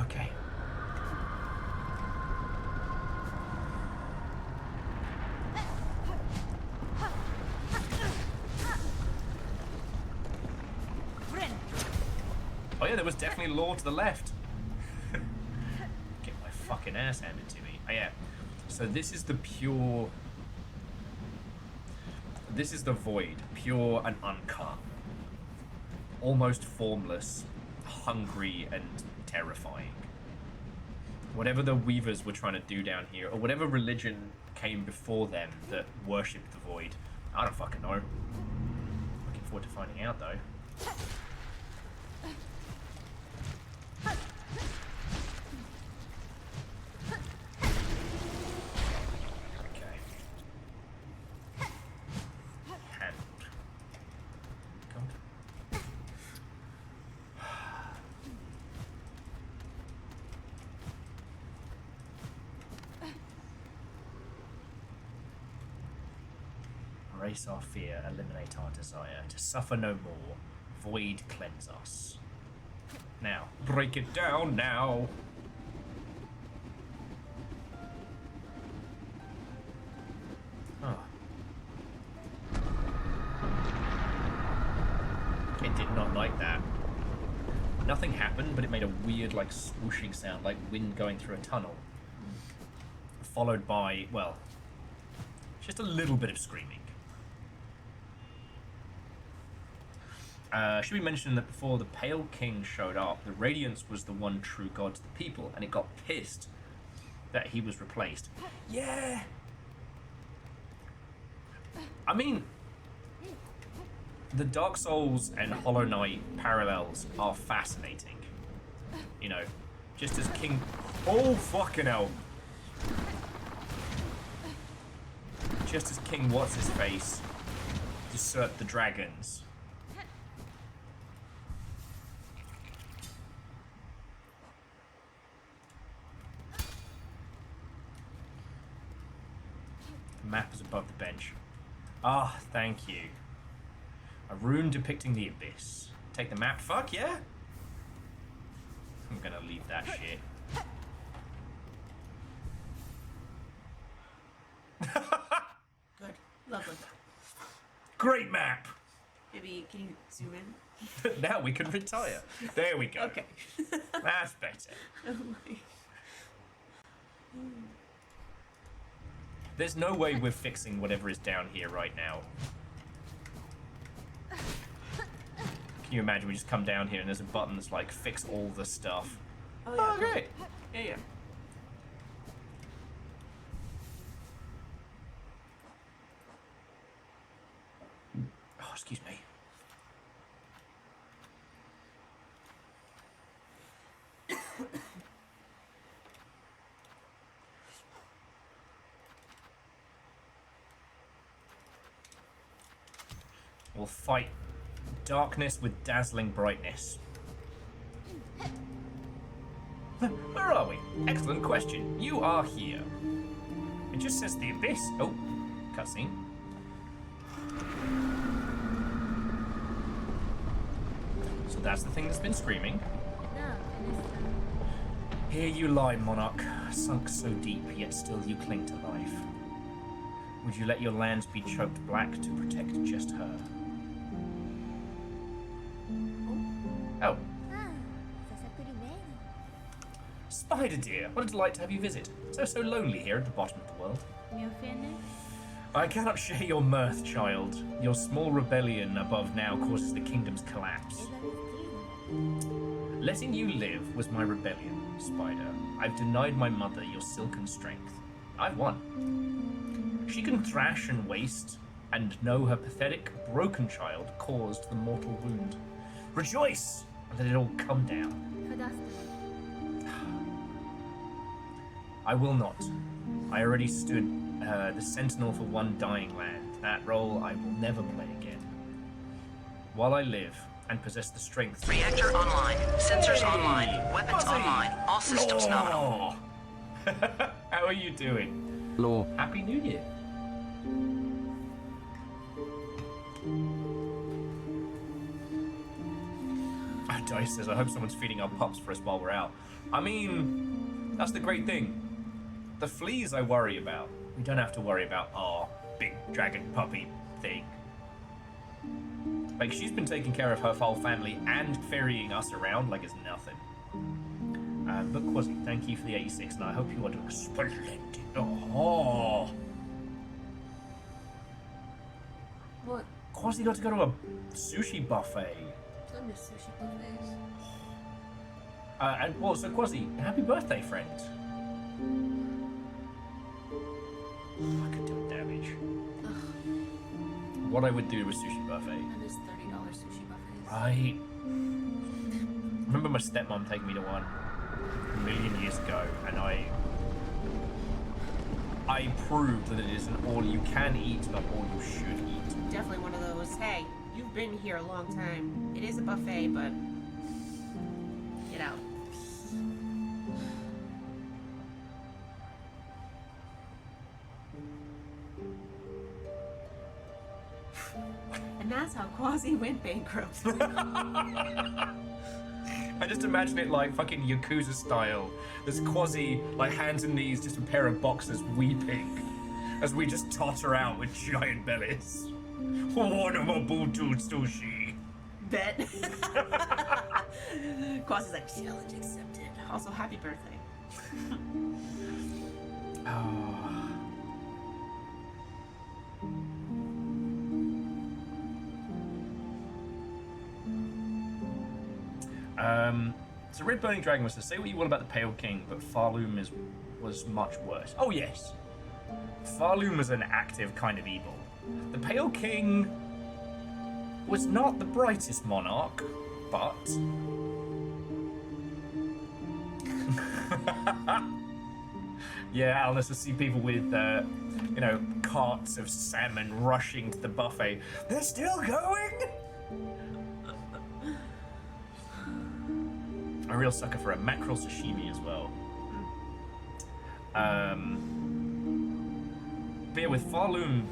Okay. Oh yeah, there was definitely lore to the left. Get my fucking ass handed to me. Oh yeah. So this is the pure... This is the void. Pure and uncut. Almost formless. Hungry and terrifying. Whatever the Weavers were trying to do down here, or whatever religion came before them that worshipped the void. I don't fucking know. Looking forward to finding out though. Erase our fear, eliminate our desire. To suffer no more, void cleanse us. Now, break it down now! Oh. It did not like that. Nothing happened, but it made a weird, like, swooshing sound, like wind going through a tunnel. Followed by, well, just a little bit of screaming. Should we mention that before the Pale King showed up, the Radiance was the one true god to the people, and it got pissed that he was replaced. Yeah! I mean, the Dark Souls and Hollow Knight parallels are fascinating. You know, just as King... Oh, fucking hell! Just as King What's-His-Face usurped the dragons. The map is above the bench. Ah, thank you. A rune depicting the abyss. Take the map? Fuck yeah! I'm gonna leave that shit. Good. Lovely. Great map! Maybe, can you zoom in? Now we can retire. There we go. Okay. That's better. Oh my. There's no way we're fixing whatever is down here right now. Can you imagine we just come down here and there's a button that's like, fix all the stuff? Oh, yeah. Oh, great. Yeah, yeah. Oh, excuse me. We'll fight darkness with dazzling brightness. Where are we? Excellent question. You are here. It just says the abyss. Oh, cutscene. So that's the thing that's been screaming. Here you lie, monarch, sunk so deep, yet still you cling to life. Would you let your lands be choked black to protect just her? Oh. Spider dear, what a delight to have you visit. So lonely here at the bottom of the world. I cannot share your mirth, child. Your small rebellion above now causes the kingdom's collapse. Letting you live was my rebellion, Spider. I've denied my mother your silken strength. I've won. She can thrash and waste, and know her pathetic, broken child caused the mortal wound. Rejoice! And let it all come down. I will not. I already stood the sentinel for one dying land. That role I will never play again. While I live and possess the strength... Reactor online. Sensors online. Weapons Fuzzy! online. All systems nominal. How are you doing? Law. Happy New Year. Dice says, I hope someone's feeding our pups for us while we're out. I mean, that's the great thing. The fleas I worry about. We don't have to worry about our big dragon puppy thing. Like, she's been taking care of her whole family and ferrying us around like it's nothing. But Quasi, thank you for the 86, and I hope you are doing splendid. Oh. What? Quasi got to go to a sushi buffet. I miss sushi buffets. And well, so Quasi, happy birthday, friend. I could do damage. Ugh. What I would do with sushi buffet. I miss $30 sushi buffets. Right. I remember my stepmom taking me to one a million years ago, and I proved that it is an all you can eat, not all you should eat. Definitely one of those, hey, you've been here a long time. It is a buffet, but get out. that's how Quasi went bankrupt. I just imagine it like fucking Yakuza style. There's Quasi, like hands and knees, just a pair of boxers weeping as we just totter out with giant bellies. One of a Bluetooth sushi. Bet. Quasi's like, challenge accepted. Also, happy birthday. Oh. So Red Burning Dragon was to say what you will about the Pale King, but Farloom was much worse. Oh yes, Farloom was an active kind of evil. The Pale King was not the brightest monarch, but yeah, Alice will see people with carts of salmon rushing to the buffet. They're still going. A real sucker for a mackerel sashimi as well. But yeah, with Farloom,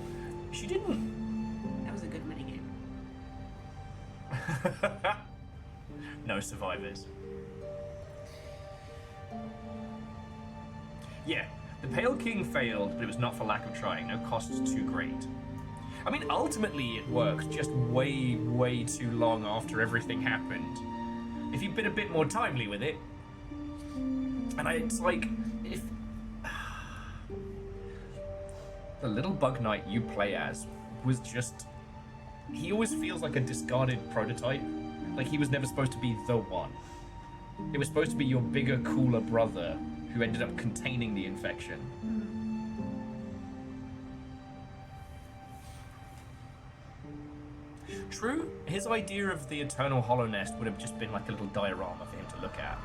she didn't. That was a good minigame. No survivors. Yeah, the Pale King failed, but it was not for lack of trying. No cost too great. I mean, ultimately it worked, just way, way too long after everything happened. If you'd been a bit more timely with it, and it's like, if the little bug knight you play as was just, he always feels like a discarded prototype. Like he was never supposed to be the one. It was supposed to be your bigger, cooler brother who ended up containing the infection. True, his idea of the eternal hollow nest would have just been like a little diorama for him to look at.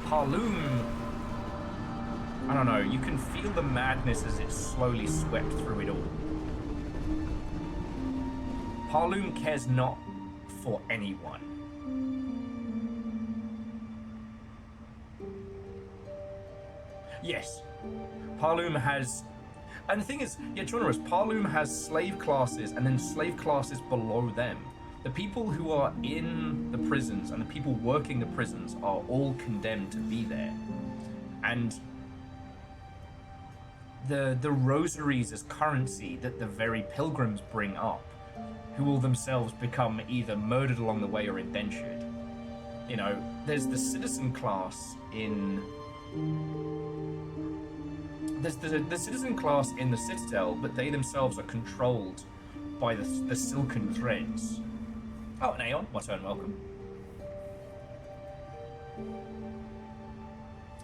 Parloom, I don't know, you can feel the madness as it slowly swept through it all. Parloom cares not for anyone. Yes, Parloom has... And the thing is, yeah, Jonas, Parloom has slave classes and then slave classes below them. The people who are in the prisons and the people working the prisons are all condemned to be there. And the rosaries as currency that the very pilgrims bring up, who will themselves become either murdered along the way or indentured. You know, there's the citizen class in... There's the citizen class in the Citadel, but they themselves are controlled by the silken threads. Oh, and Aeon, what turn, welcome.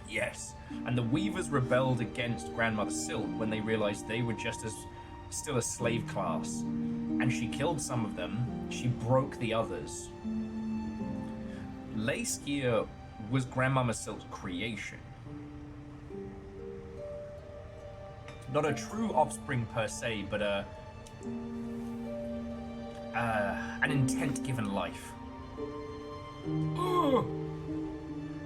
Yes, and the Weavers rebelled against Grandmother Silk when they realized they were just as still a slave class, and she killed some of them. She broke the others. Lace Gear was Grandmama Silk's creation. Not a true offspring per se, but an intent given life. Oh!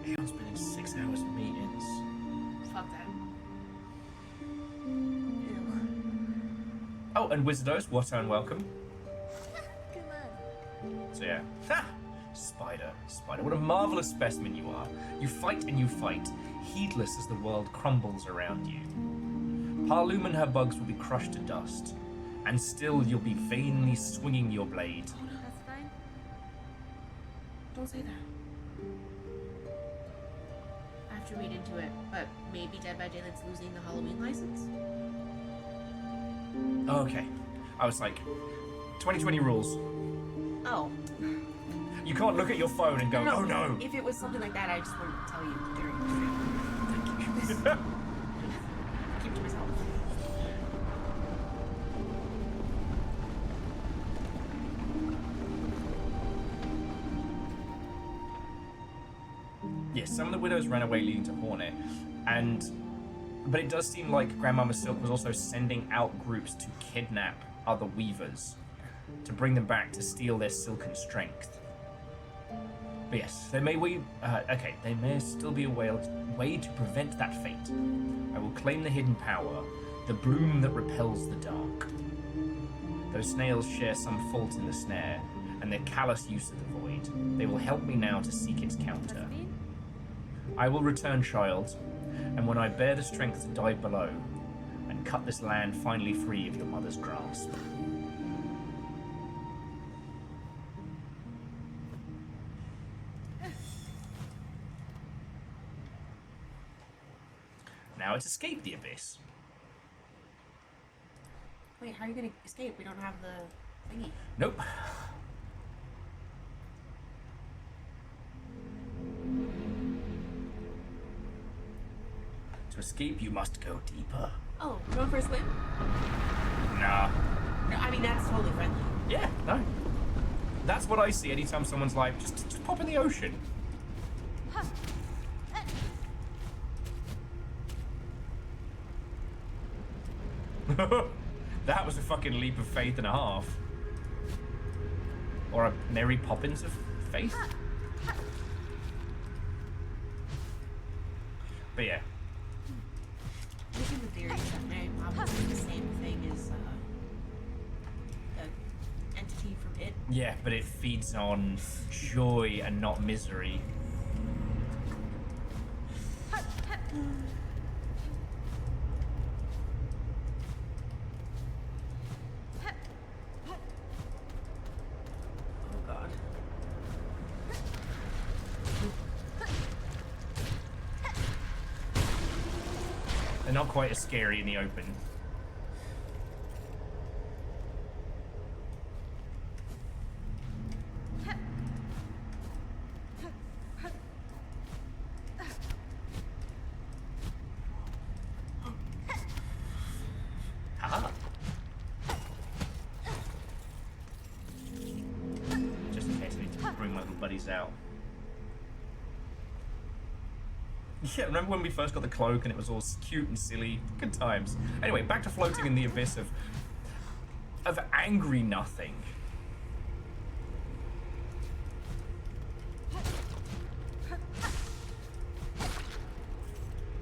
Aeon's been in 6 hours of meetings. Fuck that. Oh, and Wizardos, what and welcome. So yeah. Ha! Spider, what a marvelous specimen you are. You fight and you fight, heedless as the world crumbles around you. Parloom and her bugs will be crushed to dust, and still you'll be vainly swinging your blade. Oh no, that's fine. Don't say that. I have to read into it, but maybe Dead by Daylight's losing the Halloween license? Okay. I was like, 2020 rules. Oh. You can't look at your phone and go, oh no! If it was something like that, I just wanted to tell you during the stream. Thank you. Keep to myself. Yes, some of the widows ran away leading to Hornet, but it does seem like Grandmama Silk was also sending out groups to kidnap other weavers, to bring them back to steal their silken strength. But yes, there may still be a way to prevent that fate. I will claim the hidden power, the bloom that repels the dark. Those snails share some fault in the snare, and their callous use of the void. They will help me now to seek its counter. I will return, child, and when I bear the strength to dive below, and cut this land finally free of your mother's grasp. Now it's escape the abyss. Wait, how are you gonna escape? We don't have the thingy. Nope. To escape, you must go deeper. Oh, going for a swim? Nah. No, I mean that's totally friendly. Yeah, no. That's what I see anytime someone's like, just pop in the ocean. That was a fucking leap of faith and a half. Or a Mary Poppins of faith. But yeah. This is the theory that Mary Poppins is the same thing as the entity from It. Yeah, but it feeds on joy and not misery. Oh god. They're not quite as scary in the open. Haha. Just in case I need to bring my little buddies out. Yeah, remember when we first got the cloak and it was all cute and silly? Good times. Anyway, back to floating in the abyss of angry nothing.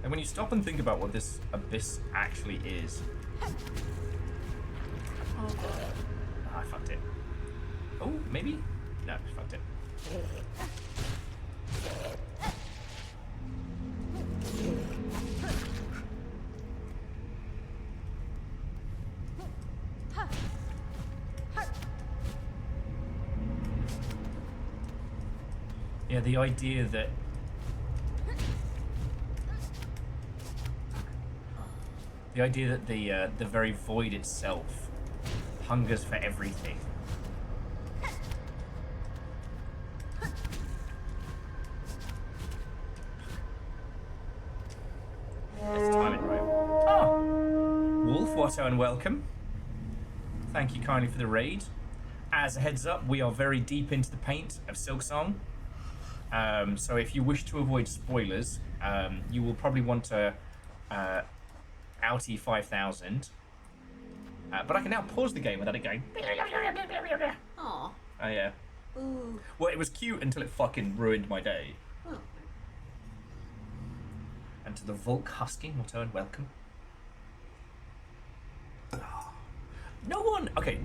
And when you stop and think about what this abyss actually is... Oh god. I fucked it. Oh, maybe? No, I fucked it. Yeah, the idea that the very void itself hungers for everything. Let's time it right. Oh, Wolf, what and welcome. Thank you kindly for the raid. As a heads up, we are very deep into the paint of Silksong. So if you wish to avoid spoilers, you will probably want to outie 5000. But I can now pause the game without it going. Aw. Oh yeah. Ooh. Well, it was cute until it fucking ruined my day. Oh. And to the Volk husking, what and welcome.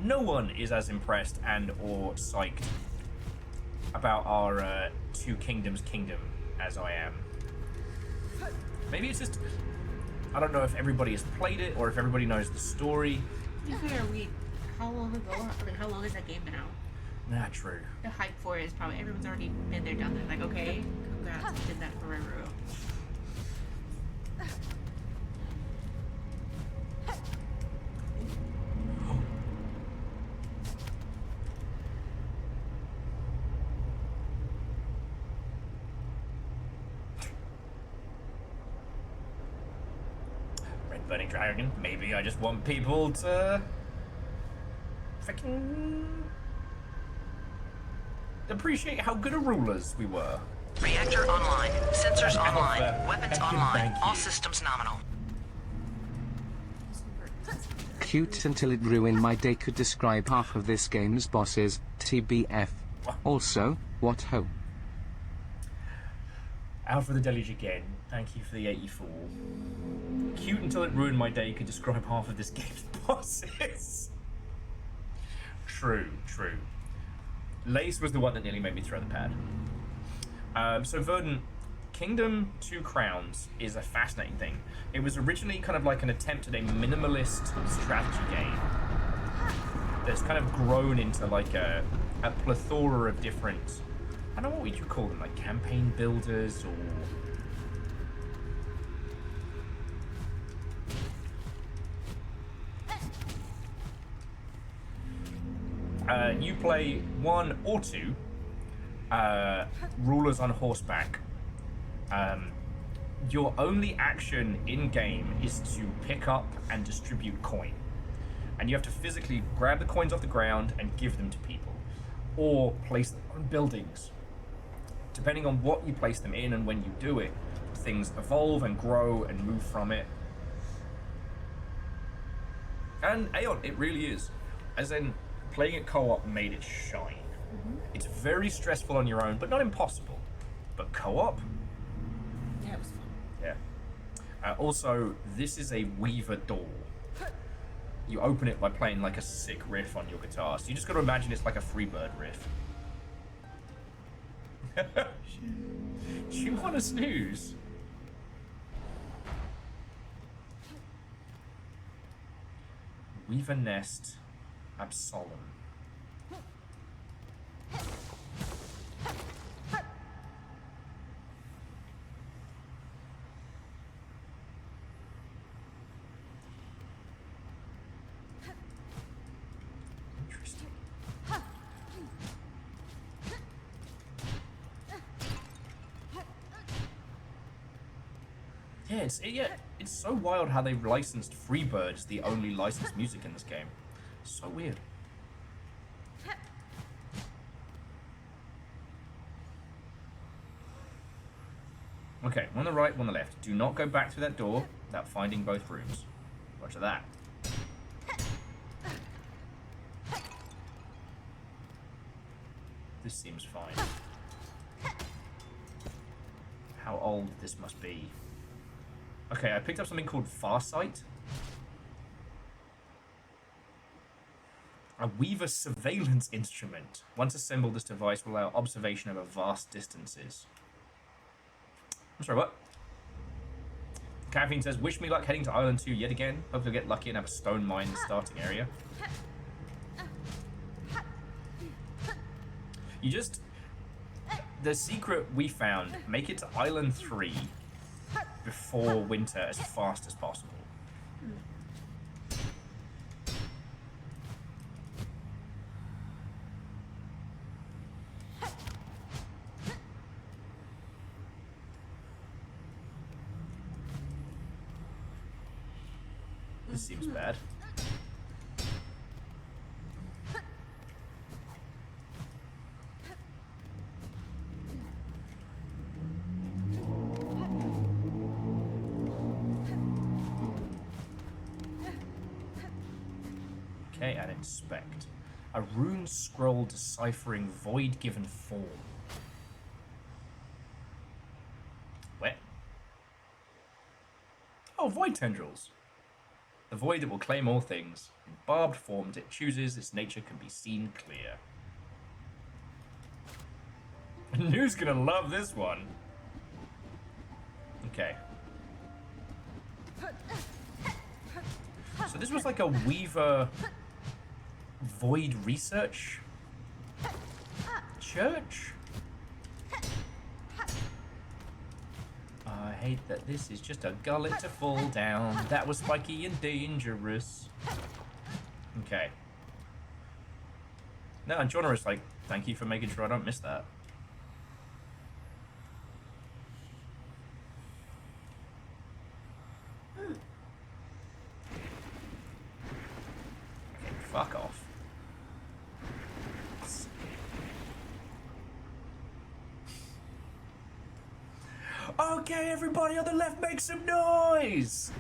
No one is as impressed and or psyched about our Two Kingdoms kingdom as I am. Maybe it's just, I don't know if everybody has played it or if everybody knows the story. To be fair, how long ago, like how long has that game been out? Nah, true. The hype for it is probably, everyone's already been there, done that. Like, okay, congrats, did that forever ago. Red Burning Dragon. Maybe I just want people to freaking appreciate how good of rulers we were. Reactor online. Sensors online. Alpha. Weapons Heckin, online. thank you. All systems nominal. Cute until it ruined my day could describe half of this game's bosses, TBF. Also, what ho? Alpha the Deluge again. Thank you for the 84. Cute until it ruined my day could describe half of this game's bosses. True. Lace was the one that nearly made me throw the pad. So Verdant, Kingdom Two Crowns is a fascinating thing. It was originally kind of like an attempt at a minimalist strategy game that's kind of grown into like a plethora of different, I don't know, what would you call them, like campaign builders or... you play one or two rulers on horseback. Your only action in-game is to pick up and distribute coin. And you have to physically grab the coins off the ground and give them to people. Or place them on buildings. Depending on what you place them in and when you do it, things evolve and grow and move from it. And Aeon, it really is. As in, playing it co-op made it shine. It's very stressful on your own, but not impossible. But co-op? Yeah, it was fun. Yeah. Also, this is a Weaver door. You open it by playing like a sick riff on your guitar. So you just got to imagine it's like a Freebird riff. Do you want to snooze? Weaver Nest Absolem. Interesting. It's so wild how they've licensed Freebird as the only licensed music in this game. So weird. Okay, one on the right, one on the left. Do not go back through that door without finding both rooms. Roger that. This seems fine. How old this must be. Okay, I picked up something called Farsight. A Weaver surveillance instrument. Once assembled, this device will allow observation over vast distances. I'm sorry, what? Caffeine says, wish me luck heading to Island 2 yet again. Hope you'll get lucky and have a stone mine in the starting area. You just... The secret we found, make it to Island 3 before winter as fast as possible. This seems bad. Okay, and inspect. A rune scroll deciphering void given form. Where? Oh, void tendrils. The void that will claim all things. In barbed forms it chooses, its nature can be seen clear. Who's gonna love this one? Okay. So this was like a Weaver void research church? I hate that this is just a gullet to fall down. That was spiky and dangerous. Okay. No, and Johnner is like, thank you for making sure I don't miss that. Okay, fuck off. Okay, everybody on the left, make some noise!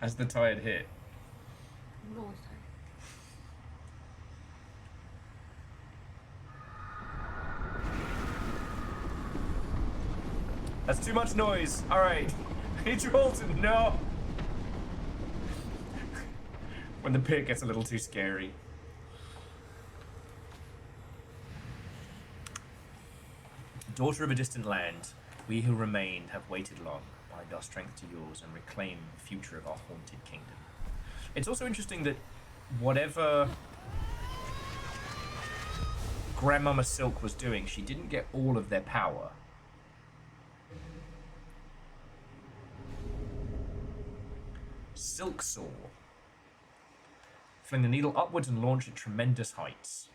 As the tired hit. I'm always tired. That's too much noise. Alright. Need you all to know. When the pit gets a little too scary. Daughter of a distant land, we who remain have waited long. Bind our strength to yours and reclaim the future of our haunted kingdom. It's also interesting that whatever Grandmama Silk was doing, she didn't get all of their power. Silksong. Fling the needle upwards and launch at tremendous heights.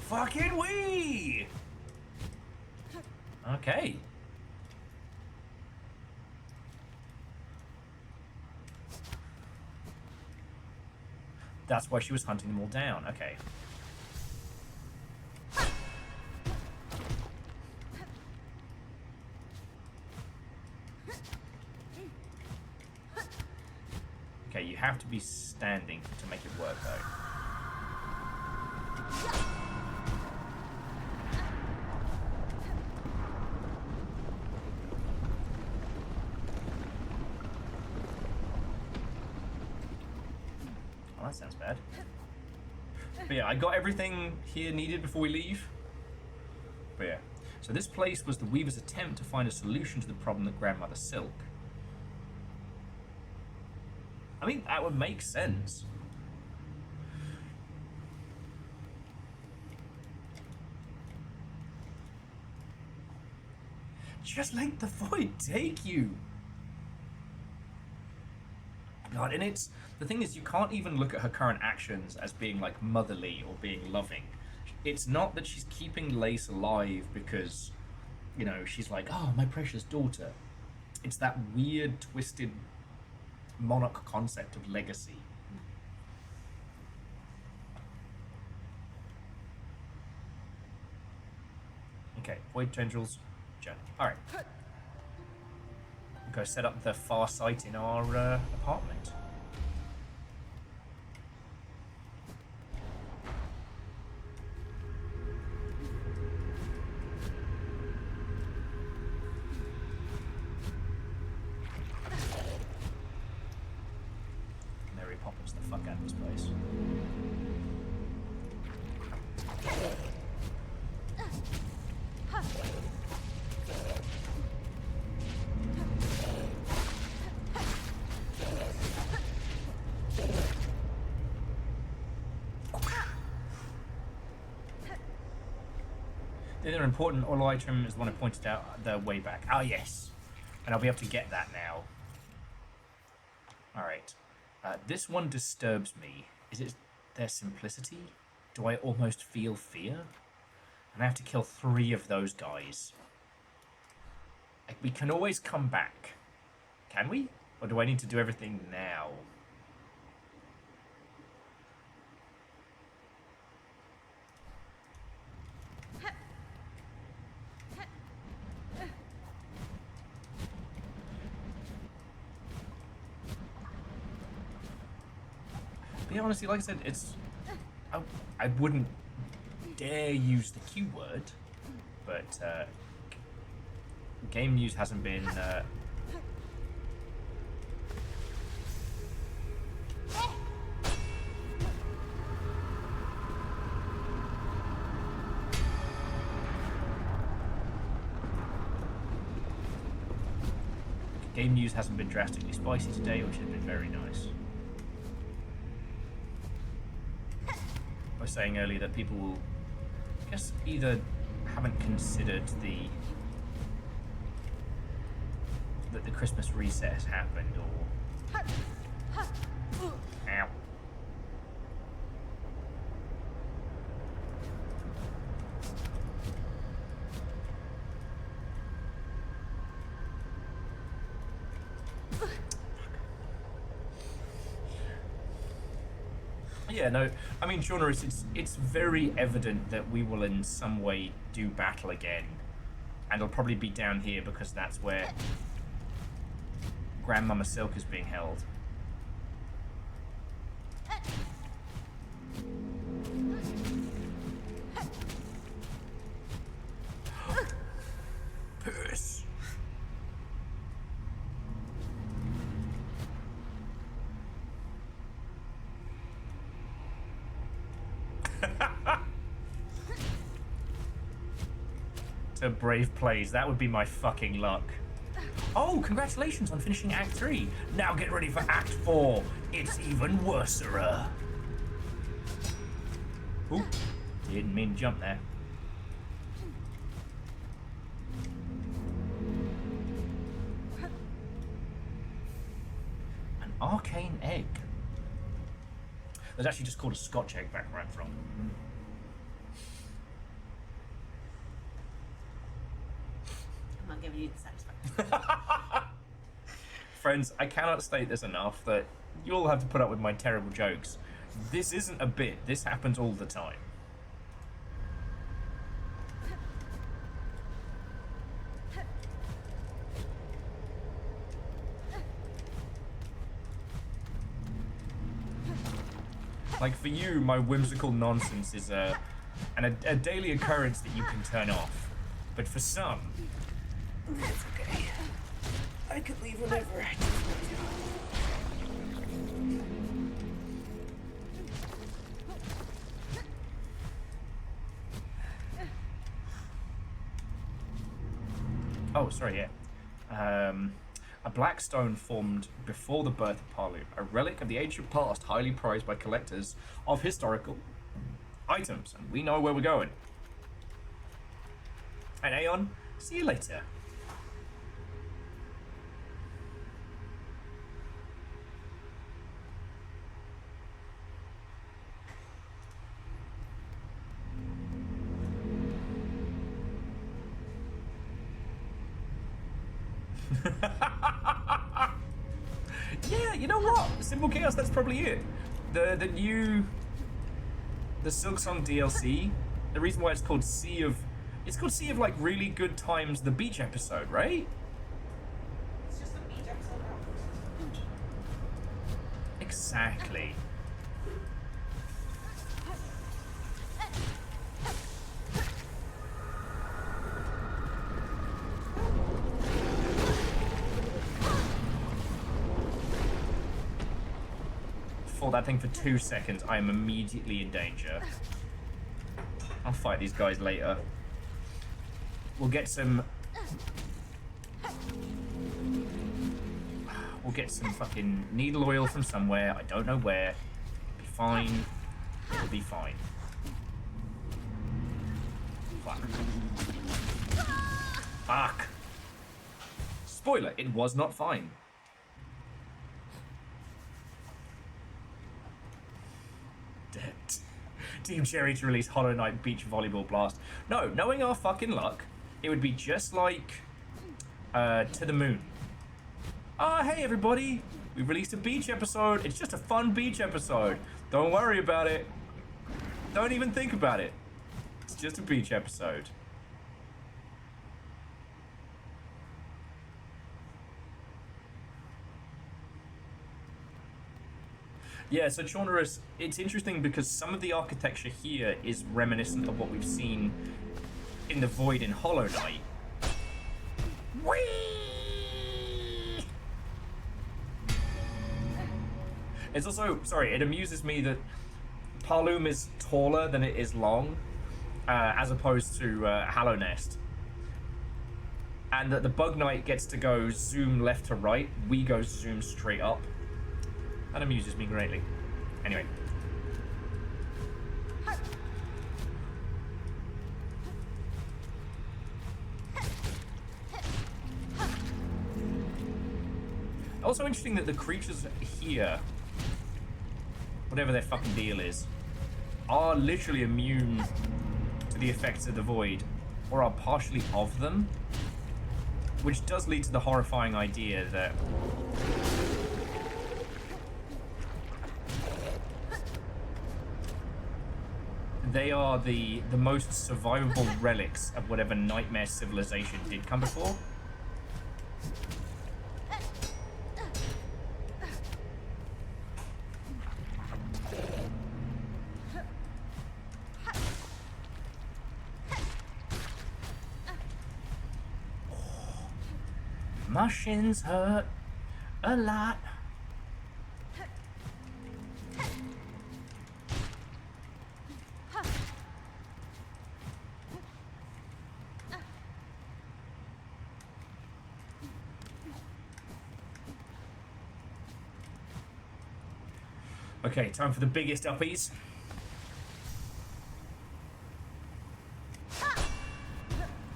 Fucking wee! Okay. That's why she was hunting them all down. Okay. Okay, you have to be standing to make it work, though. Oh, that sounds bad. But yeah, I got everything here needed before we leave. But yeah. So this place was the Weaver's attempt to find a solution to the problem that Grandmother Silk. I mean, that would make sense. Just let the void take you. God, and it's... The thing is, you can't even look at her current actions as being, like, motherly or being loving. It's not that she's keeping Lace alive because, you know, she's like, oh, my precious daughter. It's that weird, twisted monarch concept of legacy. Okay, void tendrils, journey. Alright. Go set up the far sight in our apartment. Mary Poppins the fuck out of this place. The other important oil item is the one I pointed out the way back. Ah, yes. And I'll be able to get that now. Alright. This one disturbs me. Is it their simplicity? Do I almost feel fear? And I have to kill 3 of those guys. Like, we can always come back. Can we? Or do I need to do everything now? But yeah, honestly, like I said, it's... I wouldn't dare use the Q word, but game news hasn't been... Game news hasn't been drastically spicy today, which has been very nice. I was saying earlier that people will, I guess, either haven't considered that the Christmas reset has happened, or... Ow. Yeah, no, I mean, Shauna, it's very evident that we will in some way do battle again. And it'll probably be down here because that's where Grandmama Silk is being held. to Brave Plays. That would be my fucking luck. Oh, congratulations on finishing Act 3. Now get ready for Act 4. It's even worser. Ooh, didn't mean to jump there. An arcane egg. That's actually just called a Scotch egg back where I'm from. I'm not giving you the satisfaction. Friends, I cannot state this enough that you all have to put up with my terrible jokes. This isn't a bit. This happens all the time. Like, for you, my whimsical nonsense is a daily occurrence that you can turn off. But for some, that's okay. I could leave whenever I just want to. Oh, sorry, yeah. A black stone formed before the birth of Parlu, a relic of the ancient past highly prized by collectors of historical items. And we know where we're going. And Aeon, see you later. Yeah, you know what? Simple Chaos, that's probably it. The Silksong DLC, the reason why it's called Sea of like really good times the beach episode, right? It's just a beach episode. Exactly. For that thing for 2 seconds, I am immediately in danger. I'll fight these guys later. We'll get some fucking needle oil from somewhere. I don't know where. It'll be fine. It'll be fine. Fuck. Fuck. Spoiler, it was not fine. Team Cherry to release Hollow Knight Beach Volleyball Blast. No, knowing our fucking luck, it would be just like To the Moon. Hey everybody, we released a beach episode. It's just a fun beach episode. Don't worry about it. Don't even think about it. It's just a beach episode. Yeah, so Chaunerus, it's interesting because some of the architecture here is reminiscent of what we've seen in the Void in Hollow Knight. Whee! It's also, sorry, it amuses me that Parloom is taller than it is long, as opposed to Hallow Nest. And that the Bug Knight gets to go zoom left to right, we go zoom straight up. That amuses me greatly. Anyway. Also interesting that the creatures here, whatever their fucking deal is, are literally immune to the effects of the Void, or are partially of them, which does lead to the horrifying idea that they are the most survivable relics of whatever nightmare civilization did come before. My shins hurt a lot. Okay, time for the biggest uppies.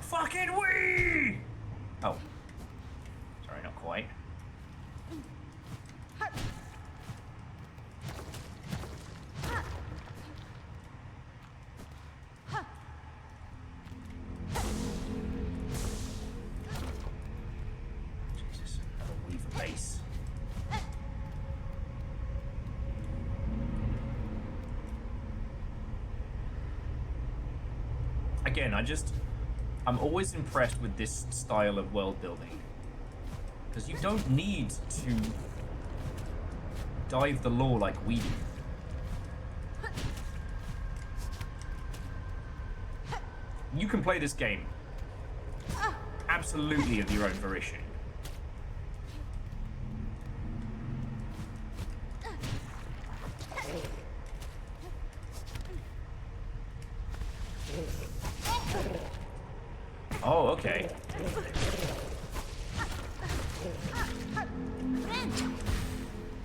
Fucking wee! Oh. Sorry, not quite. Jesus, another weaver base. Again, I'm always impressed with this style of world building. Because you don't need to dive the lore like we do. You can play this game absolutely of your own volition. Oh, okay.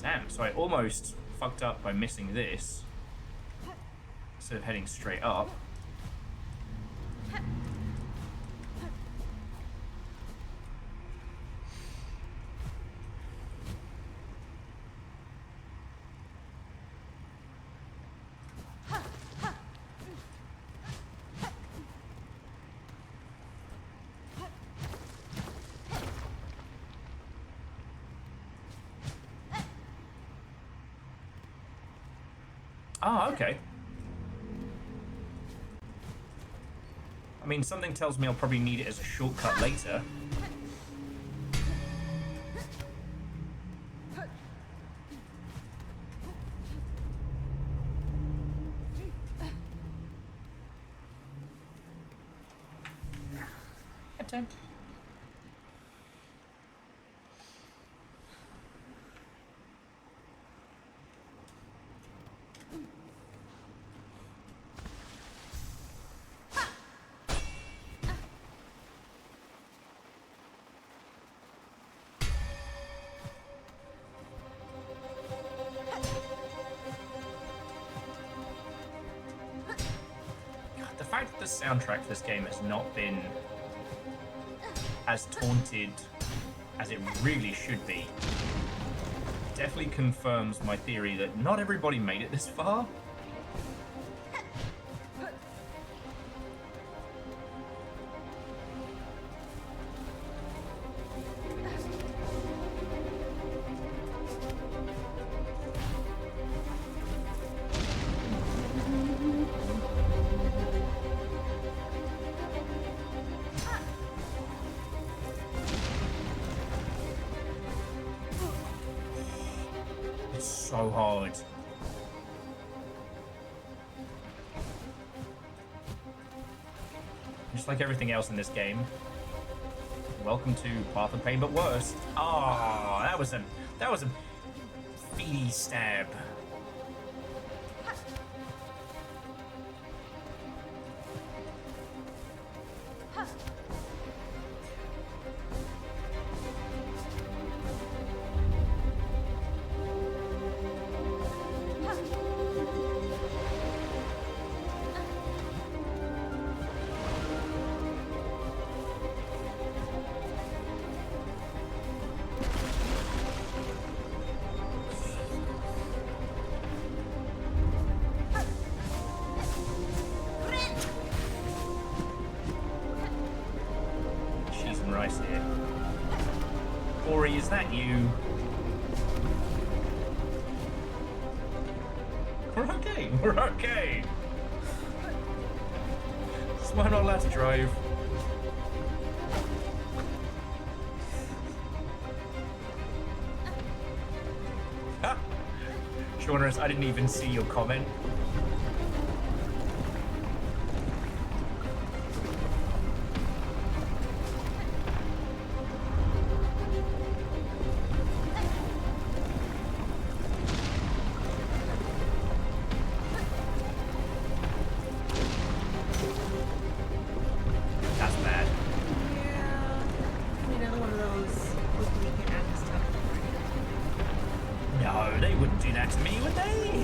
Damn, so I almost fucked up by missing this. Instead of heading straight up. Ah, okay. I mean, something tells me I'll probably need it as a shortcut later. Time. The fact that the soundtrack for this game has not been as taunted as it really should be definitely confirms my theory that not everybody made it this far. So hard. Just like everything else in this game. Welcome to Path of Pain, but worse. Oh, that was a feedy stab. Here. Ori, is that you? We're okay. We're okay. That's why I'm not allowed to drive. Ah. Shauners, I didn't even see your comment. No, they wouldn't do that to me, would they?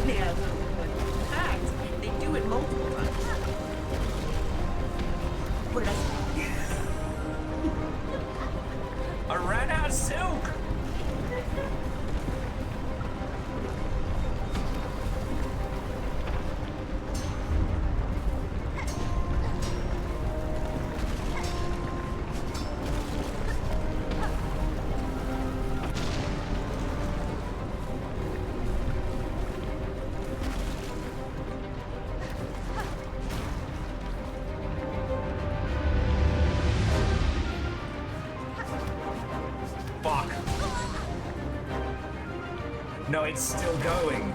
No, it's still going.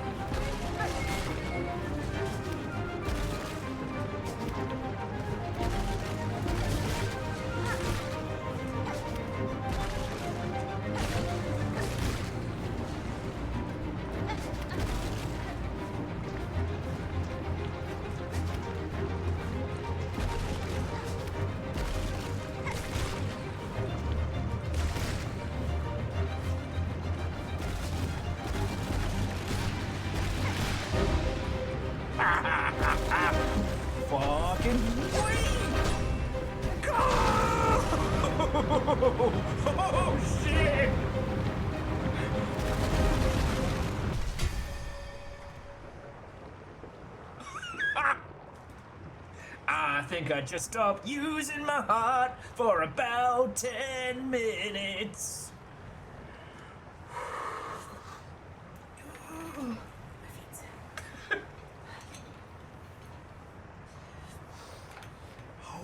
Fucking wait! Go! Oh shit! I think I just stopped using my heart for about 10 minutes.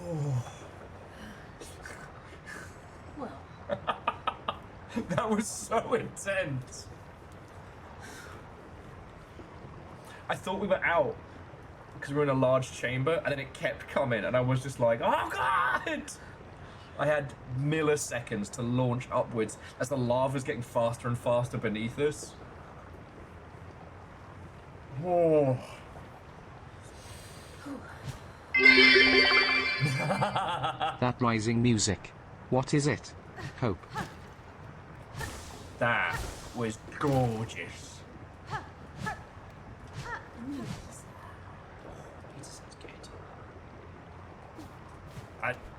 Well, That was so intense. I thought we were out because we were in a large chamber, and then it kept coming, and I was just like, oh god! I had milliseconds to launch upwards as the lava's getting faster and faster beneath us. Oh. That rising music. What is it? Hope. That was gorgeous. Pizza sounds good.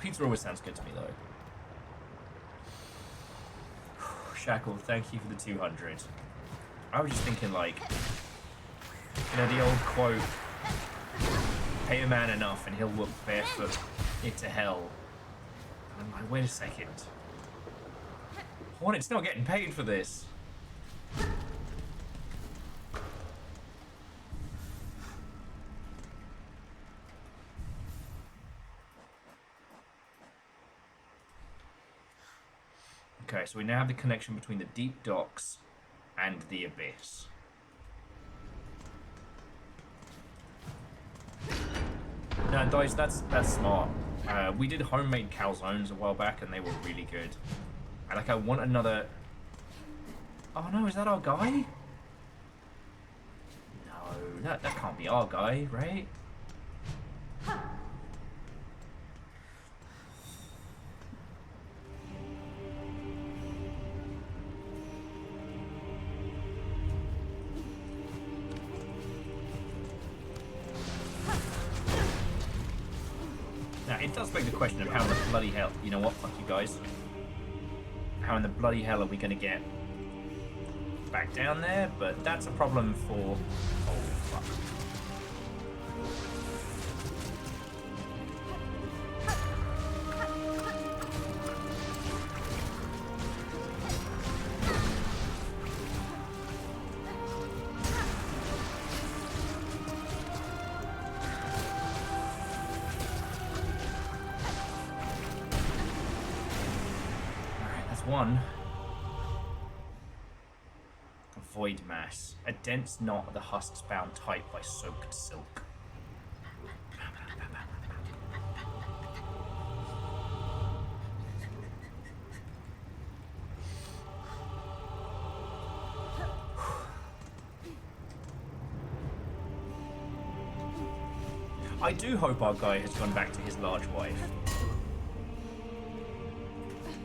Pizza always sounds good to me, though. Shackle, thank you for the 200. I was just thinking, like, you know, the old quote, pay a man enough and he'll walk barefoot into hell. And I'm like, wait a second. Hornet's not getting paid for this. Okay, so we now have the connection between the deep docks and the abyss. No, Dice, that's smart. We did homemade calzones a while back, and they were really good. I want another... Oh no, is that our guy? No, that can't be our guy, right? Now, it does beg the question of how in the bloody hell... You know what? Fuck you guys. How in the bloody hell are we going to get back down there? But that's a problem for... Oh, fuck. One. Void mass. A dense knot of the husks bound tight by soaked silk. I do hope our guy has gone back to his large wife.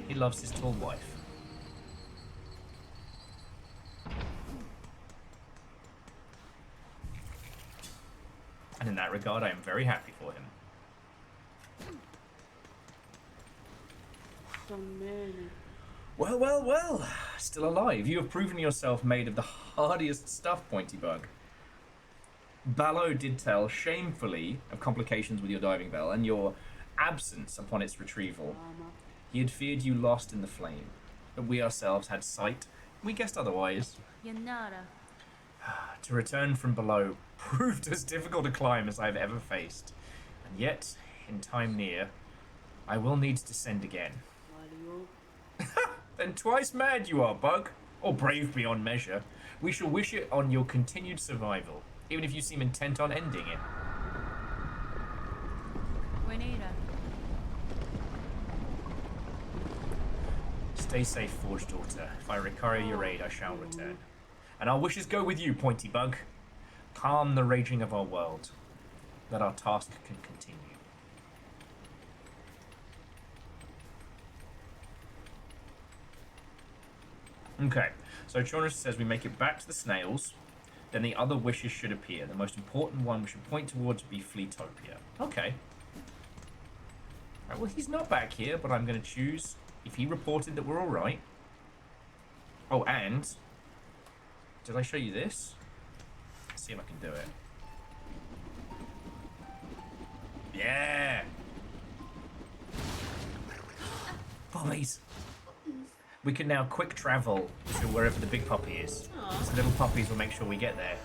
He loves his tall wife. And in that regard, I am very happy for him. Well, well, well. Still alive. You have proven yourself made of the hardiest stuff, Pointy Bug. Ballo did tell, shamefully, of complications with your diving bell and your absence upon its retrieval. He had feared you lost in the flame, but we ourselves had sight. We guessed otherwise. Yanara. To return from below proved as difficult a climb as I have ever faced. And yet, in time near, I will need to descend again. Then twice mad you are, Bug. Or brave beyond measure. We shall wish it on your continued survival, even if you seem intent on ending it. Buenera. Stay safe, Forge Daughter. If I require your aid, I shall return. And our wishes go with you, Pointy Bug. Calm the raging of our world, that our task can continue. Okay, so Chorus says we make it back to the snails, then the other wishes should appear. The most important one we should point towards be Fleetopia. Okay. Right, well, he's not back here, but I'm going to choose if he reported that we're alright. Oh, and did I show you this? Let's see if I can do it. Yeah! Bobbies! We can now quick travel to wherever the big puppy is. Aww. So little puppies will make sure we get there.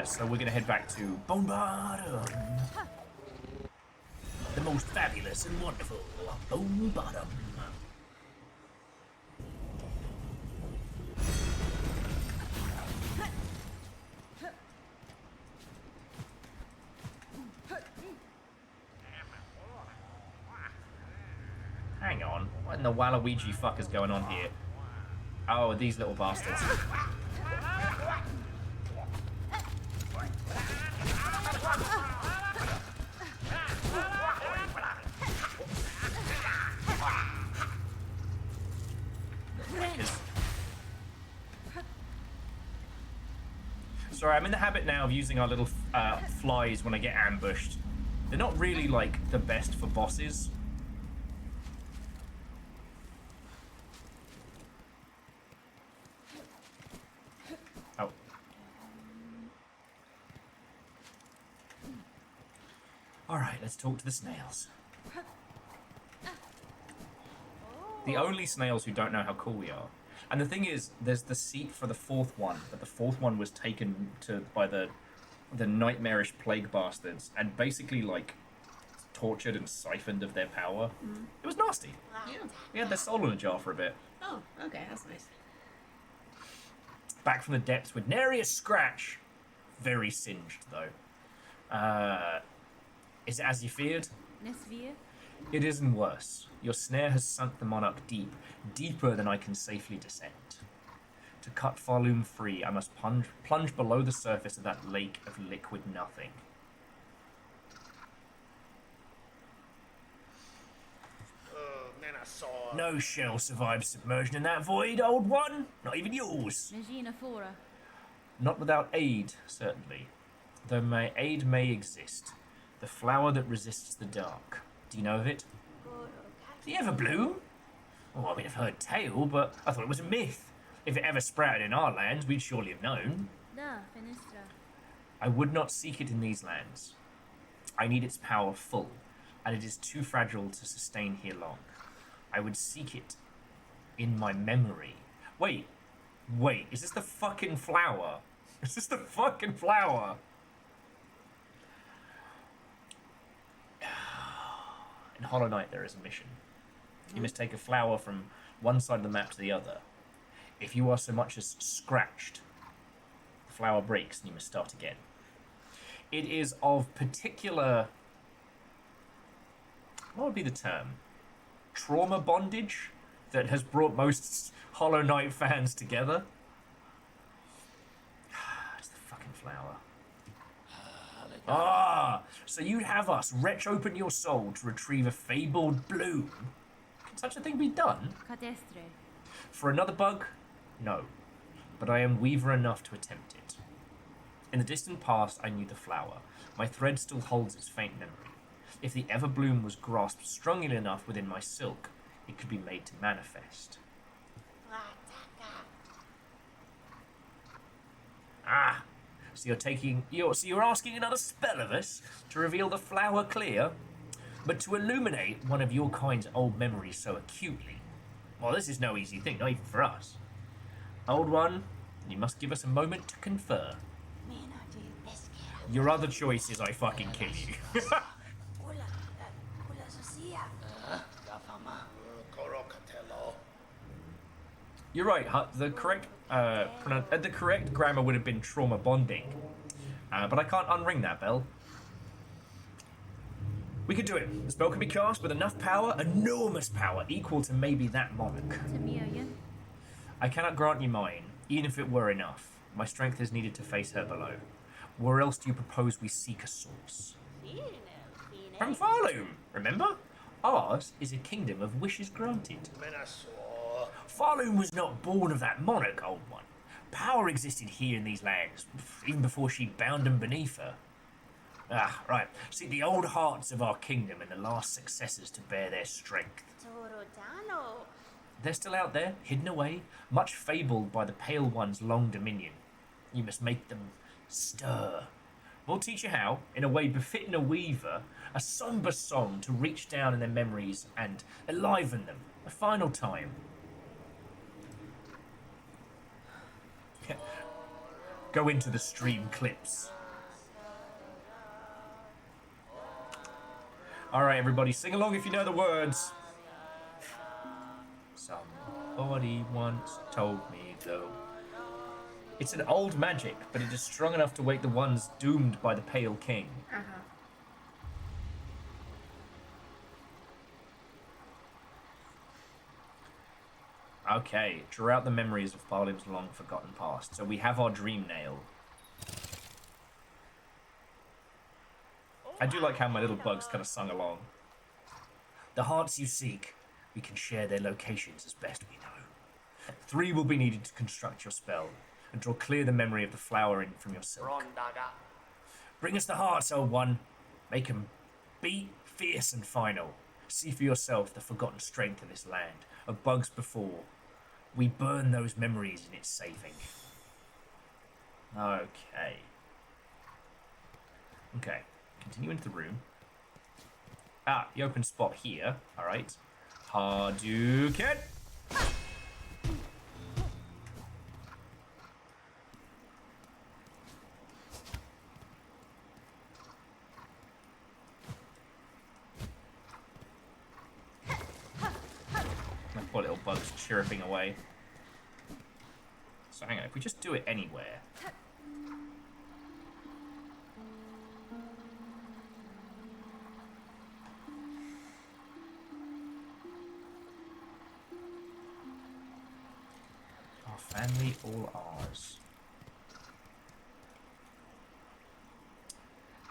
So we're gonna head back to Bone Bottom. The most fabulous and wonderful Bone Bottom. Hang on, what in the Waluigi fuck is going on here? Oh, these little bastards. Sorry, I'm in the habit now of using our little flies when I get ambushed. They're not really, like, the best for bosses. Oh. Alright, let's talk to the snails. The only snails who don't know how cool we are. And the thing is, there's the seat for the fourth one, but the fourth one was taken by the nightmarish plague bastards and basically, like, tortured and siphoned of their power. Mm. It was nasty. Yeah. We had their soul in a jar for a bit. Oh, okay, that's nice. Back from the depths with nary a scratch. Very singed, though. Is it as you feared? Nesvir? It isn't worse. Your snare has sunk the monarch deep, deeper than I can safely descend. To cut Farloom free, I must plunge below the surface of that lake of liquid nothing. No shell survives submersion in that void, old one. Not even yours. Regina Fora. Not without aid, certainly. Though my aid may exist. The flower that resists the dark. Do you know of it? Do you ever bloom? Oh, I mean, I've heard tale, but I thought it was a myth. If it ever sprouted in our lands, we'd surely have known. Da, Fenestra. I would not seek it in these lands. I need its power full, and it is too fragile to sustain here long. I would seek it in my memory. Wait, is this the fucking flower? Is this the fucking flower? In Hollow Knight there is a mission. You must take a flower from one side of the map to the other. If you are so much as scratched, the flower breaks and you must start again. It is of particular... what would be the term? Trauma bondage that has brought most Hollow Knight fans together. It's the fucking flower. Ah, so you'd have us retch open your soul to retrieve a fabled bloom. Can such a thing be done? Cadestre. For another bug? No. But I am weaver enough to attempt it. In the distant past, I knew the flower. My thread still holds its faint memory. If the Everbloom was grasped strongly enough within my silk, it could be made to manifest. Ah, so you're asking another spell of us to reveal the flower clear, but to illuminate one of your kind's old memories so acutely. Well, this is no easy thing, not even for us. Old one, you must give us a moment to confer. Your other choice is I fucking kill you. You're right. The correct the correct grammar would have been trauma bonding, but I can't unring that bell. We could do it. The spell can be cast with enough power, enormous power, equal to maybe that monarch. I cannot grant you mine, even if it were enough. My strength is needed to face her below. Where else do you propose we seek a source? From Farloom, remember? Ours is a kingdom of wishes granted. Farloom was not born of that monarch, old one. Power existed here in these lands, even before she bound them beneath her. Ah, right. See, the old hearts of our kingdom and the last successors to bear their strength. They're still out there, hidden away, much fabled by the Pale One's long dominion. You must make them stir. We'll teach you how, in a way befitting a weaver, a somber song to reach down in their memories and enliven them a final time. Go into the stream clips. Alright, everybody, sing along if you know the words. Somebody once told me though. It's an old magic, but it is strong enough to wake the ones doomed by the Pale King. Okay, draw out the memories of Farlim's long-forgotten past. So we have our dream nail. I do like how my little bugs kind of sung along. The hearts you seek, we can share their locations as best we know. 3 will be needed to construct your spell, and draw clear the memory of the flowering from your silk. Bring us the hearts, old one. Make them beat, fierce, and final. See for yourself the forgotten strength of this land, of bugs before. We burn those memories in its saving. Okay. Okay. Continue into the room. Ah, the open spot here. Alright. Hadouken! My poor little bug's chirruping away. So hang on, if we just do it anywhere. Our family, all ours.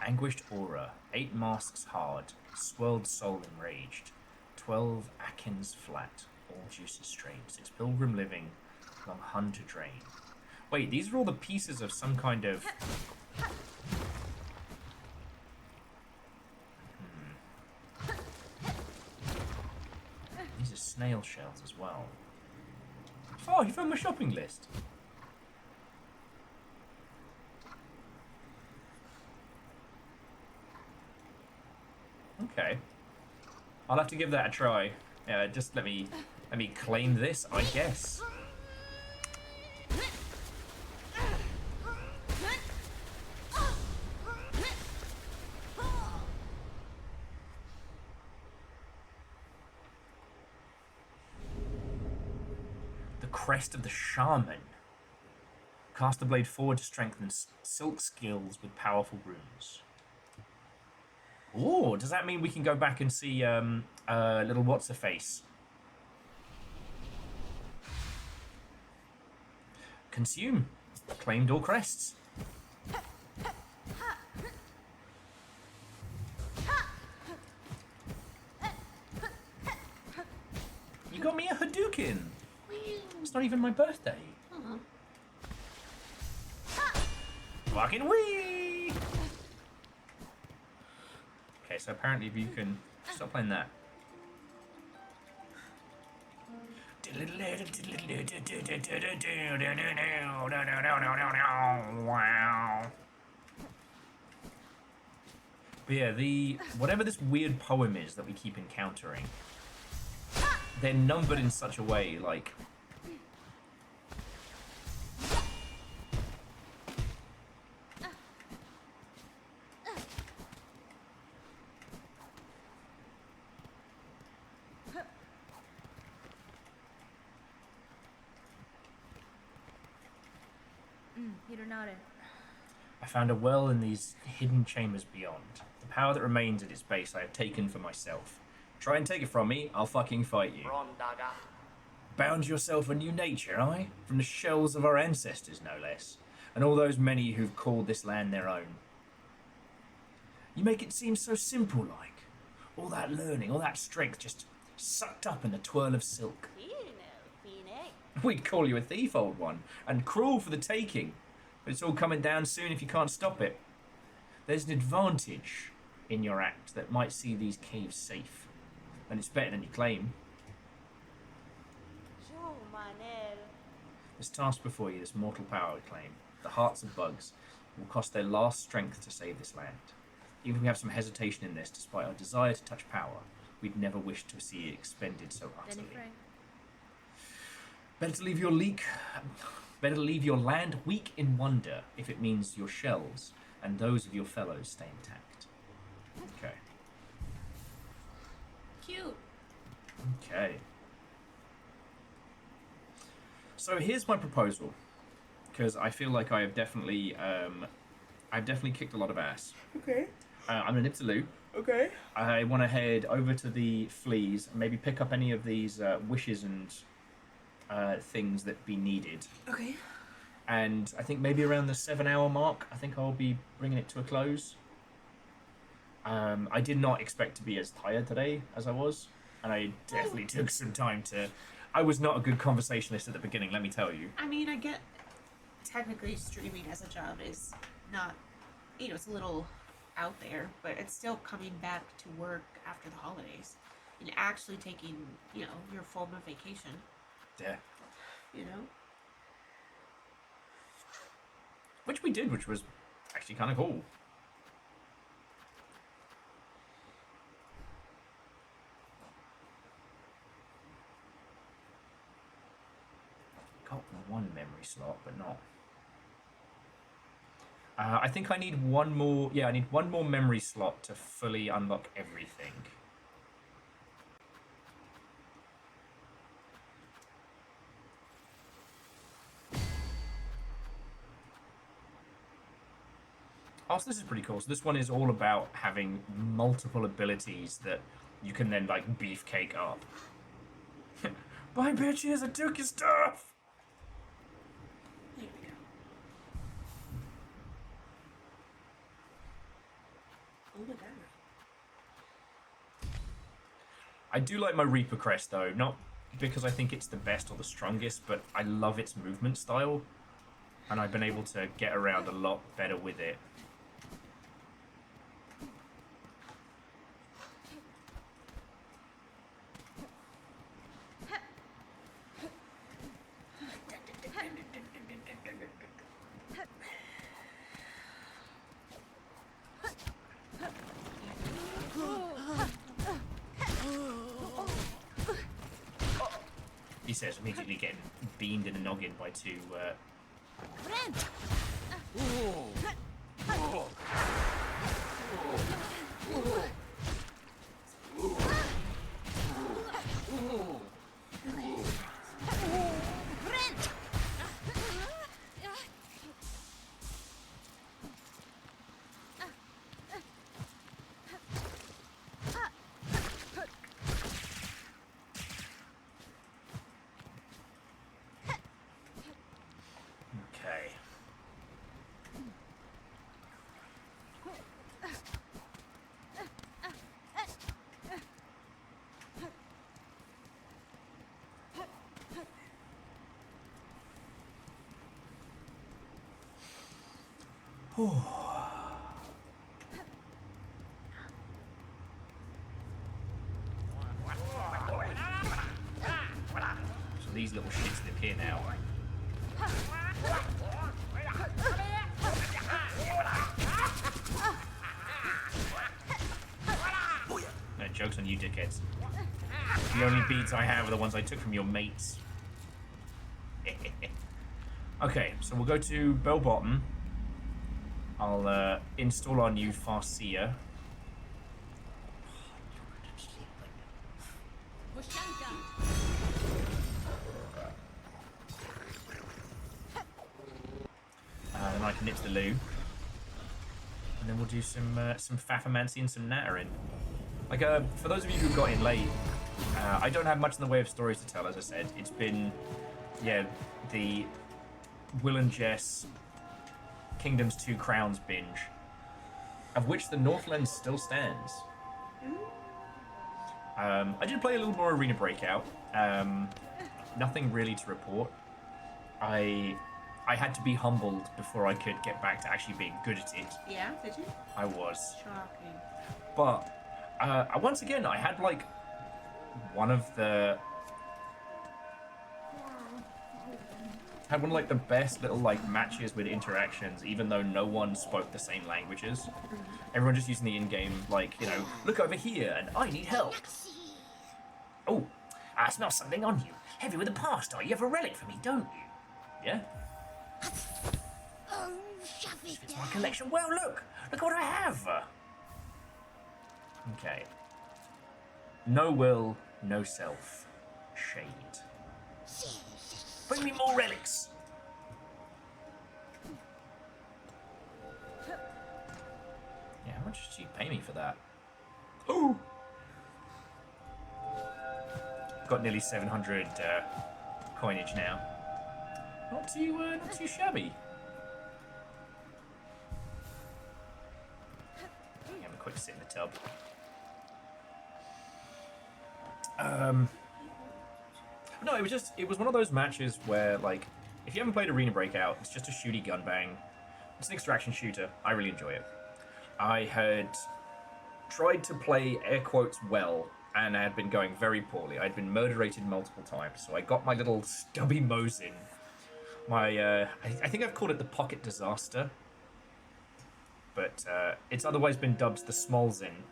Anguished aura, 8 masks hard, swirled soul enraged, 12 Atkins flat, all juices strained, 6 pilgrim living, long hun to drain. Wait, these are all the pieces of some kind of... These are snail shells as well. Oh, you found my shopping list. Okay. I'll have to give that a try. Just let me claim this, I guess. The crest of the shaman. Cast the blade forward to strengthen silk skills with powerful runes. Oh, does that mean we can go back and see little what's-her-face? Consume. Claimed all crests. You got me a Hadouken. It's not even my birthday. Fucking wee! Okay, so apparently if you can... Stop playing that. Wow. But yeah, whatever this weird poem is that we keep encountering, they're numbered in such a way, like... Peter nodded. I found a well in these hidden chambers beyond. The power that remains at its base I have taken for myself. Try and take it from me, I'll fucking fight you. Bound yourself a new nature, aye? From the shells of our ancestors, no less. And all those many who've called this land their own. You make it seem so simple, like. All that learning, all that strength just sucked up in the twirl of silk. We'd call you a thief, old one, and cruel for the taking. But it's all coming down soon if you can't stop it. There's an advantage in your act that might see these caves safe. And it's better than you claim. This task before you, this mortal power we claim, the hearts of bugs, will cost their last strength to save this land. Even if we have some hesitation in this, despite our desire to touch power, we'd never wish to see it expended so utterly. Better to leave your land weak in wonder if it means your shells and those of your fellows stay intact. Okay. Cute. Okay. So here's my proposal, because I feel like I've definitely kicked a lot of ass. Okay. I'm gonna nip to Lou. Okay. I want to head over to the fleas and maybe pick up any of these wishes and things that be needed. Okay. And I think maybe around the 7-hour mark, I think I'll be bringing it to a close. I did not expect to be as tired today as I was, and I definitely took some time to... I was not a good conversationalist at the beginning, let me tell you. I mean, I get technically streaming as a job is not, it's a little out there, but it's still coming back to work after the holidays and actually taking, your form of vacation. Yeah. Which we did, which was actually kind of cool. Got one memory slot, but not. I think I need one more. Yeah, I need one more memory slot to fully unlock everything. Oh, so this is pretty cool. So this one is all about having multiple abilities that you can then, like, beefcake up. Bye, bitches! I took your stuff! Here we go. Oh my god. I do like my Reaper Crest, though. Not because I think it's the best or the strongest, but I love its movement style. And I've been able to get around a lot better with it. He says, immediately getting beamed in the noggin by two, Okay. So these little shits live here now. No, joke's on you, dickheads. The only beads I have are the ones I took from your mates. Okay, so we'll go to Bell Bottom. I'll install our new Farseer. nips the loo. And then we'll do some Faffermancy and some Nattering. Like, for those of you who got in late, I don't have much in the way of stories to tell, as I said. It's been, yeah, the Will and Jess Kingdoms 2 Crowns binge, of which the Northland still stands. I did play a little more Arena Breakout. Nothing really to report. I had to be humbled before I could get back to actually being good at it. Yeah, did you? I was. Shocking. But once again, I had like one of the best little like matches with interactions, even though no one spoke the same languages. Everyone just using the in-game, like, you know, look over here and I need help. Oh, I smell something on you. Heavy with the past, are you? You have a relic for me, don't you? Yeah. It's my collection. Well, look what I have. Okay. No will, no self. Shade. Bring me more relics. Yeah, how much did she pay me for that? Ooh. Got nearly 700 coinage now. Not too shabby. Have a quick sit in the tub. No, it was one of those matches where, like, if you haven't played Arena Breakout, it's just a shooty gun bang. It's an extraction shooter. I really enjoy it. I had tried to play air quotes well, and I had been going very poorly. I'd been murderated multiple times, so I got my little stubby Mosin. My, I think I've called it the Pocket Disaster, but it's otherwise been dubbed the Smolzin.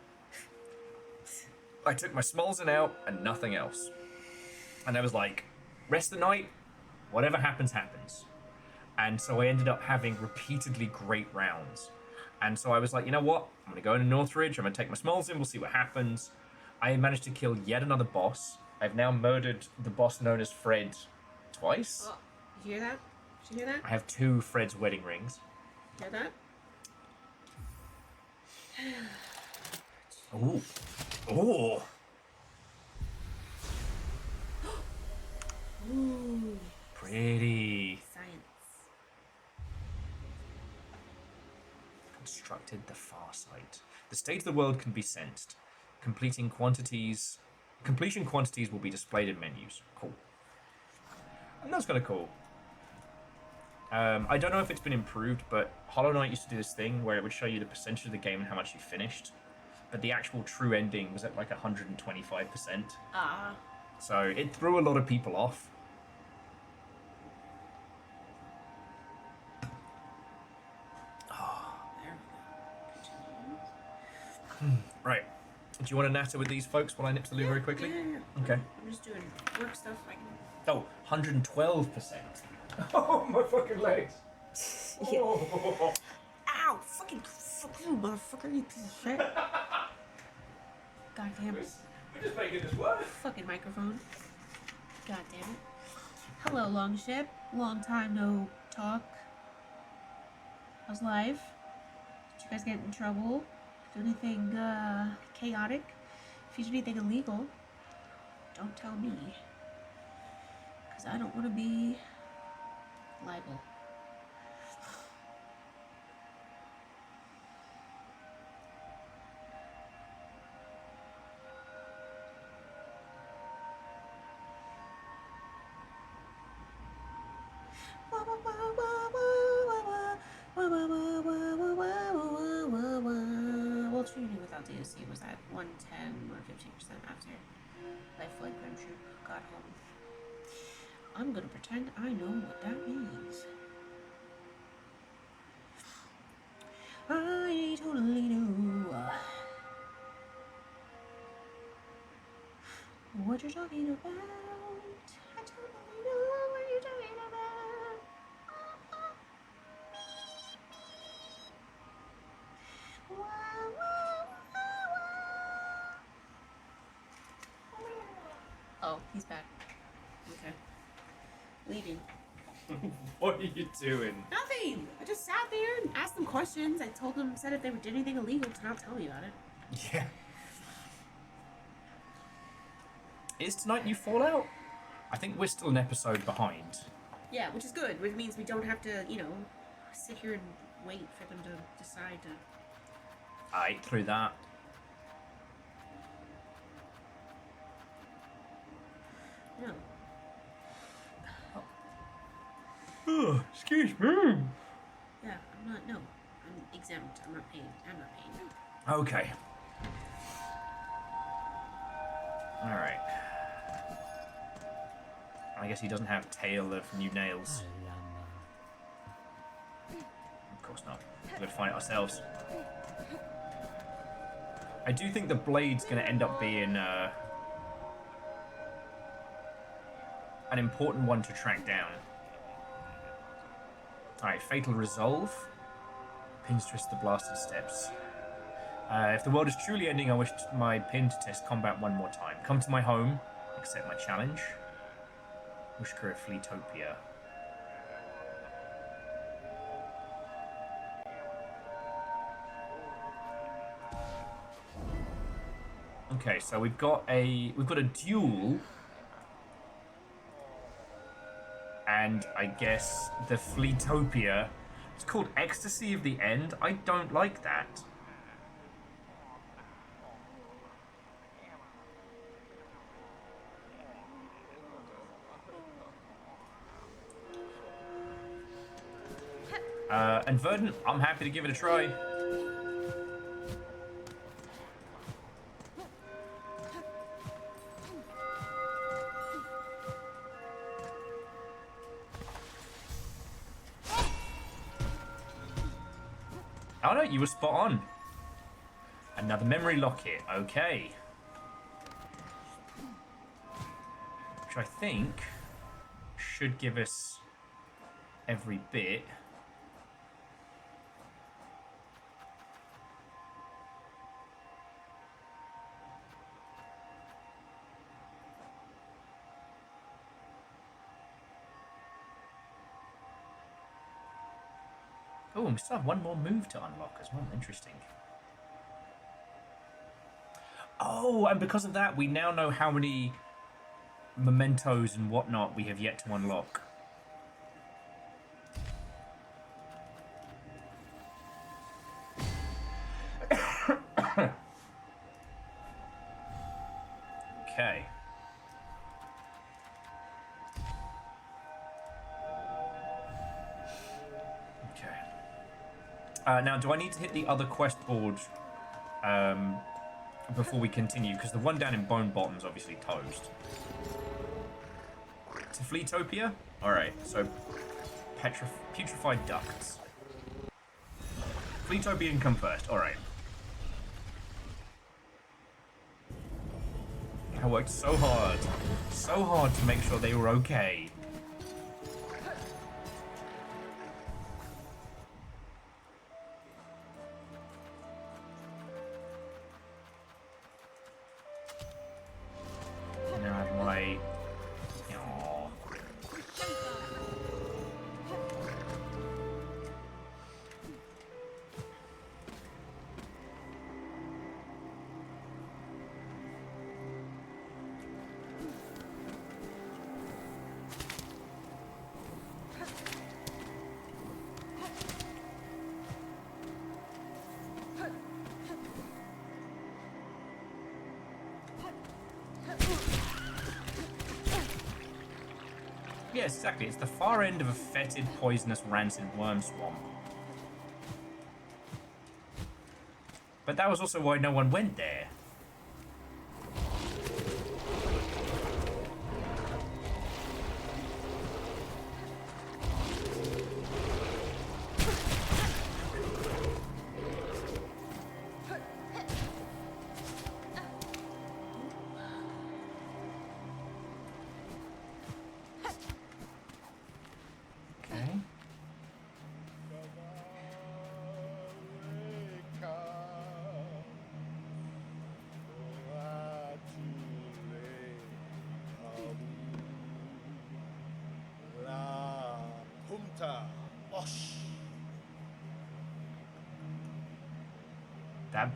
I took my Smolzin out and nothing else. And I was like, rest the night, whatever happens, happens. And so I ended up having repeatedly great rounds. And so I was like, you know what? I'm going to go into Northridge, I'm going to take my Smolzin, we'll see what happens. I managed to kill yet another boss. I've now murdered the boss known as Fred twice. Oh, did you hear that? Did you hear that? I have 2 Fred's wedding rings. Hear that? Ooh. Ooh. Ooh. Pretty. Science. Constructed the far sight. The state of the world can be sensed. Completion quantities will be displayed in menus. Cool. And that's kind of cool. I don't know if it's been improved, but Hollow Knight used to do this thing where it would show you the percentage of the game and how much you finished. But the actual true ending was at like 125%. Ah. So it threw a lot of people off. There we go. Continue. Right. Do you want to natter with these folks while I nip to the loo very quickly? Yeah. Okay. I'm just doing work stuff. I can. Oh, 112%. Oh, my fucking legs. Yeah. Oh. Ow! Fuck you, motherfucker! You piece of shit. God damn it! We're just making this work. Fucking microphone. God damn it. Hello, Longship. Long time no talk. How's life? Did you guys get in trouble? Do anything chaotic? If you do anything illegal, don't tell me. Because I don't want to be liable. Well, Trinity without DLC was at 110 or 15% after Lifelike Grimshoe got home. I'm gonna pretend I know what that means. I totally know what you're talking about. I totally know what you're talking about. Oh, he's back. Okay. Leaving. What are you doing? Nothing. I just sat there and asked them questions. I told them, said if they did anything illegal to not tell me about it. Yeah. Is tonight new Fallout? I think we're still an episode behind. Yeah, which is good. Which means we don't have to, you know, sit here and wait for them to decide to. I ate through that. No. Oh, excuse me. Yeah, I'm not. No, I'm exempt. I'm not paying. I'm not paying. Okay. All right. I guess he doesn't have tail of new nails. Of course not. We're gonna find it ourselves. I do think the blade's gonna end up being an important one to track down. Alright, Fatal Resolve. Pins twist the blasted steps. If the world is truly ending, I wish my pin to test combat one more time. Come to my home, accept my challenge. Wish for a Fleetopia. Okay, so we've got a duel. And I guess the Fleetopia. It's called Ecstasy of the End. I don't like that. And Verdant, I'm happy to give it a try. Oh no, you were spot on. Another memory locket, okay. Which I think should give us every bit. Oh, and we still have one more move to unlock as well. Interesting. Oh, and because of that, we now know how many mementos and whatnot we have yet to unlock. Okay. Now, do I need to hit the other quest board before we continue? Because the one down in Bone Bottom's obviously toast. To Fleetopia? Alright, so Putrefied Ducts. Fleetopia can come first, alright. I worked so hard to make sure they were okay. Yes, exactly. It's the far end of a fetid, poisonous, rancid worm swamp. But that was also why no one went there. That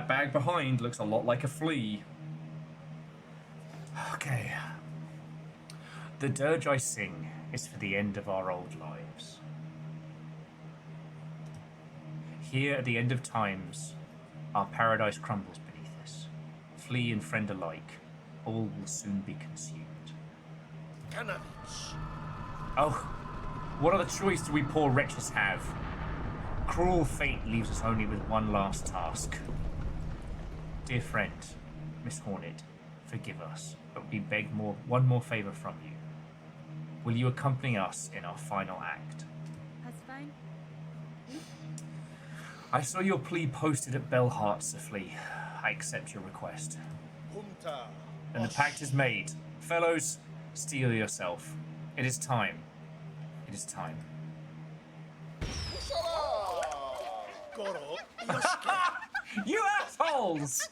bag behind looks a lot like a flea. Okay. The dirge I sing is for the end of our old lives. Here at the end of times, our paradise crumbles beneath us. Flea and friend alike, all will soon be consumed. Oh, what other choice do we poor wretches have? Cruel fate leaves us only with one last task. Dear friend, Miss Hornet, forgive us, but we beg one more favour from you. Will you accompany us in our final act? That's fine. I saw your plea posted at Bellheart, Sir Flea. I accept your request. And the pact is made. Fellows, steel yourself. It is time. It is time. You assholes!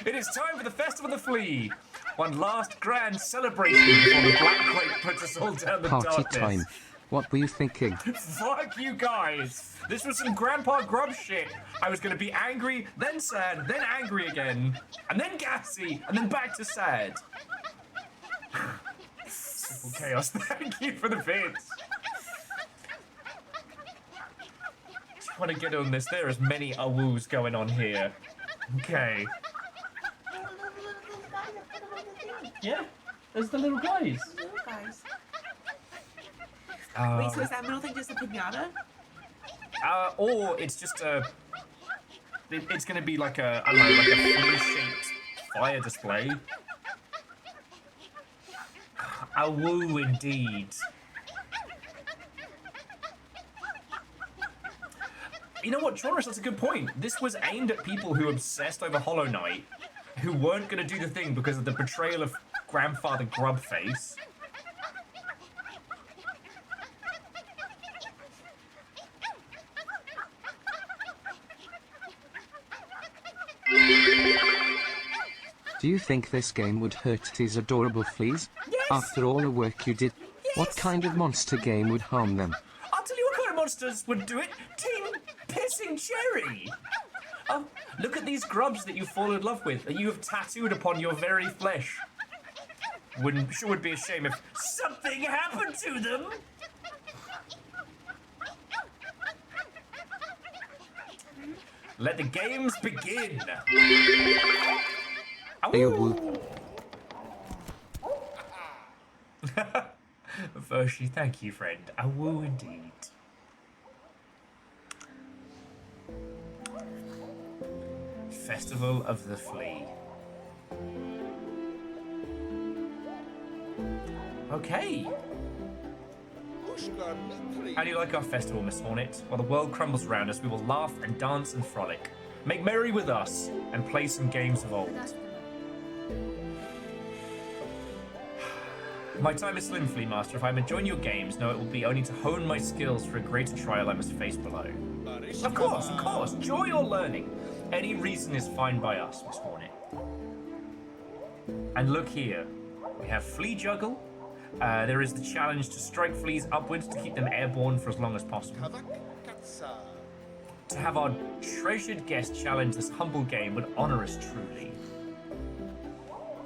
It is time for the Festival of the Flea. One last grand celebration before the Black Quake puts us all down the Party darkness. time. What were you thinking? Fuck you guys! This was some Grandpa Grub shit. I was gonna be angry, then sad, then angry again, and then gassy, and then back to sad. Simple chaos. Thank you for the bits. Just want to get on this. There is many awoos going on here. Okay. Yeah, there's the little guys. Little guys. Wait, so is that middle thing just a pinata? Or it's just a. It's going to be like a, I don't know, like a flea-shaped fire display. A woo indeed. You know what, Joris, that's a good point. This was aimed at people who obsessed over Hollow Knight, who weren't going to do the thing because of the betrayal of Grandfather Grubface. Do you think this game would hurt these adorable fleas? Yes! After all the work you did, what kind of monster game would harm them? I'll tell you what kind of monsters would do it. Team Pissing Cherry! Oh, look at these grubs that you fall in love with, that you have tattooed upon your very flesh. Sure would be a shame if something happened to them. Let the games begin. Eowoo. Vershi, thank you, friend. A woo indeed. Festival of the Flea. Okay. How do you like our festival, Miss Hornet? While the world crumbles around us, we will laugh and dance and frolic. Make merry with us and play some games of old. My time is slim, Flea Master. If I am enjoying your games, know it will be only to hone my skills for a greater trial I must face below. Of course. Joy or learning. Any reason is fine by us, Miss Hornet. And look here. We have Flea Juggle. There is the challenge to strike fleas upwards to keep them airborne for as long as possible. To have our treasured guest challenge this humble game would honor us truly.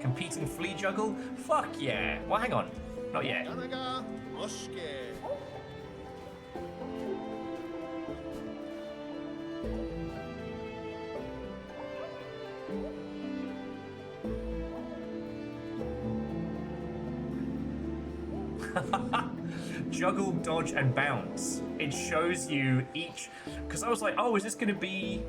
Competing Flea Juggle? Fuck yeah. Well, hang on. Not yet. Juggle, dodge, and bounce. It shows you each... Because I was like, oh, is this going to be...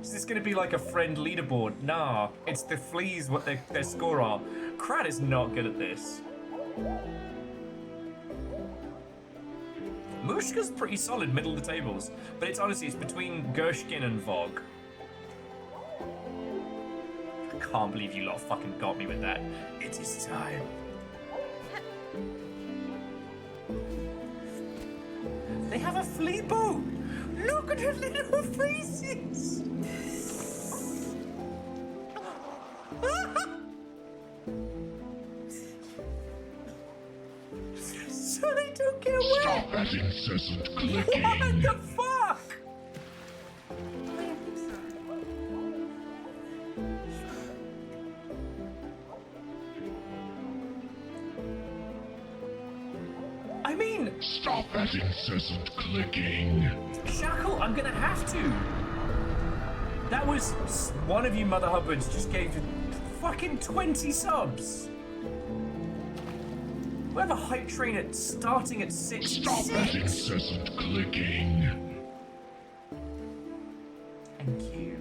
Is this going to be like a friend leaderboard? Nah, it's the fleas what their score are. Krat is not good at this. Mushka's pretty solid middle of the tables, but it's honestly, it's between Gershkin and Vogue. I can't believe you lot fucking got me with that. It is time. They have a flea boat! Look at her little faces! Stop that incessant What clicking. the fuck? I mean, Stop that incessant clicking. Shackle, I'm gonna have to. That was one of you mother hubbards just gave fucking 20 subs. We have a hype train at starting at 6. Stop that incessant clicking. Thank you.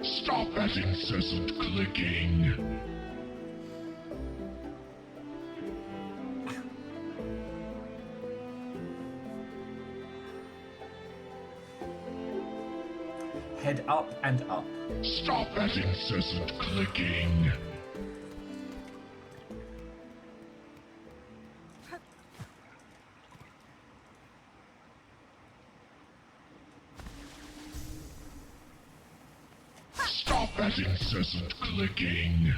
Stop that incessant clicking. Head up and up. Stop that incessant clicking. Stop that incessant clicking.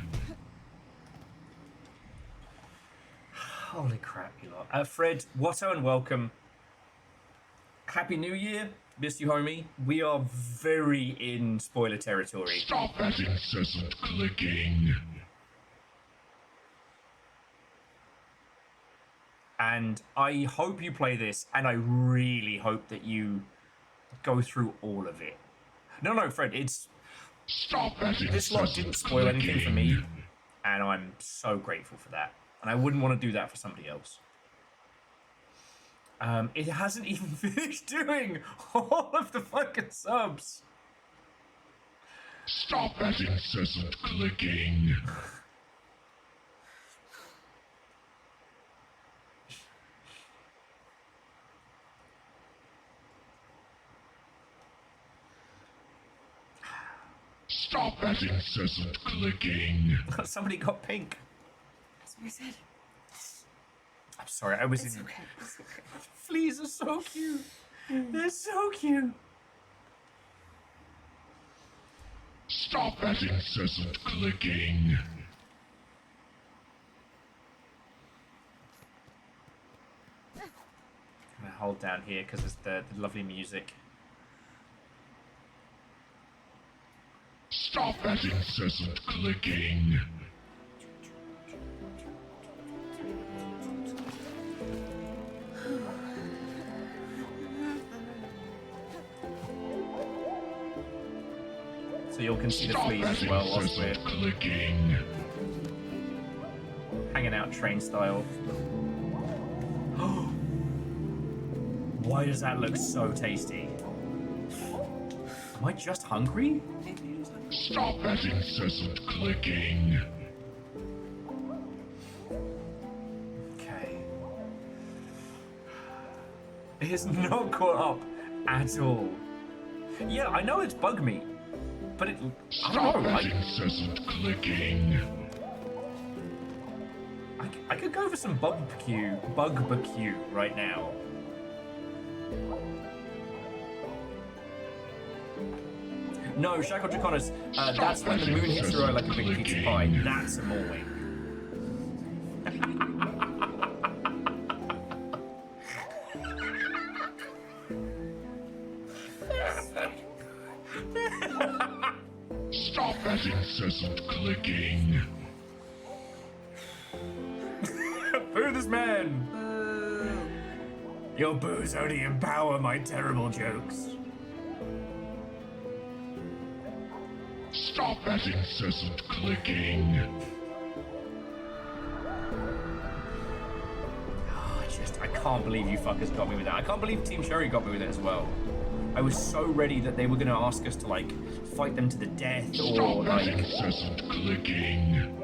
Holy crap, you lot. Fred, Watto and welcome. Happy New Year. Missed you, homie. We are very in spoiler territory. Stop that incessant clicking. And I hope you play this, and I really hope that you go through all of it. No, Fred, it's... Stop that This lot incessant didn't spoil anything for me, clicking. and I'm so grateful for that. And I wouldn't want to do that for somebody else. It hasn't even finished doing all of the fucking subs. Stop that incessant clicking. Stop that incessant clicking. Somebody got pink. That's what I said. I'm sorry, I was It's in... okay. It's okay. Fleas are so cute. They're so cute. Stop that incessant clicking. I'm gonna hold down here because it's the lovely music. Stop that incessant clicking. So you all can see the Stop fleas that as well whilst we're incessant clicking. hanging out train style. Why does that look so tasty? Am I just hungry? Stop that incessant clicking. Okay. It is not caught up at all. Yeah, I know it's bug meat, but it... I Stop don't know, that incessant clicking. I could go for some barbecue right now. No, Shackle Draconis, that's when the moon hits your eye like a big pizza pie. That's a mole. Stop that incessant clicking. Boo this man! Your boos only empower my terrible jokes. Stop that incessant clicking. I can't believe you fuckers got me with that. I can't believe Team Sherry got me with it as well. I was so ready that they were going to ask us to, like, fight them to the death or, Stop that like... incessant clicking.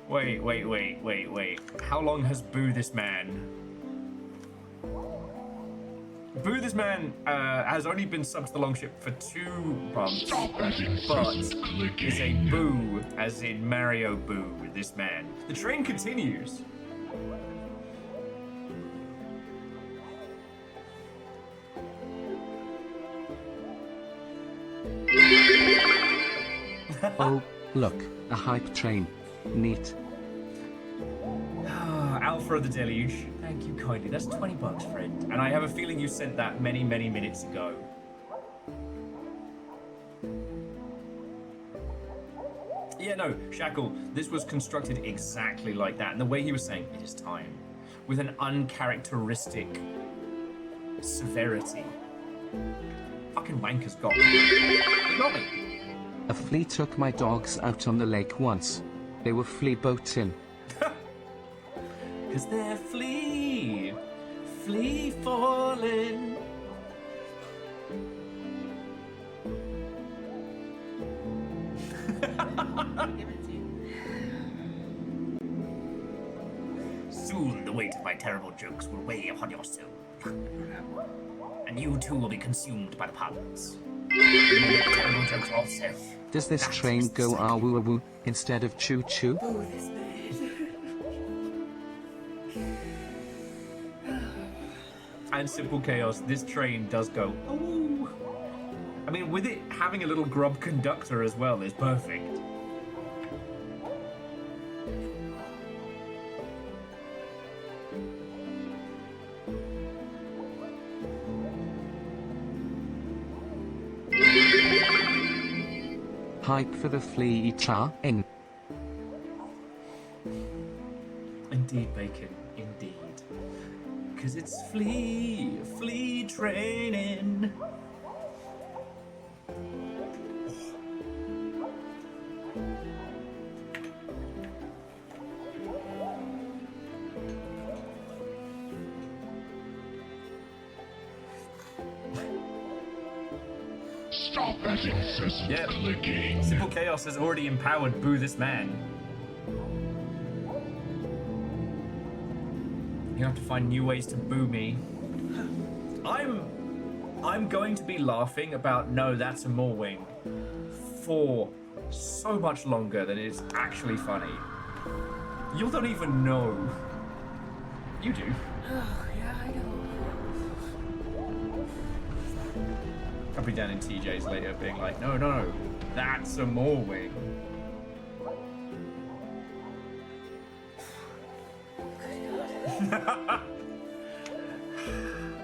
Wait. How long has Boo This Man? Boo This Man has only been subbed to the Longship for 2 months, Stop that but incessant clicking. is a Boo, as in Mario Boo, this man. The train continues. Oh, look, a hype train. Neat. Alpha of the Deluge. Thank you kindly. That's $20, friend. And I have a feeling you sent that many, many minutes ago. Yeah, no, Shackle, this was constructed exactly like that. And the way he was saying, it is time, with an uncharacteristic severity. Fucking wanker's got me. He got me. A flea took my dogs out on the lake once. They were flea boating. Cause they're flea falling. Soon the weight of my terrible jokes will weigh upon your soul. And you too will be consumed by the puns. You will make terrible jokes also. Does this train go ah-woo-woo instead of choo-choo? Oh, this bad. And Simple Chaos, this train does go, ooh. I mean, with it having a little grub conductor as well is perfect. Hype for the flea train. Indeed, Bacon, indeed. Cause it's flea training. Stop that incessant Yep. clicking. Simple Chaos has already empowered Boo This Man. You have to find new ways to boo me. I'm going to be laughing about no, that's a Morwing for so much longer than it's actually funny. You don't even know. You do. Oh, yeah, I know. I'll be down in TJ's later being like, no, that's a Morwing.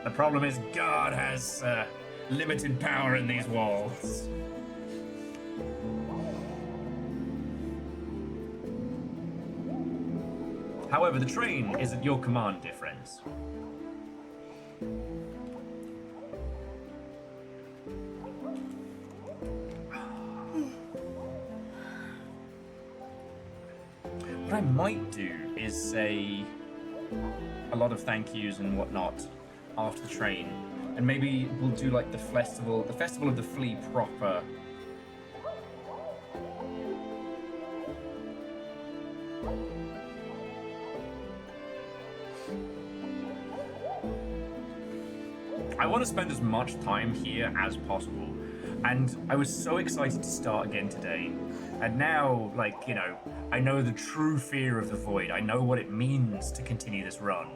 The problem is God has limited power in these walls. However, the train is at your command, dear friends. What I might do is say a lot of thank yous and whatnot after the train, and maybe we'll do like the festival of the flea proper. I want to spend as much time here as possible, and I was so excited to start again today. And now, like, you know, I know the true fear of the void. I know what it means to continue this run.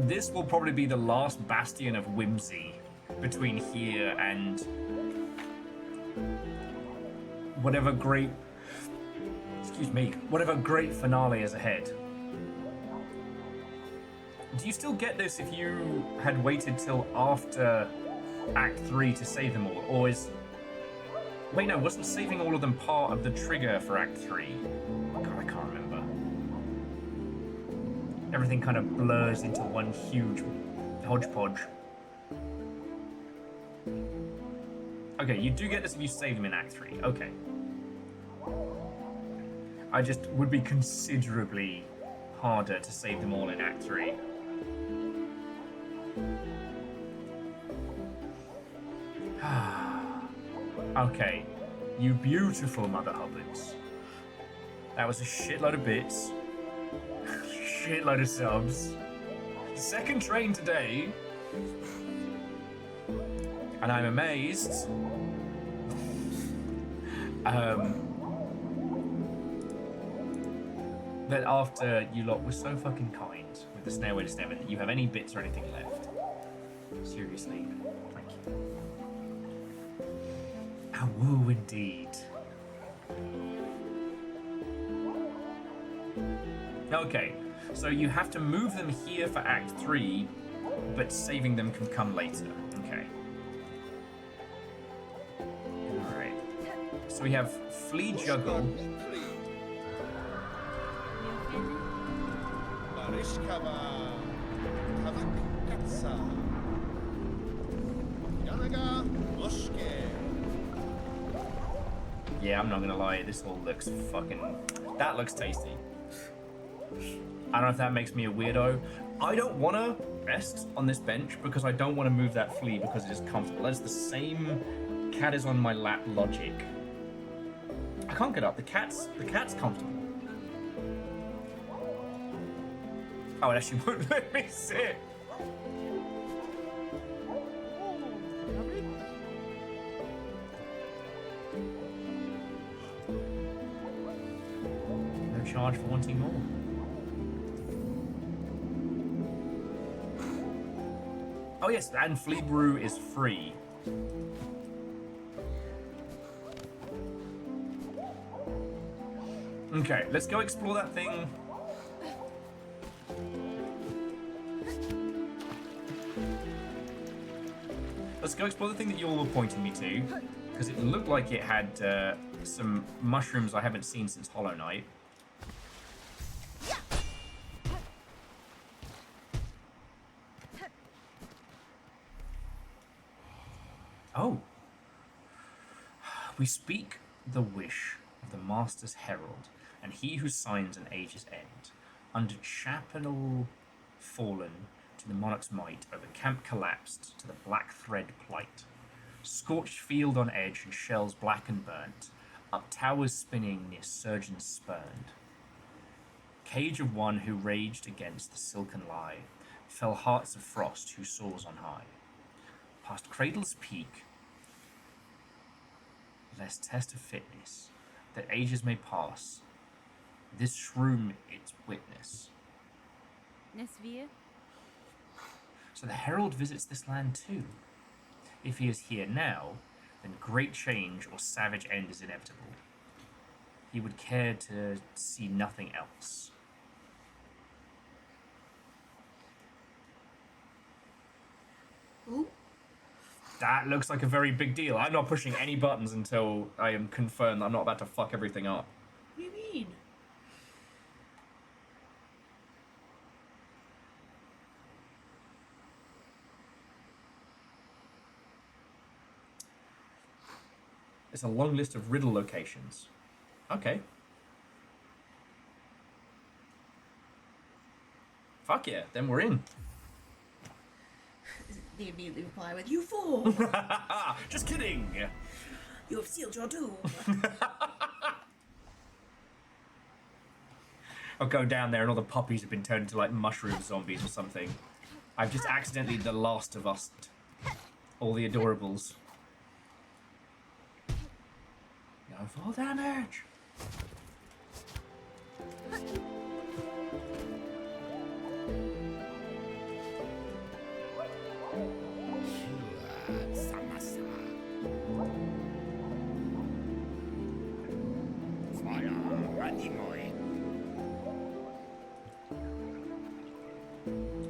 This will probably be the last bastion of whimsy between here and whatever great finale is ahead. Do you still get this if you had waited till after Act 3 to save them all? Or is... Wait, no, wasn't saving all of them part of the trigger for Act 3? God, I can't remember. Everything kind of blurs into one huge hodgepodge. Okay, you do get this if you save them in Act 3. Okay. I just would be considerably harder to save them all in Act 3. Okay, you beautiful Mother Hubbards. That was a shitload of bits. Shitload of subs. Second train today. And I'm amazed. That after you lot were so fucking kind with the Stairway to Steven that you have any bits or anything left. Seriously, thank you. Woo, indeed. Okay, so you have to move them here for Act 3, but saving them can come later. Okay. Alright. So we have Flea Juggle. Yeah, I'm not gonna lie, this all looks fucking... That looks tasty. I don't know if that makes me a weirdo. I don't want to rest on this bench because I don't want to move that flea because it is comfortable. That's the same cat is on my lap logic. I can't get up. The cat's comfortable. Oh, it actually won't let me sit. No charge for wanting more. Oh yes, and Flea Brew is free. Okay, let's go explore that thing. Let's go explore the thing that you all were pointing me to, because it looked like it had some mushrooms I haven't seen since Hollow Knight. Oh. We speak the wish of the Master's Herald, and he who signs an age's end. Under chapel fallen to the monarch's might, over camp collapsed to the black thread plight. Scorched field on edge and shells black and burnt, up towers spinning near surgeons spurned. Cage of one who raged against the silken lie, fell hearts of frost who soars on high. Past cradle's peak, lest test of fitness, that ages may pass, this shroom its witness. So the herald visits this land too. If he is here now, then great change or savage end is inevitable. He would care to see nothing else. Ooh. That looks like a very big deal. I'm not pushing any buttons until I am confirmed I'm not about to fuck everything up. What do you mean? It's a long list of riddle locations. Okay. Fuck yeah, then we're in. They immediately reply with, "You fool! Just kidding! You have sealed your doom." I'll go down there and all the puppies have been turned into like mushroom zombies or something. I've just accidentally The Last of Us all the adorables. No fall damage!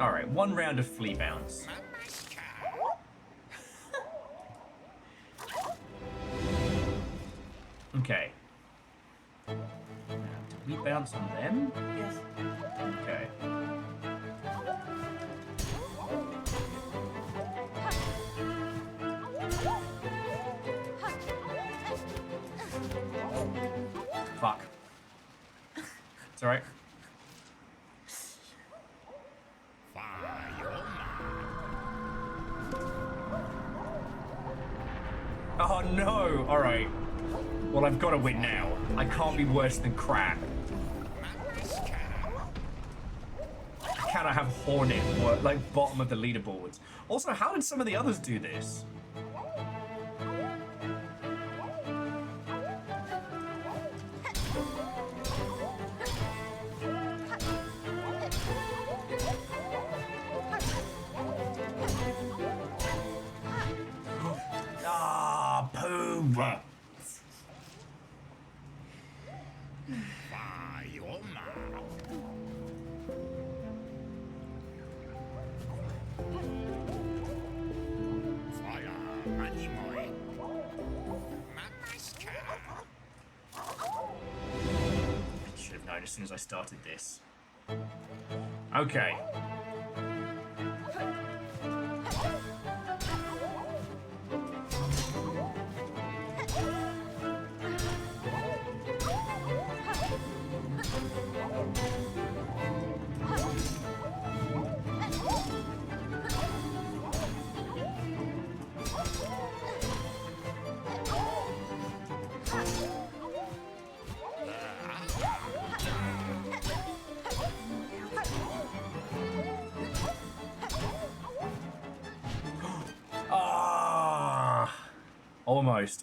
Alright, one round of flea bounce. Okay. Now, did we bounce on them? Yes. Okay. Fuck. It's alright. Oh no! Alright. Well, I've got to win now. I can't be worse than crap. I cannot have Hornet like bottom of the leaderboards. Also, how did some of the others do this? Ah, poo. over. Should have known as soon as I started this. Okay.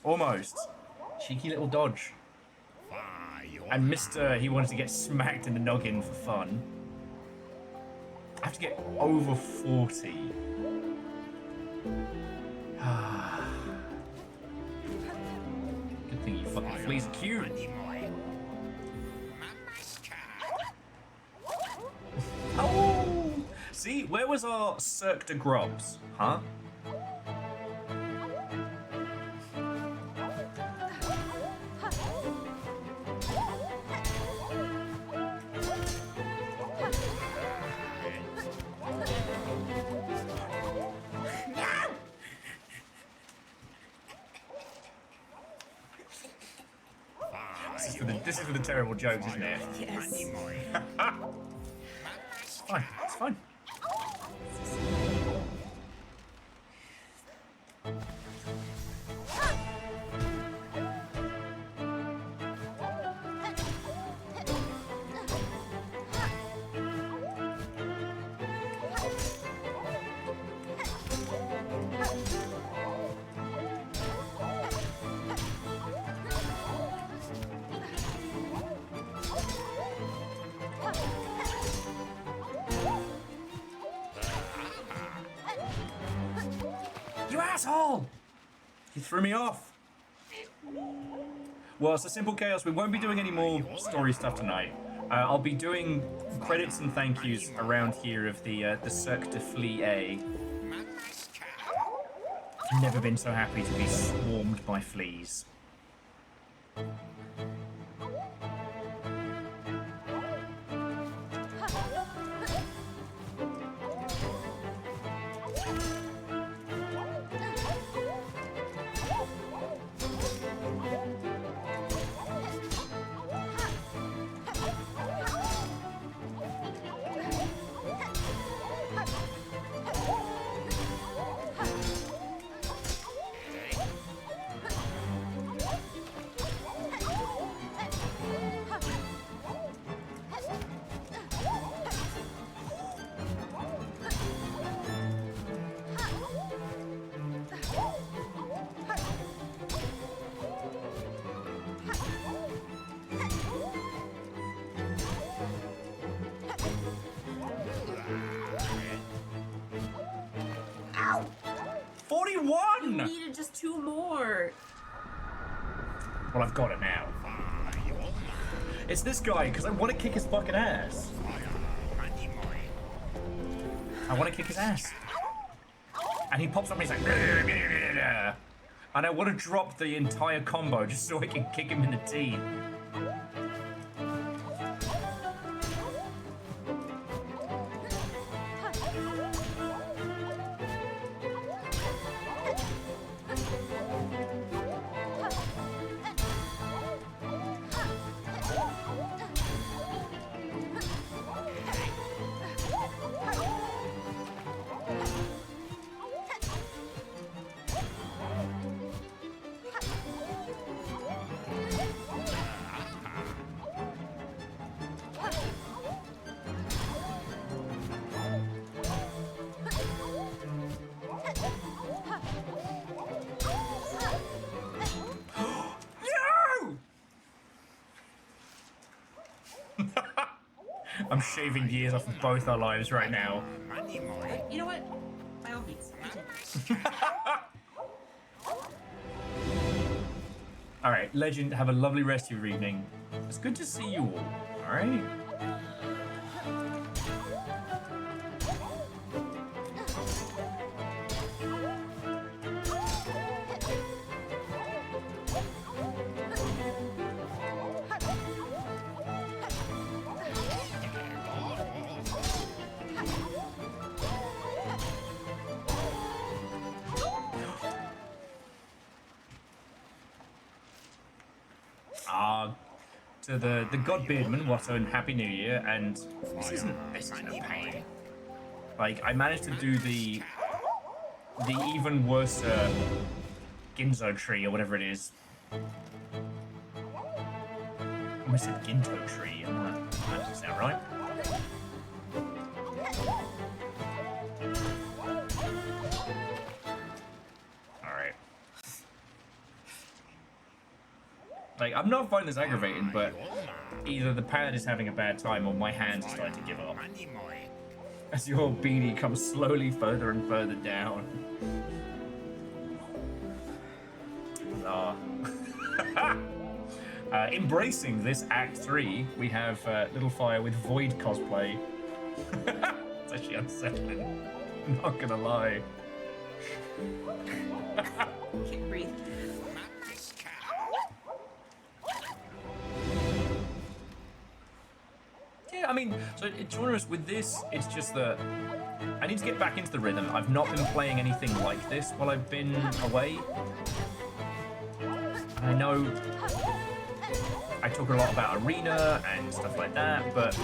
Almost. Cheeky little dodge. And Mr. He wanted to get smacked in the noggin for fun. I have to get over 40. Good thing you fucking fleas are cute. Oh! See, where was our Cirque de Grubs? Huh? This is for the terrible jokes, isn't it? Yes. It's fine. It's fine. You asshole! You threw me off. Well, it's a simple chaos. We won't be doing any more story stuff tonight. I'll be doing credits and thank yous around here of the Cirque de Flea. Never been so happy to be swarmed by fleas. You needed just 2 more. Well, I've got it now. It's this guy, because I want to kick his fucking ass. I want to kick his ass. And he pops up and he's like... And I want to drop the entire combo just so I can kick him in the teeth. I'm shaving years off of both our lives right now. You know what? By all means. All right, Legend, have a lovely rest of your evening. It's good to see you all. All right. To the God Beardman, what a happy new year, and this isn't a pain. Like, I managed to do the even worse Ginzo tree, or whatever it is. I almost said Ginto tree, and that doesn't sound right. Alright. Like, I'm not finding this aggravating, but either the pad is having a bad time or my hands are starting to give up. As your beanie comes slowly further and further down. Embracing this Act 3, we have Little Fire with Void cosplay. It's actually unsettling. Not gonna lie. Can't breathe. Yeah, I mean, so to be honest, with this, it's just that I need to get back into the rhythm. I've not been playing anything like this while I've been away. I know I talk a lot about Arena and stuff like that, but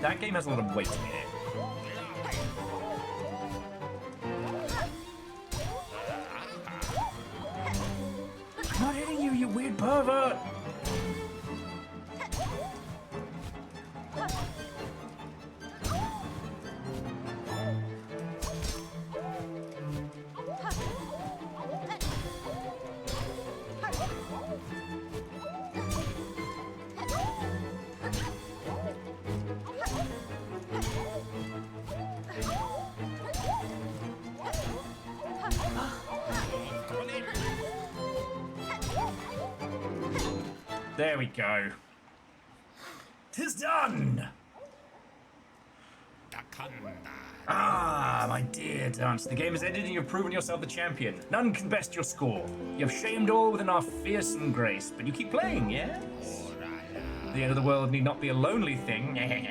that game has a lot of weight in it. I'm not hitting you, you weird pervert! There we go. 'Tis done! Ah, my dear Dance, the game has ended and you've proven yourself the champion. None can best your score. You have shamed all with enough fearsome grace, but you keep playing, yes? The end of the world need not be a lonely thing. I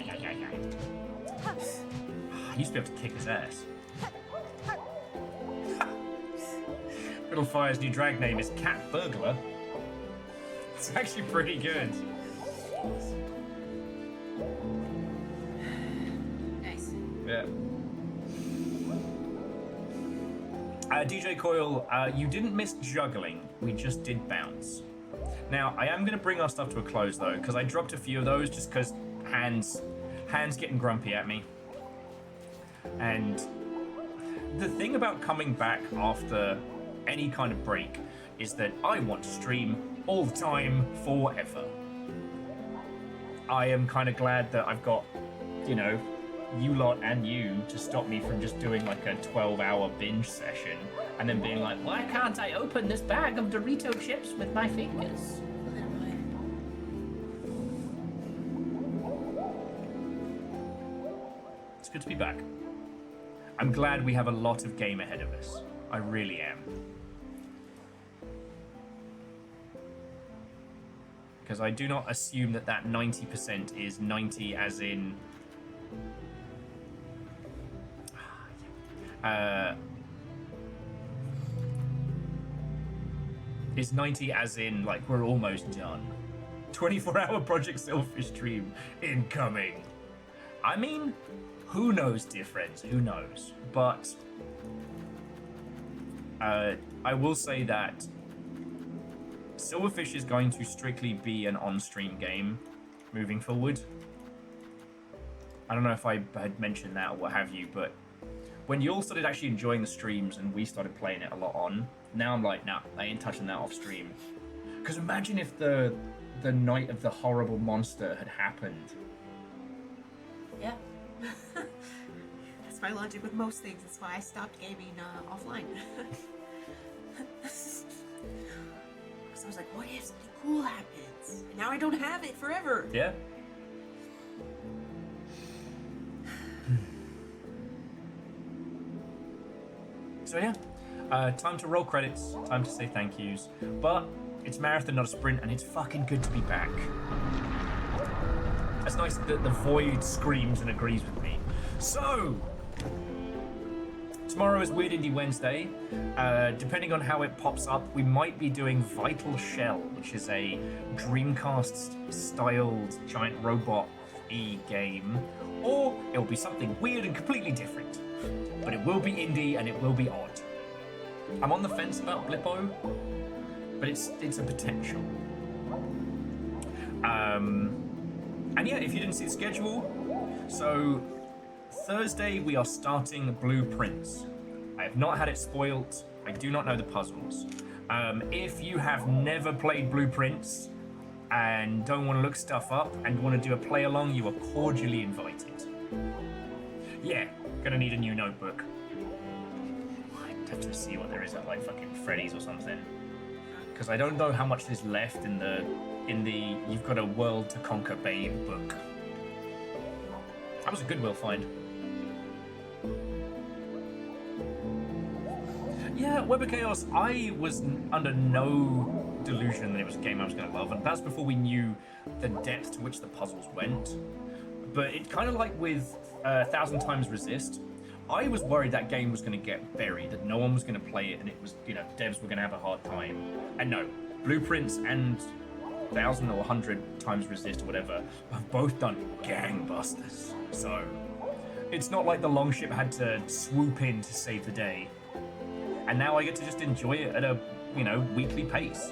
used to be able to kick his ass. Little Fire's new drag name is Cat Burglar. It's actually pretty good. Nice. Yeah. DJ Coil, you didn't miss juggling. We just did bounce. Now, I am going to bring our stuff to a close, though, because I dropped a few of those just because hands getting grumpy at me. And the thing about coming back after any kind of break is that I want to stream all the time, forever. I am kind of glad that I've got, you know, you lot and you to stop me from just doing like a 12-hour binge session and then being like, why can't I open this bag of Dorito chips with my fingers? It's good to be back. I'm glad we have a lot of game ahead of us. I really am. Because I do not assume that 90% is 90 as in... is 90 as in, like, we're almost done. 24-hour Project Selfish stream incoming. I mean, who knows, dear friends, who knows? But I will say that Silverfish is going to strictly be an on-stream game moving forward. I don't know if I had mentioned that or what have you, but when you all started actually enjoying the streams and we started playing it a lot on, now I'm like, nah, I ain't touching that off stream. Because imagine if the night of the horrible monster had happened. Yeah. That's my logic with most things. That's why I stopped gaming offline. So I was like, what if something cool happens? And now I don't have it forever. Yeah. So yeah, time to roll credits, time to say thank yous. But it's marathon, not a sprint, and it's fucking good to be back. It's nice that the void screams and agrees with me. So, tomorrow is Weird Indie Wednesday. Depending on how it pops up, we might be doing Vital Shell, which is a Dreamcast-styled giant robot-y game. Or it'll be something weird and completely different. But it will be indie and it will be odd. I'm on the fence about Blippo, but it's a potential. And yeah, if you didn't see the schedule, so Thursday we are starting Blueprints. I have not had it spoilt. I do not know the puzzles. If you have never played Blueprints and don't want to look stuff up and want to do a play along, you are cordially invited. Yeah, gonna need a new notebook. I'd have to see what there is at like fucking Freddy's or something. Because I don't know how much there's left in the You've Got a World to Conquer Babe book. That was a Goodwill find. Yeah, Web of Chaos, I was under no delusion that it was a game I was going to love, and that's before we knew the depth to which the puzzles went. But it kind of like with 1,000 Times Resist, I was worried that game was going to get buried, that no one was going to play it, and it was, devs were going to have a hard time. And no, Blueprints and 1,000 or 100 Times Resist or whatever have both done gangbusters. So it's not like the Longship had to swoop in to save the day. And now I get to just enjoy it at a, weekly pace.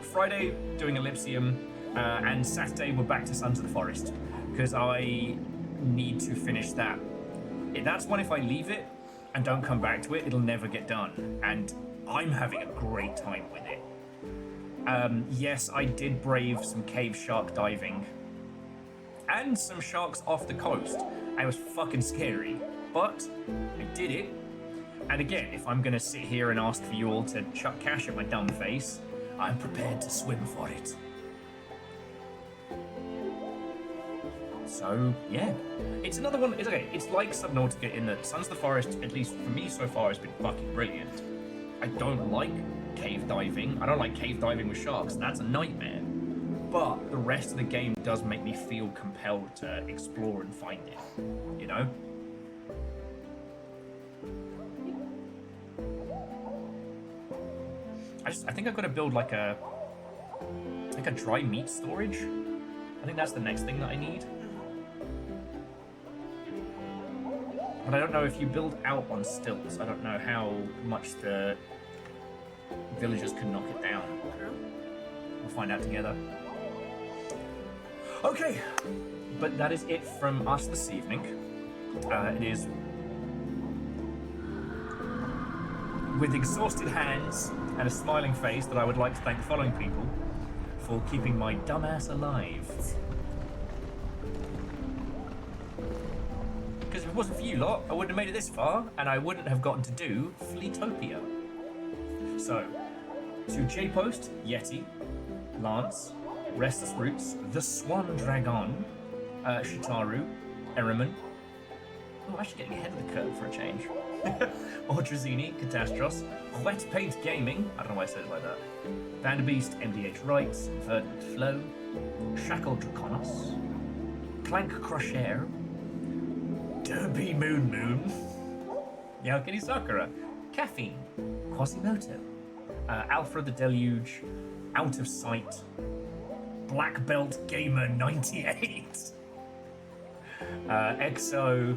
Friday doing Ellipsium, and Saturday we're back to Sons of the Forest because I need to finish that. That's one, if I leave it and don't come back to it, it'll never get done. And I'm having a great time with it. Yes, I did brave some cave shark diving and some sharks off the coast. It was fucking scary, but I did it. And again, if I'm gonna sit here and ask for you all to chuck cash at my dumb face, I'm prepared to swim for it. So, yeah. It's another one, it's okay. It's like Subnautica in that Sons of the Forest, at least for me so far, has been fucking brilliant. I don't like cave diving. I don't like cave diving with sharks. That's a nightmare. But the rest of the game does make me feel compelled to explore and find it. I think I've got to build like a dry meat storage. I think that's the next thing that I need. But I don't know if you build out on stilts. I don't know how much the villagers can knock it down. We'll find out together. Okay, but that is it from us this evening. It is with exhausted hands and a smiling face that I would like to thank the following people for keeping my dumbass alive. Because if it wasn't for you lot, I wouldn't have made it this far, and I wouldn't have gotten to do Fleetopia. So, to J-Post, Yeti, Lance, Restless Roots, The Swan Dragon, Shitaru, Eriman. Oh, actually getting ahead of the curve for a change. Ordrazini, Catastros, Wet Paint Gaming, I don't know why I said it like that. Vanderbeast, MDH Rights, Verdant Flow, Shackle Draconos, Clank Crusher, Derby Moon, Yalkini Sakura, Caffeine, Quasimoto, Alpha the Deluge, Out of Sight, Black Belt Gamer 98, Exo,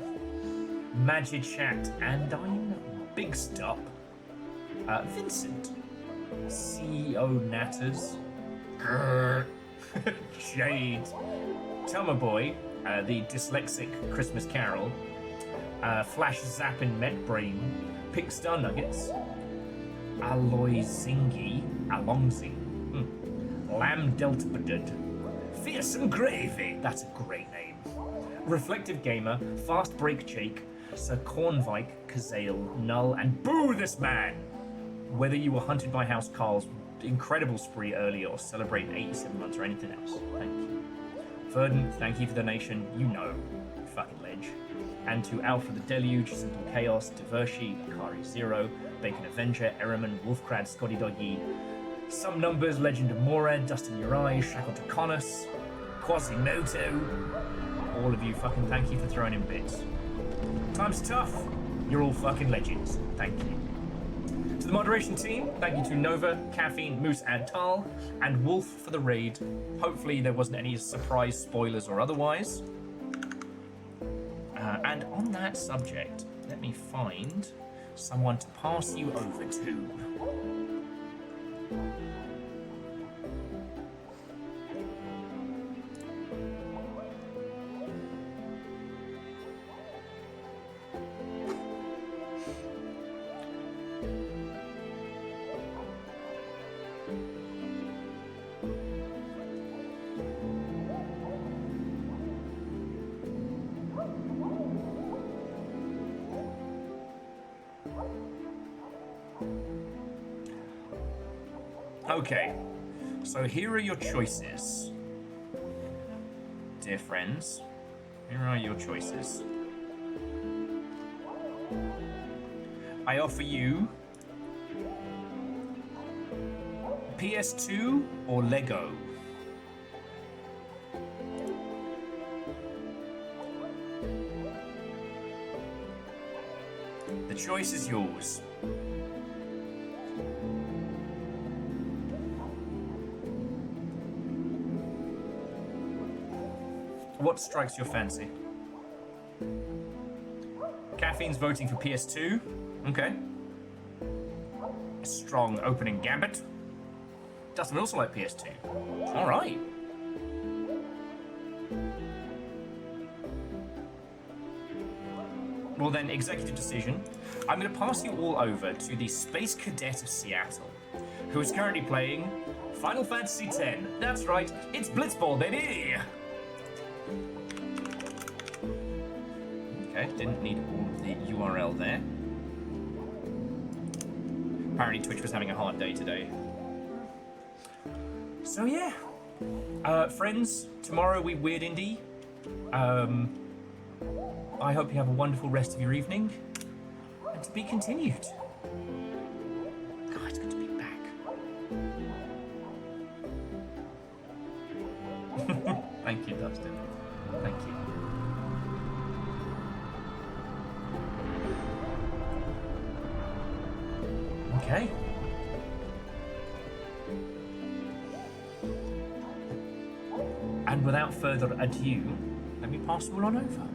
Magichat, Andine, Big Stop, Vincent, CEO Natters, Jade, Tomaboy, the Dyslexic Christmas Carol, Flash Zappin' Metbrain, Pig Star Nuggets, Alloy Zingy, Alongzing, Lamb Deltapedud, Fearsome Gravy, that's a great name, Reflective Gamer, Fast Break Jake, Sir Cornvike, Kazale, Null, and Boo This Man! Whether you were hunted by House Carl's incredible spree earlier or celebrating 87 months or anything else, thank you. Verdant, thank you for the donation, you know, fucking ledge. And to Alpha the Deluge, Simple Chaos, Divershi, Akari Zero, Bacon Avenger, Eriman, Wolfcrad, Scotty Doggy, Some Numbers, Legend of Morad, Dustin Uri, Shackle to Connus, Quasimoto. All of you fucking thank you for throwing in bits. Time's tough. You're all fucking legends. Thank you. To the moderation team, thank you to Nova, Caffeine, Moose, and Tal, and Wolf for the raid. Hopefully there wasn't any surprise spoilers or otherwise. And on that subject, let me find someone to pass you over to. Okay, so here are your choices. Dear friends, here are your choices. I offer you PS2 or Lego. The choice is yours. What strikes your fancy? Caffeine's voting for PS2. Okay. A strong opening gambit. Dustin would also like PS2. Alright. Well then, executive decision. I'm going to pass you all over to the Space Cadet of Seattle, who is currently playing Final Fantasy X. That's right, it's Blitzball, baby! Okay, didn't need all of the URL there. Apparently Twitch was having a hard day today. So yeah. Friends, tomorrow we Weird Indie. I hope you have a wonderful rest of your evening. And to be continued. God, it's good to be back. Thank you, Dustin. Thank you. Okay. And without further ado, let me pass you all on over.